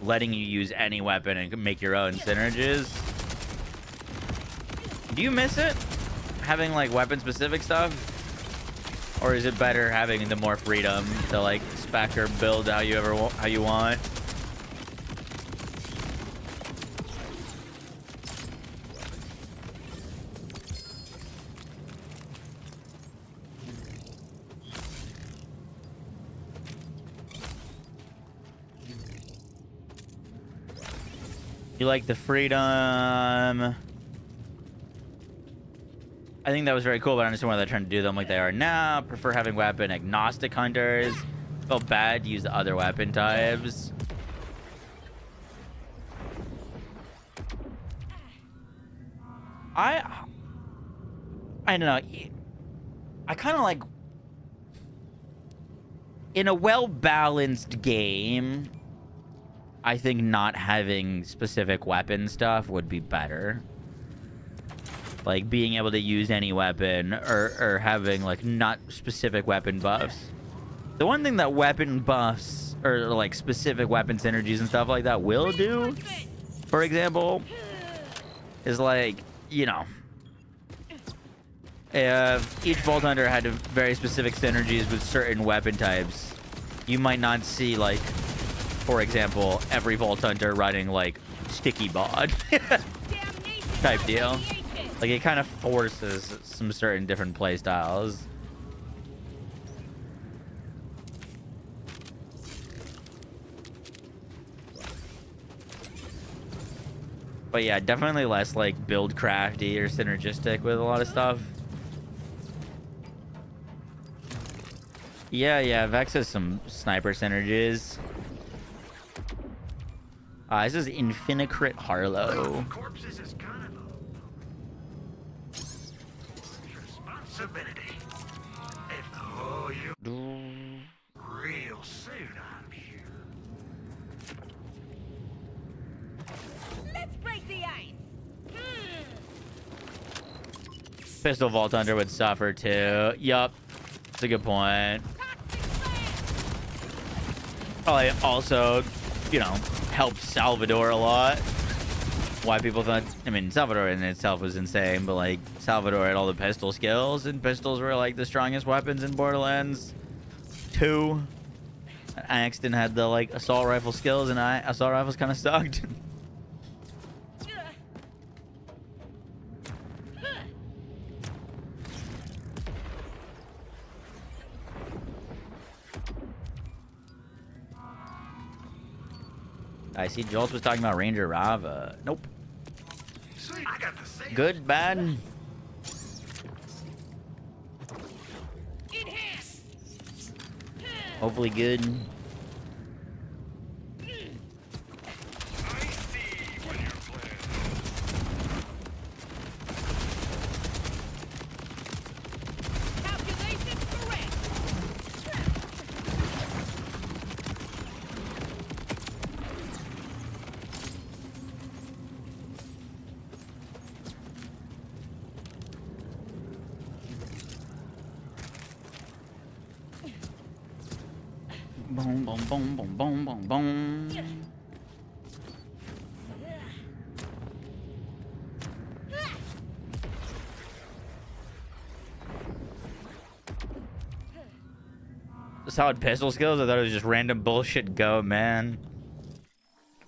[SPEAKER 1] letting you use any weapon and make your own synergies. Do you miss it? Having, like, weapon-specific stuff? Or is it better having the more freedom to, like, spec or build how you want? You like the freedom? I think that was very cool, but I understand why they're trying to do them like they are now. Prefer having weapon agnostic hunters. Felt bad to use the other weapon types. I don't know. I kind of like, in a well-balanced game, I think not having specific weapon stuff would be better. Like, being able to use any weapon, or having, like, not specific weapon buffs. The one thing that weapon buffs, or, like, specific weapon synergies and stuff like that will do, for example, is, like, you know, if each Vault Hunter had very specific synergies with certain weapon types, you might not see, like, for example, every Vault Hunter running, like, sticky bod type deal. Like, it kind of forces some certain different play styles. But yeah, definitely less, like, build crafty or synergistic with a lot of stuff. Yeah, Vex has some sniper synergies. This is Infinicrit Harlow.
[SPEAKER 7] Real soon, I'm sure.
[SPEAKER 2] Let's break the ice.
[SPEAKER 1] Pistol Vault Hunter would suffer too. Yup. That's a good point. Probably also, you know, helped Salvador a lot. Why people thought, I mean, Salvador in itself was insane, but, like, Salvador had all the pistol skills, and pistols were, like, the strongest weapons in Borderlands 2. Axton had the, like, assault rifle skills, and assault rifles kind of sucked. I see Jolt was talking about Ranger Rava. Nope. Good, bad? Hopefully good. Boom, boom, boom, boom, boom, boom, boom. Solid pistol skills? I thought it was just random bullshit go, man.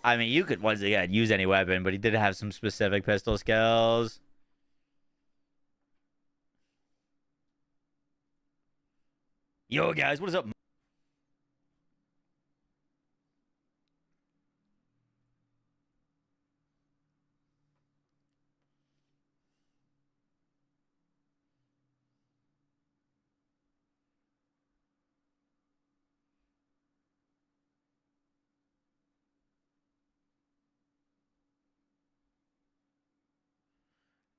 [SPEAKER 1] I mean, you could, once again, use any weapon, but he did have some specific pistol skills. Yo, guys, what is up?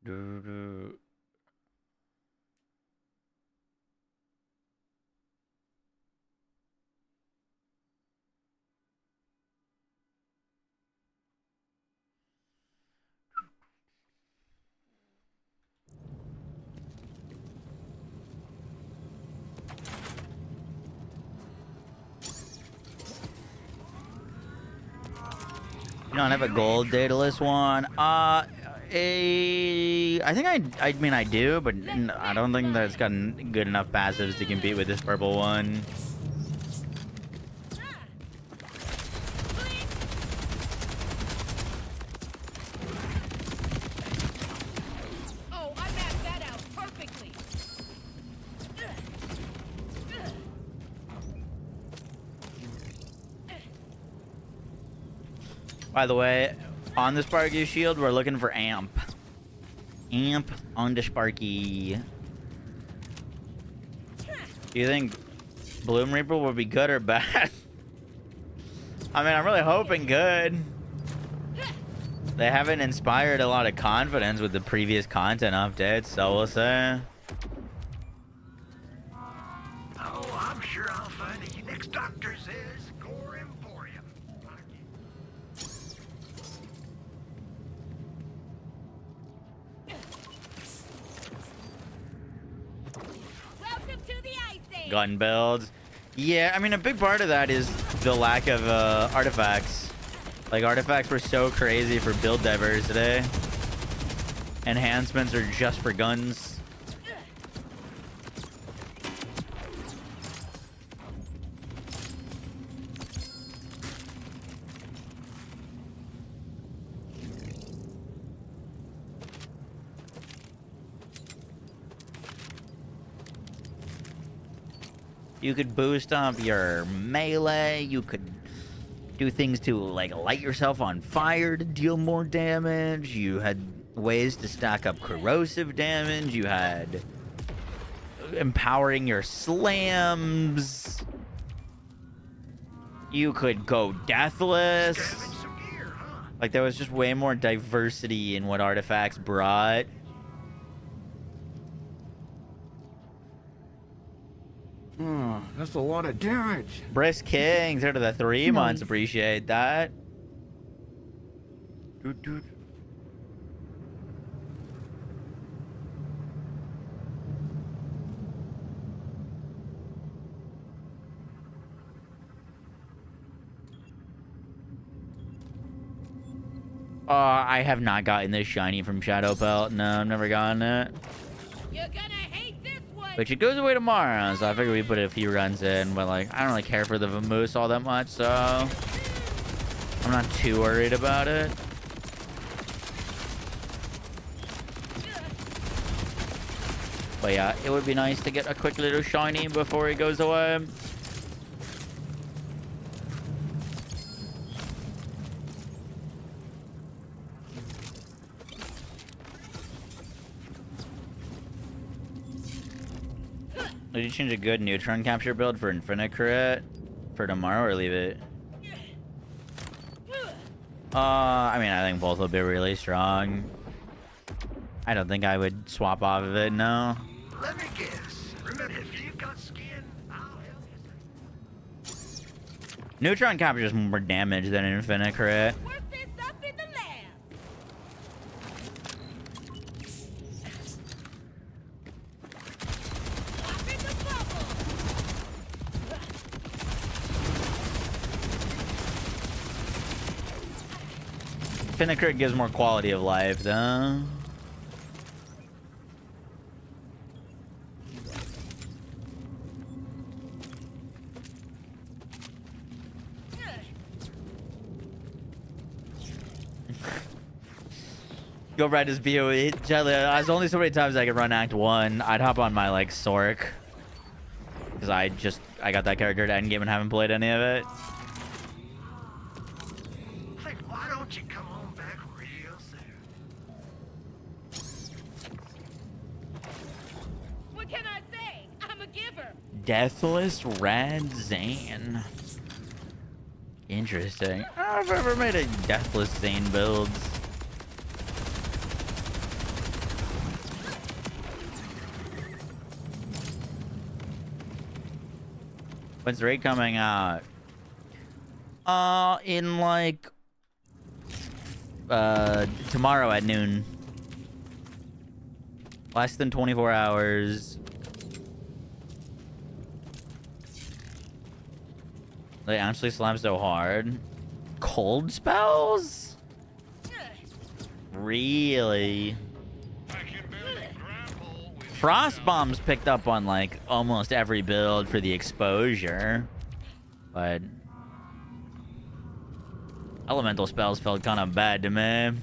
[SPEAKER 1] You don't have a gold dataless one? I think I mean I do, but I don't think that it's got good enough passives to compete with this purple one.
[SPEAKER 2] Oh, I mapped that out perfectly.
[SPEAKER 1] By the way, on the Sparky shield, we're looking for amp. Amp on the Sparky. Do you think Bloom Reaper will be good or bad? I mean, I'm really hoping good. They haven't inspired a lot of confidence with the previous content updates, so we'll see.
[SPEAKER 7] Oh, I'm sure I'll find a next Dr. Z's Core Emporium.
[SPEAKER 2] Welcome to the Ice Age.
[SPEAKER 1] Gun builds. Yeah, I mean, a big part of that is the lack of artifacts. Like, artifacts were so crazy for build diversity. Enhancements are just for guns. You could boost up your melee. You could do things to, like, light yourself on fire to deal more damage. You had ways to stack up corrosive damage. You had empowering your slams. You could go deathless. Like, there was just way more diversity in what artifacts brought.
[SPEAKER 5] Oh, that's a lot of damage.
[SPEAKER 1] Brisk Kings out of the 3 months. Appreciate that. Dude. I have not gotten this shiny from Shadow Pelt. No, I've never gotten it.
[SPEAKER 2] You're gonna hate this one.
[SPEAKER 1] Which it goes away tomorrow, so I figure we put a few runs in, but like, I don't really care for the Vamoose all that much, so I'm not too worried about it. But yeah, it would be nice to get a quick little shiny before it goes away. Did you change a good neutron capture build for Infinite Crit for tomorrow, or leave it? I mean, I think both will be really strong. I don't think I would swap off of it, no.
[SPEAKER 7] Let me guess. Remember, if you've got skin, I'll help you.
[SPEAKER 1] Neutron captures more damage than Infinite Crit.
[SPEAKER 2] Work this up in the lab. Pop in the bubble.
[SPEAKER 1] Infinite Crit gives more quality of life, though. Go ride his BOE. There's only so many times I could run Act 1. I'd hop on my, like, Sork. Because I got that character to endgame and haven't played any of it.
[SPEAKER 7] Like, why don't you come on back real soon?
[SPEAKER 2] What can I say? I'm a giver.
[SPEAKER 1] Deathless Rad Zane. Interesting. I don't know if I've ever made a Deathless Zane builds. When's the raid coming out? In like tomorrow at noon. Less than 24 hours. They actually slam so hard. Cold spells? Really? Frost bombs picked up on like almost every build for the exposure, but elemental spells felt kind of bad to me.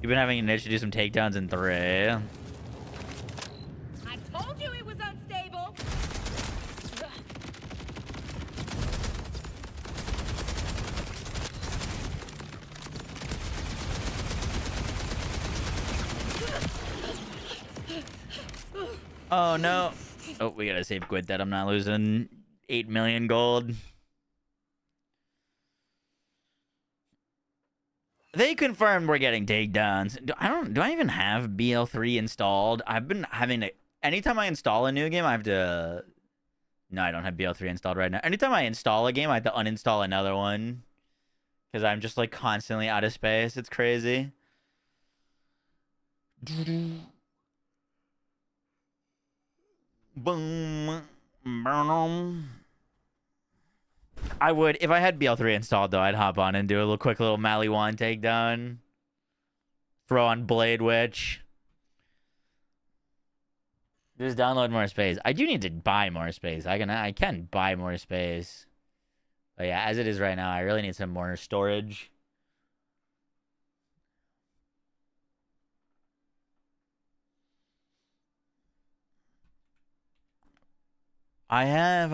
[SPEAKER 1] You've been having an itch to do some takedowns in 3.
[SPEAKER 2] I told you it was unstable.
[SPEAKER 1] Oh no. Oh, we gotta save quit that I'm not losing 8 million gold. They confirmed we're getting takedowns. Do I even have BL3 installed? I've been having to, anytime I install a new game, I have to, no, I don't have BL3 installed right now. Anytime I install a game, I have to uninstall another one. Because I'm just like constantly out of space. It's crazy. Boom. I would, if I had BL3 installed, though, I'd hop on and do a little quick little Maliwan takedown. Throw on Blade Witch. Just download more space. I do need to buy more space. I can buy more space. But yeah, as it is right now, I really need some more storage. I have,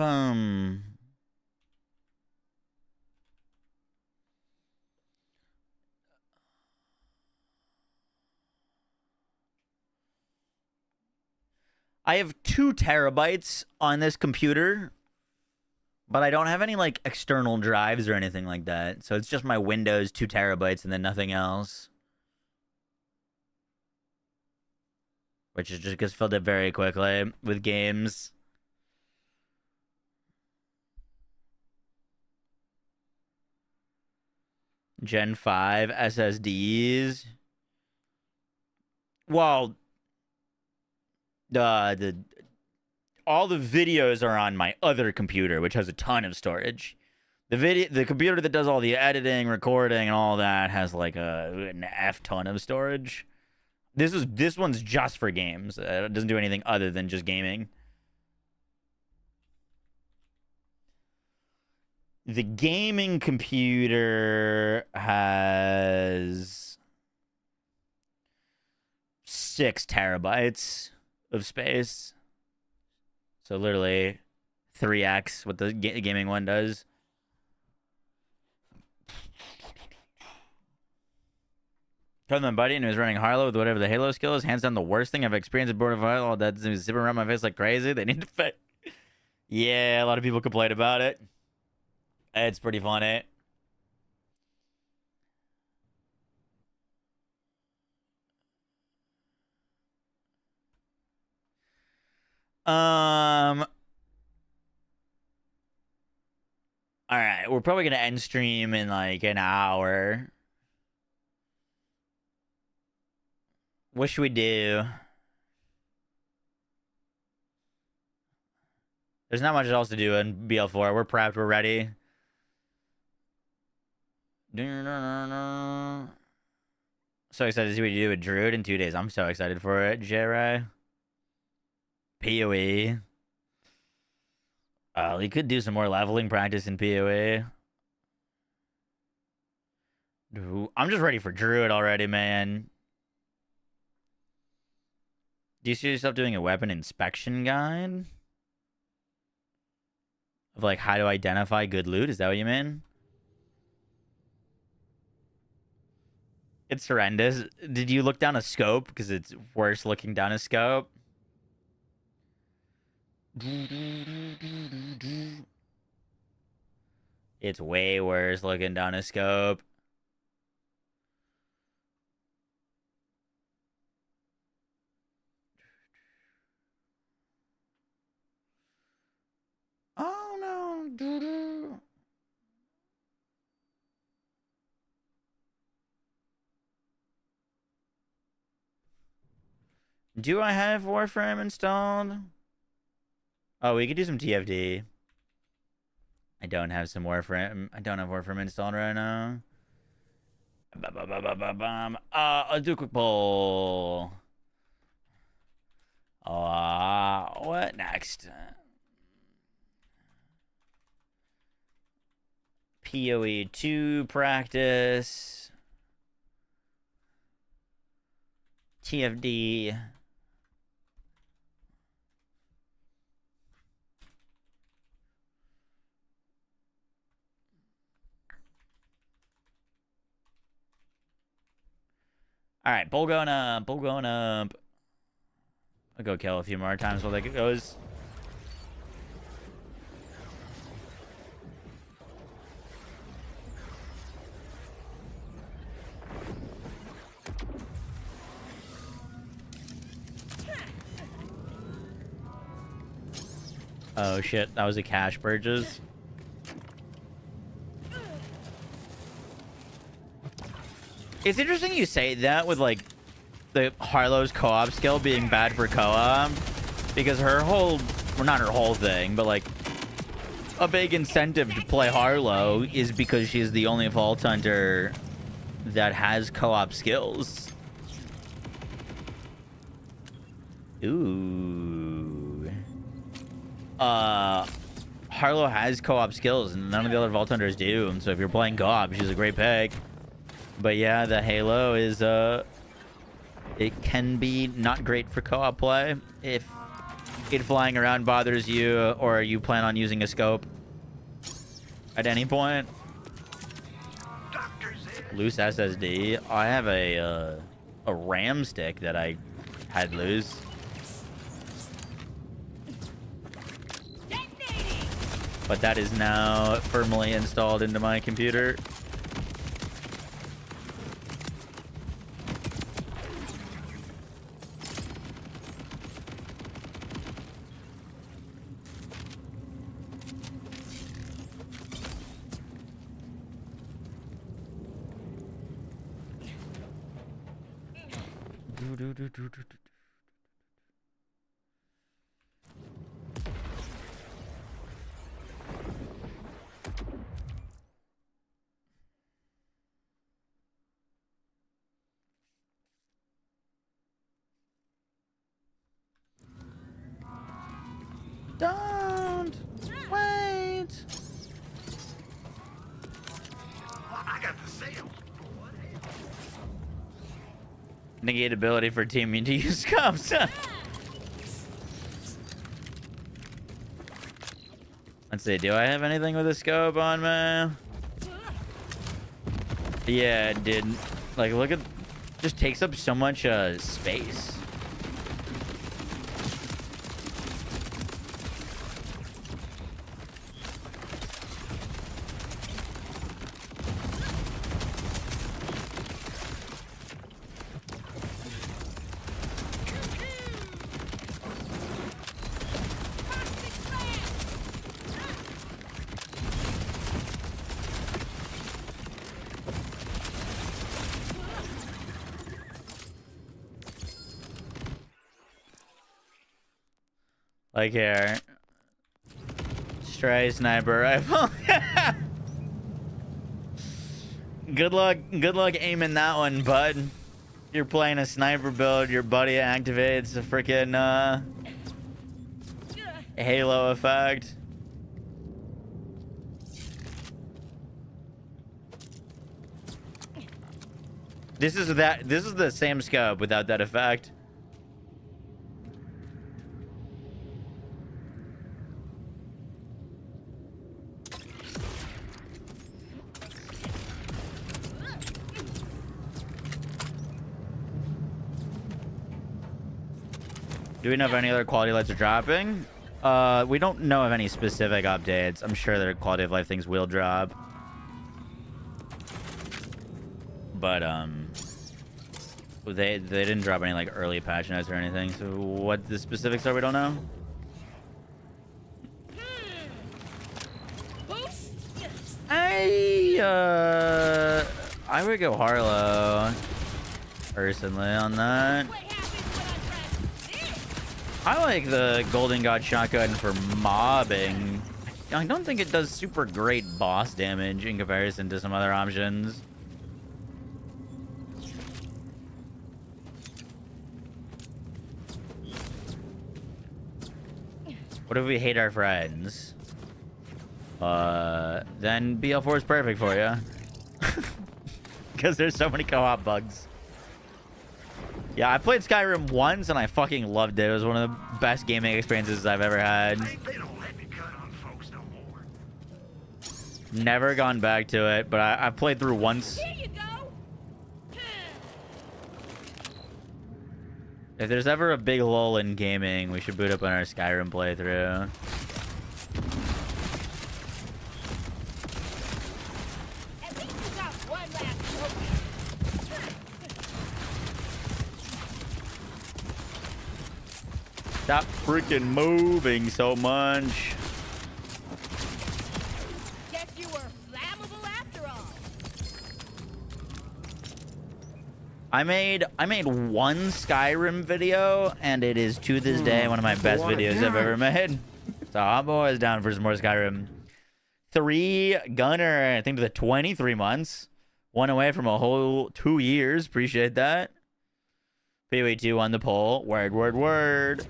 [SPEAKER 1] I have 2 terabytes on this computer, but I don't have any like external drives or anything like that. So it's just my Windows 2 terabytes and then nothing else. Which is just gets filled up very quickly with games. Gen 5 SSDs. Well, all the videos are on my other computer, which has a ton of storage. The computer that does all the editing, recording, and all that has like an F ton of storage. This one's just for games. It doesn't do anything other than just gaming. The gaming computer has 6 terabytes of space. So literally 3x what the gaming one does. Told my buddy and he was running Harlow with whatever the Halo skill is. Hands down the worst thing I've experienced at Borderlands. All that's zipping around my face like crazy. They need to fix. Yeah, a lot of people complain about it. It's pretty funny. All right, we're probably gonna end stream in like an hour. What should we do? There's not much else to do in BL4. We're prepped. We're ready. So excited to see what you do with Druid in 2 days. I'm so excited for it, J-Ray. PoE. We could do some more leveling practice in PoE. I'm just ready for Druid already, man. Do you see yourself doing a weapon inspection guide? Of like how to identify good loot? Is that what you mean? It's horrendous. Did you look down a scope? Because it's worse looking down a scope. It's way worse looking down a scope. Do I have Warframe installed? Oh, we could do some TFD. I don't have some Warframe. I don't have Warframe installed right now. I'll do a quick poll. What next? PoE 2 practice. TFD. All right, bull going up, bull going up. I'll go kill a few more times while that goes. Oh shit, that was a cash purchase. It's interesting you say that with like the Harlow's co-op skill being bad for co-op, because her whole, well, not her whole thing, but like a big incentive to play Harlow is because she's the only Vault Hunter that has co-op skills. Ooh. Harlow has co-op skills and none of the other Vault Hunters do, and so if you're playing co-op, she's a great pick. But yeah, the Halo is it can be not great for co-op play if it flying around bothers you or you plan on using a scope at any point. Loose SSD. I have a RAM stick that I had loose. But that is now firmly installed into my computer. Don't wait.
[SPEAKER 5] I got the sale.
[SPEAKER 1] Negate ability for teaming to use scopes. Let's see. Do I have anything with a scope on me? Yeah, it didn't. Like, look at. Just takes up so much space. Like here. Stray sniper rifle. Good luck aiming that one, bud. You're playing a sniper build, your buddy activates a freaking Halo effect. This is the same scope without that effect. Do we know if any other quality lights are dropping? We don't know of any specific updates. I'm sure their quality of life things will drop. But they didn't drop any like early patch notes or anything. So what the specifics are, we don't know. I would go Harlow personally on that. I like the Golden God shotgun for mobbing. I don't think it does super great boss damage in comparison to some other options. What if we hate our friends? Then BL4 is perfect for you. Because there's so many co-op bugs. Yeah, I played Skyrim once and I fucking loved it. It was one of the best gaming experiences I've ever had. Never gone back to it, but I played through once. If there's ever a big lull in gaming, we should boot up on our Skyrim playthrough. Stop freaking moving so much.
[SPEAKER 2] Guess you were flammable after all.
[SPEAKER 1] I made one Skyrim video, and it is to this day one of my best videos I've ever made. So I'm always down for some more Skyrim. 3 Gunner, I think the 23 months. 1 away from a whole 2 years. Appreciate that. PW2 on the poll. Word, word, word.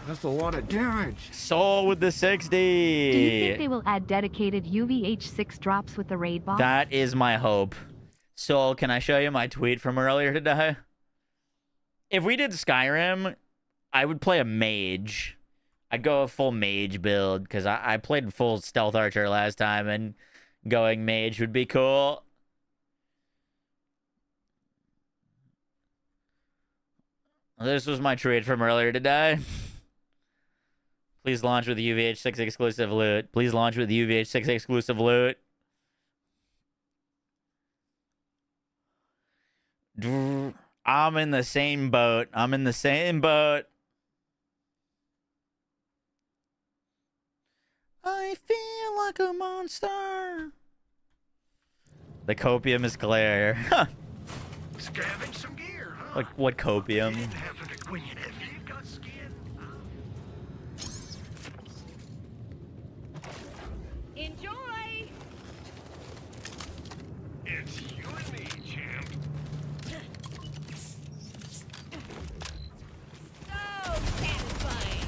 [SPEAKER 5] That's a lot of damage.
[SPEAKER 1] Soul with the 60.
[SPEAKER 6] Do you think they will add dedicated UVH6 drops with the raid boss?
[SPEAKER 1] That is my hope. Soul, can I show you my tweet from earlier today? If we did Skyrim, I would play a mage. I'd go a full mage build because I played full stealth archer last time, and going mage would be cool. This was my tweet from earlier today. Please launch with the UVH6 exclusive loot. Please launch with the UVH6 exclusive loot. I'm in the same boat. I'm in the same boat. I feel like a monster. The copium is clear.
[SPEAKER 5] Scavenge some gear, huh?
[SPEAKER 1] Like, what copium?
[SPEAKER 2] Enjoy.
[SPEAKER 5] It's you and me, champ.
[SPEAKER 2] So satisfying.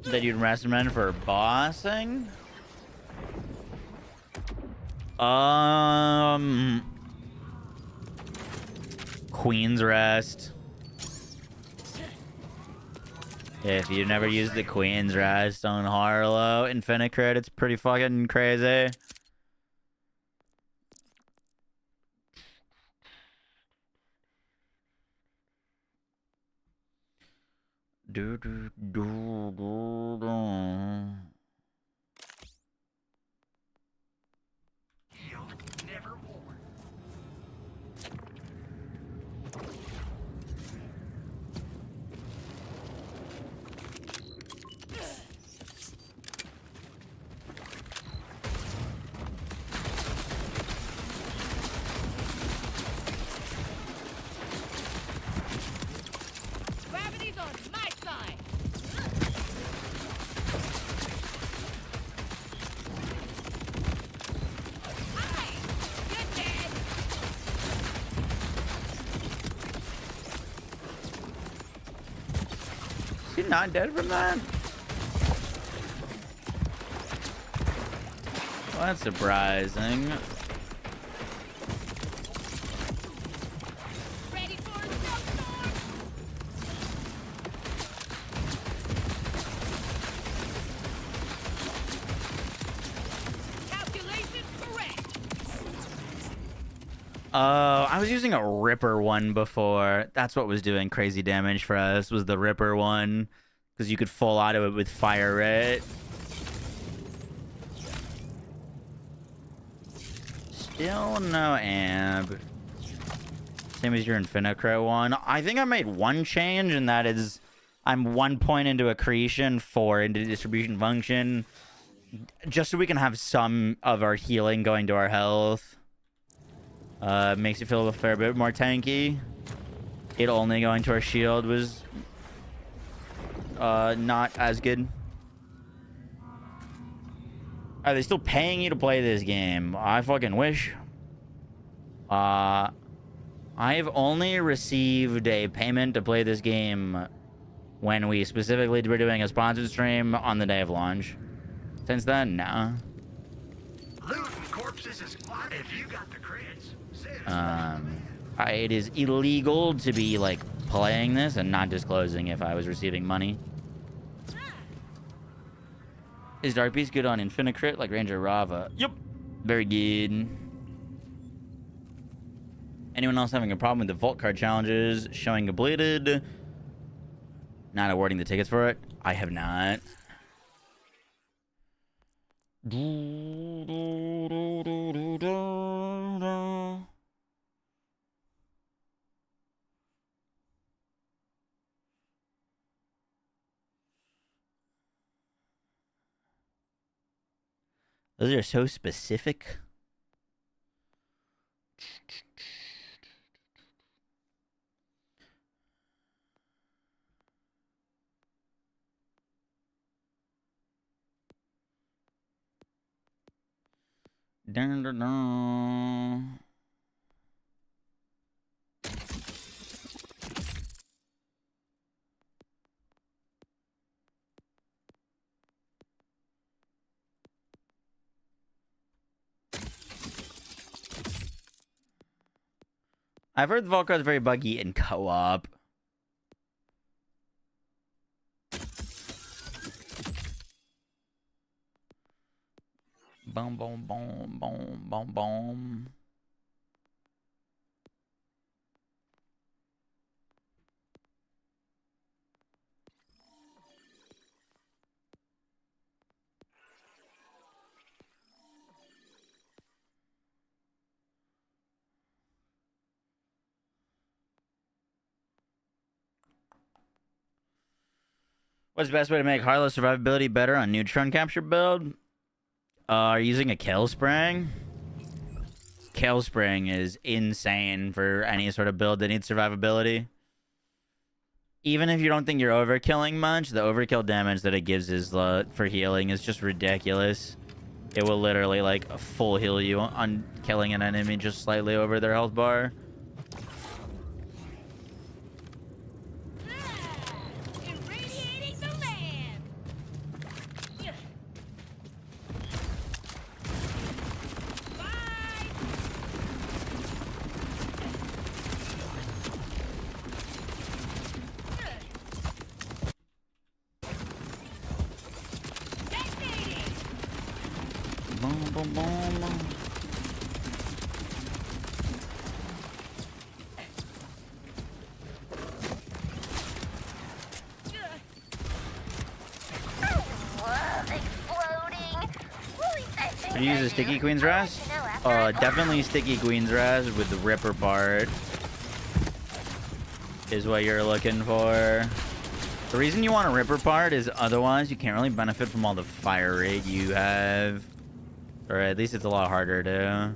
[SPEAKER 1] That you'd recommend for bossing? Queen's Rest. If you've never used the Queen's Rest on Harlow Infinicrit, it's pretty fucking crazy. Do, do, do, do, do.
[SPEAKER 2] Gravity's on my side. Hi. Good dad.
[SPEAKER 1] Is he not dead from that? Well, that's surprising.
[SPEAKER 2] Ready for a snowstorm. Calculations correct.
[SPEAKER 1] I was using a Ripper one before. That's what was doing crazy damage for us, was the Ripper one. Because you could full auto it with fire rate. Still no amp. Same as your Infinicro one. I think I made one change, and that is I'm 1 point into accretion, 4 into distribution function. Just so we can have some of our healing going to our health. Makes you feel a fair bit more tanky. It only going to our shield was not as good. Are they still paying you to play this game? I fucking wish. I've only received a payment to play this game when we specifically were doing a sponsored stream on the day of launch. Since then, nah.
[SPEAKER 7] Looting corpses is fun if you got the crits.
[SPEAKER 1] It is illegal to be like playing this and not disclosing if I was receiving money. Is Dark Beast good on Infinicrit like Ranger Rava? Yep. Very good. Anyone else having a problem with the Vault card challenges showing completed? Not awarding the tickets for it? I have not. Those are so specific. Dun, dun, dun. I've heard the Vault card is very buggy in co-op. Boom, boom, boom, boom, boom, boom. What's the best way to make Harlow survivability better on neutron capture build? Are you using a kill spring? Kill spring is insane for any sort of build that needs survivability. Even if you don't think you're overkilling much, the overkill damage that it gives is for healing is just ridiculous. It will literally like full heal you on killing an enemy just slightly over their health bar. Would you use a sticky Queen's Ras? Definitely sticky Queen's Ras with the Ripper part is what you're looking for. The reason you want a Ripper part is otherwise you can't really benefit from all the fire rate you have. Or at least it's a lot harder to.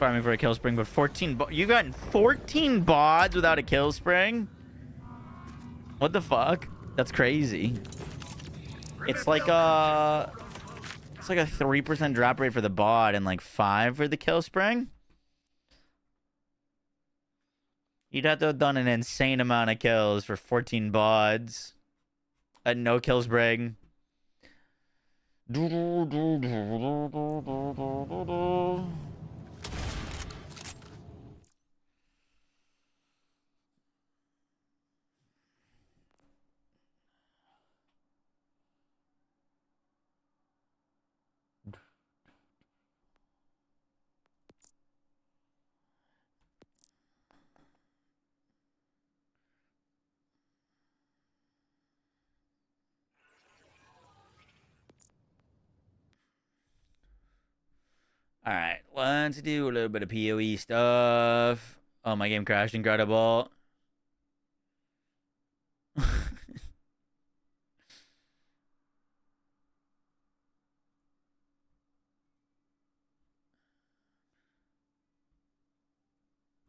[SPEAKER 1] Farming for a kill spring, but 14 you got 14 bods without a kill spring? What the fuck? That's crazy. It's like a 3% drop rate for the bod and like 5 for the kill spring. You'd have to have done an insane amount of kills for 14 bods at no kill spring. All right, let's do a little bit of PoE stuff. Oh, my game crashed. Incredible.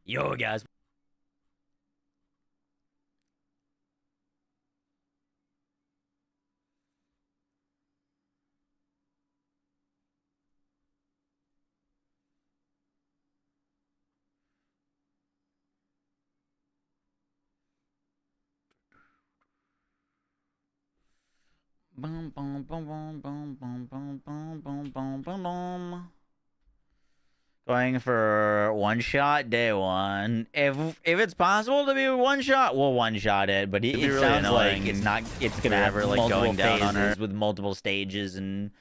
[SPEAKER 1] Yo, guys. Boom, boom, boom, boom, boom, boom, boom, boom, boom, boom, boom, boom. Going for one shot day one. If it's possible to be one shot, we'll one shot it. But it
[SPEAKER 8] really
[SPEAKER 1] sounds
[SPEAKER 8] annoying
[SPEAKER 1] like it's not. It's gonna have
[SPEAKER 8] like
[SPEAKER 1] multiple
[SPEAKER 8] going down on her.
[SPEAKER 1] phases with multiple stages and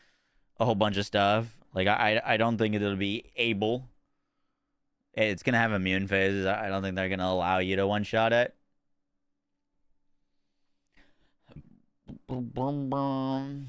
[SPEAKER 1] a whole bunch of stuff. Like I don't think it'll be able. It's gonna have immune phases. I don't think they're gonna allow you to one shot it. Boom, boom, boom.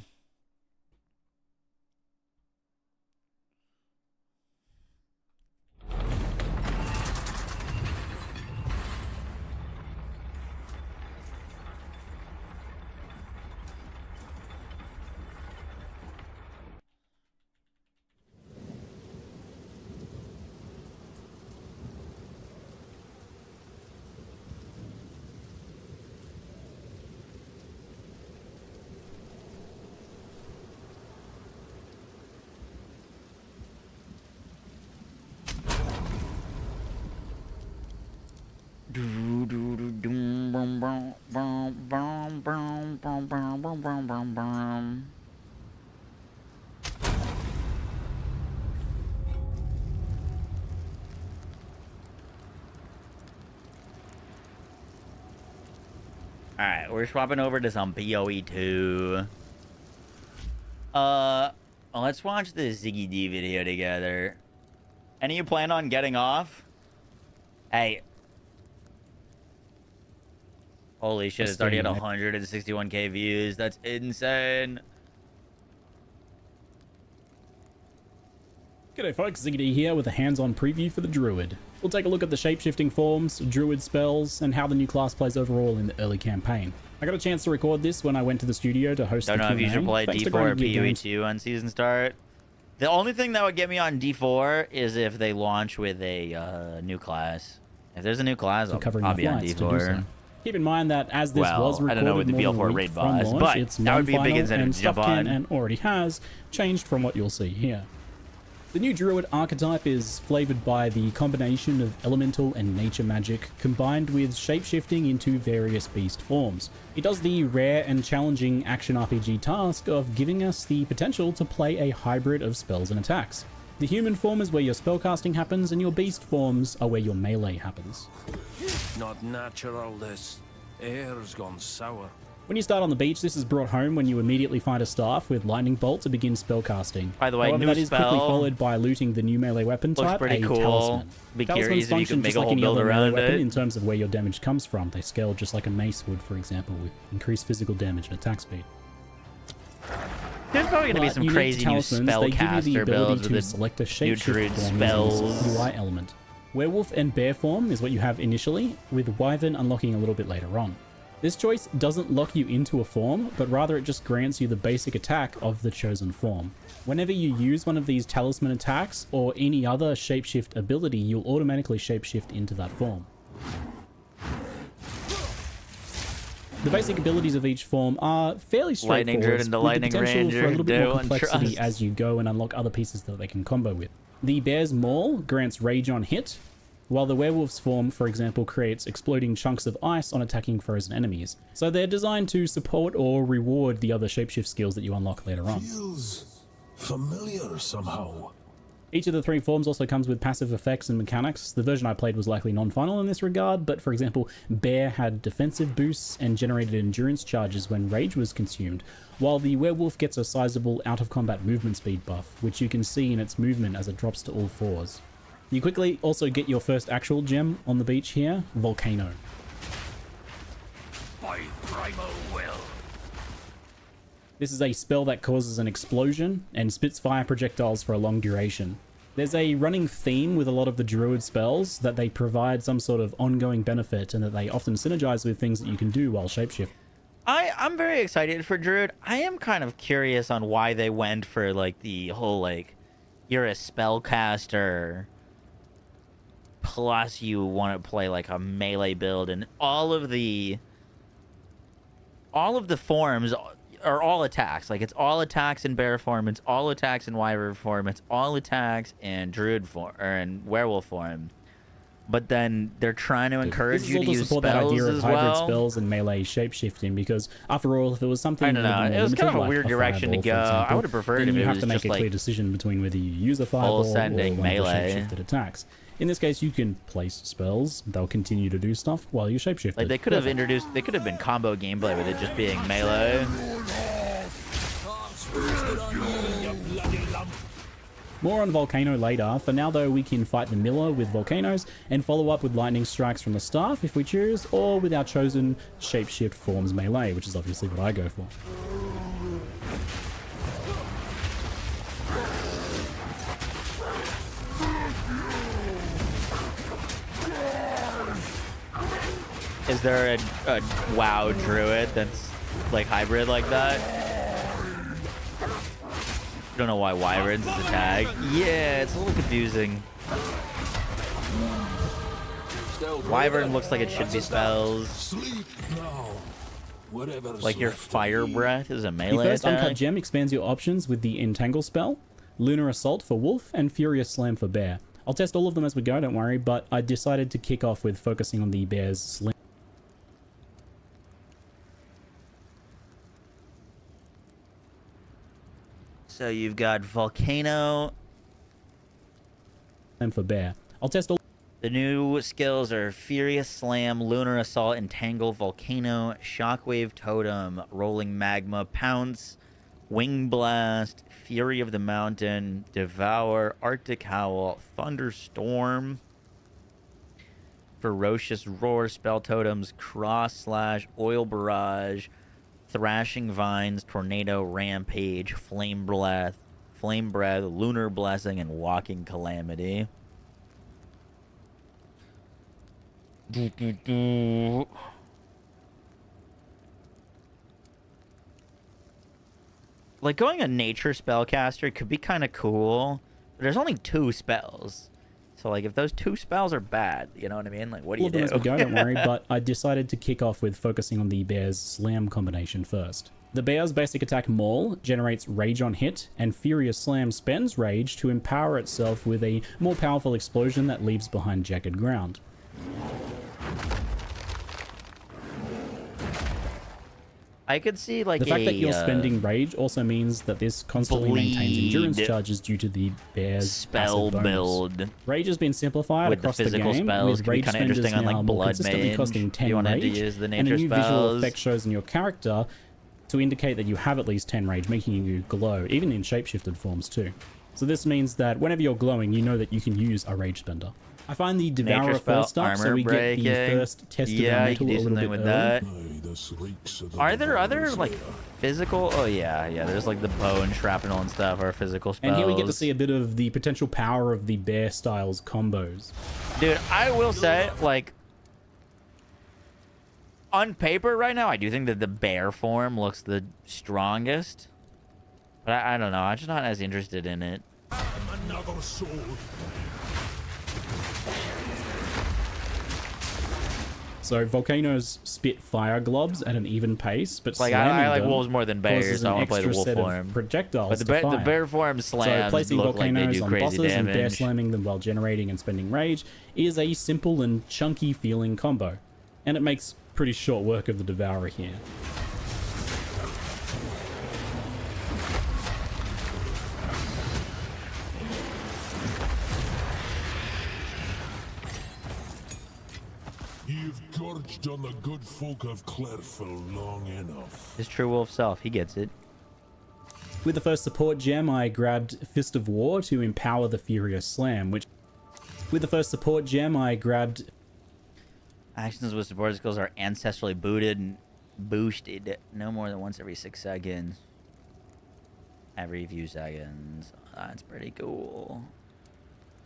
[SPEAKER 1] Alright, we're swapping over to some PoE 2. Let's watch the Ziggy D video together. Any of you plan on getting off? Hey. Holy shit, it's already at 161k views. That's insane.
[SPEAKER 22] G'day folks, Ziggy D here with a hands-on preview for the Druid. We'll take a look at the shape-shifting forms, Druid spells, and how the new class plays overall in the early campaign. I got a chance to record this when I went to the studio to host the Q&A.
[SPEAKER 1] Don't know if you should play D4 or PoE 2 on season start. The only thing that would get me on D4 is if they launch with a new class. If there's a new class, I'll be on D4.
[SPEAKER 22] Keep in mind that as this was recorded
[SPEAKER 1] I don't know with the
[SPEAKER 22] more than a
[SPEAKER 1] BL4
[SPEAKER 22] week
[SPEAKER 1] raid
[SPEAKER 22] from
[SPEAKER 1] boss,
[SPEAKER 22] launch,
[SPEAKER 1] but
[SPEAKER 22] it's
[SPEAKER 1] that would be a big
[SPEAKER 22] non-final,
[SPEAKER 1] incentive
[SPEAKER 22] and
[SPEAKER 1] to jump
[SPEAKER 22] stuff can
[SPEAKER 1] on.
[SPEAKER 22] and already has changed from what you'll see here. The new Druid archetype is flavored by the combination of elemental and nature magic combined with shape-shifting into various beast forms. It does the rare and challenging action RPG task of giving us the potential to play a hybrid of spells and attacks. The human form is where your spellcasting happens, and your beast forms are where your melee happens.
[SPEAKER 23] Not natural, this. Air's gone sour.
[SPEAKER 22] When you start on the beach, this is brought home when you immediately find a staff with lightning bolt to begin spellcasting.
[SPEAKER 1] By the way,
[SPEAKER 22] however,
[SPEAKER 1] new
[SPEAKER 22] that is quickly
[SPEAKER 1] spell
[SPEAKER 22] followed by looting the new melee weapon
[SPEAKER 1] looks
[SPEAKER 22] type,
[SPEAKER 1] pretty
[SPEAKER 22] a
[SPEAKER 1] cool.
[SPEAKER 22] talisman.
[SPEAKER 1] Be
[SPEAKER 22] Talismans
[SPEAKER 1] curious if you
[SPEAKER 22] function
[SPEAKER 1] could make
[SPEAKER 22] just
[SPEAKER 1] a
[SPEAKER 22] like
[SPEAKER 1] whole
[SPEAKER 22] any
[SPEAKER 1] build
[SPEAKER 22] other melee
[SPEAKER 1] around
[SPEAKER 22] weapon
[SPEAKER 1] it.
[SPEAKER 22] in terms of where your damage comes from. They scale just like a mace would, for example, with increased physical damage and attack speed.
[SPEAKER 1] There's probably going to be some
[SPEAKER 22] Unique
[SPEAKER 1] crazy new
[SPEAKER 22] talismans, they give you the
[SPEAKER 1] spellcaster
[SPEAKER 22] ability
[SPEAKER 1] builds
[SPEAKER 22] to
[SPEAKER 1] with
[SPEAKER 22] select a
[SPEAKER 1] new
[SPEAKER 22] shape
[SPEAKER 1] druid
[SPEAKER 22] spells
[SPEAKER 1] spells.
[SPEAKER 22] UI element. Werewolf and bear form is what you have initially, with Wyvern unlocking a little bit later on. This choice doesn't lock you into a form, but rather it just grants you the basic attack of the chosen form. Whenever you use one of these talisman attacks or any other shapeshift ability, you'll automatically shapeshift into that form. The basic abilities of each form are fairly
[SPEAKER 1] Lightning
[SPEAKER 22] straightforward,
[SPEAKER 1] Druid and the
[SPEAKER 22] with
[SPEAKER 1] Lightning
[SPEAKER 22] the potential for a little bit
[SPEAKER 1] Ranger,
[SPEAKER 22] more
[SPEAKER 1] do and
[SPEAKER 22] complexity
[SPEAKER 1] trust.
[SPEAKER 22] as you go and unlock other pieces that they can combo with. The Bear's Maul grants rage on hit, while the Werewolf's form, for example, creates exploding chunks of ice on attacking frozen enemies. So they're designed to support or reward the other shapeshift skills that you unlock later on.
[SPEAKER 23] Feels familiar somehow.
[SPEAKER 22] Each of the three forms also comes with passive effects and mechanics. The version I played was likely non-final in this regard, but for example, Bear had defensive boosts and generated endurance charges when rage was consumed, while the Werewolf gets a sizable out-of-combat movement speed buff, which you can see in its movement as it drops to all fours. You quickly also get your first actual gem on the beach here, Volcano.
[SPEAKER 23] By primal will.
[SPEAKER 22] This is a spell that causes an explosion and spits fire projectiles for a long duration. There's a running theme with a lot of the druid spells that they provide some sort of ongoing benefit and that they often synergize with things that you can do while shapeshift.
[SPEAKER 1] I'm very excited for Druid. I am kind of curious on why they went for like the whole like you're a spellcaster plus you want to play like a melee build, and all of the forms are all attacks. Like it's all attacks in bear form, it's all attacks in wyvern form, it's all attacks in druid form or in werewolf form. But then they're trying to encourage you to use spells
[SPEAKER 22] that idea of
[SPEAKER 1] as
[SPEAKER 22] hybrid
[SPEAKER 1] well.
[SPEAKER 22] spells and melee shapeshifting, because after all, if it was something
[SPEAKER 1] I don't know, it was kind of a
[SPEAKER 22] like
[SPEAKER 1] weird direction to
[SPEAKER 22] fireball,
[SPEAKER 1] go.
[SPEAKER 22] for example,
[SPEAKER 1] I would have preferred
[SPEAKER 22] then
[SPEAKER 1] if
[SPEAKER 22] you
[SPEAKER 1] it
[SPEAKER 22] have
[SPEAKER 1] was
[SPEAKER 22] to make
[SPEAKER 1] just
[SPEAKER 22] a clear
[SPEAKER 1] like
[SPEAKER 22] decision between whether you use a fireball or one
[SPEAKER 1] sending
[SPEAKER 22] of the
[SPEAKER 1] melee.
[SPEAKER 22] shapeshifted attacks. In this case, you can place spells; they'll continue to do stuff while you shapeshift.
[SPEAKER 1] Like they could have introduced, they could have been combo gameplay with it just being melee.
[SPEAKER 22] More on Volcano later. For now, though, we can fight the Miller with volcanoes and follow up with lightning strikes from the staff if we choose, or with our chosen shapeshift forms melee, which is obviously what I go for.
[SPEAKER 1] Is there a WoW druid that's like hybrid like that? I don't know why wyverns is a tag. Yeah, it's a little confusing. Wyvern looks like it should be spells. Like your fire breath is a melee
[SPEAKER 22] The first
[SPEAKER 1] attack.
[SPEAKER 22] Uncut Gem expands your options with the Entangle spell, Lunar Assault for Wolf, and Furious Slam for Bear. I'll test all of them as we go, don't worry, but I decided to kick off with focusing on the Bear's Slam.
[SPEAKER 1] So you've got Volcano.
[SPEAKER 22] And for Bear. I'll test all.
[SPEAKER 1] The new skills are Furious Slam, Lunar Assault, Entangle, Volcano, Shockwave Totem, Rolling Magma, Pounce, Wing Blast, Fury of the Mountain, Devour, Arctic Howl, Thunderstorm, Ferocious Roar, Spell Totems, Cross Slash, Oil Barrage, Thrashing Vines, Tornado, Rampage, Flame Breath, Lunar Blessing, and Walking Calamity. Like going a nature spellcaster could be kind of cool, but there's only 2 spells. So like if those 2 spells are bad, you know what I mean? Like what do you do?
[SPEAKER 22] As we go, don't worry, but I decided to kick off with focusing on the Bear's Slam combination first. The Bear's basic attack Maul generates Rage on hit, and Furious Slam spends Rage to empower itself with a more powerful explosion that leaves behind jagged ground.
[SPEAKER 1] I could see like
[SPEAKER 22] the fact that you're spending Rage also means that this constantly maintains endurance charges due to the Bear's
[SPEAKER 1] spell build.
[SPEAKER 22] Rage has been simplified
[SPEAKER 1] with
[SPEAKER 22] across
[SPEAKER 1] the physical
[SPEAKER 22] game,
[SPEAKER 1] spells.
[SPEAKER 22] with
[SPEAKER 1] Could be
[SPEAKER 22] Rage
[SPEAKER 1] kind of
[SPEAKER 22] spenders
[SPEAKER 1] interesting on
[SPEAKER 22] now
[SPEAKER 1] like
[SPEAKER 22] more
[SPEAKER 1] Blood
[SPEAKER 22] consistently
[SPEAKER 1] Mage.
[SPEAKER 22] costing 10
[SPEAKER 1] You wanted
[SPEAKER 22] Rage,
[SPEAKER 1] to use the
[SPEAKER 22] and a
[SPEAKER 1] nature
[SPEAKER 22] new visual
[SPEAKER 1] spells.
[SPEAKER 22] effect shows in your character to indicate that you have at least 10 Rage, making you glow, even in shapeshifted forms too. So this means that whenever you're glowing, you know that you can use a Rage spender. I find the Devourer first up, so we get the first test of our metal a little bit
[SPEAKER 1] with
[SPEAKER 22] early.
[SPEAKER 1] that. Are there other like physical? Oh yeah, there's like the bow and shrapnel and stuff are physical spells.
[SPEAKER 22] And here we get to see a bit of the potential power of the Bear styles combos.
[SPEAKER 1] Dude, I will say, like, on paper right now, I do think that the bear form looks the strongest. But I don't know. I'm just not as interested in it.
[SPEAKER 23] Another sword.
[SPEAKER 22] So volcanoes spit fire globs at an even pace, but
[SPEAKER 1] Like I like wolves more than bears. So I want to play the wolf form.
[SPEAKER 22] Projectiles
[SPEAKER 1] But the bear form slams
[SPEAKER 22] so placing
[SPEAKER 1] look like they
[SPEAKER 22] volcanoes
[SPEAKER 1] do
[SPEAKER 22] on
[SPEAKER 1] crazy
[SPEAKER 22] bosses and bear
[SPEAKER 1] damage.
[SPEAKER 22] slamming them while generating and spending rage is a simple and chunky feeling combo, and it makes pretty short work of the Devourer here.
[SPEAKER 23] You've gorged on the good folk of Clairfell long enough.
[SPEAKER 1] His true wolf self, he gets it.
[SPEAKER 22] With the first support gem, I grabbed Fist of War to empower the Furious Slam, which... With the first support gem, I grabbed...
[SPEAKER 1] Actions with support skills are ancestrally booted and boosted no more than once every 6 seconds. Every few seconds. That's pretty cool.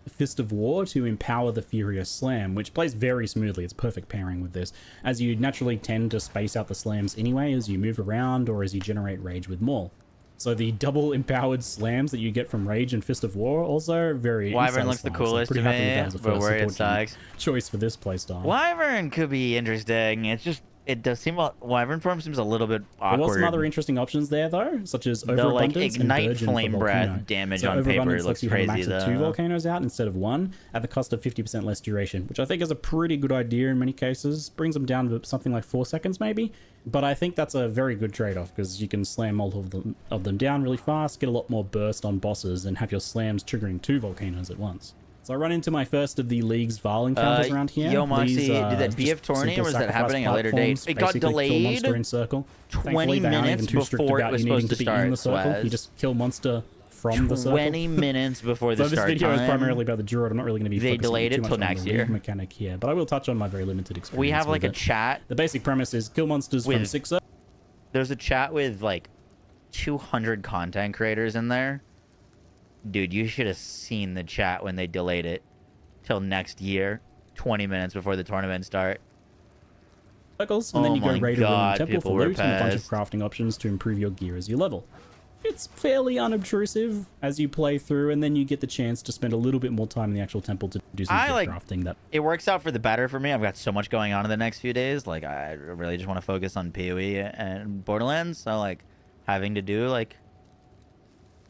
[SPEAKER 22] Fist of War to empower the Furious Slam, which plays very smoothly. It's perfect pairing with this, as you naturally tend to space out the slams anyway as you move around or as you generate rage with Maul. So the double empowered slams that you get from Rage and Fist of War also very
[SPEAKER 1] Wyvern looks the
[SPEAKER 22] satisfying.
[SPEAKER 1] coolest to me, but where it sucks.
[SPEAKER 22] Choice for this playstyle.
[SPEAKER 1] Wyvern could be interesting. It's just, it does seem, Wyvern form seems a little bit awkward.
[SPEAKER 22] There was some other interesting options there though, such as
[SPEAKER 1] The
[SPEAKER 22] Overabundance
[SPEAKER 1] ignite
[SPEAKER 22] and Burgeon
[SPEAKER 1] flame
[SPEAKER 22] for
[SPEAKER 1] breath
[SPEAKER 22] Volcano.
[SPEAKER 1] damage
[SPEAKER 22] So
[SPEAKER 1] on paper
[SPEAKER 22] Overabundance
[SPEAKER 1] looks
[SPEAKER 22] lets you have a
[SPEAKER 1] crazy
[SPEAKER 22] max of 2
[SPEAKER 1] though.
[SPEAKER 22] volcanoes out instead of 1 at the cost of 50% less duration, which I think is a pretty good idea in many cases. Brings them down to something like 4 seconds maybe, but I think that's a very good trade-off because you can slam multiple of them down really fast, get a lot more burst on bosses, and have your slams triggering 2 volcanoes at once. So I run into my first of the League's Val encounters around here.
[SPEAKER 1] Yo, Moxie,
[SPEAKER 22] These,
[SPEAKER 1] did that BF
[SPEAKER 22] just
[SPEAKER 1] tourney or
[SPEAKER 22] simple
[SPEAKER 1] was that
[SPEAKER 22] sacrifice
[SPEAKER 1] happening at a later date?
[SPEAKER 22] platforms,
[SPEAKER 1] It got
[SPEAKER 22] basically kill
[SPEAKER 1] delayed
[SPEAKER 22] monster in circle.
[SPEAKER 1] 20
[SPEAKER 22] Thankfully, they aren't
[SPEAKER 1] minutes
[SPEAKER 22] even too strict
[SPEAKER 1] before it
[SPEAKER 22] about
[SPEAKER 1] was
[SPEAKER 22] you needing
[SPEAKER 1] supposed to
[SPEAKER 22] be in the
[SPEAKER 1] start,
[SPEAKER 22] circle. You
[SPEAKER 1] Swaz.
[SPEAKER 22] just kill monster from the circle.
[SPEAKER 1] 20 minutes before the
[SPEAKER 22] So this
[SPEAKER 1] start
[SPEAKER 22] video
[SPEAKER 1] time.
[SPEAKER 22] is primarily about the Druid. I'm not really going to be
[SPEAKER 1] They
[SPEAKER 22] focusing
[SPEAKER 1] delayed it
[SPEAKER 22] too much
[SPEAKER 1] till
[SPEAKER 22] on
[SPEAKER 1] next
[SPEAKER 22] the
[SPEAKER 1] year.
[SPEAKER 22] league mechanic here, but I will touch on my very limited experience.
[SPEAKER 1] We have like a
[SPEAKER 22] with it.
[SPEAKER 1] chat.
[SPEAKER 22] The basic premise is kill monsters from
[SPEAKER 1] with-
[SPEAKER 22] 6
[SPEAKER 1] There's a chat with like 200 content creators in there. Dude, you should have seen the chat when they delayed it till next year, 20 minutes before the tournament start.
[SPEAKER 22] circles, and then you go raid a room and temple
[SPEAKER 1] people
[SPEAKER 22] for
[SPEAKER 1] were
[SPEAKER 22] loot and a bunch of
[SPEAKER 1] pissed.
[SPEAKER 22] crafting options to improve your gear as you level. It's fairly unobtrusive as you play through, and then you get the chance to spend a little bit more time in the actual temple to do some gear crafting. That
[SPEAKER 1] It works out for the better for me. I've got so much going on in the next few days. Like, I really just want to focus on PoE and Borderlands. So, like, having to do, like,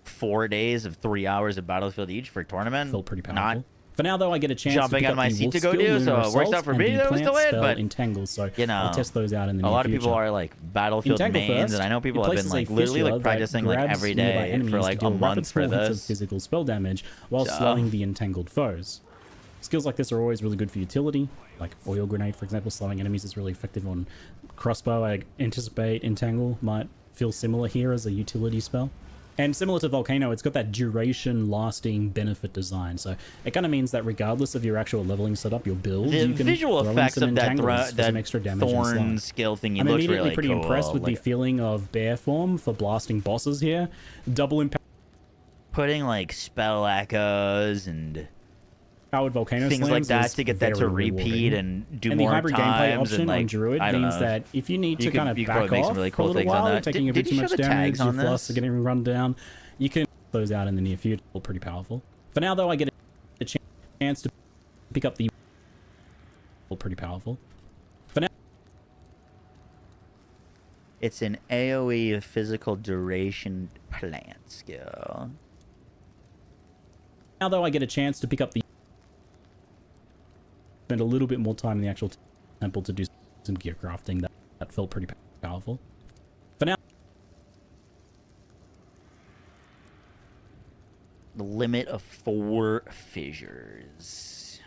[SPEAKER 1] 4 days of 3 hours of Battlefield each for tournament.
[SPEAKER 22] felt pretty
[SPEAKER 1] Not
[SPEAKER 22] powerful. For now, though, I get a chance
[SPEAKER 1] jumping
[SPEAKER 22] to pick
[SPEAKER 1] on
[SPEAKER 22] up
[SPEAKER 1] my
[SPEAKER 22] the
[SPEAKER 1] seat
[SPEAKER 22] wolf
[SPEAKER 1] to go
[SPEAKER 22] skill,
[SPEAKER 1] do,
[SPEAKER 22] Lunar
[SPEAKER 1] so it works
[SPEAKER 22] Assault,
[SPEAKER 1] out for
[SPEAKER 22] and
[SPEAKER 1] me
[SPEAKER 22] the
[SPEAKER 1] that it was
[SPEAKER 22] plant
[SPEAKER 1] delayed,
[SPEAKER 22] spell
[SPEAKER 1] but,
[SPEAKER 22] Entangle, so
[SPEAKER 1] you know,
[SPEAKER 22] I'll test those out in the
[SPEAKER 1] a
[SPEAKER 22] near
[SPEAKER 1] lot of people
[SPEAKER 22] future.
[SPEAKER 1] are, like, Battlefield
[SPEAKER 22] Entangle
[SPEAKER 1] mains,
[SPEAKER 22] first,
[SPEAKER 1] and I know people
[SPEAKER 22] it
[SPEAKER 1] have been,
[SPEAKER 22] places a
[SPEAKER 1] like, literally,
[SPEAKER 22] fissure
[SPEAKER 1] like,
[SPEAKER 22] that
[SPEAKER 1] practicing, like,
[SPEAKER 22] grabs
[SPEAKER 1] every
[SPEAKER 22] nearby
[SPEAKER 1] day
[SPEAKER 22] enemies
[SPEAKER 1] for,
[SPEAKER 22] to
[SPEAKER 1] like,
[SPEAKER 22] deal
[SPEAKER 1] a
[SPEAKER 22] rapid
[SPEAKER 1] month for
[SPEAKER 22] small hits of
[SPEAKER 1] this.
[SPEAKER 22] physical spell damage while
[SPEAKER 1] So-
[SPEAKER 22] slowing the entangled foes. Skills like this are always really good for utility, like Oil Grenade, for example. Slowing enemies is really effective on Crossbow. I anticipate Entangle might feel similar here as a utility spell. And similar to Volcano, it's got that duration-lasting benefit design. So it kind of means that regardless of your actual leveling setup, your build,
[SPEAKER 1] The
[SPEAKER 22] you can
[SPEAKER 1] visual
[SPEAKER 22] throw in
[SPEAKER 1] effects
[SPEAKER 22] some
[SPEAKER 1] of that,
[SPEAKER 22] entangles for some extra damage and
[SPEAKER 1] thorn
[SPEAKER 22] slowing.
[SPEAKER 1] skill thingy
[SPEAKER 22] I'm
[SPEAKER 1] looks
[SPEAKER 22] immediately
[SPEAKER 1] really
[SPEAKER 22] pretty
[SPEAKER 1] cool.
[SPEAKER 22] impressed with the
[SPEAKER 1] Like,
[SPEAKER 22] feeling of bear form for blasting bosses here. Double impact.
[SPEAKER 1] putting, like, spell echoes and
[SPEAKER 22] Powered volcano
[SPEAKER 1] things like
[SPEAKER 22] slams
[SPEAKER 1] that
[SPEAKER 22] is
[SPEAKER 1] to get that to
[SPEAKER 22] very
[SPEAKER 1] repeat
[SPEAKER 22] rewarding.
[SPEAKER 1] and do
[SPEAKER 22] and
[SPEAKER 1] more
[SPEAKER 22] the hybrid
[SPEAKER 1] times
[SPEAKER 22] gameplay option
[SPEAKER 1] and, like,
[SPEAKER 22] on Druid
[SPEAKER 1] I don't
[SPEAKER 22] means
[SPEAKER 1] know.
[SPEAKER 22] that if you need to
[SPEAKER 1] You could-
[SPEAKER 22] kind of
[SPEAKER 1] you could
[SPEAKER 22] back
[SPEAKER 1] probably make some
[SPEAKER 22] off
[SPEAKER 1] really
[SPEAKER 22] for a
[SPEAKER 1] cool
[SPEAKER 22] little
[SPEAKER 1] things on
[SPEAKER 22] while, you're
[SPEAKER 1] that.
[SPEAKER 22] taking a
[SPEAKER 1] Did
[SPEAKER 22] bit
[SPEAKER 1] you
[SPEAKER 22] too
[SPEAKER 1] show
[SPEAKER 22] much
[SPEAKER 1] the
[SPEAKER 22] damage,
[SPEAKER 1] tags on
[SPEAKER 22] your flusts
[SPEAKER 1] this?
[SPEAKER 22] are getting run down, you can those out in the near future. Pretty powerful. For now, though, I get a chance to pick up the pretty powerful. For now,
[SPEAKER 1] It's an AoE physical duration plant skill.
[SPEAKER 22] now though, I get a chance to pick up the spend a little bit more time in the actual temple to do some gear crafting. That felt pretty powerful. For now,
[SPEAKER 1] The limit of 4 fissures.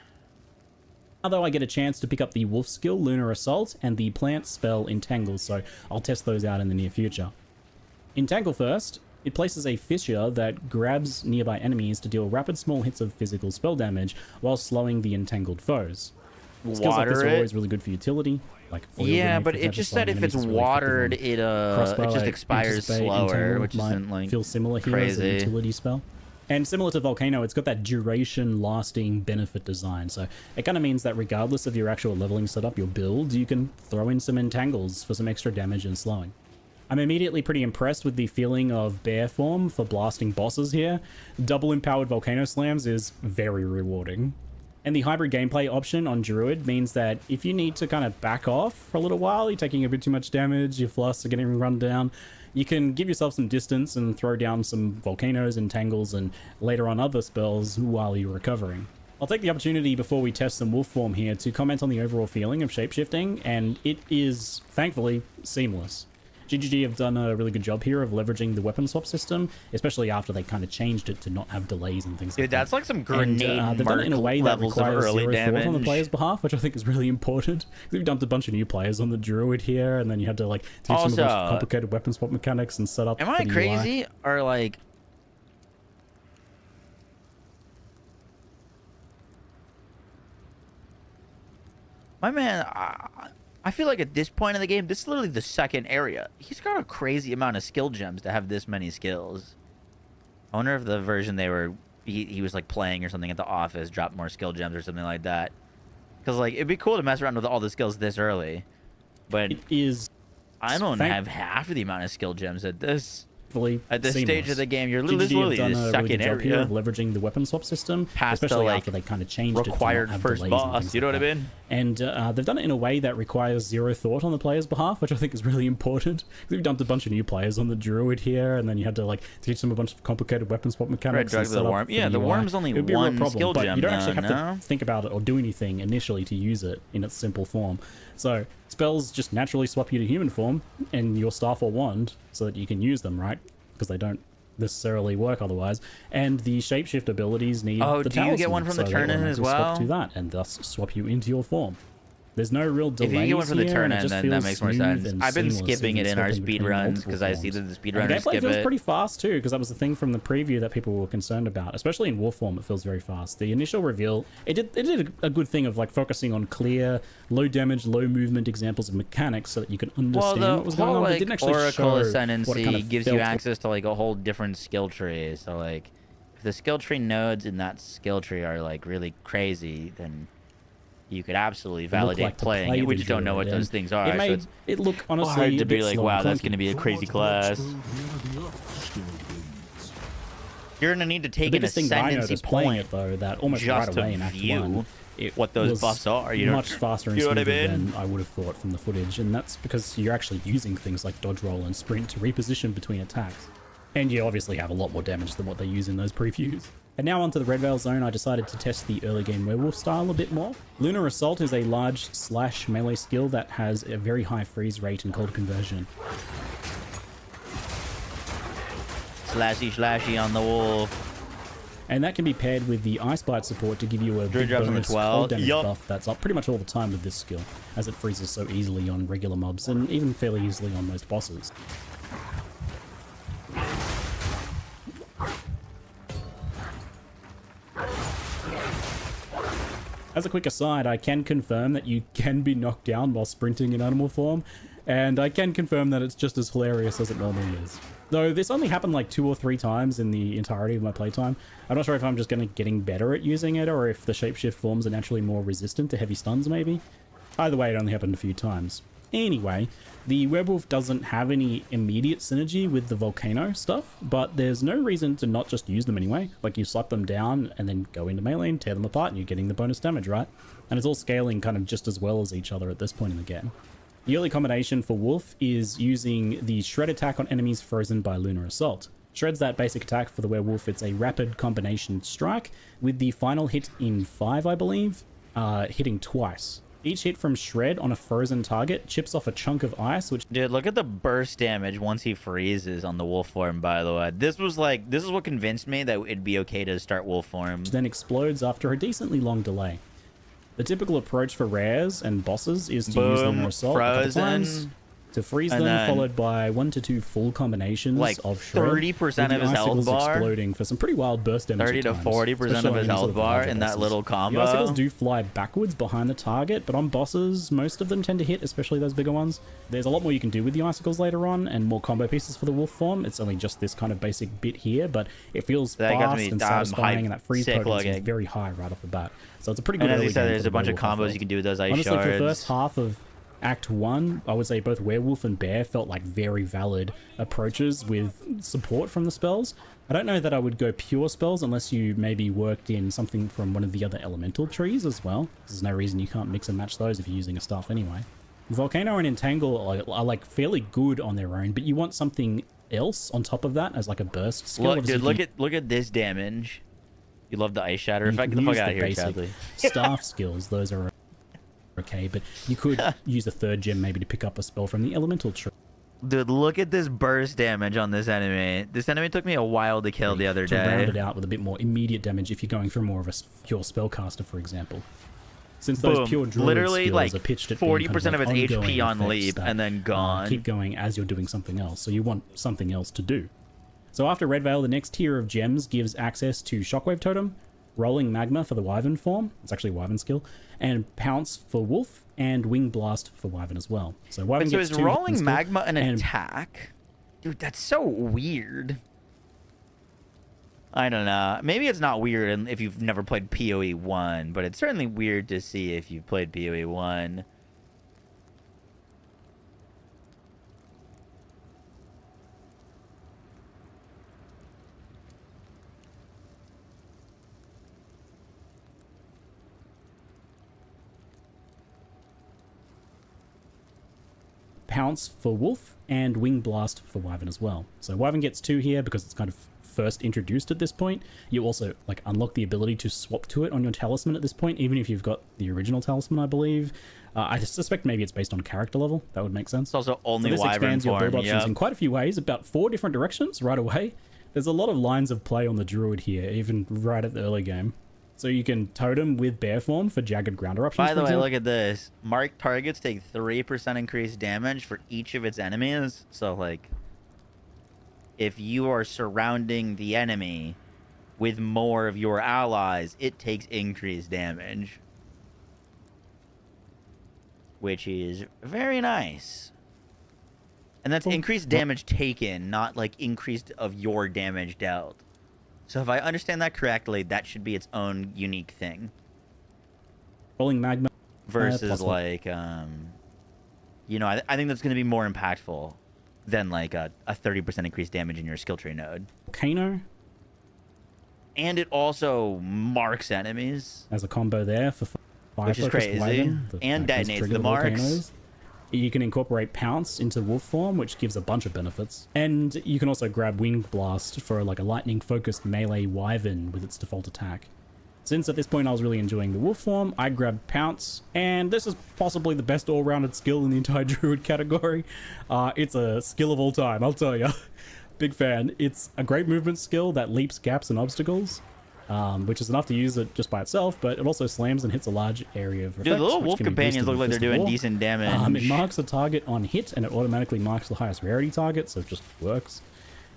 [SPEAKER 22] although I get a chance to pick up the wolf skill, Lunar Assault, and the plant spell Entangle, so I'll test those out in the near future. Entangle first, it places a fissure that grabs nearby enemies to deal rapid small hits of physical spell damage while slowing the entangled foes. Skills like this
[SPEAKER 1] Water
[SPEAKER 22] are
[SPEAKER 1] it.
[SPEAKER 22] always really good for utility. Like Oil
[SPEAKER 1] Yeah,
[SPEAKER 22] Grenade,
[SPEAKER 1] but
[SPEAKER 22] for
[SPEAKER 1] it
[SPEAKER 22] example,
[SPEAKER 1] just
[SPEAKER 22] slowing
[SPEAKER 1] said if
[SPEAKER 22] enemies
[SPEAKER 1] it's
[SPEAKER 22] is really effective
[SPEAKER 1] watered,
[SPEAKER 22] on
[SPEAKER 1] it
[SPEAKER 22] Crossbow.
[SPEAKER 1] just
[SPEAKER 22] I
[SPEAKER 1] expires
[SPEAKER 22] anticipate
[SPEAKER 1] slower,
[SPEAKER 22] Entangle
[SPEAKER 1] which
[SPEAKER 22] might
[SPEAKER 1] isn't like
[SPEAKER 22] feel similar here as a
[SPEAKER 1] crazy.
[SPEAKER 22] utility spell. And similar to Volcano, it's got that duration-lasting benefit design, so it kind of means that regardless of your actual leveling setup, your build, you can throw in some entangles for some extra damage and slowing. I'm immediately pretty impressed with the feeling of bear form for blasting bosses here. Double empowered volcano slams is very rewarding. And the hybrid gameplay option on Druid means that if you need to kind of back off for a little while, you're taking a bit too much damage, your flusts are getting run down, you can give yourself some distance and throw down some volcanoes, entangles, and later on other spells while you're recovering. I'll take the opportunity before we test some wolf form here to comment on the overall feeling of shapeshifting, and it is, thankfully, seamless. GGG have done a really good job here of leveraging the weapon swap system, especially after they kind of changed it to not have delays and things
[SPEAKER 1] Dude,
[SPEAKER 22] like that.
[SPEAKER 1] that's like some grenade
[SPEAKER 22] They've done it in a way that
[SPEAKER 1] levels of
[SPEAKER 22] requires
[SPEAKER 1] early
[SPEAKER 22] 0 thought on the
[SPEAKER 1] damage.
[SPEAKER 22] player's behalf, which I think is really important. We've dumped a bunch of new players on the Druid here, and then you had to like teach them a bunch
[SPEAKER 1] Also,
[SPEAKER 22] of complicated weapon swap mechanics and setup.
[SPEAKER 1] Am
[SPEAKER 22] for
[SPEAKER 1] I
[SPEAKER 22] the UI.
[SPEAKER 1] crazy? Or like... My man, I feel like at this point in the game, this is literally the second area. He's got a crazy amount of skill gems to have this many skills. I wonder if the version they were he was like playing or something at the office, dropped more skill gems or something like that. Because like it'd be cool to mess around with all the skills this early, but
[SPEAKER 22] it is.
[SPEAKER 1] I don't have half of the amount of skill gems at this
[SPEAKER 22] seamless.
[SPEAKER 1] stage of the game. You're
[SPEAKER 22] GGG
[SPEAKER 1] literally
[SPEAKER 22] have done
[SPEAKER 1] the
[SPEAKER 22] a
[SPEAKER 1] second
[SPEAKER 22] really good job here
[SPEAKER 1] area
[SPEAKER 22] of leveraging the weapon swap system,
[SPEAKER 1] past the
[SPEAKER 22] especially
[SPEAKER 1] like
[SPEAKER 22] after they kind of changed
[SPEAKER 1] required
[SPEAKER 22] it to not have
[SPEAKER 1] first
[SPEAKER 22] delays and
[SPEAKER 1] boss.
[SPEAKER 22] things
[SPEAKER 1] You know
[SPEAKER 22] like
[SPEAKER 1] what I
[SPEAKER 22] that.
[SPEAKER 1] mean?
[SPEAKER 22] And they've done it in a way that requires zero thought on the player's behalf, which I think is really important. We've dumped a bunch of new players on the druid here, and then you had to like teach them a bunch of complicated weapon swap mechanics.
[SPEAKER 1] Red Drug the worm. Yeah, the worm's only
[SPEAKER 22] It'd be a real
[SPEAKER 1] one
[SPEAKER 22] problem,
[SPEAKER 1] skill
[SPEAKER 22] but
[SPEAKER 1] gem.
[SPEAKER 22] you don't actually
[SPEAKER 1] though,
[SPEAKER 22] have to think about it or do anything initially to use it in its simple form. So spells just naturally swap you to human form and your staff or wand so that you can use them, right? Because they don't necessarily work otherwise. And the shapeshift abilities need the
[SPEAKER 1] do you get one from the turn-in as well?
[SPEAKER 22] Swap to that and thus swap you into your form. There's no real delays
[SPEAKER 1] If you get one from the
[SPEAKER 22] here, and it
[SPEAKER 1] turn-in,
[SPEAKER 22] just
[SPEAKER 1] then that
[SPEAKER 22] feels
[SPEAKER 1] makes more
[SPEAKER 22] smooth
[SPEAKER 1] sense.
[SPEAKER 22] and
[SPEAKER 1] I've been
[SPEAKER 22] seamless,
[SPEAKER 1] skipping
[SPEAKER 22] even
[SPEAKER 1] it in our
[SPEAKER 22] swapping
[SPEAKER 1] speed
[SPEAKER 22] between
[SPEAKER 1] runs
[SPEAKER 22] multiple
[SPEAKER 1] because I see
[SPEAKER 22] forms.
[SPEAKER 1] that the speed
[SPEAKER 22] And
[SPEAKER 1] runners
[SPEAKER 22] gameplay
[SPEAKER 1] skip
[SPEAKER 22] feels
[SPEAKER 1] it.
[SPEAKER 22] pretty fast too, because that was the thing from the preview that people were concerned about, especially in wolf form. It feels very fast. The initial reveal, it did a good thing of like focusing on clear, low damage, low movement examples of mechanics so that you can understand what was going on. But it didn't actually
[SPEAKER 1] Oracle
[SPEAKER 22] show
[SPEAKER 1] Ascendancy
[SPEAKER 22] what it kind of
[SPEAKER 1] gives you
[SPEAKER 22] felt
[SPEAKER 1] access to like a whole different skill tree. So like, if the skill tree nodes in that skill tree are like really crazy, then you could absolutely validate
[SPEAKER 22] like to
[SPEAKER 1] playing
[SPEAKER 22] play
[SPEAKER 1] it. We
[SPEAKER 22] the
[SPEAKER 1] just don't know what
[SPEAKER 22] druid,
[SPEAKER 1] those
[SPEAKER 22] and
[SPEAKER 1] things are.
[SPEAKER 22] it
[SPEAKER 1] so
[SPEAKER 22] made
[SPEAKER 1] it's
[SPEAKER 22] it look honestly
[SPEAKER 1] hard
[SPEAKER 22] a
[SPEAKER 1] to
[SPEAKER 22] bit
[SPEAKER 1] be like,
[SPEAKER 22] slow
[SPEAKER 1] wow,
[SPEAKER 22] and
[SPEAKER 1] that's
[SPEAKER 22] clunky.
[SPEAKER 1] going to be a crazy class. You're going to need to take an
[SPEAKER 22] biggest thing that I
[SPEAKER 1] ascendancy
[SPEAKER 22] noticed playing
[SPEAKER 1] point
[SPEAKER 22] it though, that almost
[SPEAKER 1] just
[SPEAKER 22] right away
[SPEAKER 1] to
[SPEAKER 22] in Act
[SPEAKER 1] view
[SPEAKER 22] 1, it
[SPEAKER 1] what those
[SPEAKER 22] was
[SPEAKER 1] buffs are. You know,
[SPEAKER 22] much faster and
[SPEAKER 1] you know what I
[SPEAKER 22] smoother
[SPEAKER 1] mean?
[SPEAKER 22] than I would have thought from the footage, and that's because you're actually using things like dodge roll and sprint to reposition between attacks. And you obviously have a lot more damage than what they use in those previews. And now onto the Red Veil Zone, I decided to test the early game werewolf style a bit more. Lunar Assault is a large slash melee skill that has a very high freeze rate and cold conversion.
[SPEAKER 1] Slashy on the wolf.
[SPEAKER 22] And that can be paired with the Ice Bite support to give you a big
[SPEAKER 1] drops on the
[SPEAKER 22] bonus
[SPEAKER 1] 12.
[SPEAKER 22] cold damage
[SPEAKER 1] Yup.
[SPEAKER 22] buff that's up pretty much all the time with this skill, as it freezes so easily on regular mobs and even fairly easily on most bosses. As a quick aside, I can confirm that you can be knocked down while sprinting in animal form, and I can confirm that it's just as hilarious as it normally is. Though this only happened like 2 or 3 times in the entirety of my playtime. I'm not sure if I'm just getting better at using it, or if the shapeshift forms are naturally more resistant to heavy stuns maybe. Either way, it only happened a few times. Anyway, the werewolf doesn't have any immediate synergy with the volcano stuff, but there's no reason to not just use them anyway. Like, you slap them down and then go into melee and tear them apart and you're getting the bonus damage, right? And it's all scaling kind of just as well as each other at this point in the game. The early combination for Wolf is using the Shred attack on enemies frozen by Lunar Assault. Shred's that basic attack for the werewolf. It's a rapid combination strike with the final hit in 5, I believe, hitting twice. Each hit from Shred on a frozen target chips off a chunk of ice, which...
[SPEAKER 1] Dude, look at the burst damage once he freezes on the wolf form, by the way. This is what convinced me that it'd be okay to start wolf form.
[SPEAKER 22] Then explodes after a decently long delay. The typical approach for rares and bosses is to use Lunar Assault a couple times to freeze them, followed by 1 to 2 full combinations
[SPEAKER 1] like
[SPEAKER 22] of Shred.
[SPEAKER 1] 30% of his health bar,
[SPEAKER 22] exploding for some pretty wild burst damage.
[SPEAKER 1] 30 to 40% of his health bar in that little combo.
[SPEAKER 22] The icicles do fly backwards behind the target, but on bosses, most of them tend to hit, especially those bigger ones. There's a lot more you can do with the icicles later on, and more combo pieces for the wolf form. It's only just this kind of basic bit here, but it feels fast and satisfying, and that freeze potency is very high right off the bat. So it's a pretty good.
[SPEAKER 1] And as
[SPEAKER 22] early
[SPEAKER 1] you said,
[SPEAKER 22] game
[SPEAKER 1] there's
[SPEAKER 22] for
[SPEAKER 1] a
[SPEAKER 22] the
[SPEAKER 1] bunch of
[SPEAKER 22] werewolf, I
[SPEAKER 1] combos
[SPEAKER 22] felt.
[SPEAKER 1] you can do with those ice
[SPEAKER 22] Honestly,
[SPEAKER 1] shards.
[SPEAKER 22] for the first half of Act 1, I would say both Werewolf and Bear felt like very valid approaches with support from the spells. I don't know that I would go pure spells unless you maybe worked in something from one of the other elemental trees as well. There's no reason you can't mix and match those if you're using a staff anyway. Volcano and Entangle are like fairly good on their own, but you want something else on top of that as like a burst skill.
[SPEAKER 1] Look, dude, look at this damage. You love the ice shatter effect. Get the fuck out of here, Chadley.
[SPEAKER 22] Staff skills, those are okay, but you could use a third gem maybe to pick up a spell from the elemental tree.
[SPEAKER 1] Dude, look at this burst damage on this enemy. This enemy took me a while to kill the other
[SPEAKER 22] to
[SPEAKER 1] day.
[SPEAKER 22] round it out with a bit more immediate damage if you're going for more of a pure spellcaster, for example. Since those pure druid
[SPEAKER 1] literally
[SPEAKER 22] skills
[SPEAKER 1] like
[SPEAKER 22] are pitched at
[SPEAKER 1] 40% of its HP on
[SPEAKER 22] effects
[SPEAKER 1] leap
[SPEAKER 22] that,
[SPEAKER 1] and then gone.
[SPEAKER 22] Keep going as you're doing something else, so you want something else to do. So after Red Veil, the next tier of gems gives access to Shockwave Totem, Rolling Magma for the Wyvern form, it's actually a Wyvern skill, and Pounce for Wolf, and Wing Blast for Wyvern as well. So Wyvern
[SPEAKER 1] so
[SPEAKER 22] gets
[SPEAKER 1] is
[SPEAKER 22] 2
[SPEAKER 1] Rolling Magma an attack? Dude, that's so weird. I don't know. Maybe it's not weird if you've never played PoE 1, but it's certainly weird to see if you've played PoE 1.
[SPEAKER 22] Pounce for Wolf and Wing Blast for Wyvern as well. So Wyvern gets 2 here because it's kind of first introduced at this point. You also like unlock the ability to swap to it on your talisman at this point, even if you've got the original talisman, I believe. I suspect maybe it's based on character level. That would make sense.
[SPEAKER 1] It's also only
[SPEAKER 22] so this
[SPEAKER 1] Wyvern
[SPEAKER 22] expands your build
[SPEAKER 1] form,
[SPEAKER 22] options in quite a few ways, about 4 different directions right away. There's a lot of lines of play on the Druid here, even right at the early game. So you can totem with bear form for jagged ground eruptions.
[SPEAKER 1] By the way, look at this. Marked targets take 3% increased damage for each of its enemies. So, like, if you are surrounding the enemy with more of your allies, it takes increased damage. Which is very nice. And that's increased damage taken, not, like, increased of your damage dealt. So if I understand that correctly, that should be its own unique thing.
[SPEAKER 22] Rolling magma.
[SPEAKER 1] Versus like, you know, I think that's going to be more impactful than like a 30% increased damage in your skill tree node.
[SPEAKER 22] Volcano.
[SPEAKER 1] And it also marks enemies.
[SPEAKER 22] As a combo there for 5
[SPEAKER 1] which is crazy.
[SPEAKER 22] Wyvern,
[SPEAKER 1] And detonates the marks.
[SPEAKER 22] Volcanoes. You can incorporate Pounce into Wolf form, which gives a bunch of benefits. And you can also grab Wing Blast for like a lightning-focused melee Wyvern with its default attack. Since at this point I was really enjoying the Wolf form, I grabbed Pounce, and this is possibly the best all-rounded skill in the entire Druid category. It's a skill of all time, I'll tell you. Big fan. It's a great movement skill that leaps gaps and obstacles. Which is enough to use it just by itself, but it also slams and hits a large area of effects.
[SPEAKER 1] Dude, the little wolf companions look like they're doing decent damage.
[SPEAKER 22] It marks a target on hit, and it automatically marks the highest rarity target, so it just works.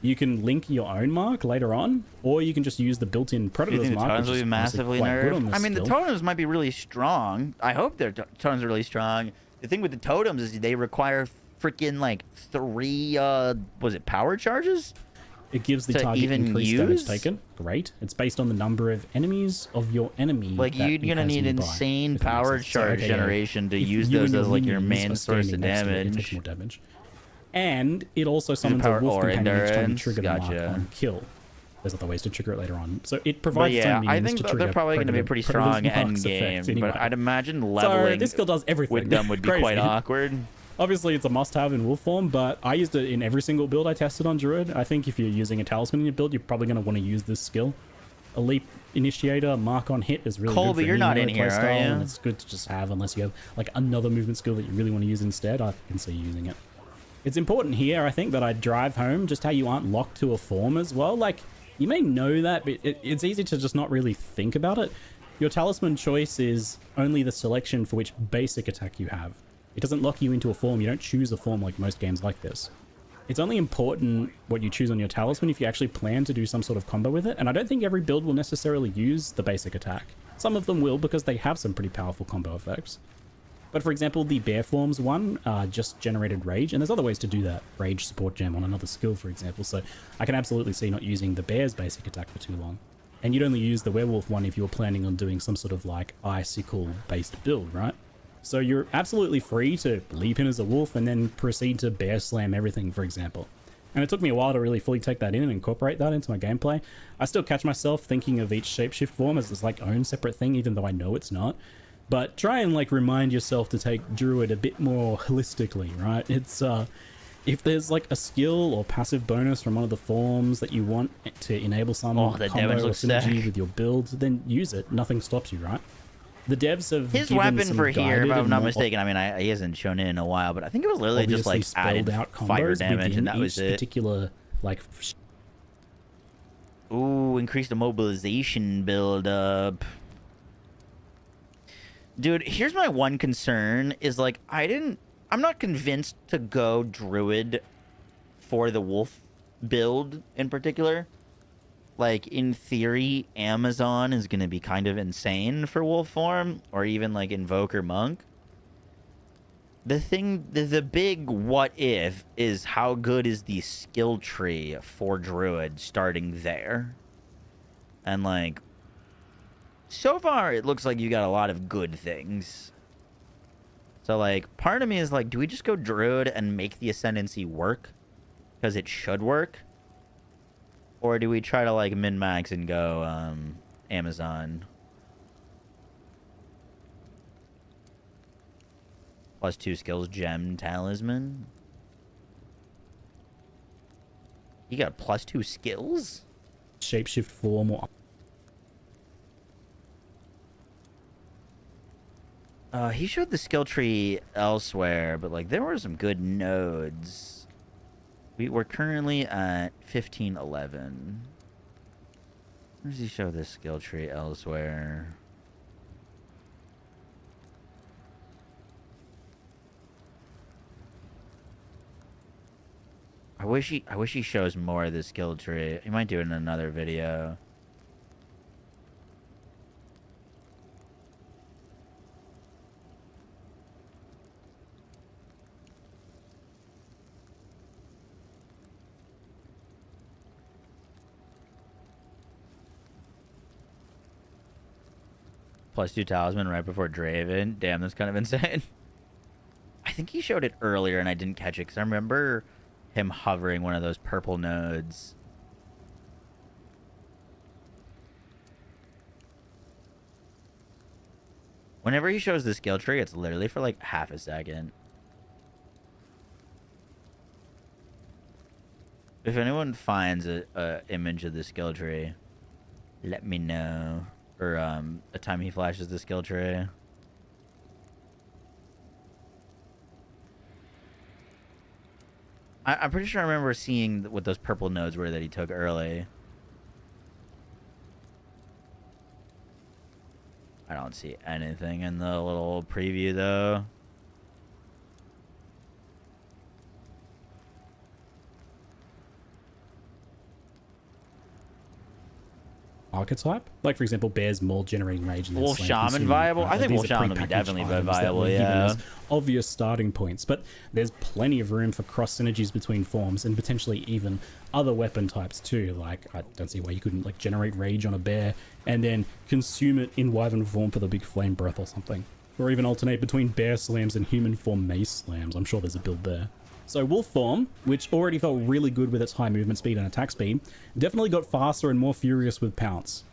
[SPEAKER 22] You can link your own mark later on, or you can just use the built-in Predator's mark.
[SPEAKER 1] Totems will be massively nerfed. I mean, the totems might be really strong. I hope their totems are really strong. The thing with the totems is they require freaking like 3, was it power charges?
[SPEAKER 22] It gives the target increased damage taken. Great. It's based on the number of enemies of your enemy.
[SPEAKER 1] Like, you're going to need insane power charge generation to use those as, like, your main source of damage.
[SPEAKER 22] It takes more damage. And it also summons a wolf companion each time you trigger the mark on kill. There's other ways to trigger it later on. So it provides its own means to trigger.
[SPEAKER 1] They're probably going to be pretty strong end game,
[SPEAKER 22] anyway.
[SPEAKER 1] but I'd imagine leveling
[SPEAKER 22] this skill does everything
[SPEAKER 1] with them would be quite awkward.
[SPEAKER 22] Obviously, it's a must-have in wolf form, but I used it in every single build I tested on Druid. I think if you're using a talisman in your build, you're probably going to want to use this skill. A leap initiator, mark on hit is really good for
[SPEAKER 1] you're not in here, are you?
[SPEAKER 22] And it's good to just have unless you have like another movement skill that you really want to use instead. I can see using it. It's important here, I think, that I drive home just how you aren't locked to a form as well. Like, you may know that, but it's easy to just not really think about it. Your talisman choice is only the selection for which basic attack you have. It doesn't lock you into a form. You don't choose a form like most games like this. It's only important what you choose on your talisman if you actually plan to do some sort of combo with it, and I don't think every build will necessarily use the basic attack. Some of them will because they have some pretty powerful combo effects. But for example, the bear forms one just generated rage, and there's other ways to do that. Rage support gem on another skill, for example, so I can absolutely see not using the bear's basic attack for too long. And you'd only use the werewolf one if you were planning on doing some sort of like icicle-based build, right? So you're absolutely free to leap in as a wolf and then proceed to bear slam everything, for example. And it took me a while to really fully take that in and incorporate that into my gameplay. I still catch myself thinking of each shapeshift form as this like own separate thing, even though I know it's not. But try and like remind yourself to take Druid a bit more holistically, right? It's if there's like a skill or passive bonus from one of the forms that you want to enable some combo or synergy with your build, then use it. Nothing stops you, right? The devs have
[SPEAKER 1] his weapon for here, if I'm not mistaken. I mean, he hasn't shown it in a while, but I think it was literally just like added fire damage, and that was it.
[SPEAKER 22] Particular like.
[SPEAKER 1] Ooh, increased the mobilization build up. Dude, here's my one concern: is like I'm not convinced to go Druid for the wolf build in particular. Like, in theory, Amazon is going to be kind of insane for wolf form, or even, like, Invoker Monk. The big what if is how good is the skill tree for Druid starting there? And, like, so far, it looks like you got a lot of good things. So, like, part of me is like, do we just go Druid and make the Ascendancy work? Because it should work. Or do we try to, like, min-max and go Amazon? +2 skills, gem, talisman. You got +2 skills?
[SPEAKER 22] Shapeshift form or...
[SPEAKER 1] He showed the skill tree elsewhere, but, like, there were some good nodes. We're currently at 1511. Where does he show this skill tree elsewhere? I wish he shows more of the skill tree. He might do it in another video. +2 talisman right before Draven. Damn, that's kind of insane. I think he showed it earlier and I didn't catch it because I remember him hovering one of those purple nodes. Whenever he shows the skill tree, it's literally for like half a second. If anyone finds a image of the skill tree, let me know. Or a time he flashes the skill tree. I'm pretty sure I remember seeing what those purple nodes were that he took early. I don't see anything in the little preview though.
[SPEAKER 22] Archetype, like for example, bears more generating rage. And
[SPEAKER 1] Wolf Shaman viable? I think Wolf Shaman would be definitely viable, yeah.
[SPEAKER 22] Obvious starting points, but there's plenty of room for cross synergies between forms and potentially even other weapon types too. Like I don't see why you couldn't like generate rage on a bear and then consume it in wyvern form for the big flame breath or something, or even alternate between bear slams and human form mace slams. I'm sure there's a build there. So Wolf form, which already felt really good with its high movement speed and attack speed, definitely got faster and more furious with Pounce.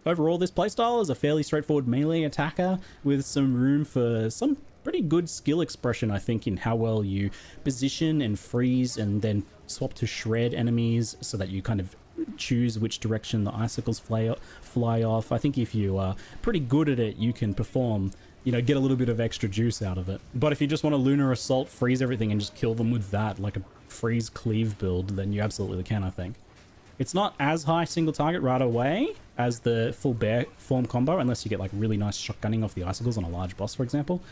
[SPEAKER 22] Overall, this playstyle is a fairly straightforward melee attacker with some room for some pretty good skill expression, I think, in how well you position and freeze and then swap to shred enemies so that you kind of choose which direction the icicles fly off. I think if you are pretty good at it, you can perform, you know, get a little bit of extra juice out of it. But if you just want to Lunar Assault, freeze everything, and just kill them with that, like a freeze cleave build, then you absolutely can, I think. It's not as high single target right away as the full bear form combo, unless you get like really nice shotgunning off the icicles on a large boss, for example.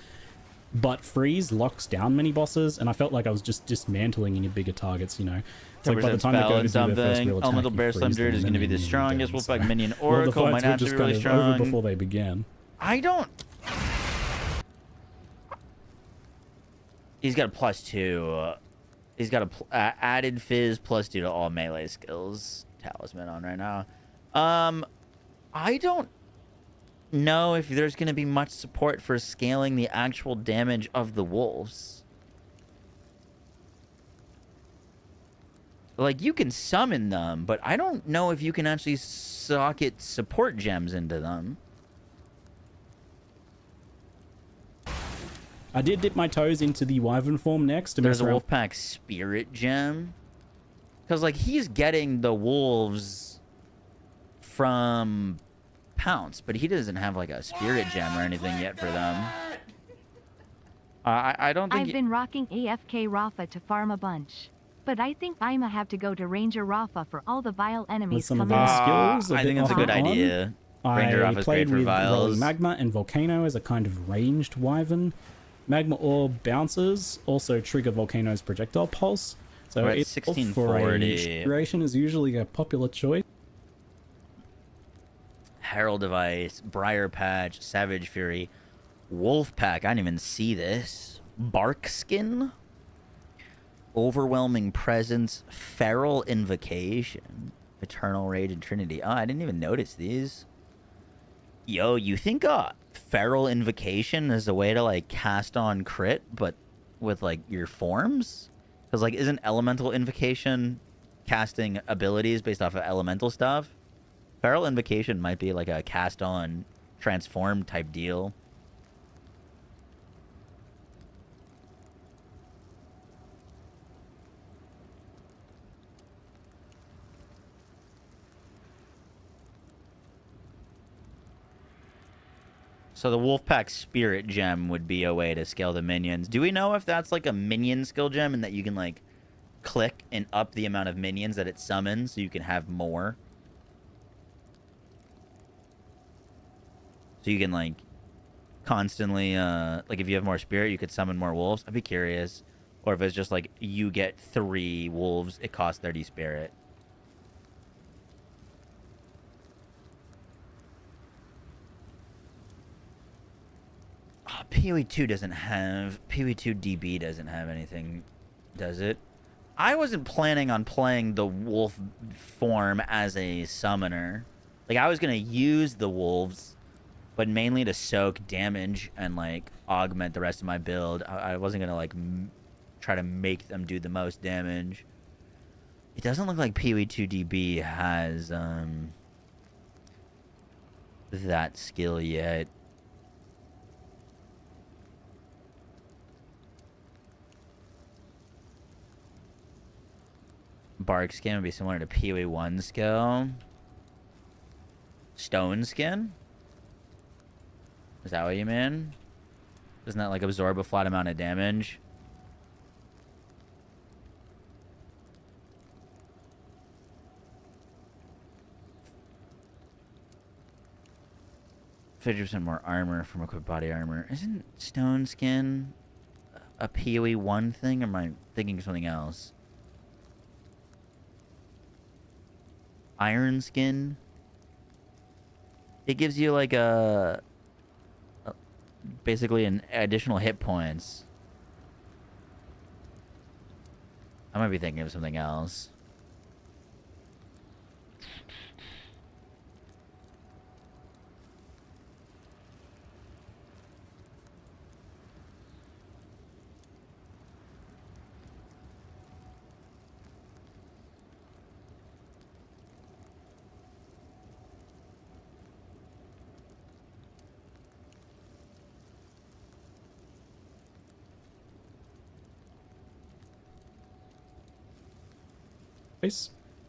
[SPEAKER 22] But freeze locks down many bosses, and I felt like I was just dismantling any bigger targets, you know. It's like by the time they go to do their first real attack,
[SPEAKER 1] Elemental Bear Slam Druid is going to be the strongest. Wolfpack Minion
[SPEAKER 22] well,
[SPEAKER 1] Oracle might have to be really strong.
[SPEAKER 22] Over before they began.
[SPEAKER 1] I don't... He's got a +2. He's got a added fizz +2 to all melee skills. Talisman on right now. I don't know if there's going to be much support for scaling the actual damage of the wolves. Like, you can summon them, but I don't know if you can actually socket support gems into them.
[SPEAKER 22] I did dip my toes into the wyvern form next.
[SPEAKER 1] There's a Wolfpack Spirit Gem. Because, like, he's getting the wolves from Pounce, but he doesn't have, like, a Spirit Gem or anything yet for them. I don't think...
[SPEAKER 6] I've been rocking AFK Rafa to farm a bunch. But I think I'ma have to go to Ranger Rafa for all the vile enemies
[SPEAKER 22] some of
[SPEAKER 6] coming
[SPEAKER 22] those skills.
[SPEAKER 1] I think that's a good idea. Ranger Rafa's great for vials.
[SPEAKER 22] Magma and Volcano as a kind of ranged wyvern. Magma Orb bounces also trigger Volcano's projectile pulse. So it's 1640. Duration is usually a popular choice.
[SPEAKER 1] Herald Device, Briar Patch, Savage Fury, Wolfpack. I didn't even see this. Bark Skin, Overwhelming Presence, Feral Invocation. Eternal Rage and Trinity. Oh, I didn't even notice these. Yo, you think Feral Invocation is a way to like cast on crit, but with like your forms? Because like, isn't Elemental Invocation casting abilities based off of elemental stuff? Feral Invocation might be like a cast on transform type deal. So the Wolfpack Spirit Gem would be a way to scale the minions. Do we know if that's like a minion skill gem and that you can like click and up the amount of minions that it summons so you can have more? So you can like constantly, like if you have more spirit, you could summon more wolves. I'd be curious. Or if it's just like you get 3 wolves, it costs 30 spirit. PoE 2 doesn't have... PoE 2 DB doesn't have anything, does it? I wasn't planning on playing the wolf form as a summoner. Like, I was going to use the wolves, but mainly to soak damage and, like, augment the rest of my build. I wasn't going to, like, try to make them do the most damage. It doesn't look like PoE 2 DB has, that skill yet. Bark skin would be similar to PoE 1 skill. Stone skin? Is that what you mean? Doesn't that like absorb a flat amount of damage? %50 more armor from equipped body armor. Isn't stone skin a PoE 1 thing, or am I thinking of something else? Iron skin. It gives you like basically an additional hit points. I might be thinking of something else.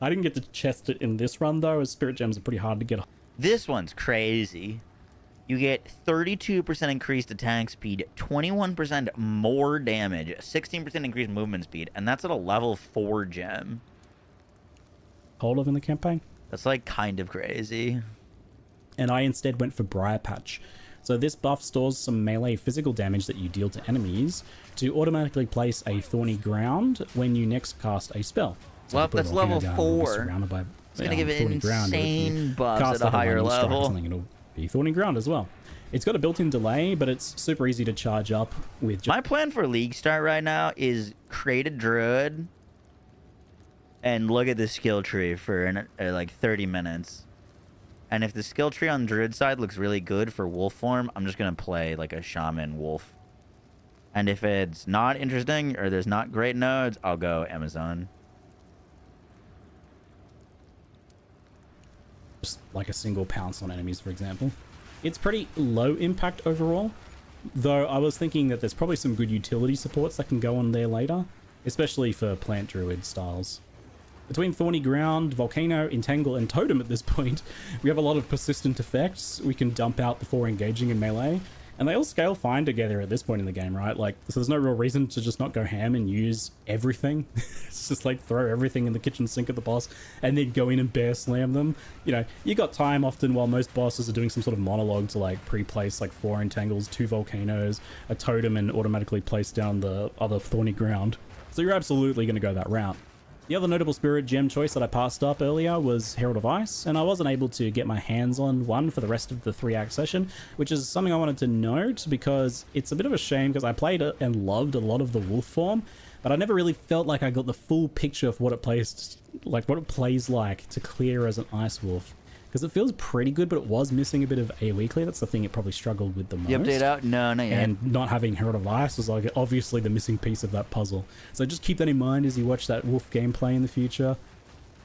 [SPEAKER 22] I didn't get to chest it in this run though, as spirit gems are pretty hard to get.
[SPEAKER 1] This one's crazy. You get 32% increased attack speed, 21% more damage, 16% increased movement speed, and that's at a level 4 gem.
[SPEAKER 22] Hold of in the campaign?
[SPEAKER 1] That's like kind of crazy.
[SPEAKER 22] And I instead went for Briar Patch. So this buff stores some melee physical damage that you deal to enemies to automatically place a Thorny Ground when you next cast a spell. So
[SPEAKER 1] well, that's level 4. It's going to give it insane buffs at a higher level.
[SPEAKER 22] It'll be Thorny Ground as well. It's got a built-in delay, but it's super easy to charge up with.
[SPEAKER 1] My plan for League Start right now is create a Druid and look at the skill tree for like 30 minutes. And if the skill tree on Druid side looks really good for Wolf form, I'm just going to play like a Shaman Wolf. And if it's not interesting or there's not great nodes, I'll go Amazon.
[SPEAKER 22] Like a single pounce on enemies, for example. It's pretty low impact overall, though I was thinking that there's probably some good utility supports that can go on there later, especially for plant druid styles. Between Thorny Ground, Volcano, Entangle, and Totem at this point, we have a lot of persistent effects we can dump out before engaging in melee, and they all scale fine together at this point in the game, right? Like, so there's no real reason to just not go ham and use everything. It's just like throw everything in the kitchen sink at the boss and then go in and bear slam them. You know, you got time often while most bosses are doing some sort of monologue to like pre-place like 4 Entangles, 2 Volcanoes, a Totem, and automatically place down the other Thorny Ground. So you're absolutely going to go that route. The other notable spirit gem choice that I passed up earlier was Herald of Ice, and I wasn't able to get my hands on one for the rest of the 3-act session, which is something I wanted to note because it's a bit of a shame because I played it and loved a lot of the wolf form, but I never really felt like I got the full picture of what it plays like to clear as an ice wolf. Because it feels pretty good, but it was missing a bit of AoE clear. That's the thing it probably struggled with the most.
[SPEAKER 1] The update out? No, not yet.
[SPEAKER 22] And not having Herald of Ice was like obviously the missing piece of that puzzle. So just keep that in mind as you watch that wolf gameplay in the future.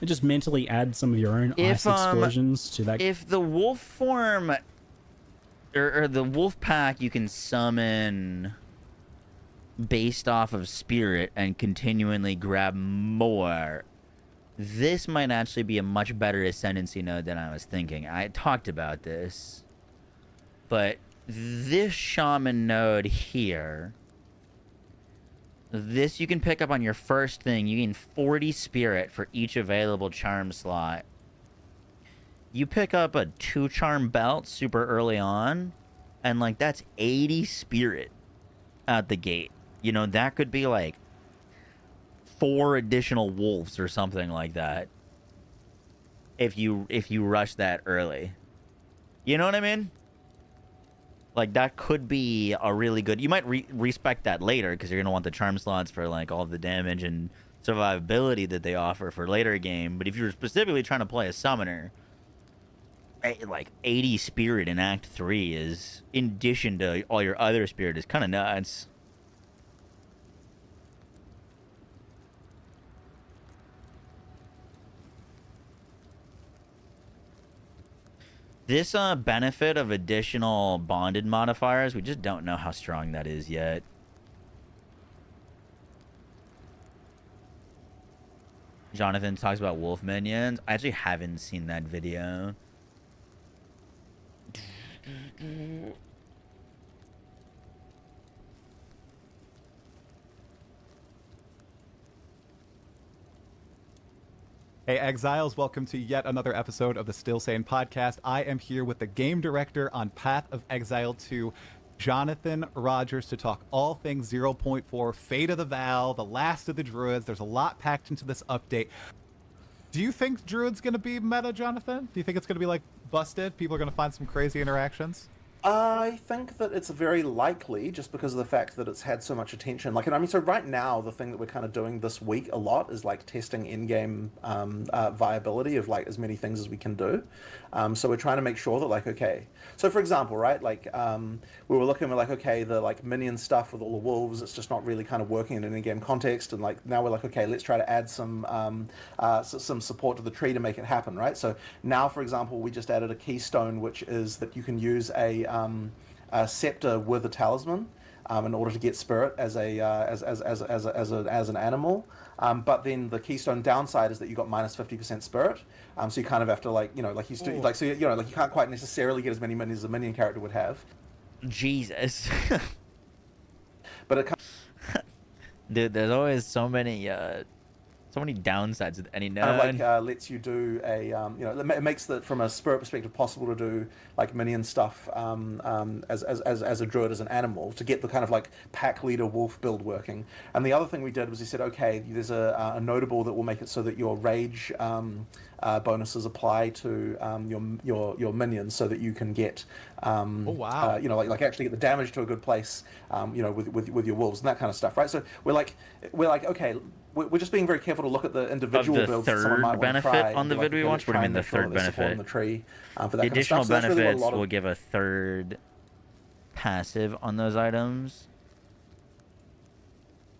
[SPEAKER 22] And just mentally add some of your own ice explosions to that.
[SPEAKER 1] If the wolf form or the wolf pack you can summon based off of spirit and continually grab more, this might actually be a much better ascendancy node than I was thinking. I talked about this, but this shaman node here, this you can pick up on your first thing. You gain 40 spirit for each available charm slot. You pick up a 2 charm belt super early on, and like that's 80 spirit at the gate. You know, that could be like 4 additional wolves or something like that if you rush that early. You know what I mean? Like, that could be a really good... You might respect that later because you're going to want the charm slots for, like, all the damage and survivability that they offer for later game. But if you're specifically trying to play a summoner, like, 80 spirit in Act 3 is, in addition to all your other spirit, is kind of nuts. This benefit of additional bonded modifiers, we just don't know how strong that is yet. Jonathan talks about wolf minions. I actually haven't seen that video.
[SPEAKER 4] Hey Exiles, welcome to yet another episode of the Still Sane podcast. I am here with the game director on Path of Exile 2, Jonathan Rogers, to talk all things 0.4, Fate of the Val, the last of the Druids. There's a lot packed into this update. Do you think Druid's going to be meta, Jonathan? Do you think it's going to be like busted? People are going to find some crazy interactions?
[SPEAKER 8] I think that it's very likely, just because of the fact that it's had so much attention. Like, I mean, so right now, the thing that we're kind of doing this week a lot is like testing in-game viability of like as many things as we can do. So we're trying to make sure that like, okay, so for example, right, like we were looking at like, okay, the like minion stuff with all the wolves, it's just not really kind of working in an in-game context. And like now we're like, okay, let's try to add some support to the tree to make it happen, right? So now, for example, we just added a keystone, which is that you can use a scepter with a talisman in order to get spirit as an animal. But then the keystone downside is that you got minus 50% spirit. So you kind of have to like, you know, like you still like, so you know, like you can't quite necessarily get as many minions as a minion character would have.
[SPEAKER 1] Jesus.
[SPEAKER 8] But it
[SPEAKER 1] dude, there's always so many downsides with any node.
[SPEAKER 8] Kind of like lets you do a you know, it makes the, from a spirit perspective, possible to do like minion stuff as a druid, as an animal, to get the kind of like pack leader wolf build working. And the other thing we did was we said, okay, there's a notable that will make it so that your rage bonuses apply to your minions, so that you can get you know, like actually get the damage to a good place, you know, with your wolves and that kind of stuff, right? So we're like okay, we're just being very careful to look at the individual builds that someone might want to try.
[SPEAKER 1] Benefit on the vid we watched? What do you mean the third benefit?
[SPEAKER 8] The tree, for that
[SPEAKER 1] the
[SPEAKER 8] kind of
[SPEAKER 1] additional
[SPEAKER 8] stuff. So
[SPEAKER 1] benefits
[SPEAKER 8] really
[SPEAKER 1] will give a third passive on those items.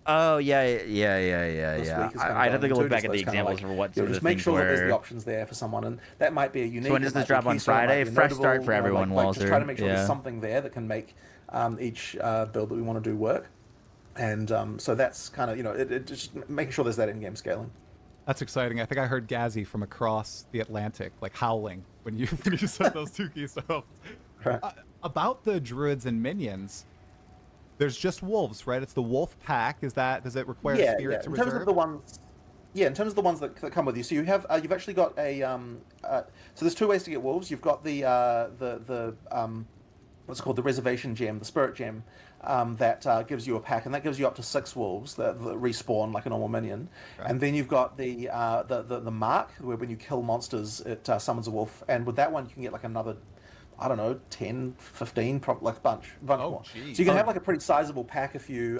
[SPEAKER 1] Oh yeah. I'd have to go look back at the examples for what sort of
[SPEAKER 8] just make
[SPEAKER 1] things
[SPEAKER 8] sure that there's
[SPEAKER 1] were.
[SPEAKER 8] the options there for someone, and that might be a unique.
[SPEAKER 1] So when does this drop on Friday? Fresh start for everyone, Walter.
[SPEAKER 8] Just try to make sure there's something there that can make each build that we want to do work. And so that's kind of, you know, it just making sure there's that in-game scaling.
[SPEAKER 4] That's exciting. I think I heard Gazzy from across the Atlantic, like howling when you said those two keystones.
[SPEAKER 8] Right.
[SPEAKER 4] About the druids and minions, there's just wolves, right? It's the wolf pack. Does it require spirit to reserve?
[SPEAKER 8] In terms of the ones, in terms of the ones that come with you. So you have you've actually got a so there's 2 ways to get wolves. You've got the what's it called, the reservation gem, the spirit gem, that gives you a pack, and that gives you up to 6 wolves that respawn like a normal minion. And then you've got the mark, where when you kill monsters, it summons a wolf. And with that one, you can get like another, I don't know, 10, 15, like a bunch more.
[SPEAKER 4] Geez.
[SPEAKER 8] So you can have like a pretty sizable pack if you're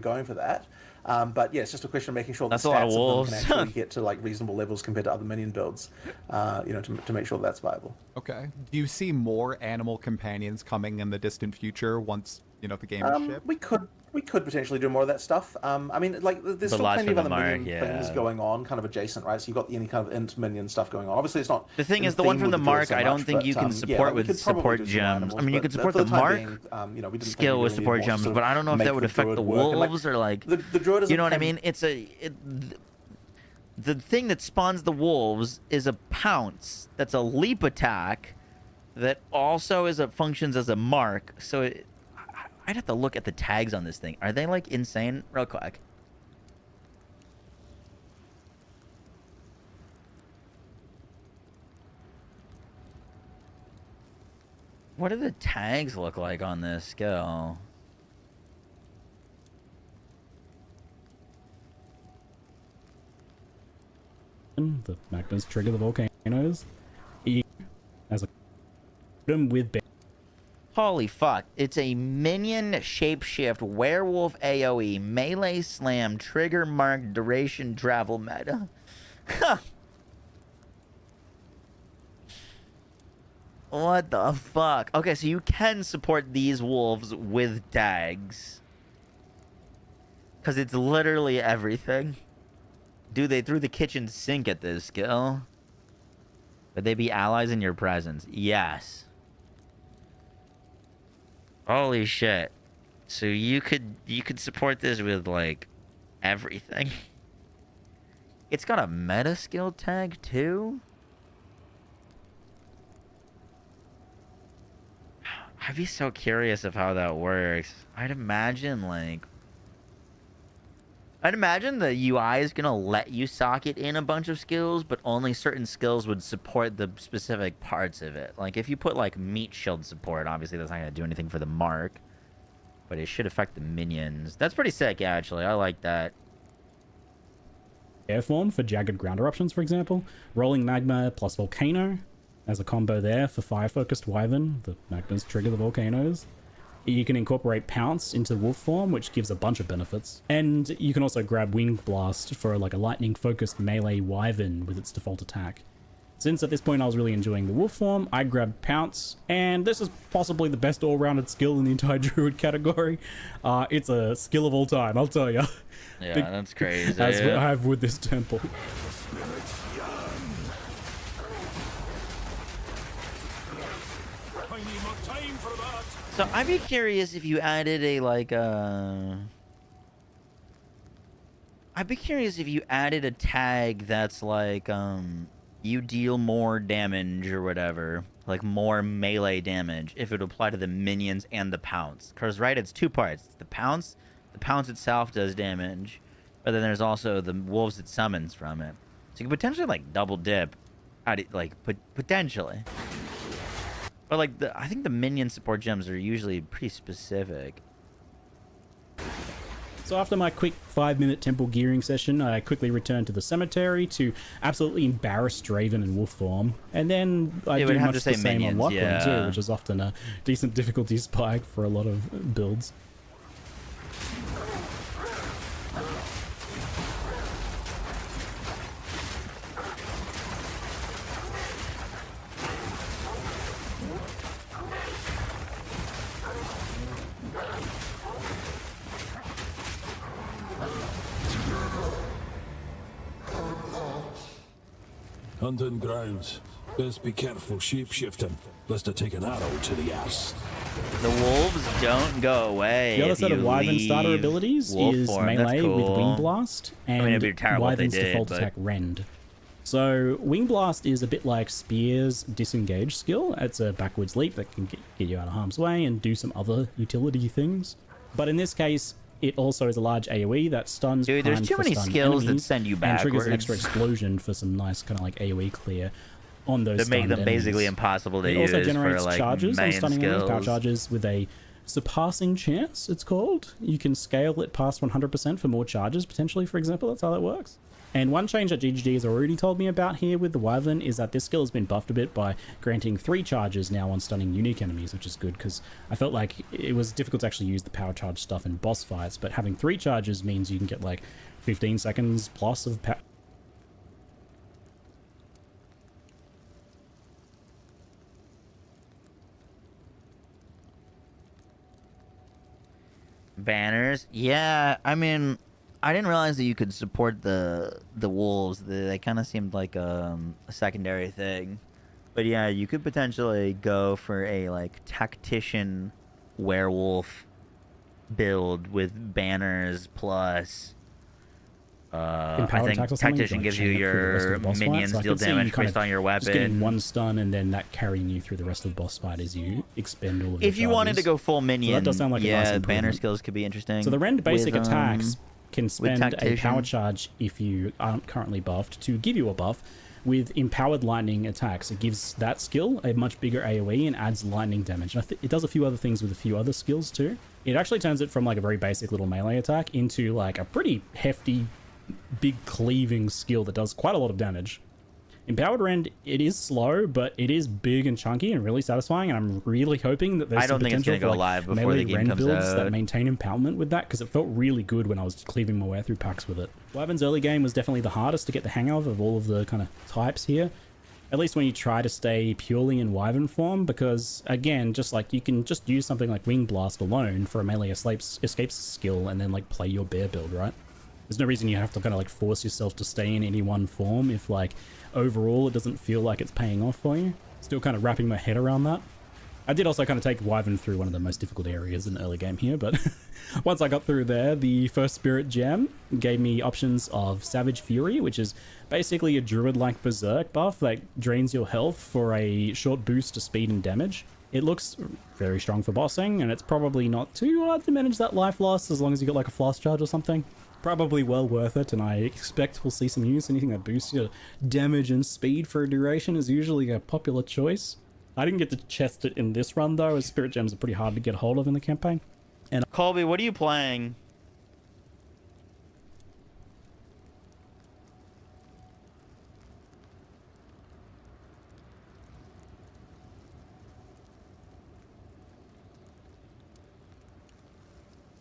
[SPEAKER 8] going for that. But yeah, it's just a question of making sure
[SPEAKER 1] That's
[SPEAKER 8] the
[SPEAKER 1] a lot
[SPEAKER 8] stats
[SPEAKER 1] of
[SPEAKER 8] of
[SPEAKER 1] wolves.
[SPEAKER 8] them can actually get to like reasonable levels compared to other minion builds. To make sure that's viable.
[SPEAKER 4] Okay. Do you see more animal companions coming in the distant future once the game is shipped?
[SPEAKER 8] We could potentially do more of that stuff. I mean, like, there's still plenty of other minion things going on, kind of adjacent, right? So you've got any kind of int minion stuff going on. Obviously, it's not.
[SPEAKER 1] The thing is, the one from the mark, I don't think you can support with support gems. I mean, you could support the mark skill with support gems, but I don't know if that would affect the wolves or like.
[SPEAKER 8] The druid,
[SPEAKER 1] you know what I mean? It's the thing that spawns the wolves is a pounce. That's a leap attack, that also functions as a mark. So I'd have to look at the tags on this thing. Are they like insane? Real quick. What do the tags look like on this skill?
[SPEAKER 22] The magnets trigger the volcanoes. As a them with.
[SPEAKER 1] Holy fuck. It's a minion shapeshift werewolf AoE melee slam trigger mark duration travel meta. What the fuck? Okay, so you can support these wolves with tags. Because it's literally everything. Dude, they threw the kitchen sink at this skill. Would they be allies in your presence? Yes. Holy shit. So you could support this with like everything. It's got a meta skill tag too? I'd be so curious of how that works. I'd imagine the UI is gonna let you socket in a bunch of skills, but only certain skills would support the specific parts of it. Like if you put like meat shield support, obviously that's not gonna do anything for the mark, but it should affect the minions. That's pretty sick, actually. I like that.
[SPEAKER 22] Airform for jagged ground eruptions, for example. Rolling magma plus volcano as a combo there for fire focused wyvern. The magmas trigger the volcanoes. You can incorporate Pounce into wolf form, which gives a bunch of benefits. And you can also grab Wing Blast for like a lightning-focused melee wyvern with its default attack. Since at this point I was really enjoying the wolf form, I grabbed Pounce, and this is possibly the best all-rounded skill in the entire druid category. It's a skill of all time, I'll tell you.
[SPEAKER 1] Yeah, that's crazy.
[SPEAKER 22] As I have with this temple.
[SPEAKER 1] So I'd be curious if you added a I'd be curious if you added a tag that's like you deal more damage or whatever, like more melee damage, if it would apply to the minions and the pounce. Because right, it's two parts. The pounce itself does damage, but then there's also the wolves it summons from it. So you could potentially like double dip, potentially. But like I think the minion support gems are usually pretty specific.
[SPEAKER 22] So after my quick 5-minute temple gearing session, I quickly returned to the cemetery to absolutely embarrass Draven in wolf form. And then I do much the same on Lachlan too, which is often a decent difficulty spike for a lot of builds.
[SPEAKER 23] Hunting grounds. Best be careful shape-shifting, lest I take an arrow to the ass.
[SPEAKER 1] The wolves don't go away.
[SPEAKER 22] The other set of Wyvern starter abilities is melee with Wing Blast and Wyvern's default attack Rend. So Wing Blast is a bit like Spear's disengage skill. It's a backwards leap that can get you out of harm's way and do some other utility things. But in this case, it also is a large AoE that stuns.
[SPEAKER 1] Dude, there's too many skills that send you backwards.
[SPEAKER 22] And triggers an extra explosion for some nice kind of like AoE clear on those.
[SPEAKER 1] That make them basically impossible to use.
[SPEAKER 22] It also generates
[SPEAKER 1] for, like,
[SPEAKER 22] charges on stunning enemies, power
[SPEAKER 1] skills.
[SPEAKER 22] charges with a Surpassing Chance, it's called. You can scale it past 100% for more charges, potentially, for example. That's how that works. And one change that GGG has already told me about here with the Wyvern is that this skill has been buffed a bit by granting 3 charges now on stunning unique enemies, which is good because I felt like it was difficult to actually use the power charge stuff in boss fights, but having 3 charges means you can get like 15 seconds plus of power.
[SPEAKER 1] Banners? Yeah, I mean, I didn't realize that you could support the wolves. They kind of seemed like a secondary thing. But yeah, you could potentially go for a like tactician werewolf build with banners plus I think tactician gives you your minions deal damage based on your weapon.
[SPEAKER 22] Just getting 1 stun and then that carrying you through the rest of the boss fight as you expend all of your
[SPEAKER 1] If you wanted to go full minion,
[SPEAKER 22] so that does sound like a nice
[SPEAKER 1] banner
[SPEAKER 22] improvement.
[SPEAKER 1] skills could be interesting.
[SPEAKER 22] So the rend basic
[SPEAKER 1] with,
[SPEAKER 22] attacks can spend a
[SPEAKER 1] tactician.
[SPEAKER 22] power charge if you aren't currently buffed to give you a buff. With empowered lightning attacks, it gives that skill a much bigger AoE and adds lightning damage. And it does a few other things with a few other skills too. It actually turns it from like a very basic little melee attack into like a pretty hefty, big cleaving skill that does quite a lot of damage. Empowered Rend, it is slow, but it is big and chunky and really satisfying, and I'm really hoping that there's
[SPEAKER 1] I don't
[SPEAKER 22] some
[SPEAKER 1] think it's
[SPEAKER 22] potential
[SPEAKER 1] gonna
[SPEAKER 22] for
[SPEAKER 1] go live before
[SPEAKER 22] melee
[SPEAKER 1] the game
[SPEAKER 22] Rend
[SPEAKER 1] comes
[SPEAKER 22] builds
[SPEAKER 1] out.
[SPEAKER 22] that maintain empowerment with that, because it felt really good when I was cleaving my way through packs with it. Wyvern's early game was definitely the hardest to get the hang of all of the kind of types here. At least when you try to stay purely in Wyvern form, because again, just like you can just use something like Wing Blast alone for a melee escapes skill and then like play your bear build, right? There's no reason you have to kind of like force yourself to stay in any one form if like overall it doesn't feel like it's paying off for you. Still kind of wrapping my head around that. I did also kind of take Wyvern through one of the most difficult areas in the early game here, but once I got through there, the first Spirit Gem gave me options of Savage Fury, which is basically a druid-like berserk buff that drains your health for a short boost to speed and damage. It looks very strong for bossing, and it's probably not too hard to manage that life loss as long as you got like a flask charge or something. Probably well worth it, and I expect we'll see some use. Anything that boosts your damage and speed for a duration is usually a popular choice. I didn't get to chest it in this run though, as Spirit Gems are pretty hard to get hold of in the campaign. And
[SPEAKER 1] Colby, what are you playing?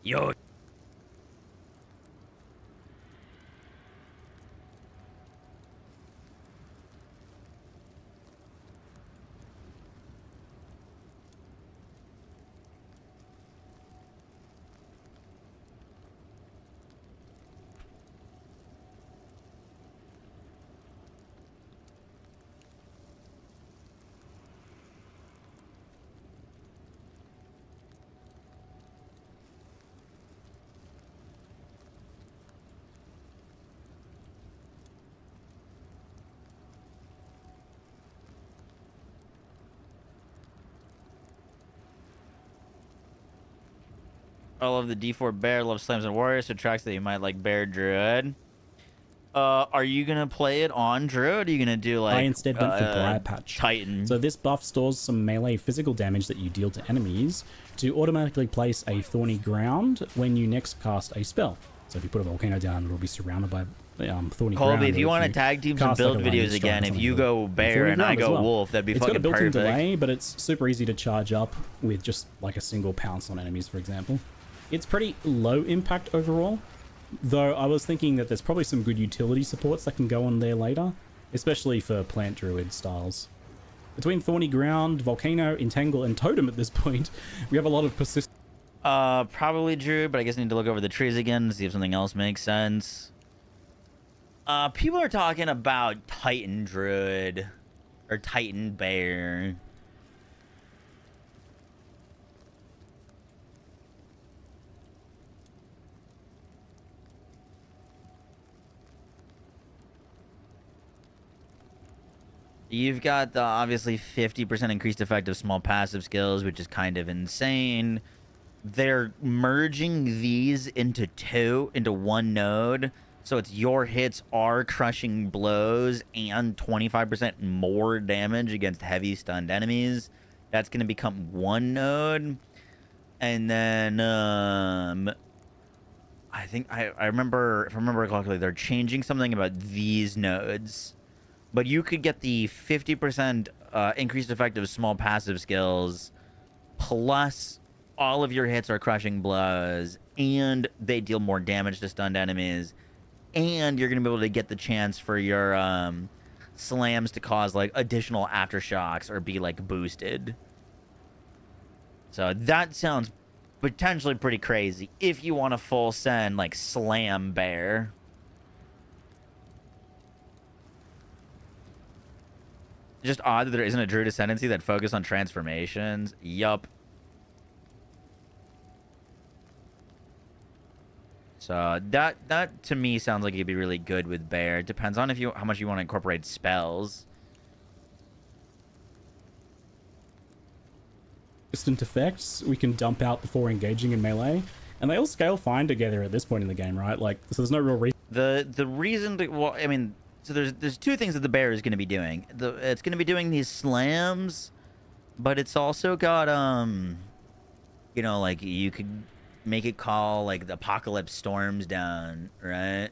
[SPEAKER 1] Yo. I love the D4 Bear, love Slams and Warriors, so tracks that you might like Bear Druid. Are you gonna play it on Druid? Or are you gonna do like
[SPEAKER 22] I instead went for Briar Patch.
[SPEAKER 1] Titan.
[SPEAKER 22] So this buff stores some melee physical damage that you deal to enemies to automatically place a Thorny Ground when you next cast a spell. So if you put a volcano down, it'll be surrounded by Thorny Ground.
[SPEAKER 1] Colby, if you want to tag team some
[SPEAKER 22] cast,
[SPEAKER 1] build
[SPEAKER 22] like, a lightning
[SPEAKER 1] videos
[SPEAKER 22] strike
[SPEAKER 1] again,
[SPEAKER 22] or
[SPEAKER 1] if
[SPEAKER 22] something,
[SPEAKER 1] you go Bear
[SPEAKER 22] Thorny
[SPEAKER 1] and I
[SPEAKER 22] Ground as
[SPEAKER 1] go
[SPEAKER 22] well.
[SPEAKER 1] Wolf, that'd be
[SPEAKER 22] It's
[SPEAKER 1] fucking
[SPEAKER 22] got a built-in
[SPEAKER 1] perfect.
[SPEAKER 22] delay, but it's super easy to charge up with just like a single pounce on enemies, for example. It's pretty low impact overall, though I was thinking that there's probably some good utility supports that can go on there later, especially for plant druid styles. Between Thorny Ground, Volcano, Entangle, and Totem at this point, we have a lot of persistent.
[SPEAKER 1] Probably Druid, but I guess I need to look over the trees again to see if something else makes sense. People are talking about Titan Druid or Titan Bear. You've got the obviously 50% increased effective small passive skills, which is kind of insane. They're merging these into one node. So it's your hits are crushing blows and 25% more damage against heavy stunned enemies. That's going to become one node. And then I think I remember, if I remember correctly, they're changing something about these nodes. But you could get the 50% increased effective small passive skills, plus all of your hits are crushing blows, and they deal more damage to stunned enemies, and you're going to be able to get the chance for your slams to cause like additional aftershocks or be like boosted. So that sounds potentially pretty crazy if you want a full send like slam bear. Just odd that there isn't a Druid Ascendancy that focus on transformations. Yup. So that to me sounds like it'd be really good with bear. It depends on how much you want to incorporate spells.
[SPEAKER 22] Instant effects we can dump out before engaging in melee, and they all scale fine together at this point in the game, right? Like, so there's no real reason.
[SPEAKER 1] The reason to, well, I mean, so there's two things that the bear is going to be doing. It's going to be doing these slams, but it's also got you know, like you could make it call like the apocalypse storms down, right?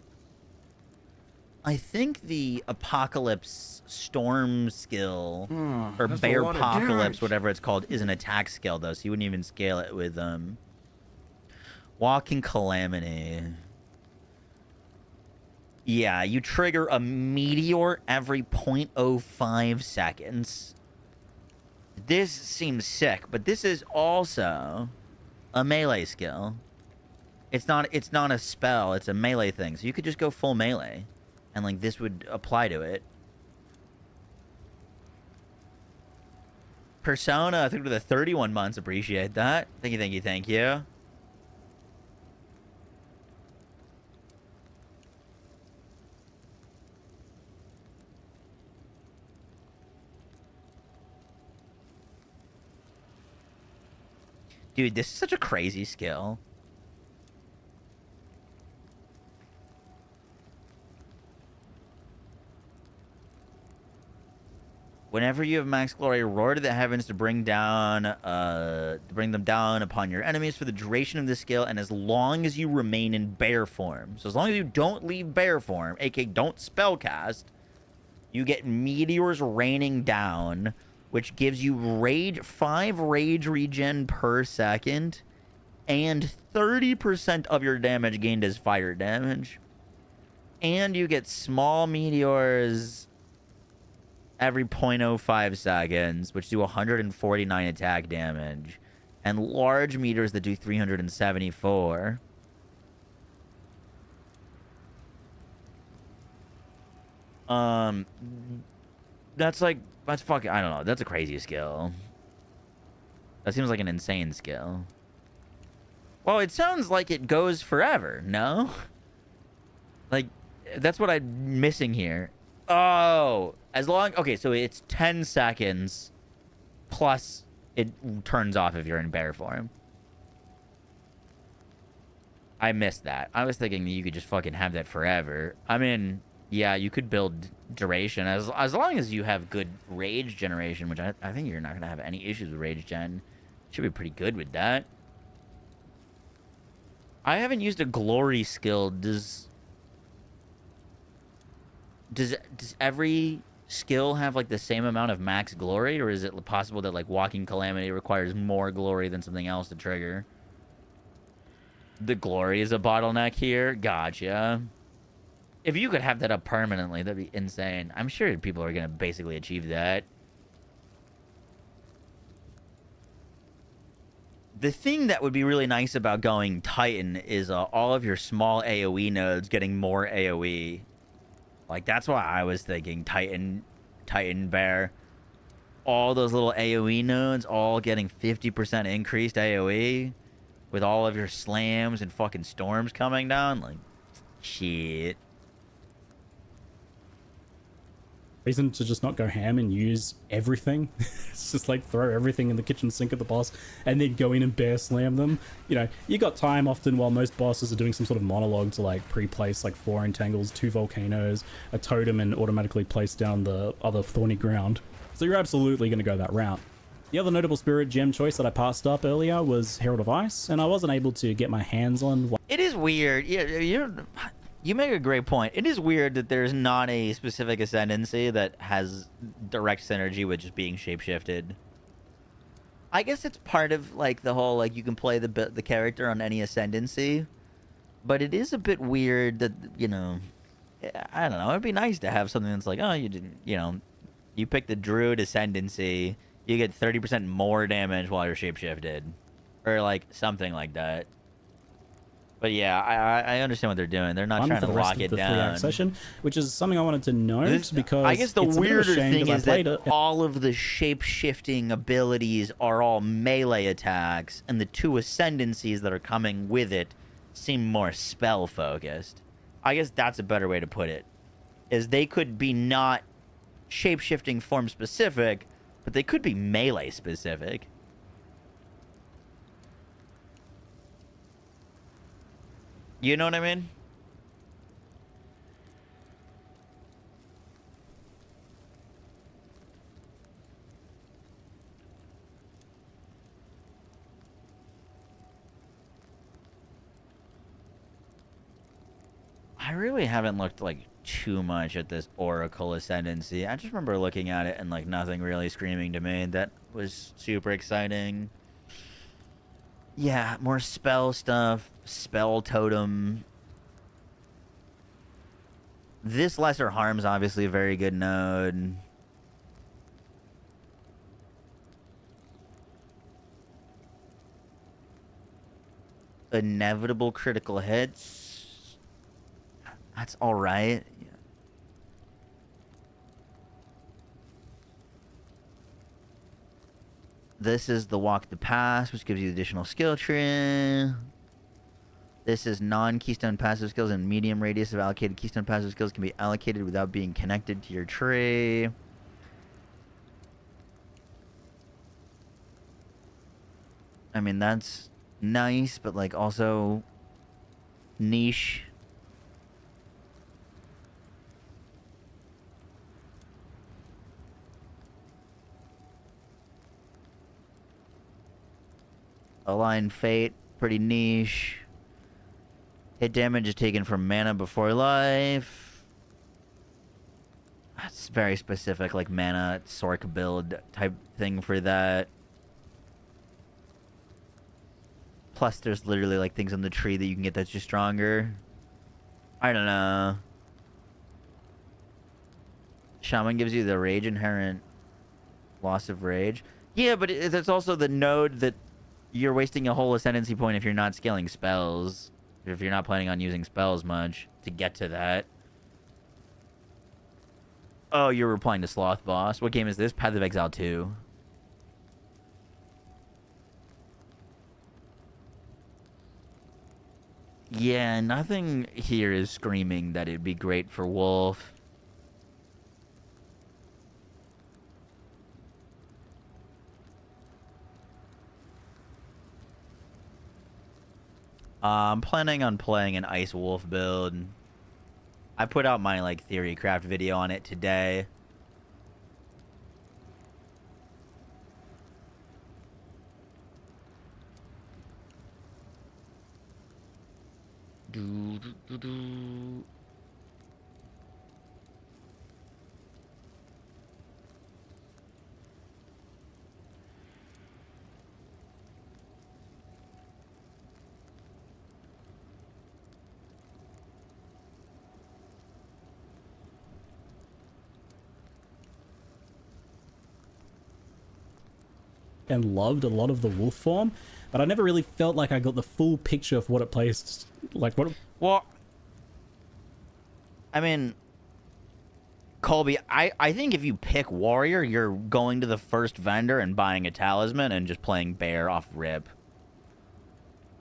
[SPEAKER 1] I think the apocalypse storm skill or bear apocalypse, whatever it's called, is an attack skill though, so you wouldn't even scale it with walking calamity. Yeah, you trigger a meteor every 0.05 seconds. This seems sick, but this is also a melee skill. It's not a spell, it's a melee thing. So you could just go full melee, and like this would apply to it. Persona, I think with the 31 months, appreciate that. Thank you, thank you, thank you. Dude, this is such a crazy skill. Whenever you have max glory, roar to the heavens to bring them down upon your enemies for the duration of the skill, and as long as you remain in bear form. So as long as you don't leave bear form, aka don't spellcast, you get meteors raining down, which gives you 5 rage regen per second, and 30% of your damage gained as fire damage. And you get small meteors every 0.05 seconds, which do 149 attack damage, and large meteors that do 374. That's fucking, I don't know. That's a crazy skill. That seems like an insane skill. Well, it sounds like it goes forever, no? Like, that's what I'm missing here. Oh, okay, so it's 10 seconds plus it turns off if you're in bear form. I missed that. I was thinking you could just fucking have that forever. I mean, yeah, you could build duration as long as you have good rage generation, which I think you're not going to have any issues with rage gen. Should be pretty good with that. I haven't used a glory skill. Does every skill have like the same amount of max glory, or is it possible that like walking calamity requires more glory than something else to trigger? The glory is a bottleneck here. Gotcha. If you could have that up permanently, that'd be insane. I'm sure people are going to basically achieve that. The thing that would be really nice about going Titan is all of your small AoE nodes getting more AoE. Like, that's why I was thinking Titan Bear. All those little AoE nodes all getting 50% increased AoE with all of your slams and fucking storms coming down. Like, shit.
[SPEAKER 22] Reason to just not go ham and use everything. It's just like throw everything in the kitchen sink at the boss and then go in and bear slam them. You know, you got time often while most bosses are doing some sort of monologue to like pre-place like 4 entangles, 2 volcanoes, a totem, and automatically place down the other thorny ground. So you're absolutely going to go that route. The other notable spirit gem choice that I passed up earlier was Herald of Ice, and I wasn't able to get my hands on one.
[SPEAKER 1] It is weird. You make a great point. It is weird that there's not a specific ascendancy that has direct synergy with just being shapeshifted. I guess it's part of like the whole like you can play the character on any ascendancy, but it is a bit weird that I don't know. It'd be nice to have something that's like, oh, you pick the druid ascendancy, you get 30% more damage while you're shapeshifted, or like something like that. But yeah, I understand what they're doing. They're not trying to lock it down.
[SPEAKER 22] Session, which is something I wanted to note because
[SPEAKER 1] I guess the weirder thing is that
[SPEAKER 22] all
[SPEAKER 1] all of the shape-shifting abilities are all melee attacks, and the two ascendancies that are coming with it seem more spell-focused. I guess that's a better way to put it, is they could be not shape-shifting form-specific, but they could be melee-specific. You know what I mean? I really haven't looked like too much at this Oracle Ascendancy. I just remember looking at it and like nothing really screaming to me that was super exciting. Yeah, more spell stuff, spell totem. This Lesser Harm's obviously a very good node. Inevitable critical hits. That's alright. This is the Walk the Pass, which gives you additional skill tree. This is non-keystone passive skills, and medium radius of allocated keystone passive skills can be allocated without being connected to your tree. I mean, that's nice, but like also niche. Align Fate, pretty niche. Hit damage is taken from mana before life. That's very specific, like mana Sork build type thing for that. Plus, there's literally like things on the tree that you can get that's just stronger. I don't know. Shaman gives you the rage inherent loss of rage. Yeah, but that's also the node that you're wasting a whole ascendancy point if you're not scaling spells. If you're not planning on using spells much to get to that. Oh, you're replying to Sloth Boss. What game is this? Path of Exile 2. Yeah, nothing here is screaming that it'd be great for Wolf. I'm planning on playing an Ice Wolf build. I put out my like theorycraft video on it today.
[SPEAKER 22] And loved a lot of the wolf form, but I never really felt like I got the full picture of what it plays like.
[SPEAKER 1] Well, I mean, Colby, I think if you pick warrior, you're going to the first vendor and buying a talisman and just playing bear off rip.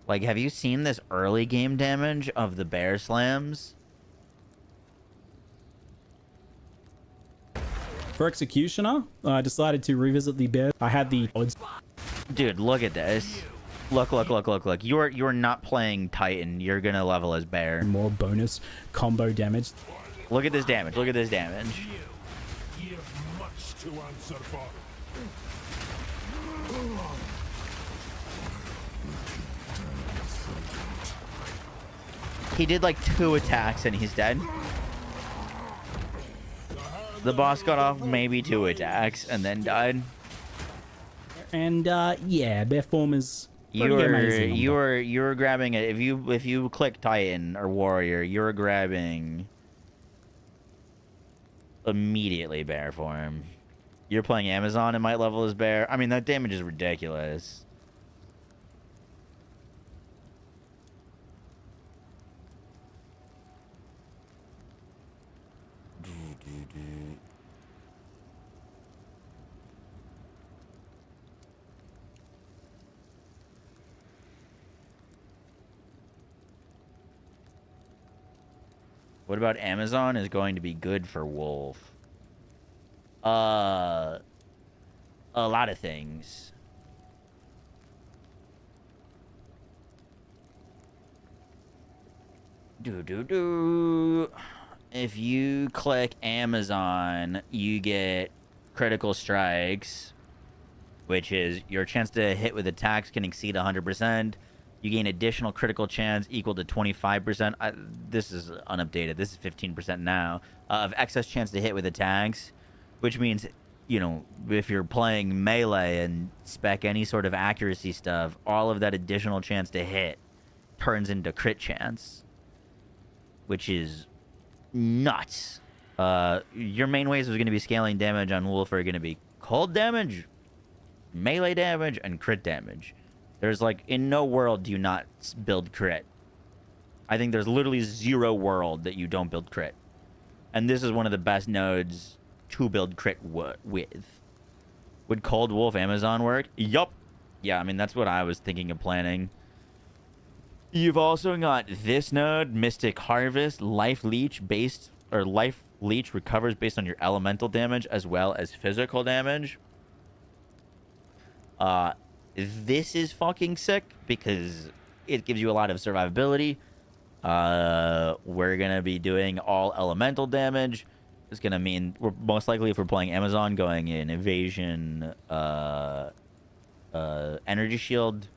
[SPEAKER 1] Like, have you seen this early game damage of the bear slams?
[SPEAKER 22] For Executioner, I decided to revisit the bear. I had the odds.
[SPEAKER 1] Dude, look at this. Look. You're not playing Titan. You're gonna level as bear.
[SPEAKER 22] More bonus combo damage.
[SPEAKER 1] Look at this damage.
[SPEAKER 23] You have much to answer for.
[SPEAKER 1] He did like 2 attacks and he's dead. The boss got off maybe 2 attacks and then died.
[SPEAKER 22] And yeah, their form is
[SPEAKER 1] You
[SPEAKER 22] pretty amazing.
[SPEAKER 1] you were grabbing it. If you click Titan or Warrior, you're grabbing immediately bear form. You're playing Amazon and might level as bear. I mean, that damage is ridiculous. What about Amazon is going to be good for Wolf? A lot of things. If you click Amazon, you get critical strikes, which is your chance to hit with attacks can exceed 100%. You gain additional critical chance equal to 25%. This is unupdated. This is 15% now. Of excess chance to hit with attacks, which means, you know, if you're playing melee and spec any sort of accuracy stuff, all of that additional chance to hit turns into crit chance, which is nuts. Your main ways is going to be scaling damage on Wolf are going to be cold damage, melee damage, and crit damage. There's like, in no world do you not build crit. I think there's literally 0 world that you don't build crit. And this is one of the best nodes to build crit with. Would Cold Wolf Amazon work? Yup. Yeah, I mean, that's what I was thinking of planning. You've also got this node, Mystic Harvest, Life Leech based, or Life Leech recovers based on your elemental damage as well as physical damage. This is fucking sick because it gives you a lot of survivability. We're gonna be doing all elemental damage. It's gonna mean we're most likely, if we're playing Amazon, going in evasion, energy shield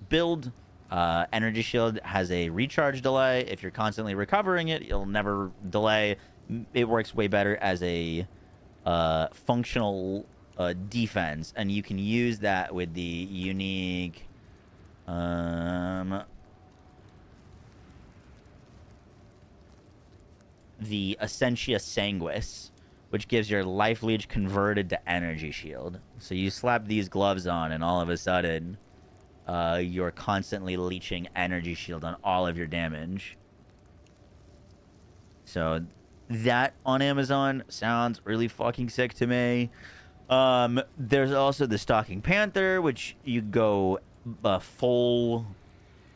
[SPEAKER 1] build. Energy shield has a recharge delay. If you're constantly recovering it, it'll never delay. It works way better as a functional defense, and you can use that with the unique the Essentia Sanguis, which gives your life leech converted to energy shield. So you slap these gloves on and all of a sudden you're constantly leeching energy shield on all of your damage. So that on Amazon sounds really fucking sick to me. There's also the Stalking Panther, which you go full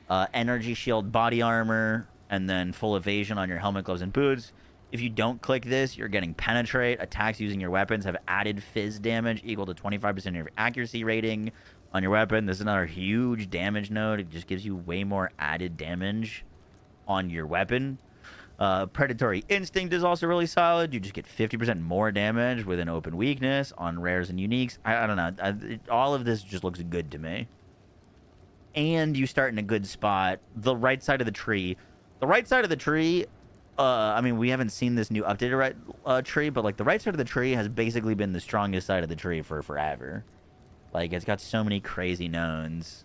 [SPEAKER 1] energy shield body armor and then full evasion on your helmet, gloves, and boots. If you don't click this, you're getting penetrate. Attacks using your weapons have added fizz damage equal to 25% of your accuracy rating on your weapon. This is another huge damage node. It just gives you way more added damage on your weapon. Predatory Instinct is also really solid. You just get 50% more damage with an open weakness on rares and uniques. I don't know. All of this just looks good to me. And you start in a good spot. The right side of the tree. The right side of the tree, I mean, we haven't seen this new updated tree, but like the right side of the tree has basically been the strongest side of the tree for forever. Like, it's got so many crazy knowns.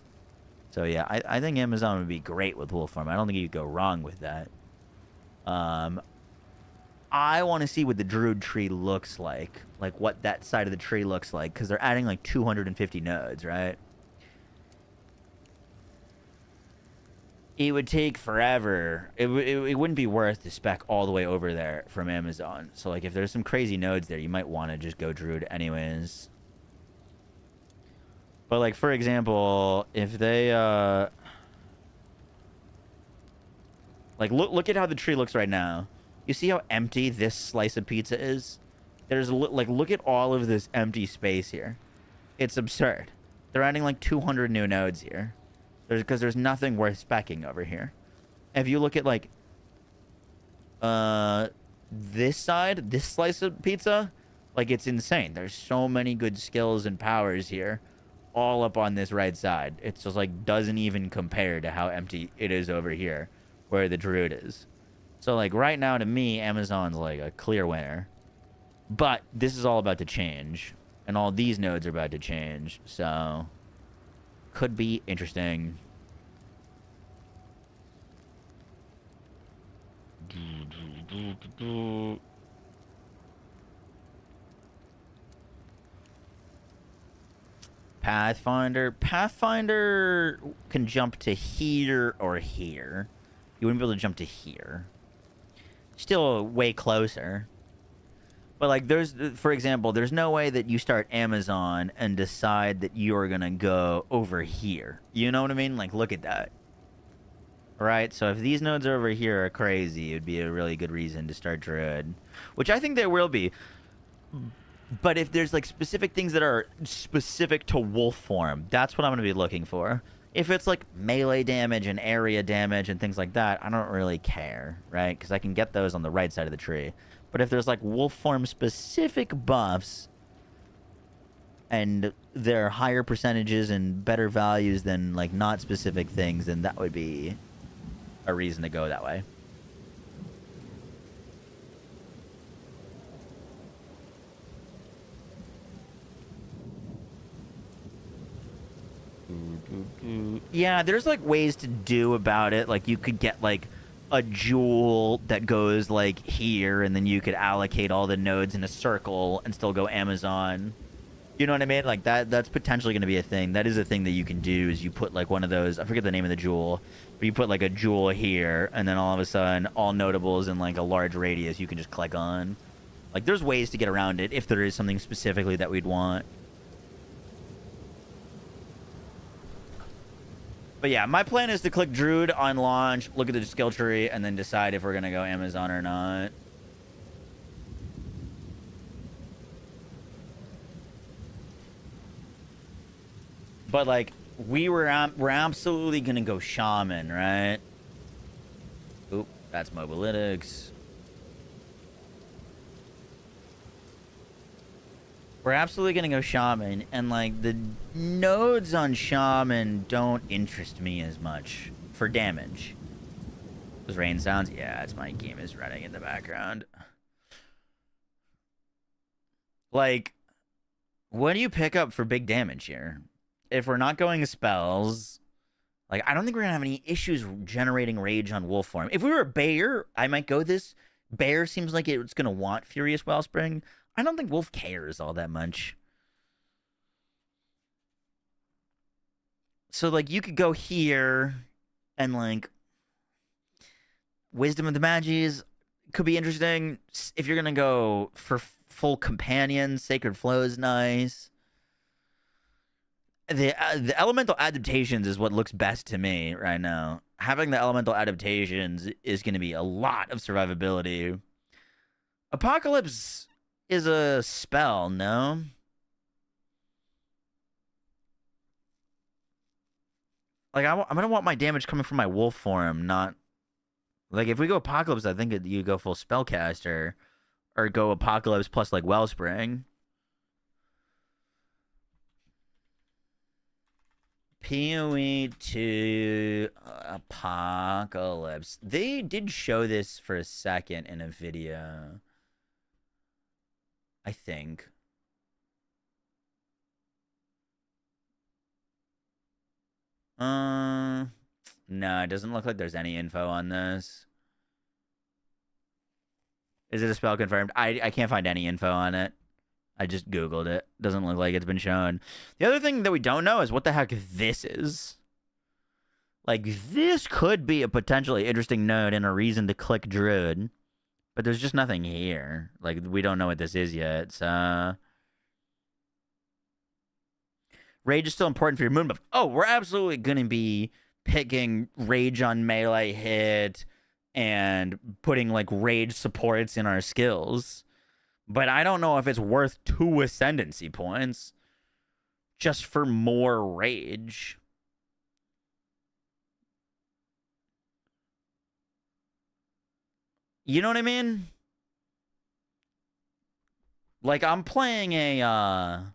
[SPEAKER 1] So yeah, I think Amazon would be great with Wolf Farm. I don't think you could go wrong with that. I want to see what the Druid tree looks like what that side of the tree looks like, because they're adding like 250 nodes, right? It would take forever. It wouldn't be worth to spec all the way over there from Amazon. So like, if there's some crazy nodes there, you might want to just go Druid anyways. But like, for example, if they like, look at how the tree looks right now. You see how empty this slice of pizza is? There's like, look at all of this empty space here. It's absurd. They're adding like 200 new nodes here. Because there's nothing worth speccing over here. If you look at like this side, this slice of pizza, like, it's insane. There's so many good skills and powers here, all up on this right side. It's just like doesn't even compare to how empty it is over here. where the druid is. So like right now to me, Amazon's like a clear winner. But this is all about to change. And all these nodes are about to change. So could be interesting. Pathfinder can jump to here or here. You wouldn't be able to jump to here. Still way closer. But like there's, for example, there's no way that you start Amazon and decide that you're gonna go over here. You know what I mean? Like look at that. Right? So if these nodes over here are crazy, it would be a really good reason to start Druid. Which I think there will be. But if there's like specific things that are specific to wolf form, that's what I'm going to be looking for. If it's like melee damage and area damage and things like that, I don't really care, right? Because I can get those on the right side of the tree. But if there's like wolf form specific buffs and they're higher percentages and better values than like not specific things, then that would be a reason to go that way. Yeah, there's like ways to do about it. Like you could get like a jewel that goes like here, and then you could allocate all the nodes in a circle and still go Amazon. You know what I mean? Like that's potentially going to be a thing. That is a thing that you can do, is you put like one of those, I forget the name of the jewel, but you put like a jewel here, and then all of a sudden all notables in like a large radius you can just click on. Like there's ways to get around it if there is something specifically that we'd want. But yeah, my plan is to click Druid on launch, look at the skill tree, and then decide if we're going to go Amazon or not. But like, we're absolutely going to go Shaman, right? Oop, that's Mobalytics. We're absolutely going to go Shaman, and like the nodes on Shaman don't interest me as much for damage. Those rain sounds? Yeah, it's my game is running in the background. Like, what do you pick up for big damage here? If we're not going spells, like I don't think we're going to have any issues generating rage on wolf form. If we were a bear, I might go this. Bear seems like it's going to want Furious Wellspring. I don't think wolf cares all that much. So, like, you could go here and, like, Wisdom of the Magi's could be interesting. If you're going to go for full companion, Sacred Flow is nice. The elemental adaptations is what looks best to me right now. Having the elemental adaptations is going to be a lot of survivability. Apocalypse is a spell, no? Like, I'm going to want my damage coming from my wolf form, not... Like, if we go Apocalypse, I think you go full Spellcaster. Or go Apocalypse plus, like, Wellspring. PoE to Apocalypse. They did show this for a second in a video. I think. No, it doesn't look like there's any info on this. Is it a spell confirmed? I can't find any info on it. I just Googled it. Doesn't look like it's been shown. The other thing that we don't know is what the heck this is. Like, this could be a potentially interesting node and a reason to click Druid. But there's just nothing here. Like, we don't know what this is yet, so... Rage is still important for your moon buff. Oh, we're absolutely going to be picking Rage on melee hit and putting, like, Rage supports in our skills. But I don't know if it's worth 2 Ascendancy points just for more Rage. You know what I mean? Like, I'm playing a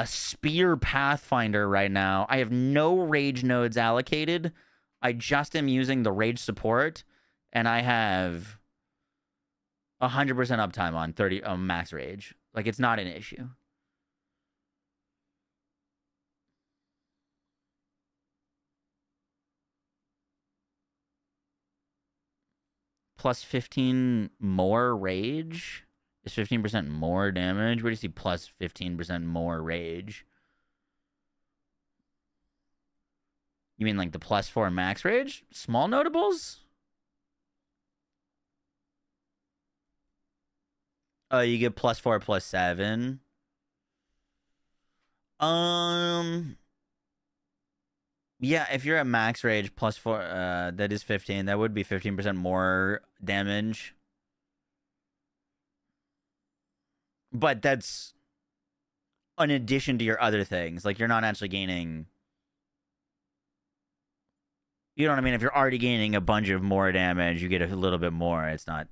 [SPEAKER 1] Spear Pathfinder right now. I have no Rage nodes allocated. I just am using the rage support, and I have 100% uptime on 30 max rage. Like, it's not an issue. Plus 15 more rage is 15% more damage. Where do you see plus 15% more rage? You mean like the plus 4 max rage? Small notables? Oh, you get plus 4, plus 7. Yeah, if you're at max rage plus 4, that is 15. That would be 15% more damage. But that's in addition to your other things. Like, you're not actually gaining... You know what I mean? If you're already gaining a bunch of more damage, you get a little bit more. It's not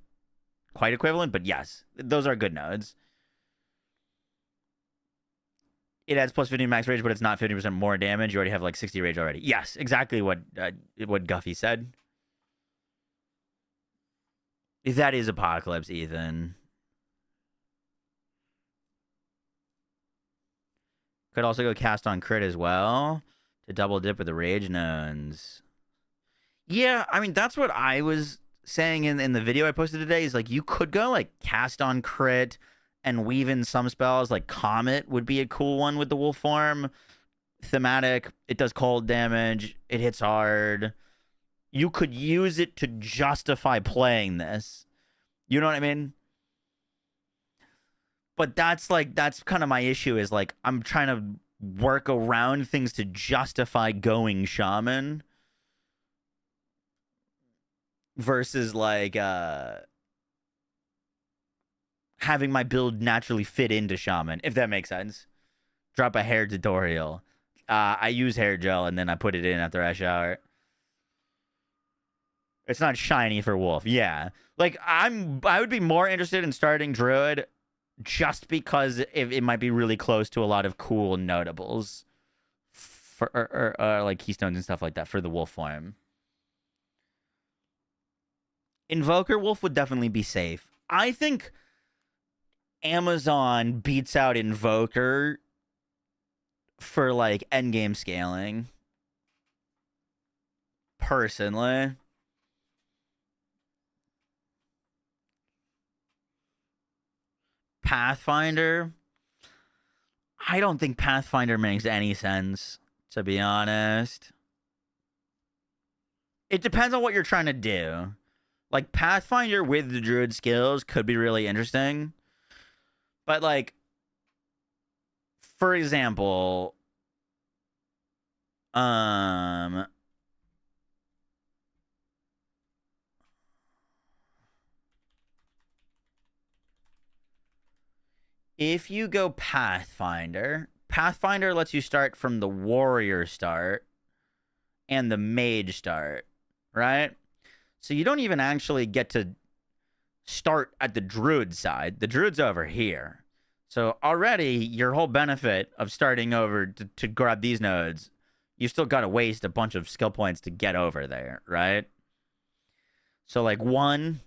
[SPEAKER 1] quite equivalent, but yes, those are good nodes. It adds plus 15 max rage, but it's not 50% more damage. You already have like 60 rage already. Yes, exactly what Guffy said. That is Apocalypse, Ethan. Could also go cast on crit as well to double dip with the rage nodes. Yeah, I mean, that's what I was saying in the video I posted today, is like, you could go like cast on crit and weave in some spells. Like Comet would be a cool one with the wolf form. Thematic, it does cold damage, it hits hard. You could use it to justify playing this. You know what I mean? But that's kind of my issue, is like, I'm trying to work around things to justify going shaman. Versus like having my build naturally fit into shaman, if that makes sense. Drop a hair tutorial. I use hair gel and then I put it in after I shower. It's not shiny for wolf. Yeah. Like, I would be more interested in starting druid just because it might be really close to a lot of cool notables for or like keystones and stuff like that for the wolf form. Invoker Wolf would definitely be safe. I think Amazon beats out Invoker for, like, endgame scaling. Personally. Pathfinder? I don't think Pathfinder makes any sense, to be honest. It depends on what you're trying to do. Like, Pathfinder with the druid skills could be really interesting. But, like, for example, if you go Pathfinder lets you start from the warrior start and the mage start, right? So you don't even actually get to start at the druid side. The druid's over here. So already your whole benefit of starting over to grab these nodes, you still got to waste a bunch of skill points to get over there, right? So like 1,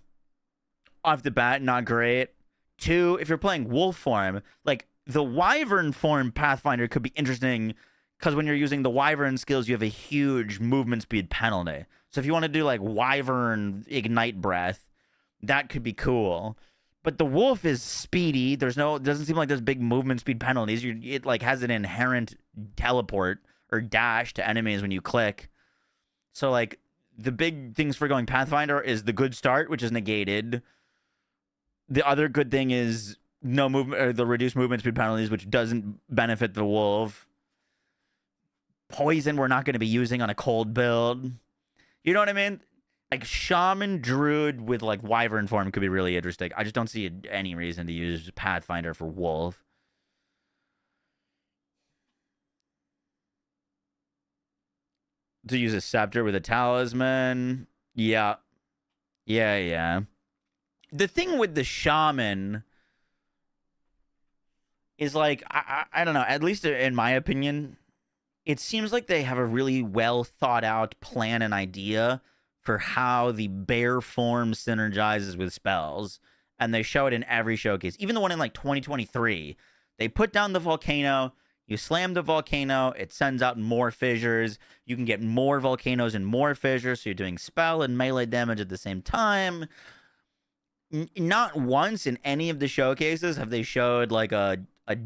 [SPEAKER 1] off the bat, not great. 2, if you're playing wolf form, like the wyvern form Pathfinder could be interesting because when you're using the wyvern skills, you have a huge movement speed penalty. So if you want to do like wyvern ignite breath, that could be cool. But the wolf is speedy. Doesn't seem like there's big movement speed penalties. It like has an inherent teleport or dash to enemies when you click. So like the big things for going Pathfinder is the good start, which is negated. The other good thing is no movement, or the reduced movement speed penalties, which doesn't benefit the wolf. Poison we're not going to be using on a cold build. You know what I mean? Like, shaman druid with, like, wyvern form could be really interesting. I just don't see any reason to use Pathfinder for wolf. To use a scepter with a talisman. Yeah. Yeah. The thing with the shaman is, like, I don't know, at least in my opinion, it seems like they have a really well thought out plan and idea for how the bare form synergizes with spells. And they show it in every showcase. Even the one in like 2023, they put down the volcano, you slam the volcano, it sends out more fissures. You can get more volcanoes and more fissures, so you're doing spell and melee damage at the same time. Not once in any of the showcases have they showed like a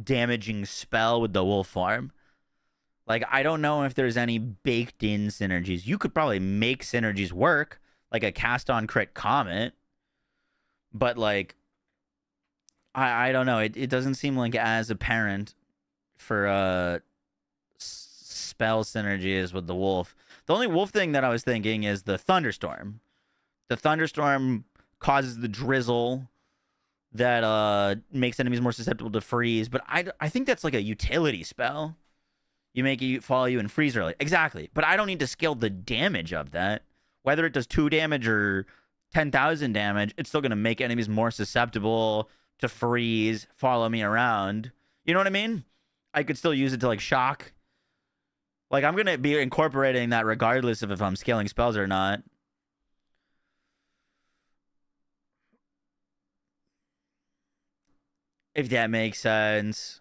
[SPEAKER 1] damaging spell with the wolf farm. Like, I don't know if there's any baked in synergies. You could probably make synergies work, like a cast on crit comet. But like, I don't know. It doesn't seem like as apparent for spell synergies with the wolf. The only wolf thing that I was thinking is the thunderstorm. The thunderstorm causes the drizzle that makes enemies more susceptible to freeze. But I think that's like a utility spell. You make it follow you and freeze early. Exactly. But I don't need to scale the damage of that. Whether it does 2 damage or 10,000 damage, it's still going to make enemies more susceptible to freeze, follow me around. You know what I mean? I could still use it to like shock. Like, I'm going to be incorporating that regardless of if I'm scaling spells or not. If that makes sense.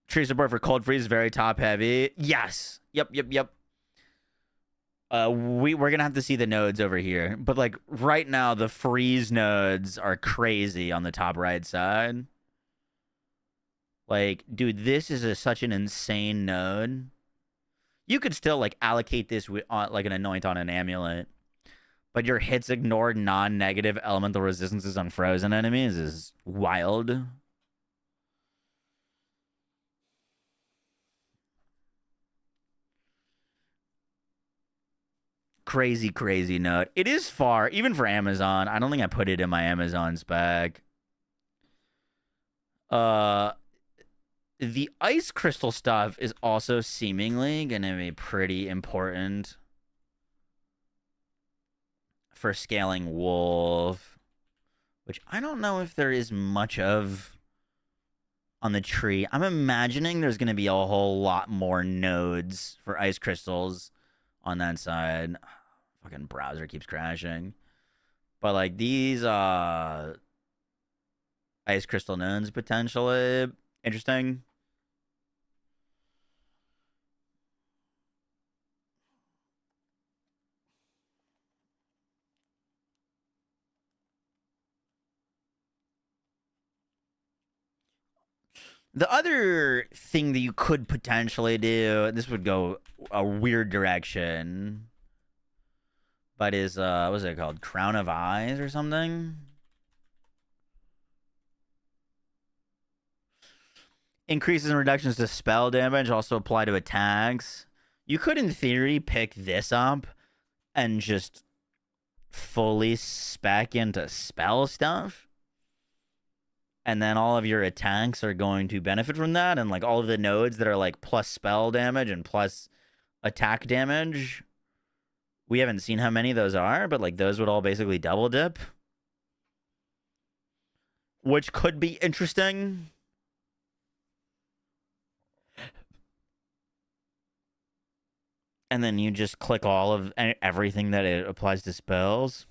[SPEAKER 1] Tree support for cold freeze is very top heavy. Yes. Yep. We're gonna have to see the nodes over here. But like right now, the freeze nodes are crazy on the top right side. Like, dude, this is such an insane node. You could still like allocate this with like an anoint on an amulet. But your hits ignored non-negative elemental resistances on frozen enemies is wild. Crazy note. It is far, even for Amazon. I don't think I put it in my Amazon spec. The ice crystal stuff is also seemingly going to be pretty important for scaling wolf, which I don't know if there is much of on the tree. I'm imagining there's going to be a whole lot more nodes for ice crystals on that side. Fucking browser keeps crashing. But like these ice crystal nodes potentially interesting. The other thing that you could potentially do, this would go a weird direction, but is, what was it called? Crown of Eyes or something? Increases and reductions to spell damage also apply to attacks. You could, in theory, pick this up and just fully spec into spell stuff. And then all of your attacks are going to benefit from that. And like all of the nodes that are like plus spell damage and plus attack damage. We haven't seen how many those are, but like those would all basically double dip. Which could be interesting. And then you just click all of everything that it applies to spells.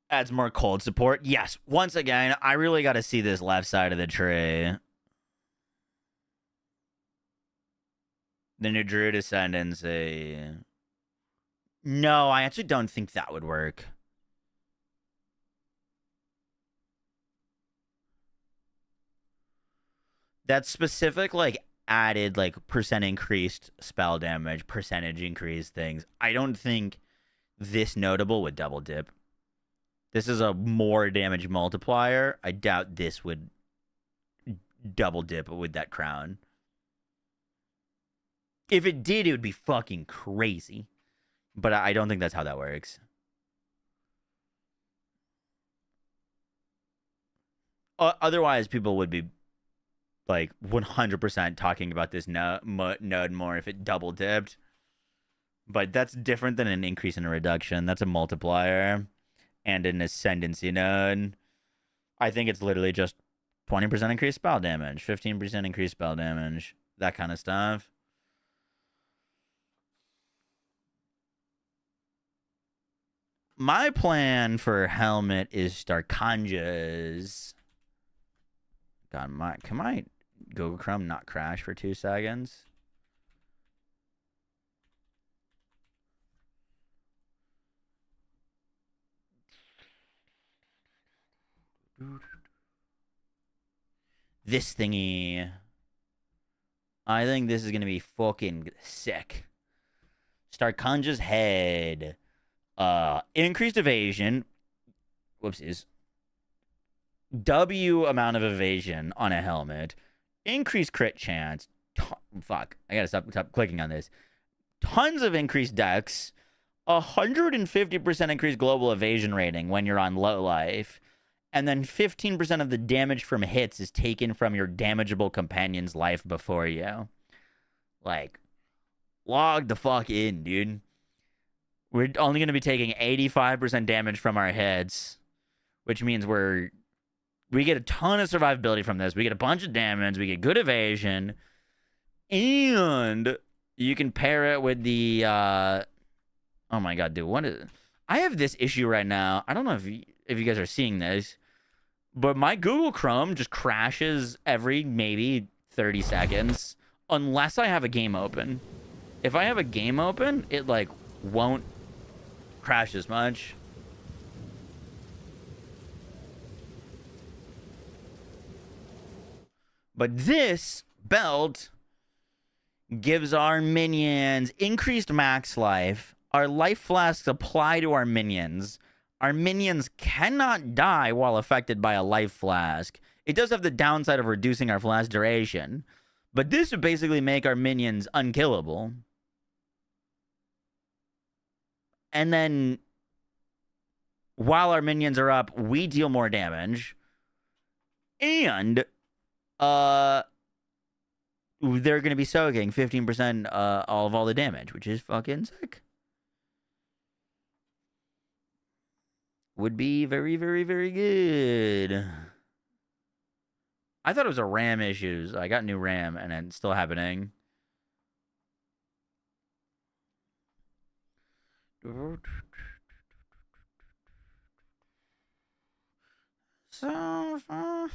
[SPEAKER 1] Adds more cold support. Yes. Once again, I really got to see this left side of the tree. The new Druid Ascendancy. No, I actually don't think that would work. That specific, like, added, like, percent increased spell damage, percentage increased things. I don't think this notable would double dip. This is a more damage multiplier. I doubt this would double dip with that crown. If it did, it would be fucking crazy. But I don't think that's how that works. Otherwise, people would be like 100% talking about this node more if it double dipped. But that's different than an increase and a reduction. That's a multiplier and an ascendancy node. I think it's literally just 20% increased spell damage, 15% increased spell damage, that kind of stuff. My plan for helmet is Starkanjas. God, can my Google Chrome not crash for 2 seconds? This thingy. I think this is going to be fucking sick. Starkanja's head. Increased evasion. Whoopsies. W amount of evasion on a helmet. Increased crit chance. Fuck. I gotta stop clicking on this. Tons of increased dex. 150% increased global evasion rating when you're on low life. And then 15% of the damage from hits is taken from your damageable companion's life before you. Like, log the fuck in, dude. We're only going to be taking 85% damage from our heads, which means we get a ton of survivability from this. We get a bunch of damage. We get good evasion. And you can pair it with the... oh my god, dude. I have this issue right now. I don't know if you guys are seeing this, but my Google Chrome just crashes every maybe 30 seconds unless I have a game open. If I have a game open, it like won't crash as much. But this belt gives our minions increased max life. Our life flasks apply to our minions. Our minions cannot die while affected by a life flask. It does have the downside of reducing our flask duration, but this would basically make our minions unkillable. And then, while our minions are up, we deal more damage. And, they're going to be soaking 15% of all the damage, which is fucking sick. Would be very, very, very good. I thought it was a RAM issue. I got new RAM, and it's still happening. So far.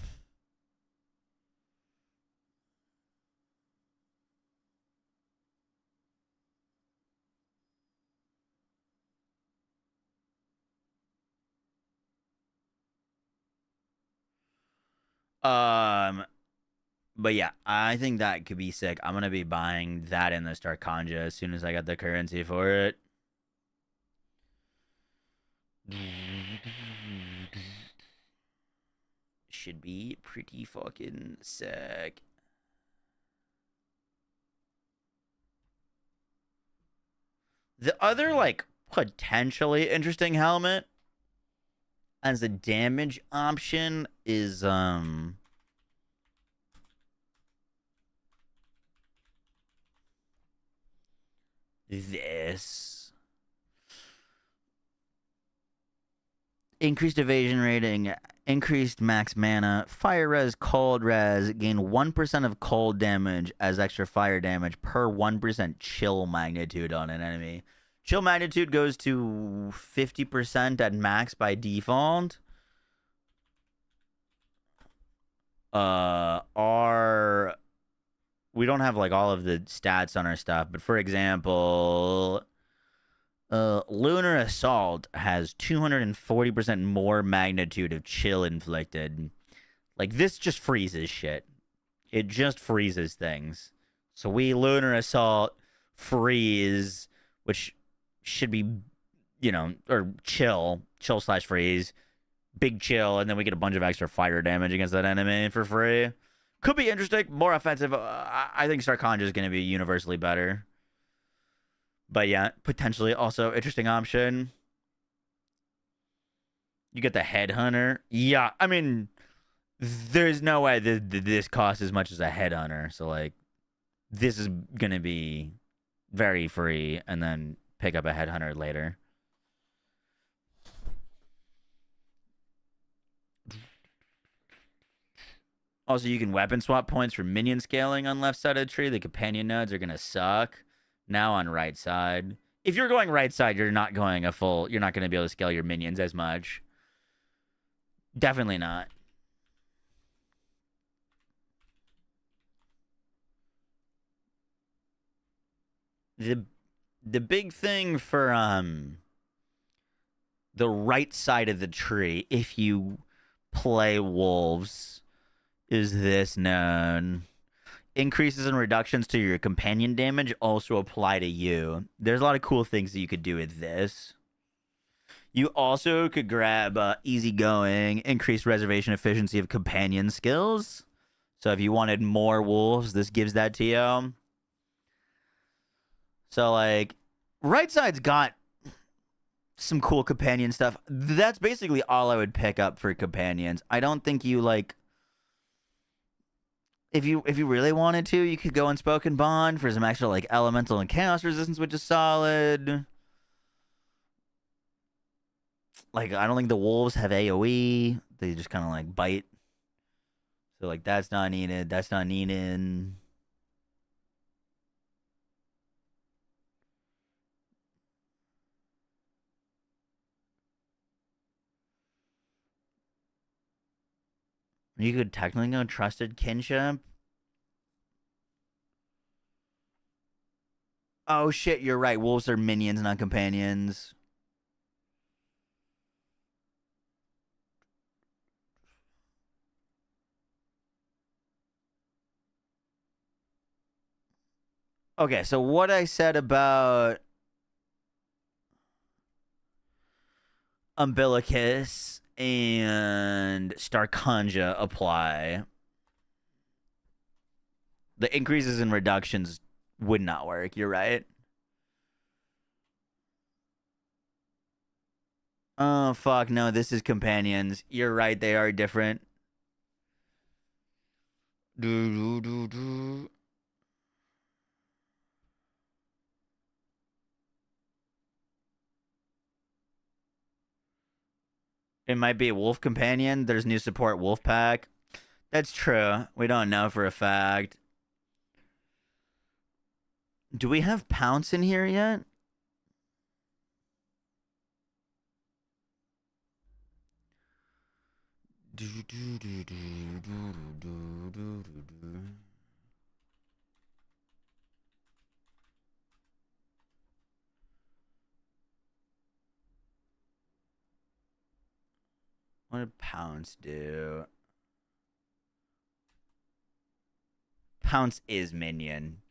[SPEAKER 1] But yeah, I think that could be sick. I'm gonna be buying that in the Starkanja as soon as I got the currency for it. Should be pretty fucking sick. The other, like, potentially interesting helmet as a damage option is, this. Increased evasion rating, increased max mana, fire res, cold res, gain 1% of cold damage as extra fire damage per 1% chill magnitude on an enemy. Chill magnitude goes to 50% at max by default. We don't have like all of the stats on our stuff, but for example, Lunar Assault has 240% more magnitude of chill inflicted. Like, this just freezes shit. It just freezes things. So we Lunar Assault freeze, which should be, you know, or chill / freeze, big chill, and then we get a bunch of extra fire damage against that enemy for free. Could be interesting, more offensive. I think Starkanja is going to be universally better. But yeah, potentially also interesting option. You get the Headhunter. Yeah, I mean, there's no way that this costs as much as a headhunter. So like, this is gonna be very free, and then pick up a headhunter later. Also, you can weapon swap points for minion scaling on left side of the tree. The companion nodes are gonna suck. Now on right side. If you're going right side, you're not going a full. You're not gonna be able to scale your minions as much. Definitely not. The big thing for the right side of the tree, if you play wolves, is this known. Increases and reductions to your companion damage also apply to you. There's a lot of cool things that you could do with this. You also could grab easygoing, increased reservation efficiency of companion skills. So if you wanted more wolves, this gives that to you. So, like, right side's got some cool companion stuff. That's basically all I would pick up for companions. I don't think you, like... If you really wanted to, you could go Unspoken Bond for some extra, like, elemental and chaos resistance, which is solid. Like, I don't think the wolves have AoE. They just kind of, like, bite. So, like, that's not needed. That's not needed. You could technically go Trusted Kinship. Oh, shit, you're right. Wolves are minions, not companions. Okay, so what I said about Umbilicus and Starkanja apply. The increases and reductions would not work. You're right. Oh, fuck. No, this is companions. You're right. They are different. It might be a wolf companion. There's new support wolf pack. That's true. We don't know for a fact. Do we have Pounce in here yet? What did Pounce do? Pounce is minion.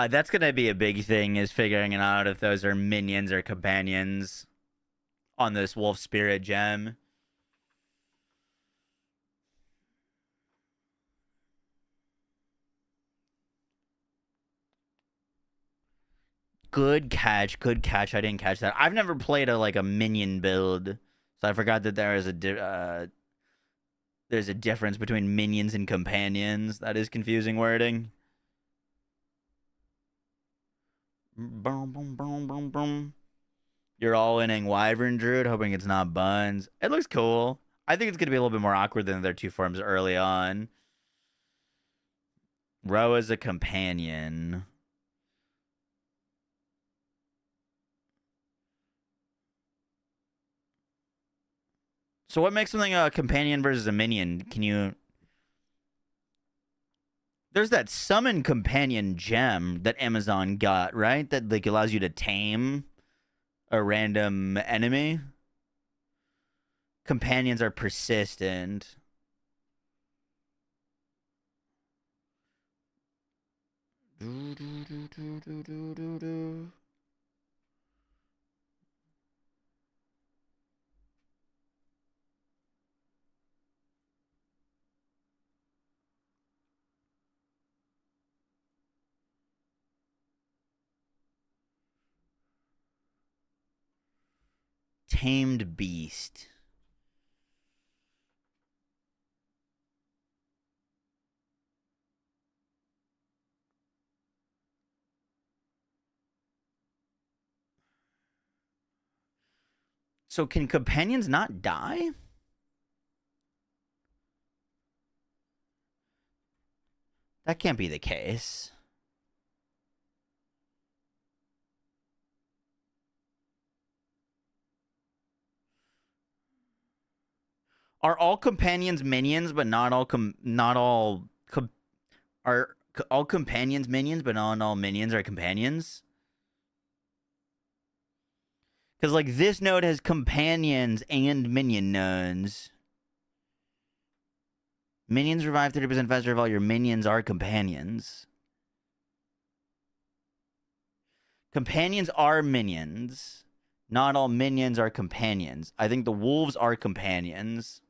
[SPEAKER 1] That's gonna be a big thing, is figuring out if those are minions or companions on this wolf spirit gem. Good catch, good catch. I didn't catch that. I've never played a minion build, so I forgot that there is there's a difference between minions and companions. That is confusing wording. Boom, boom, boom, boom, boom. You're all inning Wyvern Druid, hoping it's not Buns. It looks cool. I think it's going to be a little bit more awkward than their two forms early on. Row as a companion. So what makes something a companion versus a minion? Can you... There's that summon companion gem that Amazon got, right? That like allows you to tame a random enemy. Companions are persistent. Tamed beast. So can companions not die? That can't be the case. Are all companions minions, but not all are all companions minions, but not all minions are companions? Because, like, this node has companions and minion nodes. Minions revive 30% faster if all your minions are companions. Companions are minions. Not all minions are companions. I think the wolves are companions.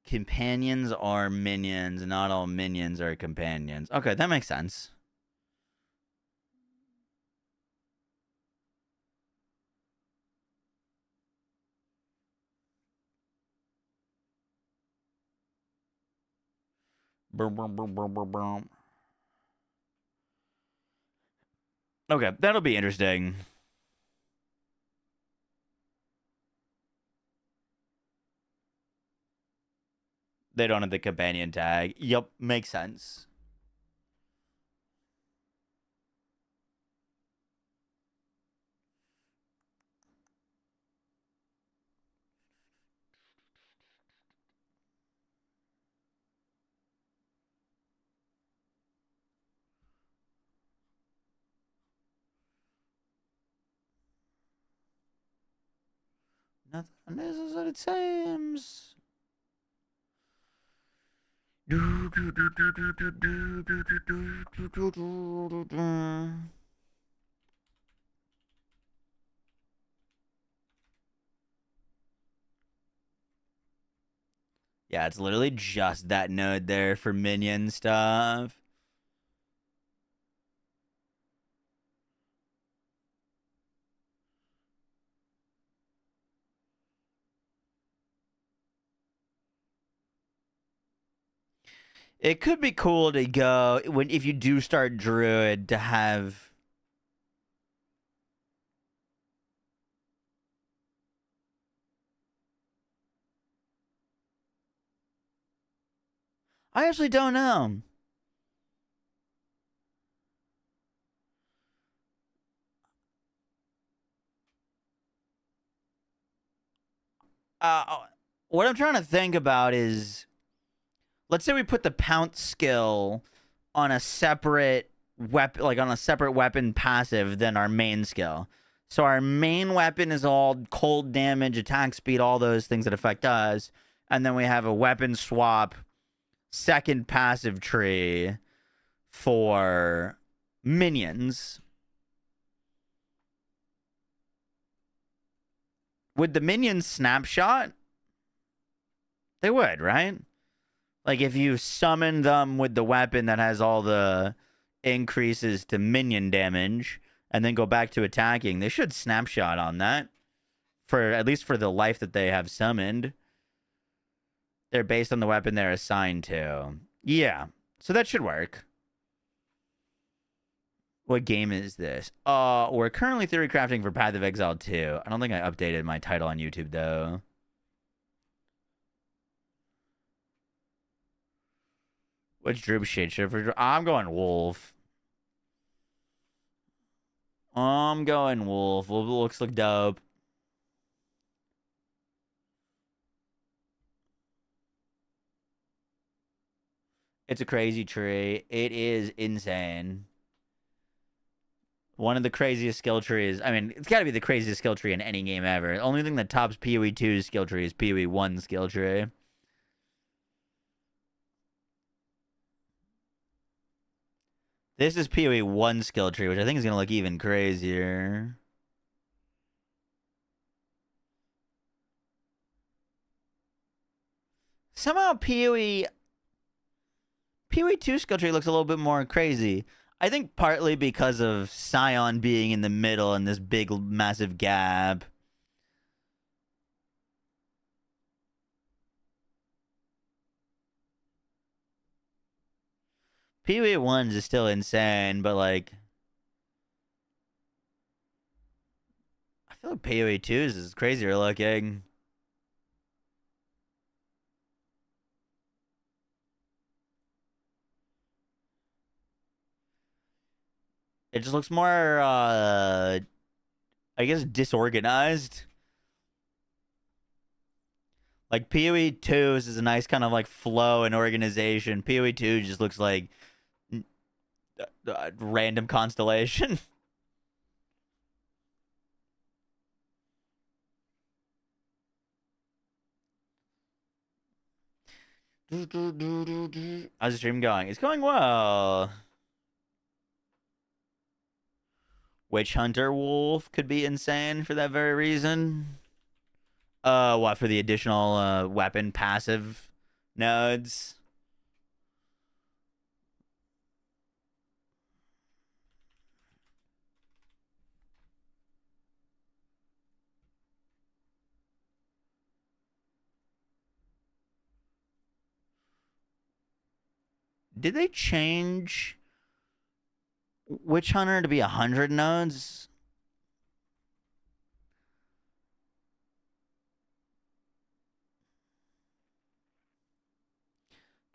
[SPEAKER 1] Companions are minions. Not all minions are companions. Okay, that makes sense. Boom, boom, boom, boom, boom, boom. Okay, that'll be interesting. They don't have the companion tag. Yep, makes sense. Nothing is what it seems. Yeah, it's literally just that node there for minion stuff. It could be cool to go if you do start Druid to have. I actually don't know. What I'm trying to think about is, let's say we put the pounce skill on a separate weapon, like on a separate weapon passive than our main skill. So our main weapon is all cold damage, attack speed, all those things that affect us. And then we have a weapon swap second passive tree for minions. Would the minions snapshot? They would, right? Like if you summon them with the weapon that has all the increases to minion damage and then go back to attacking, they should snapshot on that. For at least for the life that they have summoned. They're based on the weapon they're assigned to. Yeah. So that should work. What game is this? We're currently theory crafting for Path of Exile 2. I don't think I updated my title on YouTube though. Which Droop shade shift? I'm going Wolf. I'm going Wolf. Wolf looks like dope. It's a crazy tree. It is insane. One of the craziest skill trees. I mean, it's got to be the craziest skill tree in any game ever. The only thing that tops PoE 2's skill tree is PoE 1's skill tree. This is PoE 1 skill tree, which I think is going to look even crazier. Somehow PoE 2 skill tree looks a little bit more crazy. I think partly because of Scion being in the middle and this big, massive gap. PoE 1's is still insane, but like... I feel like PoE 2's is crazier looking. It just looks more, I guess, disorganized. Like, PoE 2's is a nice kind of, like, flow and organization. PoE 2 just looks like random constellation. How's the stream going? It's going well. Witch Hunter Wolf could be insane for that very reason. What, for the additional weapon passive nodes? Did they change Witch Hunter to be 100 nodes?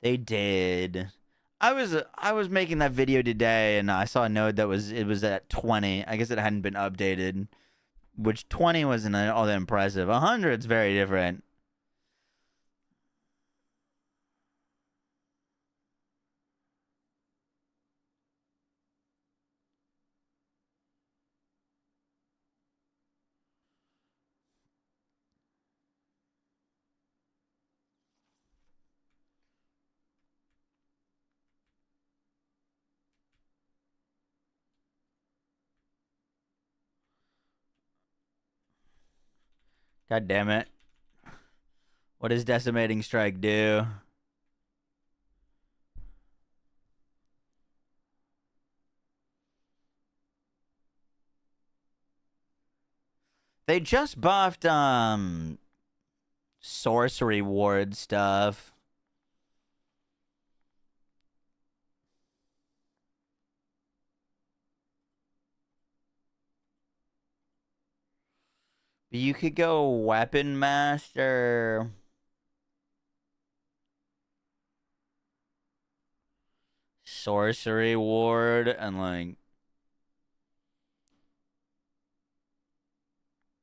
[SPEAKER 1] They did. I was making that video today and I saw a node that was at 20. I guess it hadn't been updated. Which 20 wasn't all that impressive. 100's very different. God damn it. What does Decimating Strike do? They just buffed sorcery ward stuff. You could go Weapon Master. Sorcery ward and like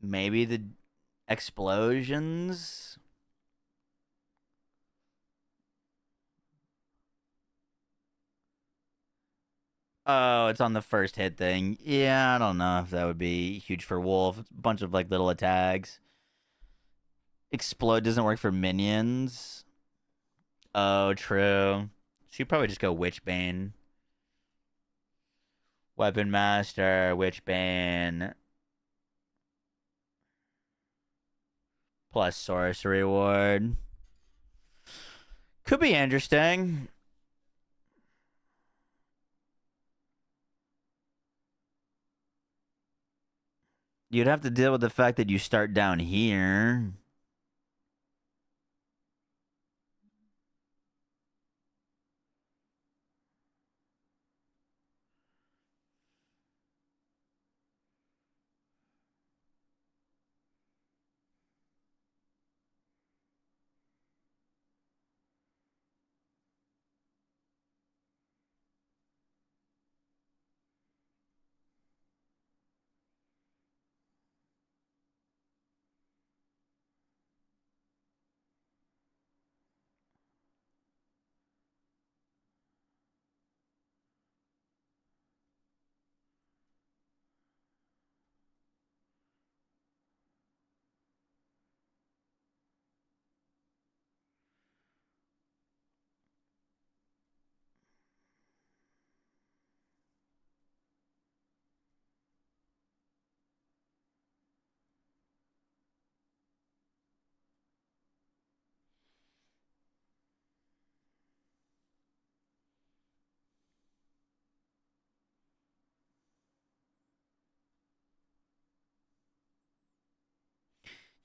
[SPEAKER 1] maybe the explosions. Oh, it's on the first hit thing. Yeah, I don't know if that would be huge for Wolf. It's a bunch of like little attacks. Explode doesn't work for minions. Oh, true. She'd probably just go Witchbane. Weapon Master, Witchbane. Plus Sorcery Ward. Could be interesting. You'd have to deal with the fact that you start down here.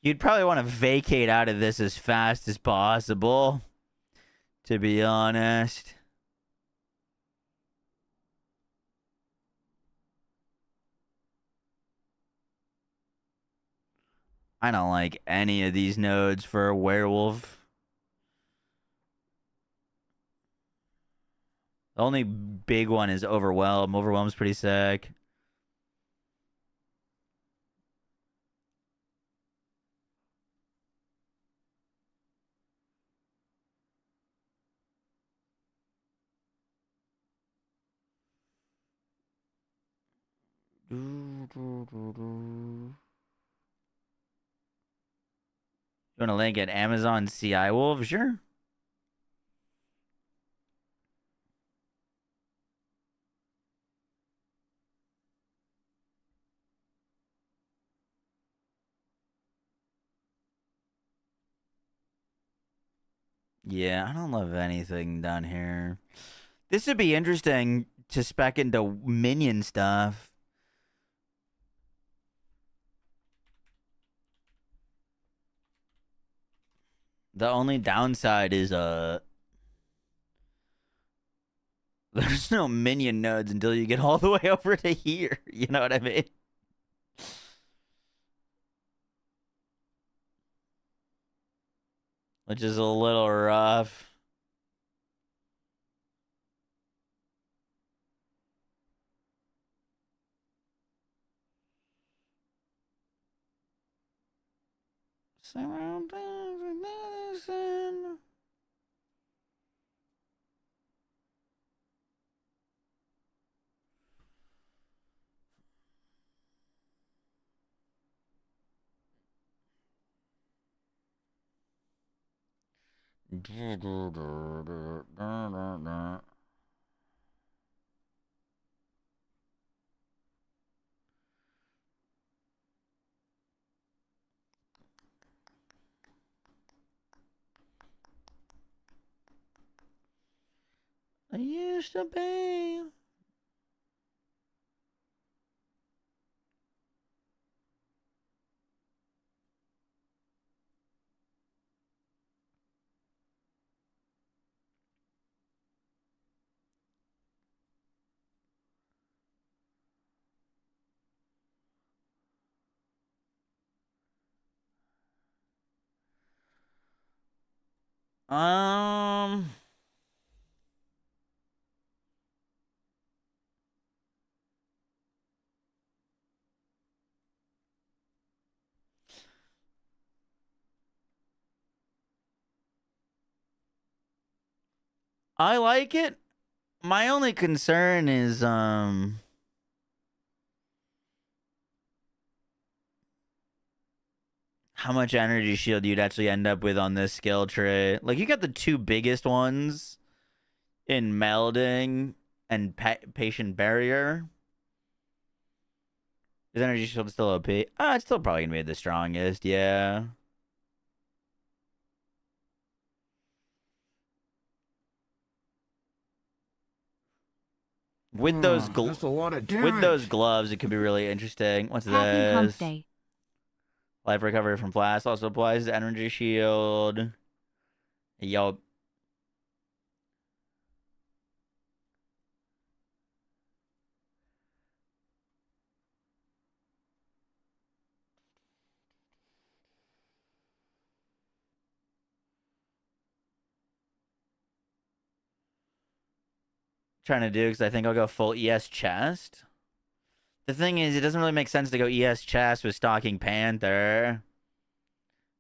[SPEAKER 1] You'd probably want to vacate out of this as fast as possible, to be honest. I don't like any of these nodes for a werewolf. The only big one is Overwhelm. Overwhelm's pretty sick. You want a link at Amazon CI Wolf? Sure. Yeah, I don't love anything down here. This would be interesting to spec into minion stuff. The only downside is there's no minion nodes until you get all the way over to here. You know what I mean? Which is a little rough. Surround medicine. I used to be. Um. I like it. My only concern is how much energy shield you'd actually end up with on this skill tree. Like, you got the two biggest ones in melding and patient barrier. Is energy shield still OP? It's still probably gonna be the strongest, yeah. With those
[SPEAKER 5] that's a lot of
[SPEAKER 1] with those gloves, it could be really interesting. What's
[SPEAKER 6] Happy Hump
[SPEAKER 1] this?
[SPEAKER 6] Day.
[SPEAKER 1] Life recovery from blast also applies to energy shield. Yo. Trying to do because I think I'll go full ES chest. The thing is, it doesn't really make sense to go ES chest with Stalking Panther.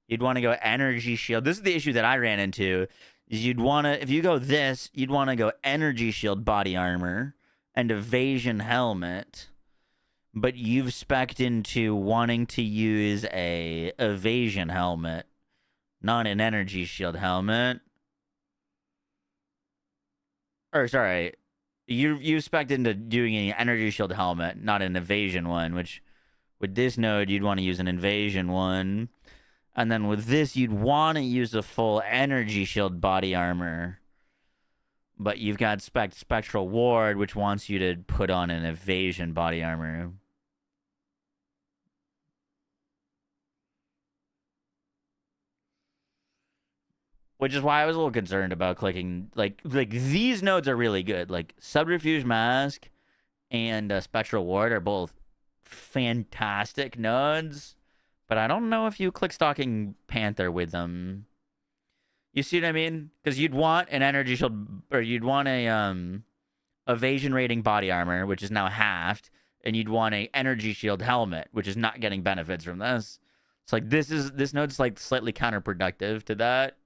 [SPEAKER 1] You'd want to go energy shield. This is the issue that I ran into. Is you'd want to, if you go this, you'd want to go energy shield body armor and evasion helmet. But you've spec'd into wanting to use a evasion helmet, not an energy shield helmet. Or sorry, you spec'd into doing an energy shield helmet, not an evasion one, which with this node you'd want to use an evasion one. And then with this you'd want to use a full energy shield body armor. But you've got Spectral Ward, which wants you to put on an evasion body armor. Which is why I was a little concerned about clicking. Like these nodes are really good. Like Subterfuge Mask and Spectral Ward are both fantastic nodes. But I don't know if you click Stalking Panther with them. You see what I mean? Because you'd want an energy shield, or you'd want a evasion rating body armor, which is now halved, and you'd want a energy shield helmet, which is not getting benefits from this. It's like this node's like slightly counterproductive to that.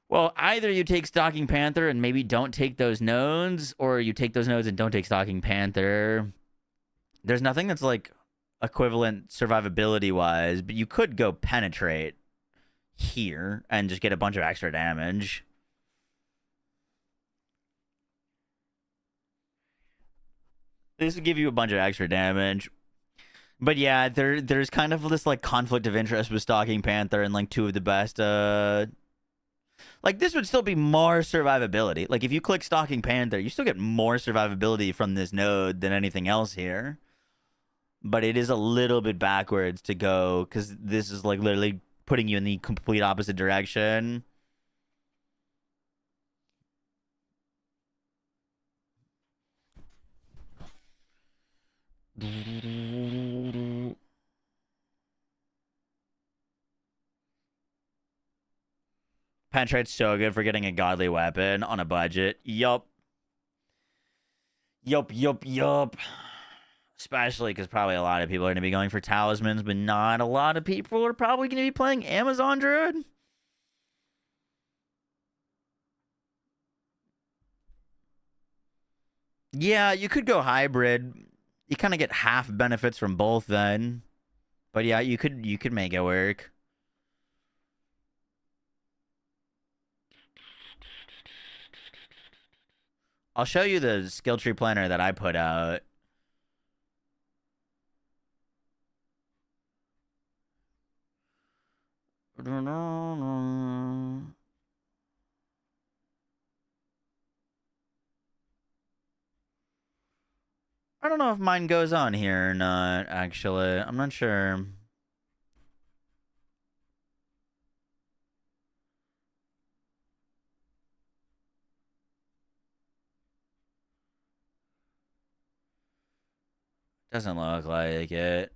[SPEAKER 1] Well, either you take Stalking Panther and maybe don't take those nodes, or you take those nodes and don't take Stalking Panther. There's nothing that's like equivalent survivability wise, but you could go Penetrate here and just get a bunch of extra damage. This would give you a bunch of extra damage. But yeah, there's kind of this like conflict of interest with Stalking Panther and like two of the best like this would still be more survivability. Like if you click Stalking Panther, you still get more survivability from this node than anything else here. But it is a little bit backwards to go, because this is like literally putting you in the complete opposite direction. Penetrate's so good for getting a godly weapon on a budget. Yup. Especially because probably a lot of people are going to be going for talismans, but not a lot of people are probably going to be playing Amazon Druid. Yeah, you could go hybrid. You kind of get half benefits from both then. But yeah, you could make it work. I'll show you the skill tree planner that I put out. I don't know if mine goes on here or not, actually. I'm not sure. Doesn't look like it.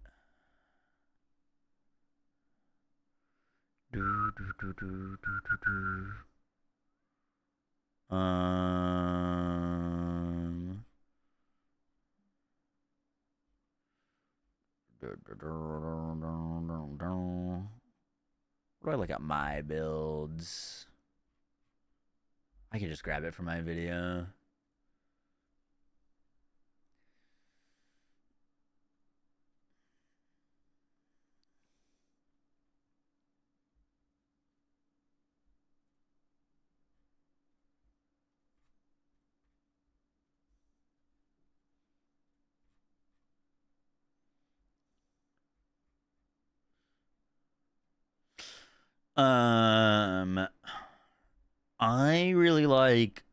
[SPEAKER 1] What do I look at my builds? I can just grab it from my video. I really like,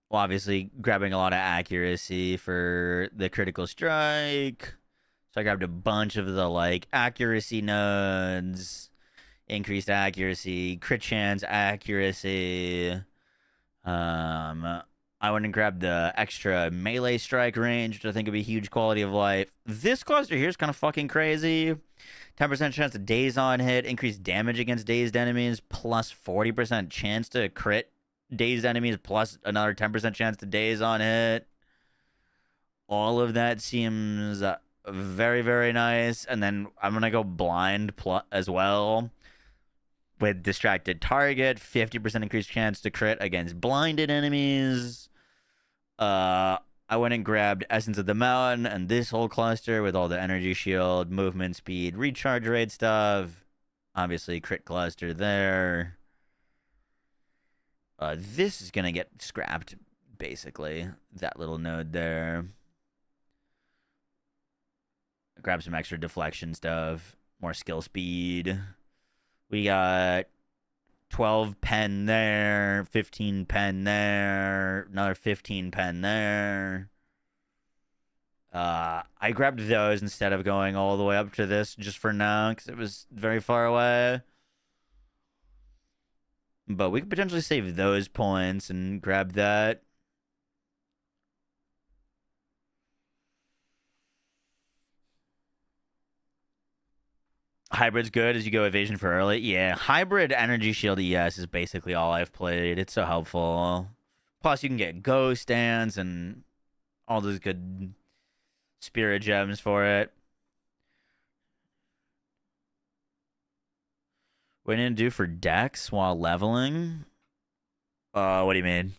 [SPEAKER 1] well, obviously grabbing a lot of accuracy for the critical strike. So I grabbed a bunch of the like accuracy nodes, increased accuracy, crit chance accuracy. I went and grabbed the extra melee strike range, which I think would be huge quality of life. This cluster here is kind of fucking crazy. 10% chance to daze on hit, increased damage against dazed enemies, plus 40% chance to crit dazed enemies, plus another 10% chance to daze on hit. All of that seems very, very nice. And then I'm going to go blind as well. With distracted target, 50% increased chance to crit against blinded enemies. I went and grabbed Essence of the Mountain and this whole cluster with all the energy shield, movement speed, recharge rate stuff. Obviously, crit cluster there. This is going to get scrapped, basically. That little node there. Grab some extra deflection stuff. More skill speed. We got 12 pen there, 15 pen there, another 15 pen there. I grabbed those instead of going all the way up to this just for now because it was very far away. But we could potentially save those points and grab that. Hybrid's good as you go evasion for early. Yeah, hybrid energy shield ES is basically all I've played. It's so helpful. Plus, you can get ghost stands and all those good spirit gems for it. What do you need to do for Dex while leveling? What do you mean?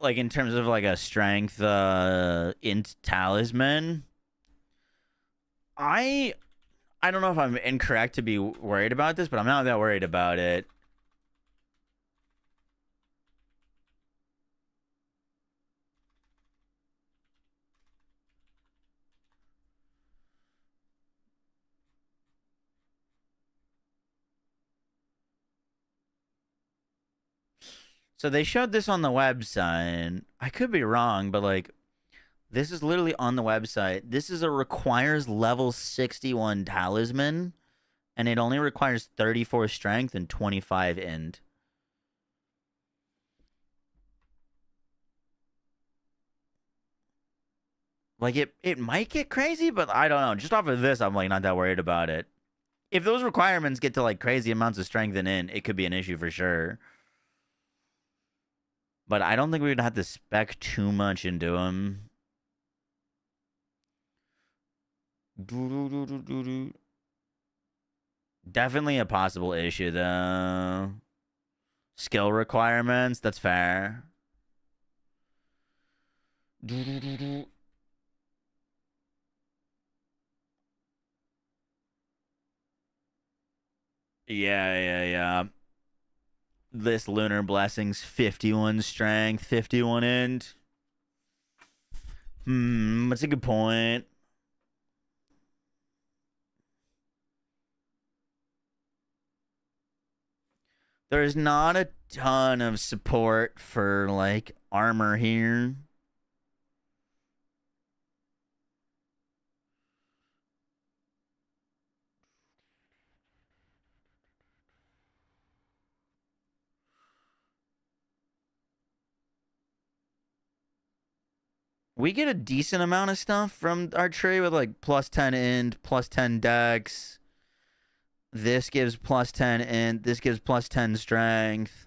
[SPEAKER 1] Like in terms of like a strength int talisman. I don't know if I'm incorrect to be worried about this, but I'm not that worried about it. So they showed this on the website. I could be wrong, but like this is literally on the website. This is a requires level 61 talisman, and it only requires 34 strength and 25 int. Like it might get crazy, but I don't know. Just off of this, I'm like not that worried about it. If those requirements get to like crazy amounts of strength and int, it could be an issue for sure. But I don't think we would have to spec too much into them. Definitely a possible issue, though. Skill requirements, that's fair. Yeah. This Lunar Blessings, 51 strength, 51 int. That's a good point. There's not a ton of support for, like, armor here. We get a decent amount of stuff from our tree with like plus 10 int, plus 10 dex. This gives plus 10 int. This gives plus 10 strength.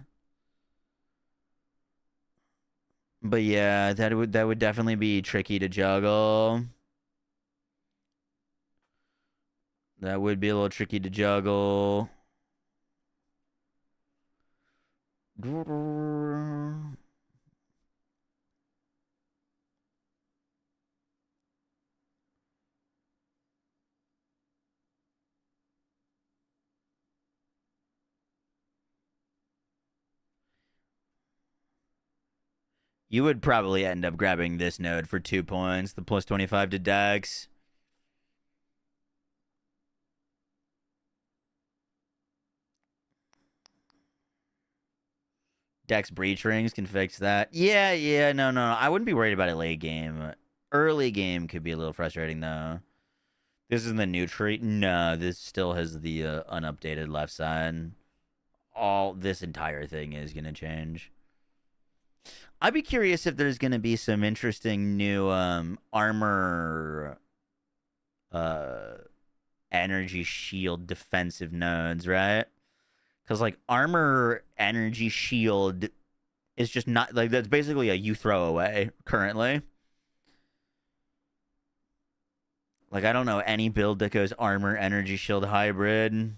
[SPEAKER 1] But yeah, that would definitely be tricky to juggle. That would be a little tricky to juggle. You would probably end up grabbing this node for 2 points, the plus 25 to dex. Dex breach rings can fix that. Yeah, no. I wouldn't be worried about it late game. Early game could be a little frustrating, though. This is the new tree. No, this still has the unupdated left side. This entire thing is going to change. I'd be curious if there's going to be some interesting new armor energy shield defensive nodes, right? Because, like, armor energy shield is just not, like, that's basically a you throw away currently. Like, I don't know any build that goes armor energy shield hybrid.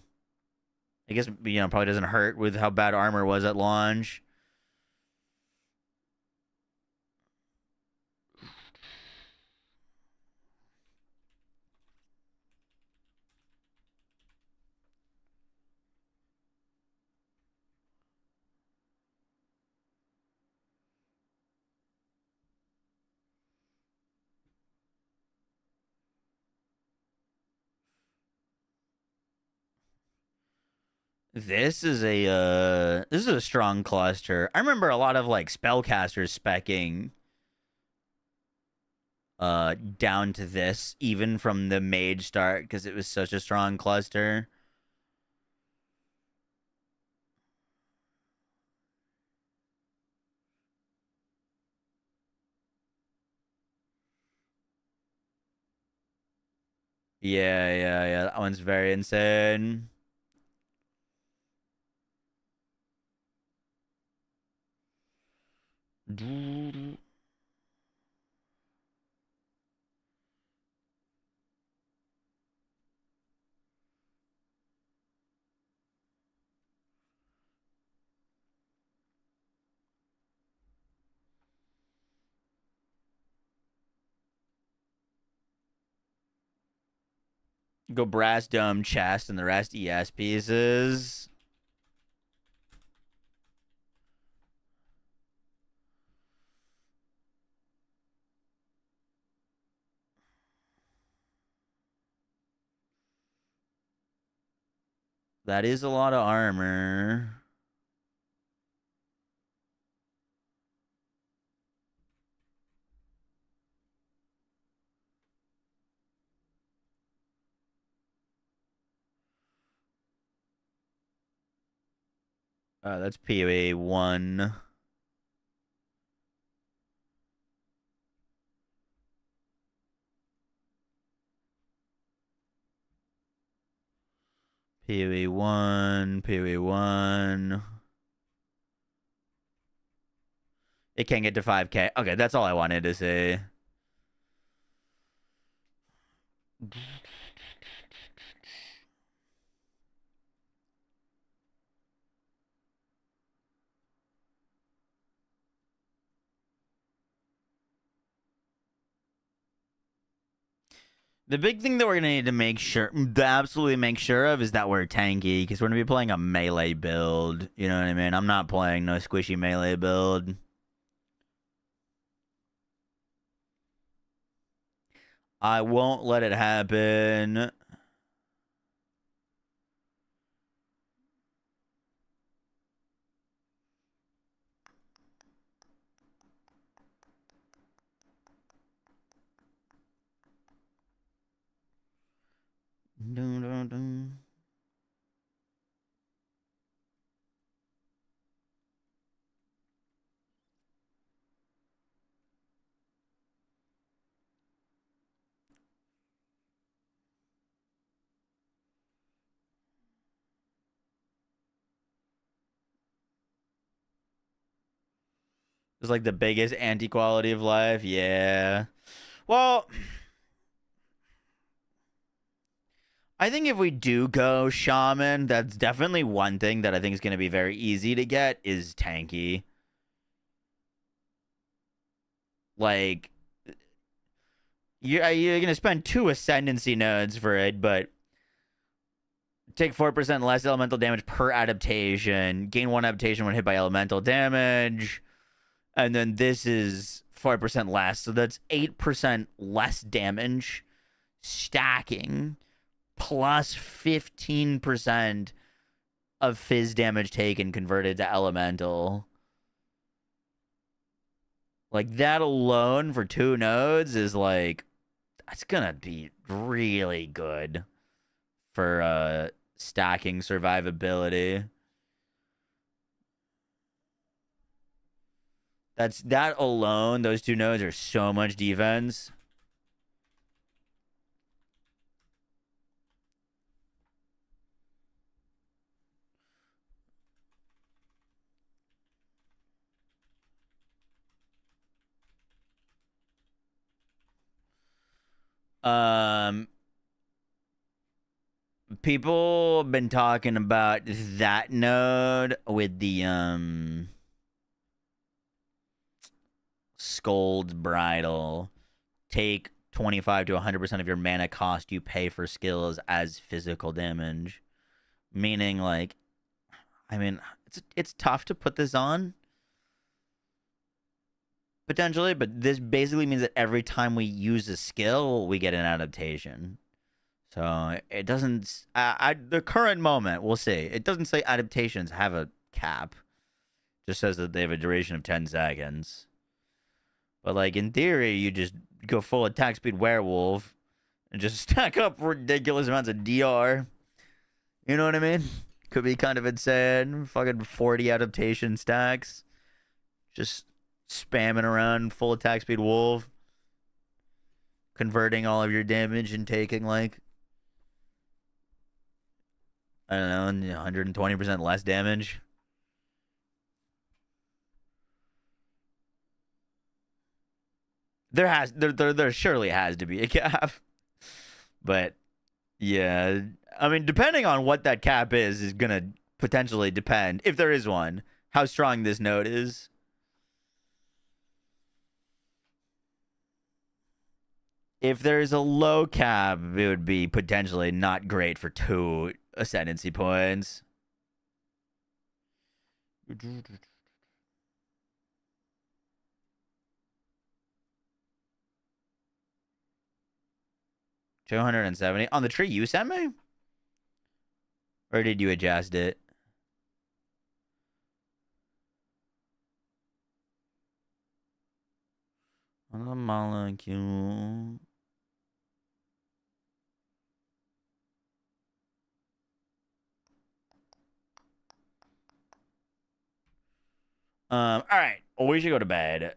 [SPEAKER 1] I guess, probably doesn't hurt with how bad armor was at launch. This is a strong cluster. I remember a lot of like spellcasters specking down to this, even from the mage start, because it was such a strong cluster. Yeah. That one's very insane. Go brass dome chest and the rest ES pieces. That is a lot of armor. That's PoE 1. PoE 1, PoE 1. It can't get to 5K. Okay, that's all I wanted to say. The big thing that we're going to need to absolutely make sure of is that we're tanky, because we're going to be playing a melee build. You know what I mean? I'm not playing no squishy melee build. I won't let it happen. Dun, dun, dun. It's like the biggest anti-quality of life. Yeah. Well, I think if we do go shaman, that's definitely one thing that I think is going to be very easy to get is tanky. Like, you're going to spend 2 ascendancy nodes for it, but take 4% less elemental damage per adaptation, gain 1 adaptation when hit by elemental damage, and then this is 4% less, so that's 8% less damage stacking, plus 15% of fizz damage taken converted to elemental. Like, that alone for 2 nodes is like, that's gonna be really good for stacking survivability. That alone, those 2 nodes are so much defense. People have been talking about that node with the Scold's Bridle. Take 25 to 100% of your mana cost you pay for skills as physical damage. Meaning, like, I mean, it's tough to put this on, potentially, but this basically means that every time we use a skill, we get an adaptation. So it doesn't, the current moment, we'll see. It doesn't say adaptations have a cap. It just says that they have a duration of 10 seconds. But, like, in theory, you just go full attack speed werewolf and just stack up ridiculous amounts of DR. You know what I mean? Could be kind of insane. Fucking 40 adaptation stacks. Just spamming around full attack speed wolf. Converting all of your damage and taking like, I don't know, 120% less damage. There surely has to be a cap. But yeah, I mean, depending on what that cap is gonna potentially depend, if there is one, how strong this node is. If there's a low cap, it would be potentially not great for 2 ascendancy points. $270 on the tree you sent me, or did you adjust it? On the molecule. All right. Well, we should go to bed.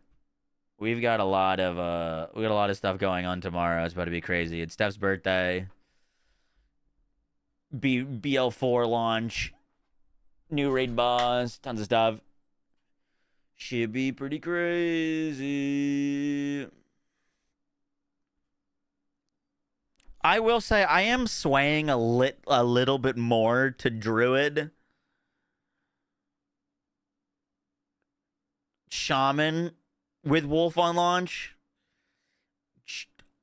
[SPEAKER 1] We've got a lot of stuff going on tomorrow. It's about to be crazy. It's Steph's birthday. BL4 launch. New raid boss. Tons of stuff. Should be pretty crazy. I will say I am swaying a little bit more to Druid. Shaman with Wolf on launch.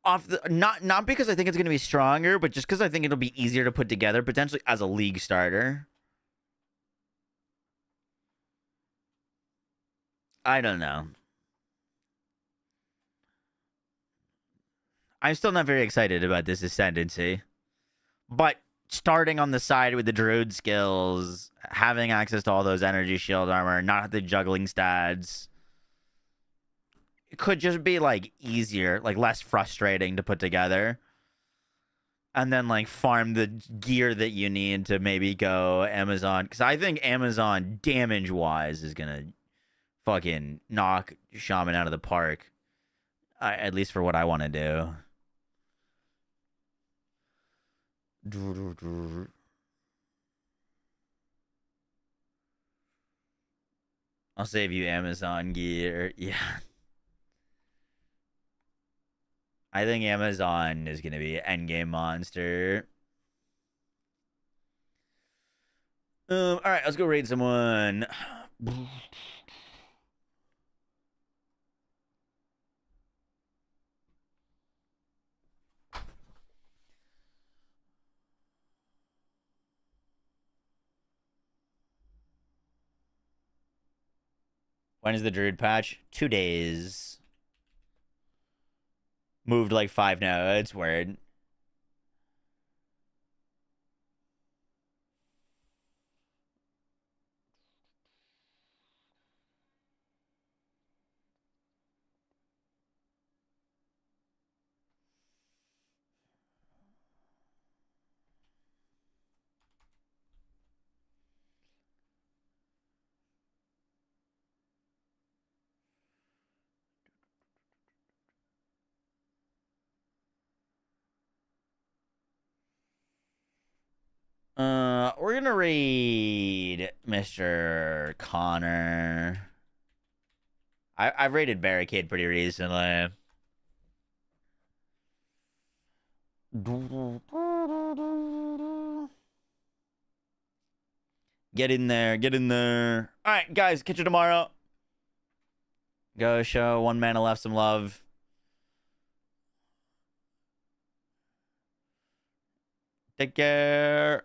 [SPEAKER 1] Not because I think it's going to be stronger, but just because I think it'll be easier to put together, potentially as a league starter. I don't know. I'm still not very excited about this Ascendancy. But starting on the side with the Druid skills, having access to all those energy shield armor, not the juggling stats, it could just be, like, easier, like, less frustrating to put together. And then, like, farm the gear that you need to maybe go Amazon. Because I think Amazon, damage-wise, is going to fucking knock Shaman out of the park. At least for what I want to do. I'll save you Amazon gear. Yeah. I think Amazon is going to be an endgame monster. All right, let's go raid someone. When is the Druid patch? 2 days. Moved like 5 nodes. Word. We're gonna raid Mr. Connor. I've raided Barricade pretty recently. Get in there, get in there. All right, guys, catch you tomorrow. Go show one man left some love. Take care.